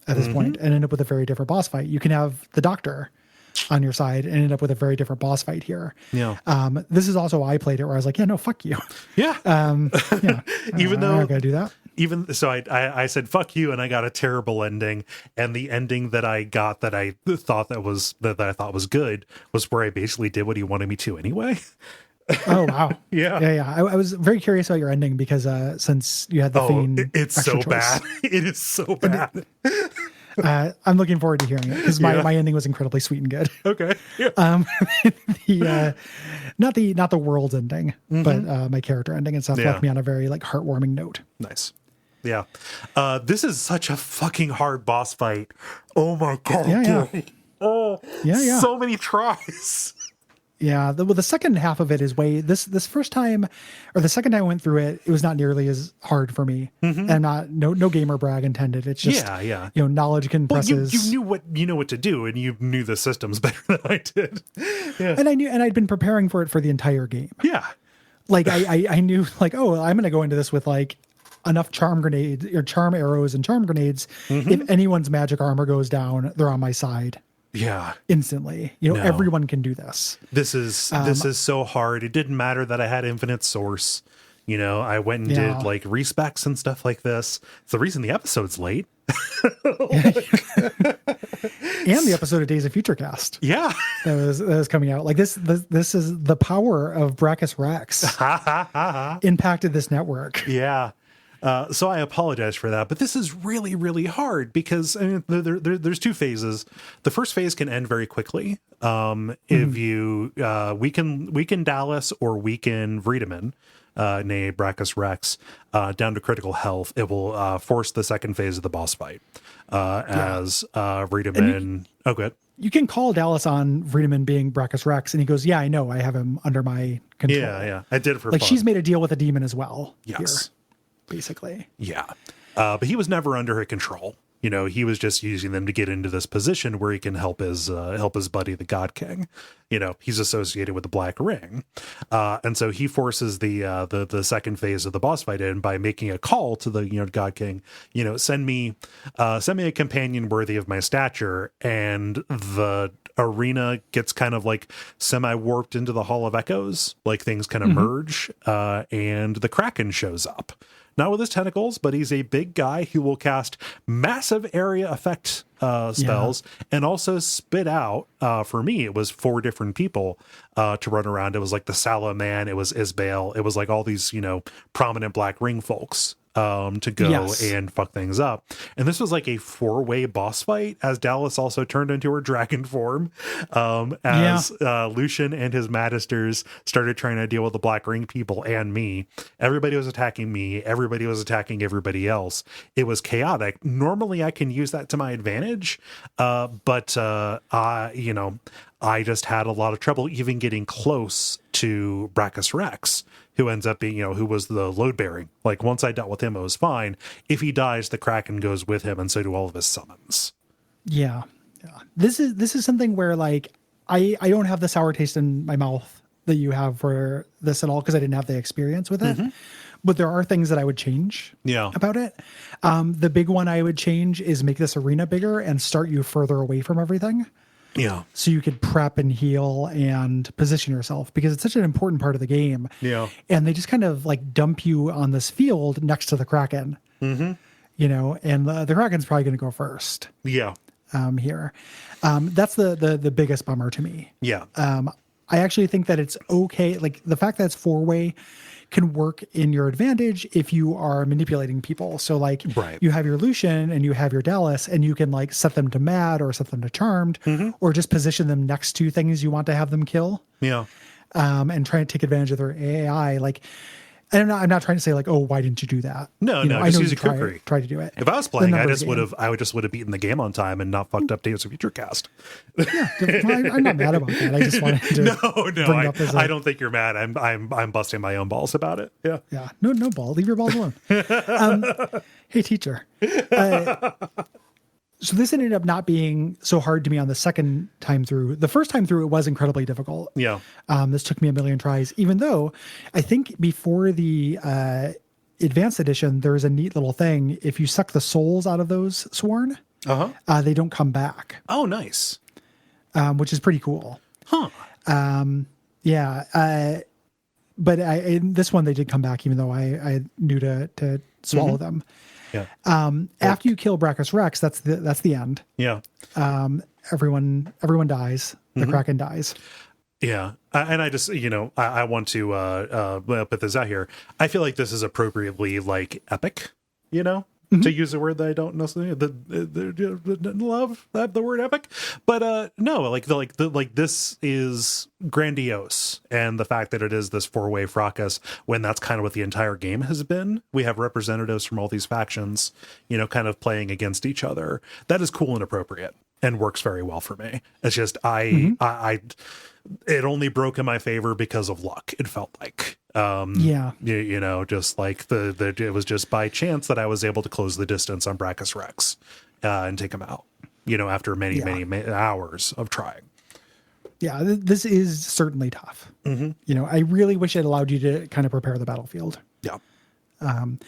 at this point and end up with a very different boss fight. You can have the Doctor on your side and end up with a very different boss fight here. Yeah. This is also why I played it where I was like, yeah, no, fuck you. Yeah. Even though I'm not gonna do that. Even so, I said fuck you, and I got a terrible ending. And the ending that I got that I thought that I thought was good was where I basically did what he wanted me to anyway. Oh wow. Yeah. I was very curious about your ending because since you had the Fiend, it's so choice. Bad. It is so bad. I'm looking forward to hearing it because my ending was incredibly sweet and good. Okay. Yeah. Not the world's ending, but my character ending and stuff left me on a very like heartwarming note. Nice. Yeah. This is such a fucking hard boss fight. Oh my god. Yeah. Oh yeah. So many tries. Yeah, the second half of it is this first time, or the second time I went through it, it was not nearly as hard for me. And no gamer brag intended. It's just knowledge compresses. You knew what to do, and you knew the systems better than I did. Yeah, and I'd been preparing for it for the entire game. Yeah, like I knew like, oh, I'm going to go into this with like enough charm grenades or charm arrows and charm grenades. If anyone's magic armor goes down, they're on my side. Yeah. Instantly. Everyone can do this. This is so hard. It didn't matter that I had infinite source. I went and did like respecs and stuff like this. It's the reason the episode's late. And the episode of Days of Future Cast. Yeah. That was coming out. Like this is the power of Brachus Rex impacted this network. Yeah. So I apologize for that, but this is really, really hard because there's two phases. The first phase can end very quickly. If you weaken Dallas or weaken Vredeman, nay Brachus Rex, down to critical health, it will force the second phase of the boss fight. As Vredeman, good. You can call Dallas on Vredeman being Brachus Rex, and he goes, "Yeah, I know. I have him under my control." Yeah. I did it for like fun. She's made a deal with a demon as well. Yes. Here. Basically. Yeah. But he was never under her control. He was just using them to get into this position where he can help his buddy, the God King. He's associated with the Black Ring. And so he forces the second phase of the boss fight in by making a call to the, God King, send me a companion worthy of my stature. And the arena gets kind of like semi-warped into the Hall of Echoes, like things kind of merge, and the Kraken shows up. Not with his tentacles, but he's a big guy who will cast massive area effect spells and also spit out, for me, it was 4 different people to run around. It was like the Salaman, it was Isbale, it was like all these, prominent Black Ring folks to go and fuck things up. And this was like a 4-way boss fight as Dallas also turned into her dragon form, as Lucian and his Madisters started trying to deal with the Black Ring people and me. Everybody was attacking me. Everybody was attacking everybody else. It was chaotic. Normally I can use that to my advantage. But I just had a lot of trouble even getting close to Brachus Rex, who ends up being, who was the load bearing. Like once I dealt with him, it was fine. If he dies, the Kraken goes with him, and so do all of his summons. Yeah. This is something where like I don't have the sour taste in my mouth that you have for this at all because I didn't have the experience with it. But there are things that I would change about it. The big one I would change is make this arena bigger and start you further away from everything. Yeah. so you could prep and heal and position yourself, because it's such an important part of the game. Yeah. And they just kind of like dump you on this field next to the Kraken, you know, and the Kraken's probably going to go first Yeah. here. That's the biggest bummer to me. Yeah. I actually think that it's okay. Like the fact that it's 4-way can work in your advantage if you are manipulating people. So like Right. you have your Lucian and you have your Dallas, and you can like set them to mad or set them to charmed, or just position them next to things you want to have them kill, Yeah. and try and take advantage of their AI. Like, and I'm not trying to say like, oh, why didn't you do that? No, You no, know, just I know use you a cookery. try to do it. If I was playing, The I numbers just would have beaten the game on time and not fucked up Days of Future Cast. I'm not mad about that. I just wanted to No, bring it up as I don't think you're mad. I'm busting my own balls about it. Yeah. yeah, no ball. Leave your balls alone. Hey, teacher. So this ended up not being so hard to me on the second time through. The first time through, it was incredibly difficult. Yeah. This took me a million tries, even though I think before the advanced edition, there's a neat little thing. If you suck the souls out of those sworn, they don't come back, Oh, nice. which is pretty cool. Huh. Yeah. But in this one, they did come back, even though I knew to swallow them. Yeah. After you kill Brachus Rex, that's the end. Yeah. Everyone dies. The Kraken dies. Yeah. And I just, I want to put this out here. I feel like this is appropriately like epic, to use a word that I don't necessarily love the word epic, but no, this is grandiose, and the fact that it is this 4-way fracas, when that's kind of what the entire game has been. We have representatives from all these factions, kind of playing against each other. That is cool and appropriate, and works very well for me. It's just it only broke in my favor because of luck. It felt like, just like it was just by chance that I was able to close the distance on Brachus Rex, and take him out, after many hours of trying. Yeah, this is certainly tough. I really wish it allowed you to kind of prepare the battlefield. Yeah.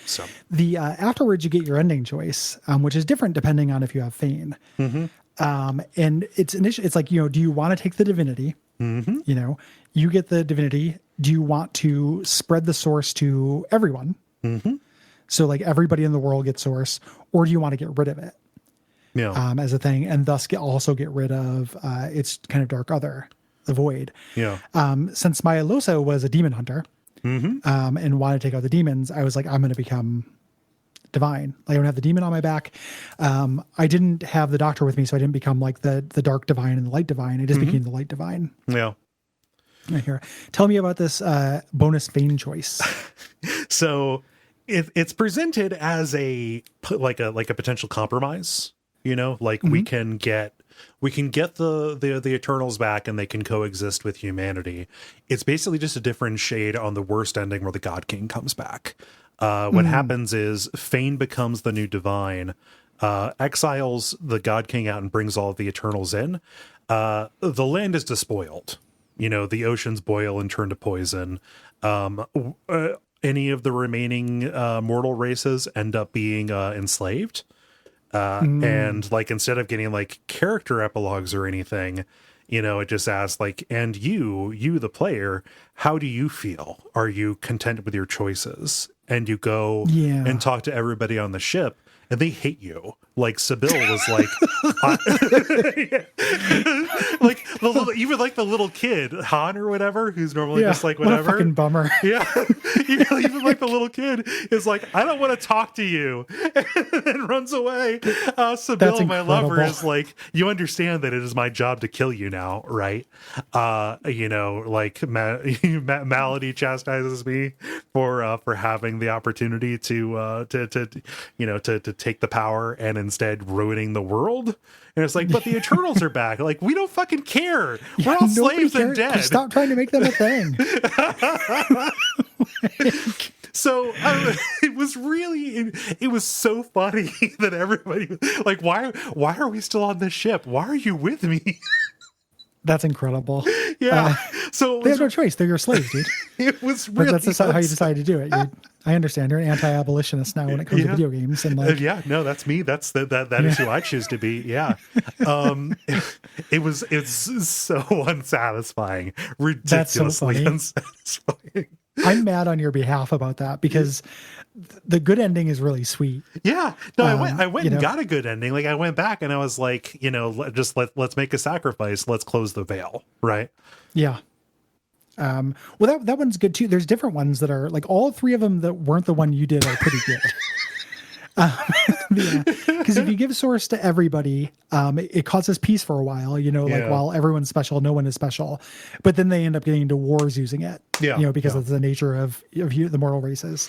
So the afterwards you get your ending choice, which is different depending on if you have Feign. And it's like, do you want to take the Divinity? You get the Divinity. Do you want to spread the source to everyone? So like everybody in the world gets source, or do you want to get rid of it? Yeah. As a thing, and thus also get rid of its kind of dark other, the void. Yeah. Since my Losa was a demon hunter, and wanted to take out the demons, I was like, I'm going to become divine. I don't have the demon on my back. I didn't have the doctor with me, so I didn't become like the dark divine and the light divine. I just became the light divine. Yeah. Right here. Tell me about this bonus Feign choice. So it's presented as a potential compromise. We can get the Eternals back, and they can coexist with humanity. It's basically just a different shade on the worst ending, where the God King comes back. What happens is Feign becomes the new divine, exiles the God King out, and brings all of the Eternals in. The land is despoiled. The oceans boil and turn to poison. Any of the remaining mortal races end up being enslaved. And like, instead of getting like character epilogues or anything, it just asks like, and you, the player, how do you feel? Are you content with your choices? And you go and talk to everybody on the ship, and they hate you. Like Sybil was like, like even like the little kid Han or whatever, who's normally just like whatever. What a fucking bummer. Yeah, even like the little kid is like, I don't want to talk to you, and runs away. Sybil, my lover, is like, you understand that it is my job to kill you now, right? Like Malady chastises me for having the opportunity to take the power, and instead ruining the world. And it's like, but the Eternals are back. Like, we don't fucking care. We're all slaves and dead. Stop trying to make them a thing. So it was so funny that everybody like, why are we still on this ship? Why are you with me? That's incredible. Yeah. So they have no choice. They're your slaves, dude. It was but really. that's how you decide to do it. I understand. You're an anti-abolitionist now when it comes to video games, and like, yeah, no, that's me. That is who I choose to be. Yeah. It's so unsatisfying, ridiculously unsatisfying. I'm mad on your behalf about that because the good ending is really sweet. Yeah, no, I went and got a good ending. Like I went back and I was like, let's make a sacrifice. Let's close the veil, right? Yeah. Well, that one's good too. There's different ones that are like all three of them that weren't the one you did are pretty good. Because if you give source to everybody, it causes peace for a while, like while everyone's special, no one is special, but then they end up getting into wars using it, because of the nature of the mortal races.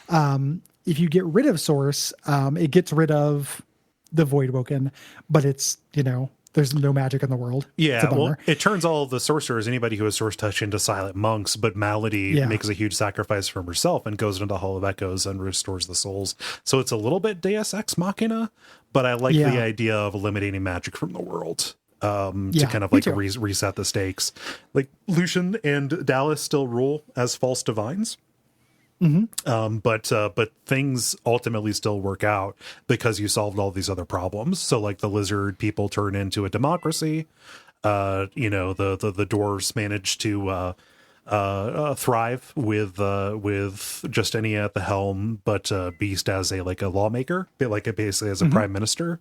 If you get rid of source, it gets rid of the Voidwoken, but it's, there's no magic in the world. Yeah, well, it turns all the sorcerers, anybody who has source touch, into silent monks, but Malady makes a huge sacrifice from herself and goes into the Hall of Echoes and restores the souls. So it's a little bit Deus Ex Machina, but I like the idea of eliminating magic from the world to kind of like reset the stakes. Like Lucian and Dallas still rule as false divines. Mm-hmm. But things ultimately still work out because you solved all these other problems. So like the lizard people turn into a democracy. The dwarves manage to thrive with Justini at the helm, but Beast as a lawmaker, basically as a prime minister.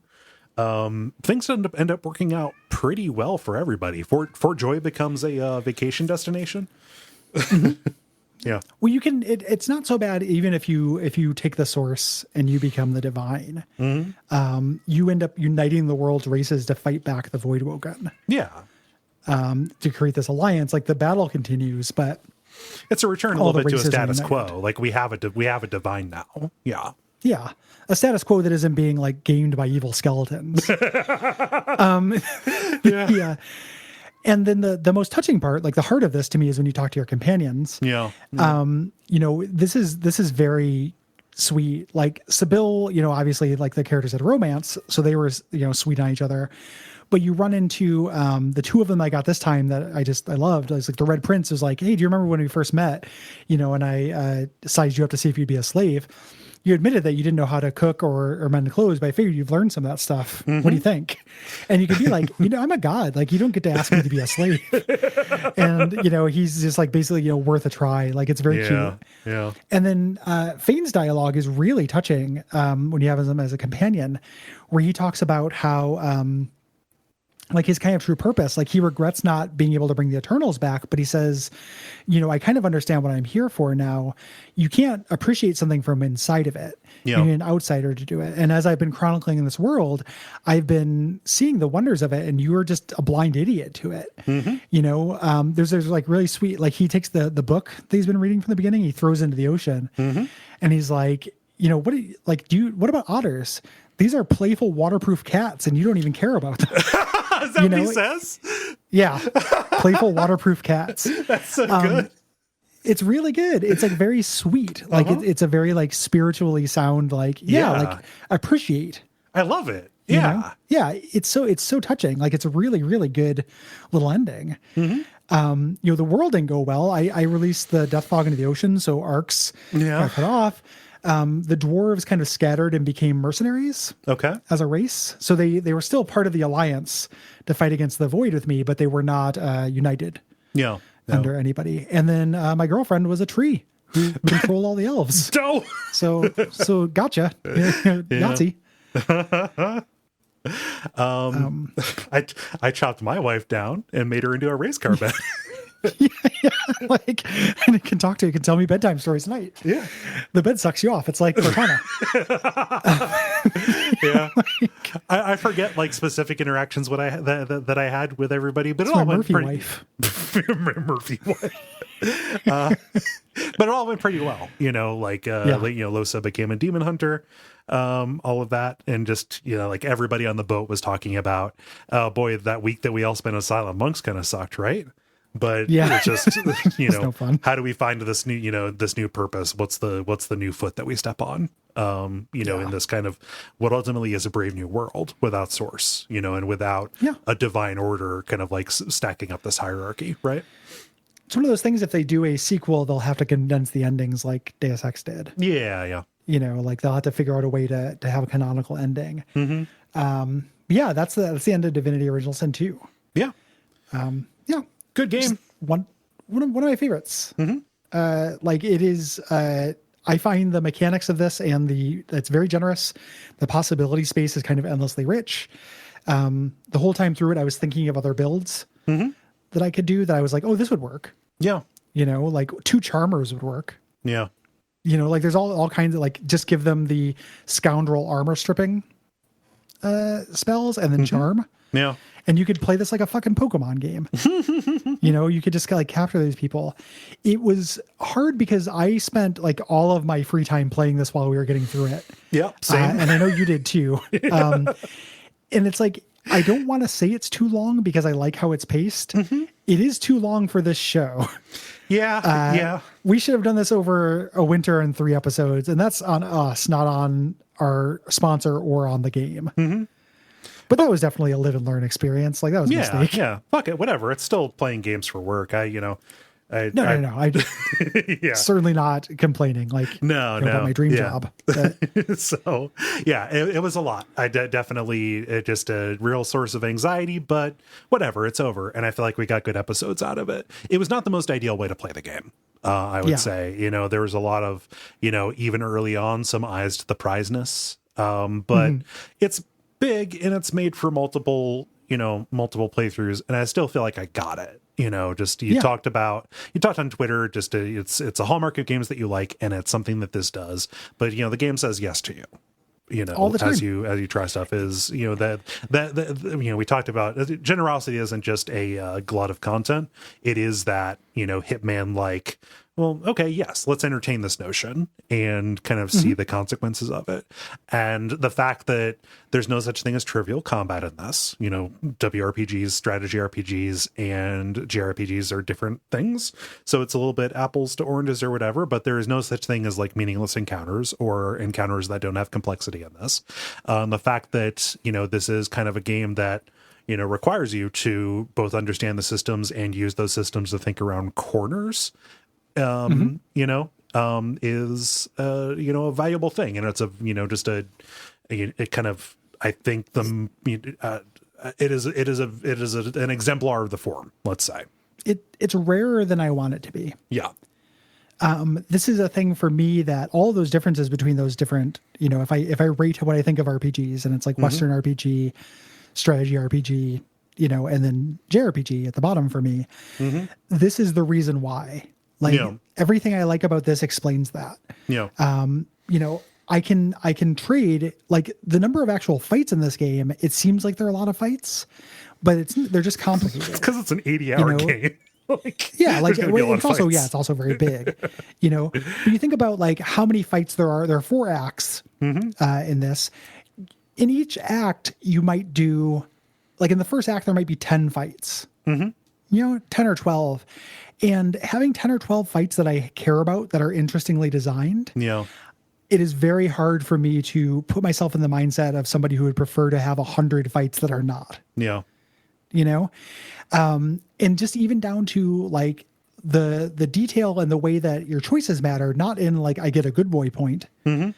Things end up working out pretty well for everybody. Fort Joy becomes a vacation destination. Yeah. Well, you can. It's not so bad even if you take the source and you become the divine. Mm-hmm. You end up uniting the world's races to fight back the Voidwoken. Yeah. To create this alliance, like the battle continues, but it's a return a little bit to a status quo. Like we have a divine now. Yeah. Yeah. A status quo that isn't being like gamed by evil skeletons. Yeah. And then the most touching part, like the heart of this to me, is when you talk to your companions. Yeah. This is very sweet. Like Sibyl, obviously like the characters had romance, so they were, sweet on each other. But you run into the two of them I got this time that I loved. I was like, the Red Prince was like, hey, do you remember when we first met? And I sized you up to see if you'd be a slave. You admitted that you didn't know how to cook or mend clothes, but I figured you've learned some of that stuff. Mm-hmm. What do you think? And you could be like, I'm a god. Like, you don't get to ask me to be a slave. And, he's just like basically, worth a try. Like, it's very cute. Yeah. And then Fane's dialogue is really touching when you have him as a companion, where he talks about how like his kind of true purpose, like he regrets not being able to bring the Eternals back, but he says, I kind of understand what I'm here for now. You can't appreciate something from inside of it. Yeah. You need an outsider to do it. And as I've been chronicling in this world, I've been seeing the wonders of it, and you are just a blind idiot to it. Mm-hmm. There's like really sweet, like he takes the book that he's been reading from the beginning, he throws into the ocean, and he's like, what about otters? These are playful waterproof cats, and you don't even care about them. Is that what he says? Yeah. Playful waterproof cats. That's so good. It's really good. It's like very sweet. Like it's a very like spiritually sound, like, like appreciate. I love it. Yeah. Yeah. It's so touching. Like it's a really, really good little ending. Mm-hmm. The world didn't go well. I released the Death Fog into the ocean. So arcs got cut off. The dwarves kind of scattered and became mercenaries. Okay. As a race. So they were still part of the alliance to fight against the Void with me, but they were not united under anybody. And then my girlfriend was a tree who controlled all the elves. So gotcha. Nazi. I chopped my wife down and made her into a race car bed. Like, and it can talk to you, it can tell me bedtime stories at night. Yeah. The bed sucks you off. It's like Cortana. Yeah. I forget like specific interactions that I had with everybody, but it's it all my went Murphy wife. But it all went pretty well, Losa became a demon hunter, all of that, and just like everybody on the boat was talking about, oh boy, that week that we all spent as silent monks kind of sucked, right? But it's just no fun. How do we find this new purpose? What's the new foot that we step on? In this kind of what ultimately is a brave new world without source, and without a divine order kind of like stacking up this hierarchy, right? It's one of those things, if they do a sequel, they'll have to condense the endings like Deus Ex did. Yeah. You know, like they'll have to figure out a way to have a canonical ending. Yeah, that's the end of Divinity Original Sin 2. Yeah. Yeah. Good game. Just one of my favorites. Like it is, I find the mechanics of this it's very generous. The possibility space is kind of endlessly rich. The whole time through it, I was thinking of other builds that I could do that I was like, oh, this would work. Yeah. You know, like 2 Charmers would work. Yeah. You know, like there's all kinds of like, just give them the scoundrel armor stripping spells and then charm. Yeah. And you could play this like a fucking Pokemon game. You know, you could just like capture these people. It was hard because I spent like all of my free time playing this while we were getting through it. Yeah. Same. And I know you did too. And it's like, I don't want to say it's too long because I like how it's paced. It is too long for this show. Yeah. We should have done this over a winter and 3 episodes, and that's on us, not on our sponsor or on the game. But that was definitely a live and learn experience. Like that was a mistake. Yeah. Fuck it. Whatever. It's still playing games for work. No. I Yeah. certainly not complaining. Like No. about my dream job. But, So yeah, it was a lot. Definitely just a real source of anxiety, but whatever, it's over. And I feel like we got good episodes out of it. It was not the most ideal way to play the game. I would say, there was a lot of, even early on, some eyes to the prizeness. But it's big and it's made for multiple playthroughs. And I still feel like I got it. You talked on Twitter, just it's a hallmark of games that you like, and it's something that this does. But the game says yes to you. All the time. As you try stuff is that we talked about generosity isn't just a glut of content. It is that Hitman like. Well, okay, yes, let's entertain this notion and kind of see the consequences of it. And the fact that there's no such thing as trivial combat in this, WRPGs, strategy RPGs, and JRPGs are different things. So it's a little bit apples to oranges or whatever, but there is no such thing as like meaningless encounters or encounters that don't have complexity in this. The fact that, this is kind of a game that, requires you to both understand the systems and use those systems to think around corners. Is a valuable thing, and it's it kind of, I think it is an exemplar of the form. Let's say it's rarer than I want it to be. Yeah. This is a thing for me that all those differences between those different, if I rate what I think of RPGs, and it's like Western RPG, strategy RPG, and then JRPG at the bottom for me. This is the reason why. Like everything I like about this explains that. I can trade like the number of actual fights in this game. It seems like there are a lot of fights, but they're just complicated. It's because it's an 80-hour game. It's also very big. But you think about like how many fights there are 4 acts in this. In each act, you might do like in the first act, there might be 10 fights, 10 or 12. And having 10 or 12 fights that I care about that are interestingly designed, it is very hard for me to put myself in the mindset of somebody who would prefer to have 100 fights that are not. And just even down to like the detail and the way that your choices matter, not in like I get a good boy point, but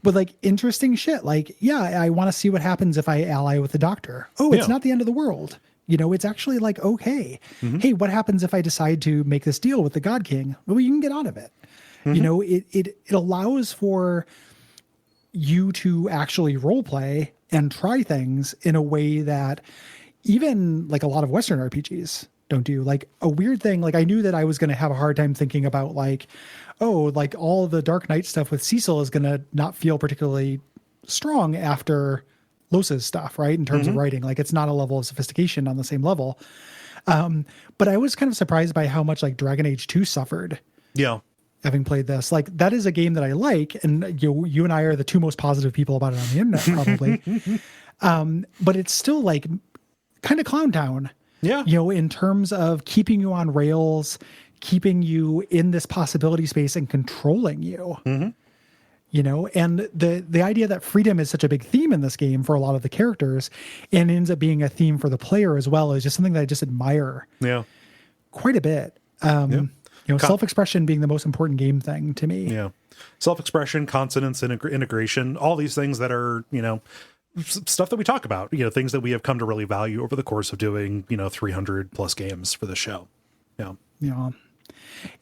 like interesting shit. Like, I want to see what happens if I ally with the doctor. Oh, it's not the end of the world. It's actually like, okay, hey, what happens if I decide to make this deal with the God King? Well, you can get out of it. It allows for you to actually role play and try things in a way that even like a lot of Western RPGs don't do. Like a weird thing, like I knew that I was going to have a hard time thinking about like, oh, like all the Dark Knight stuff with Cecil is going to not feel particularly strong after Los's stuff, right? In terms of writing, like it's not a level of sophistication on the same level. But I was kind of surprised by how much like Dragon Age 2 suffered. Having played this, like that is a game that I like, and you and I are the 2 most positive people about it on the internet, probably. But it's still like kind of Clown Town, in terms of keeping you on rails, keeping you in this possibility space and controlling you. And the idea that freedom is such a big theme in this game for a lot of the characters and ends up being a theme for the player as well is just something that I just admire quite a bit. Self-expression being the most important game thing to me. Yeah. Self-expression, consonance, integration, all these things that are, stuff that we talk about, things that we have come to really value over the course of doing, 300 plus games for the show. Yeah. Yeah.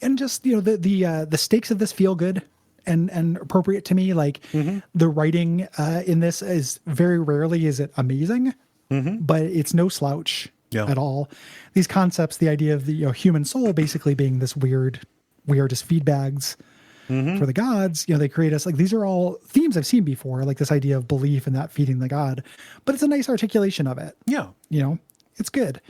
And just, the stakes of this feel good and appropriate to me. Like the writing in this is very rarely is it amazing, but it's no slouch at all. These concepts, the idea of the human soul basically being this weird, we are just feed bags for the gods. They create us. Like these are all themes I've seen before, like this idea of belief and that feeding the god, but it's a nice articulation of it. Yeah. It's good.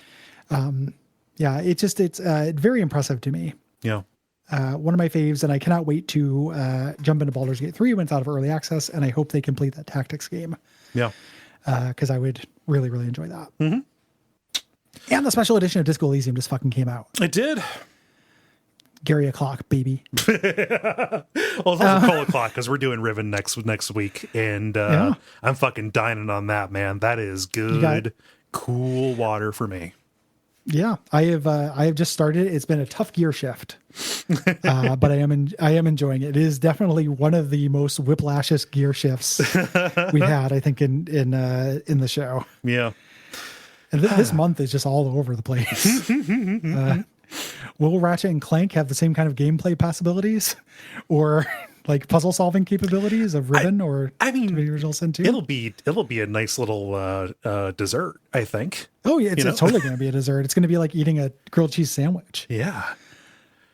It's very impressive to me. Yeah. One of my faves, and I cannot wait to jump into Baldur's Gate 3 when it's out of early access, and I hope they complete that tactics game. Yeah. Because I would really, really enjoy that. And the special edition of Disco Elysium just fucking came out. It did. Gary o'clock, baby. Well, it's also Cole o'clock because we're doing Riven next week, and I'm fucking dining on that, man. That is good, cool water for me. Yeah, I have just started. It's been a tough gear shift, but I am enjoying it. It is definitely one of the most whiplashest gear shifts we've had, I think, in the show. Yeah, and this month is just all over the place. Will Ratchet and Clank have the same kind of gameplay possibilities, or like puzzle solving capabilities of Riven or the original Sin 2? It'll be a nice little dessert, I think. Oh yeah, it's totally going to be a dessert. It's going to be like eating a grilled cheese sandwich. Yeah.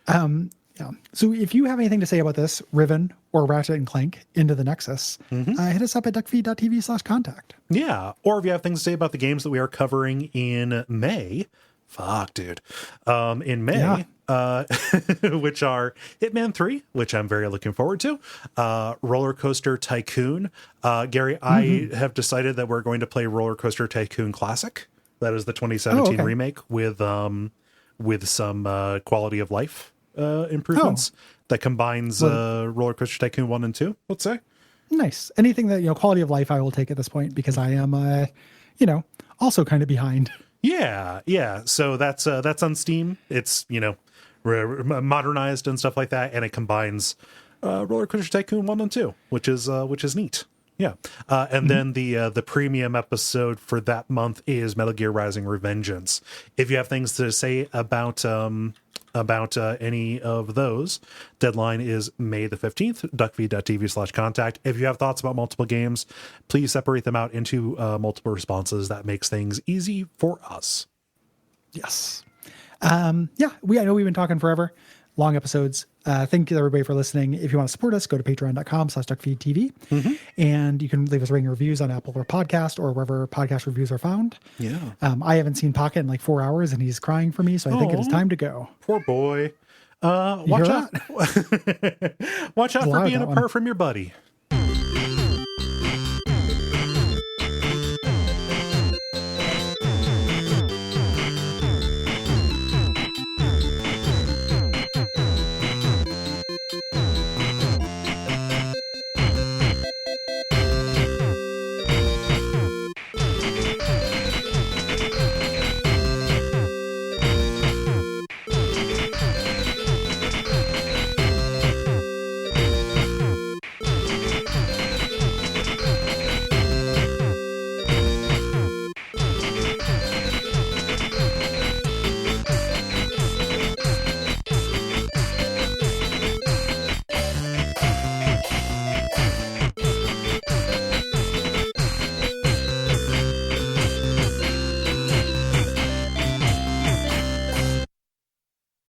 Yeah. So if you have anything to say about this, Riven or Ratchet and Clank Into the Nexus, hit us up at Duckfeed.tv/contact. Yeah. Or if you have things to say about the games that we are covering in May. Fuck, dude. In May, which are Hitman 3, which I'm very looking forward to. Roller Coaster Tycoon. Gary, I have decided that we're going to play Roller Coaster Tycoon Classic. That is the 2017 remake with some quality of life improvements that combines Roller Coaster Tycoon 1 and 2, let's say. Nice. Anything that, quality of life I will take at this point because I am, also kind of behind. Yeah. So that's on Steam. It's, modernized and stuff like that. And it combines Roller Coaster Tycoon 1 and 2, which is neat. Yeah. And then the premium episode for that month is Metal Gear Rising: Revengeance. If you have things to say about any of those, deadline is May the 15th, duckfeed.tv/contact. If you have thoughts about multiple games, please separate them out into multiple responses. That makes things easy for us. Yes. I know we've been talking forever. Long episodes. Thank you everybody for listening. If you want to support us, go to patreon.com/duckfeedtv. And you can leave us ring reviews on Apple or Podcast or wherever podcast reviews are found. Yeah. I haven't seen Pocket in like 4 hours and he's crying for me. So I think it is time to go. Poor boy. Watch out. Watch out for being apart from your buddy.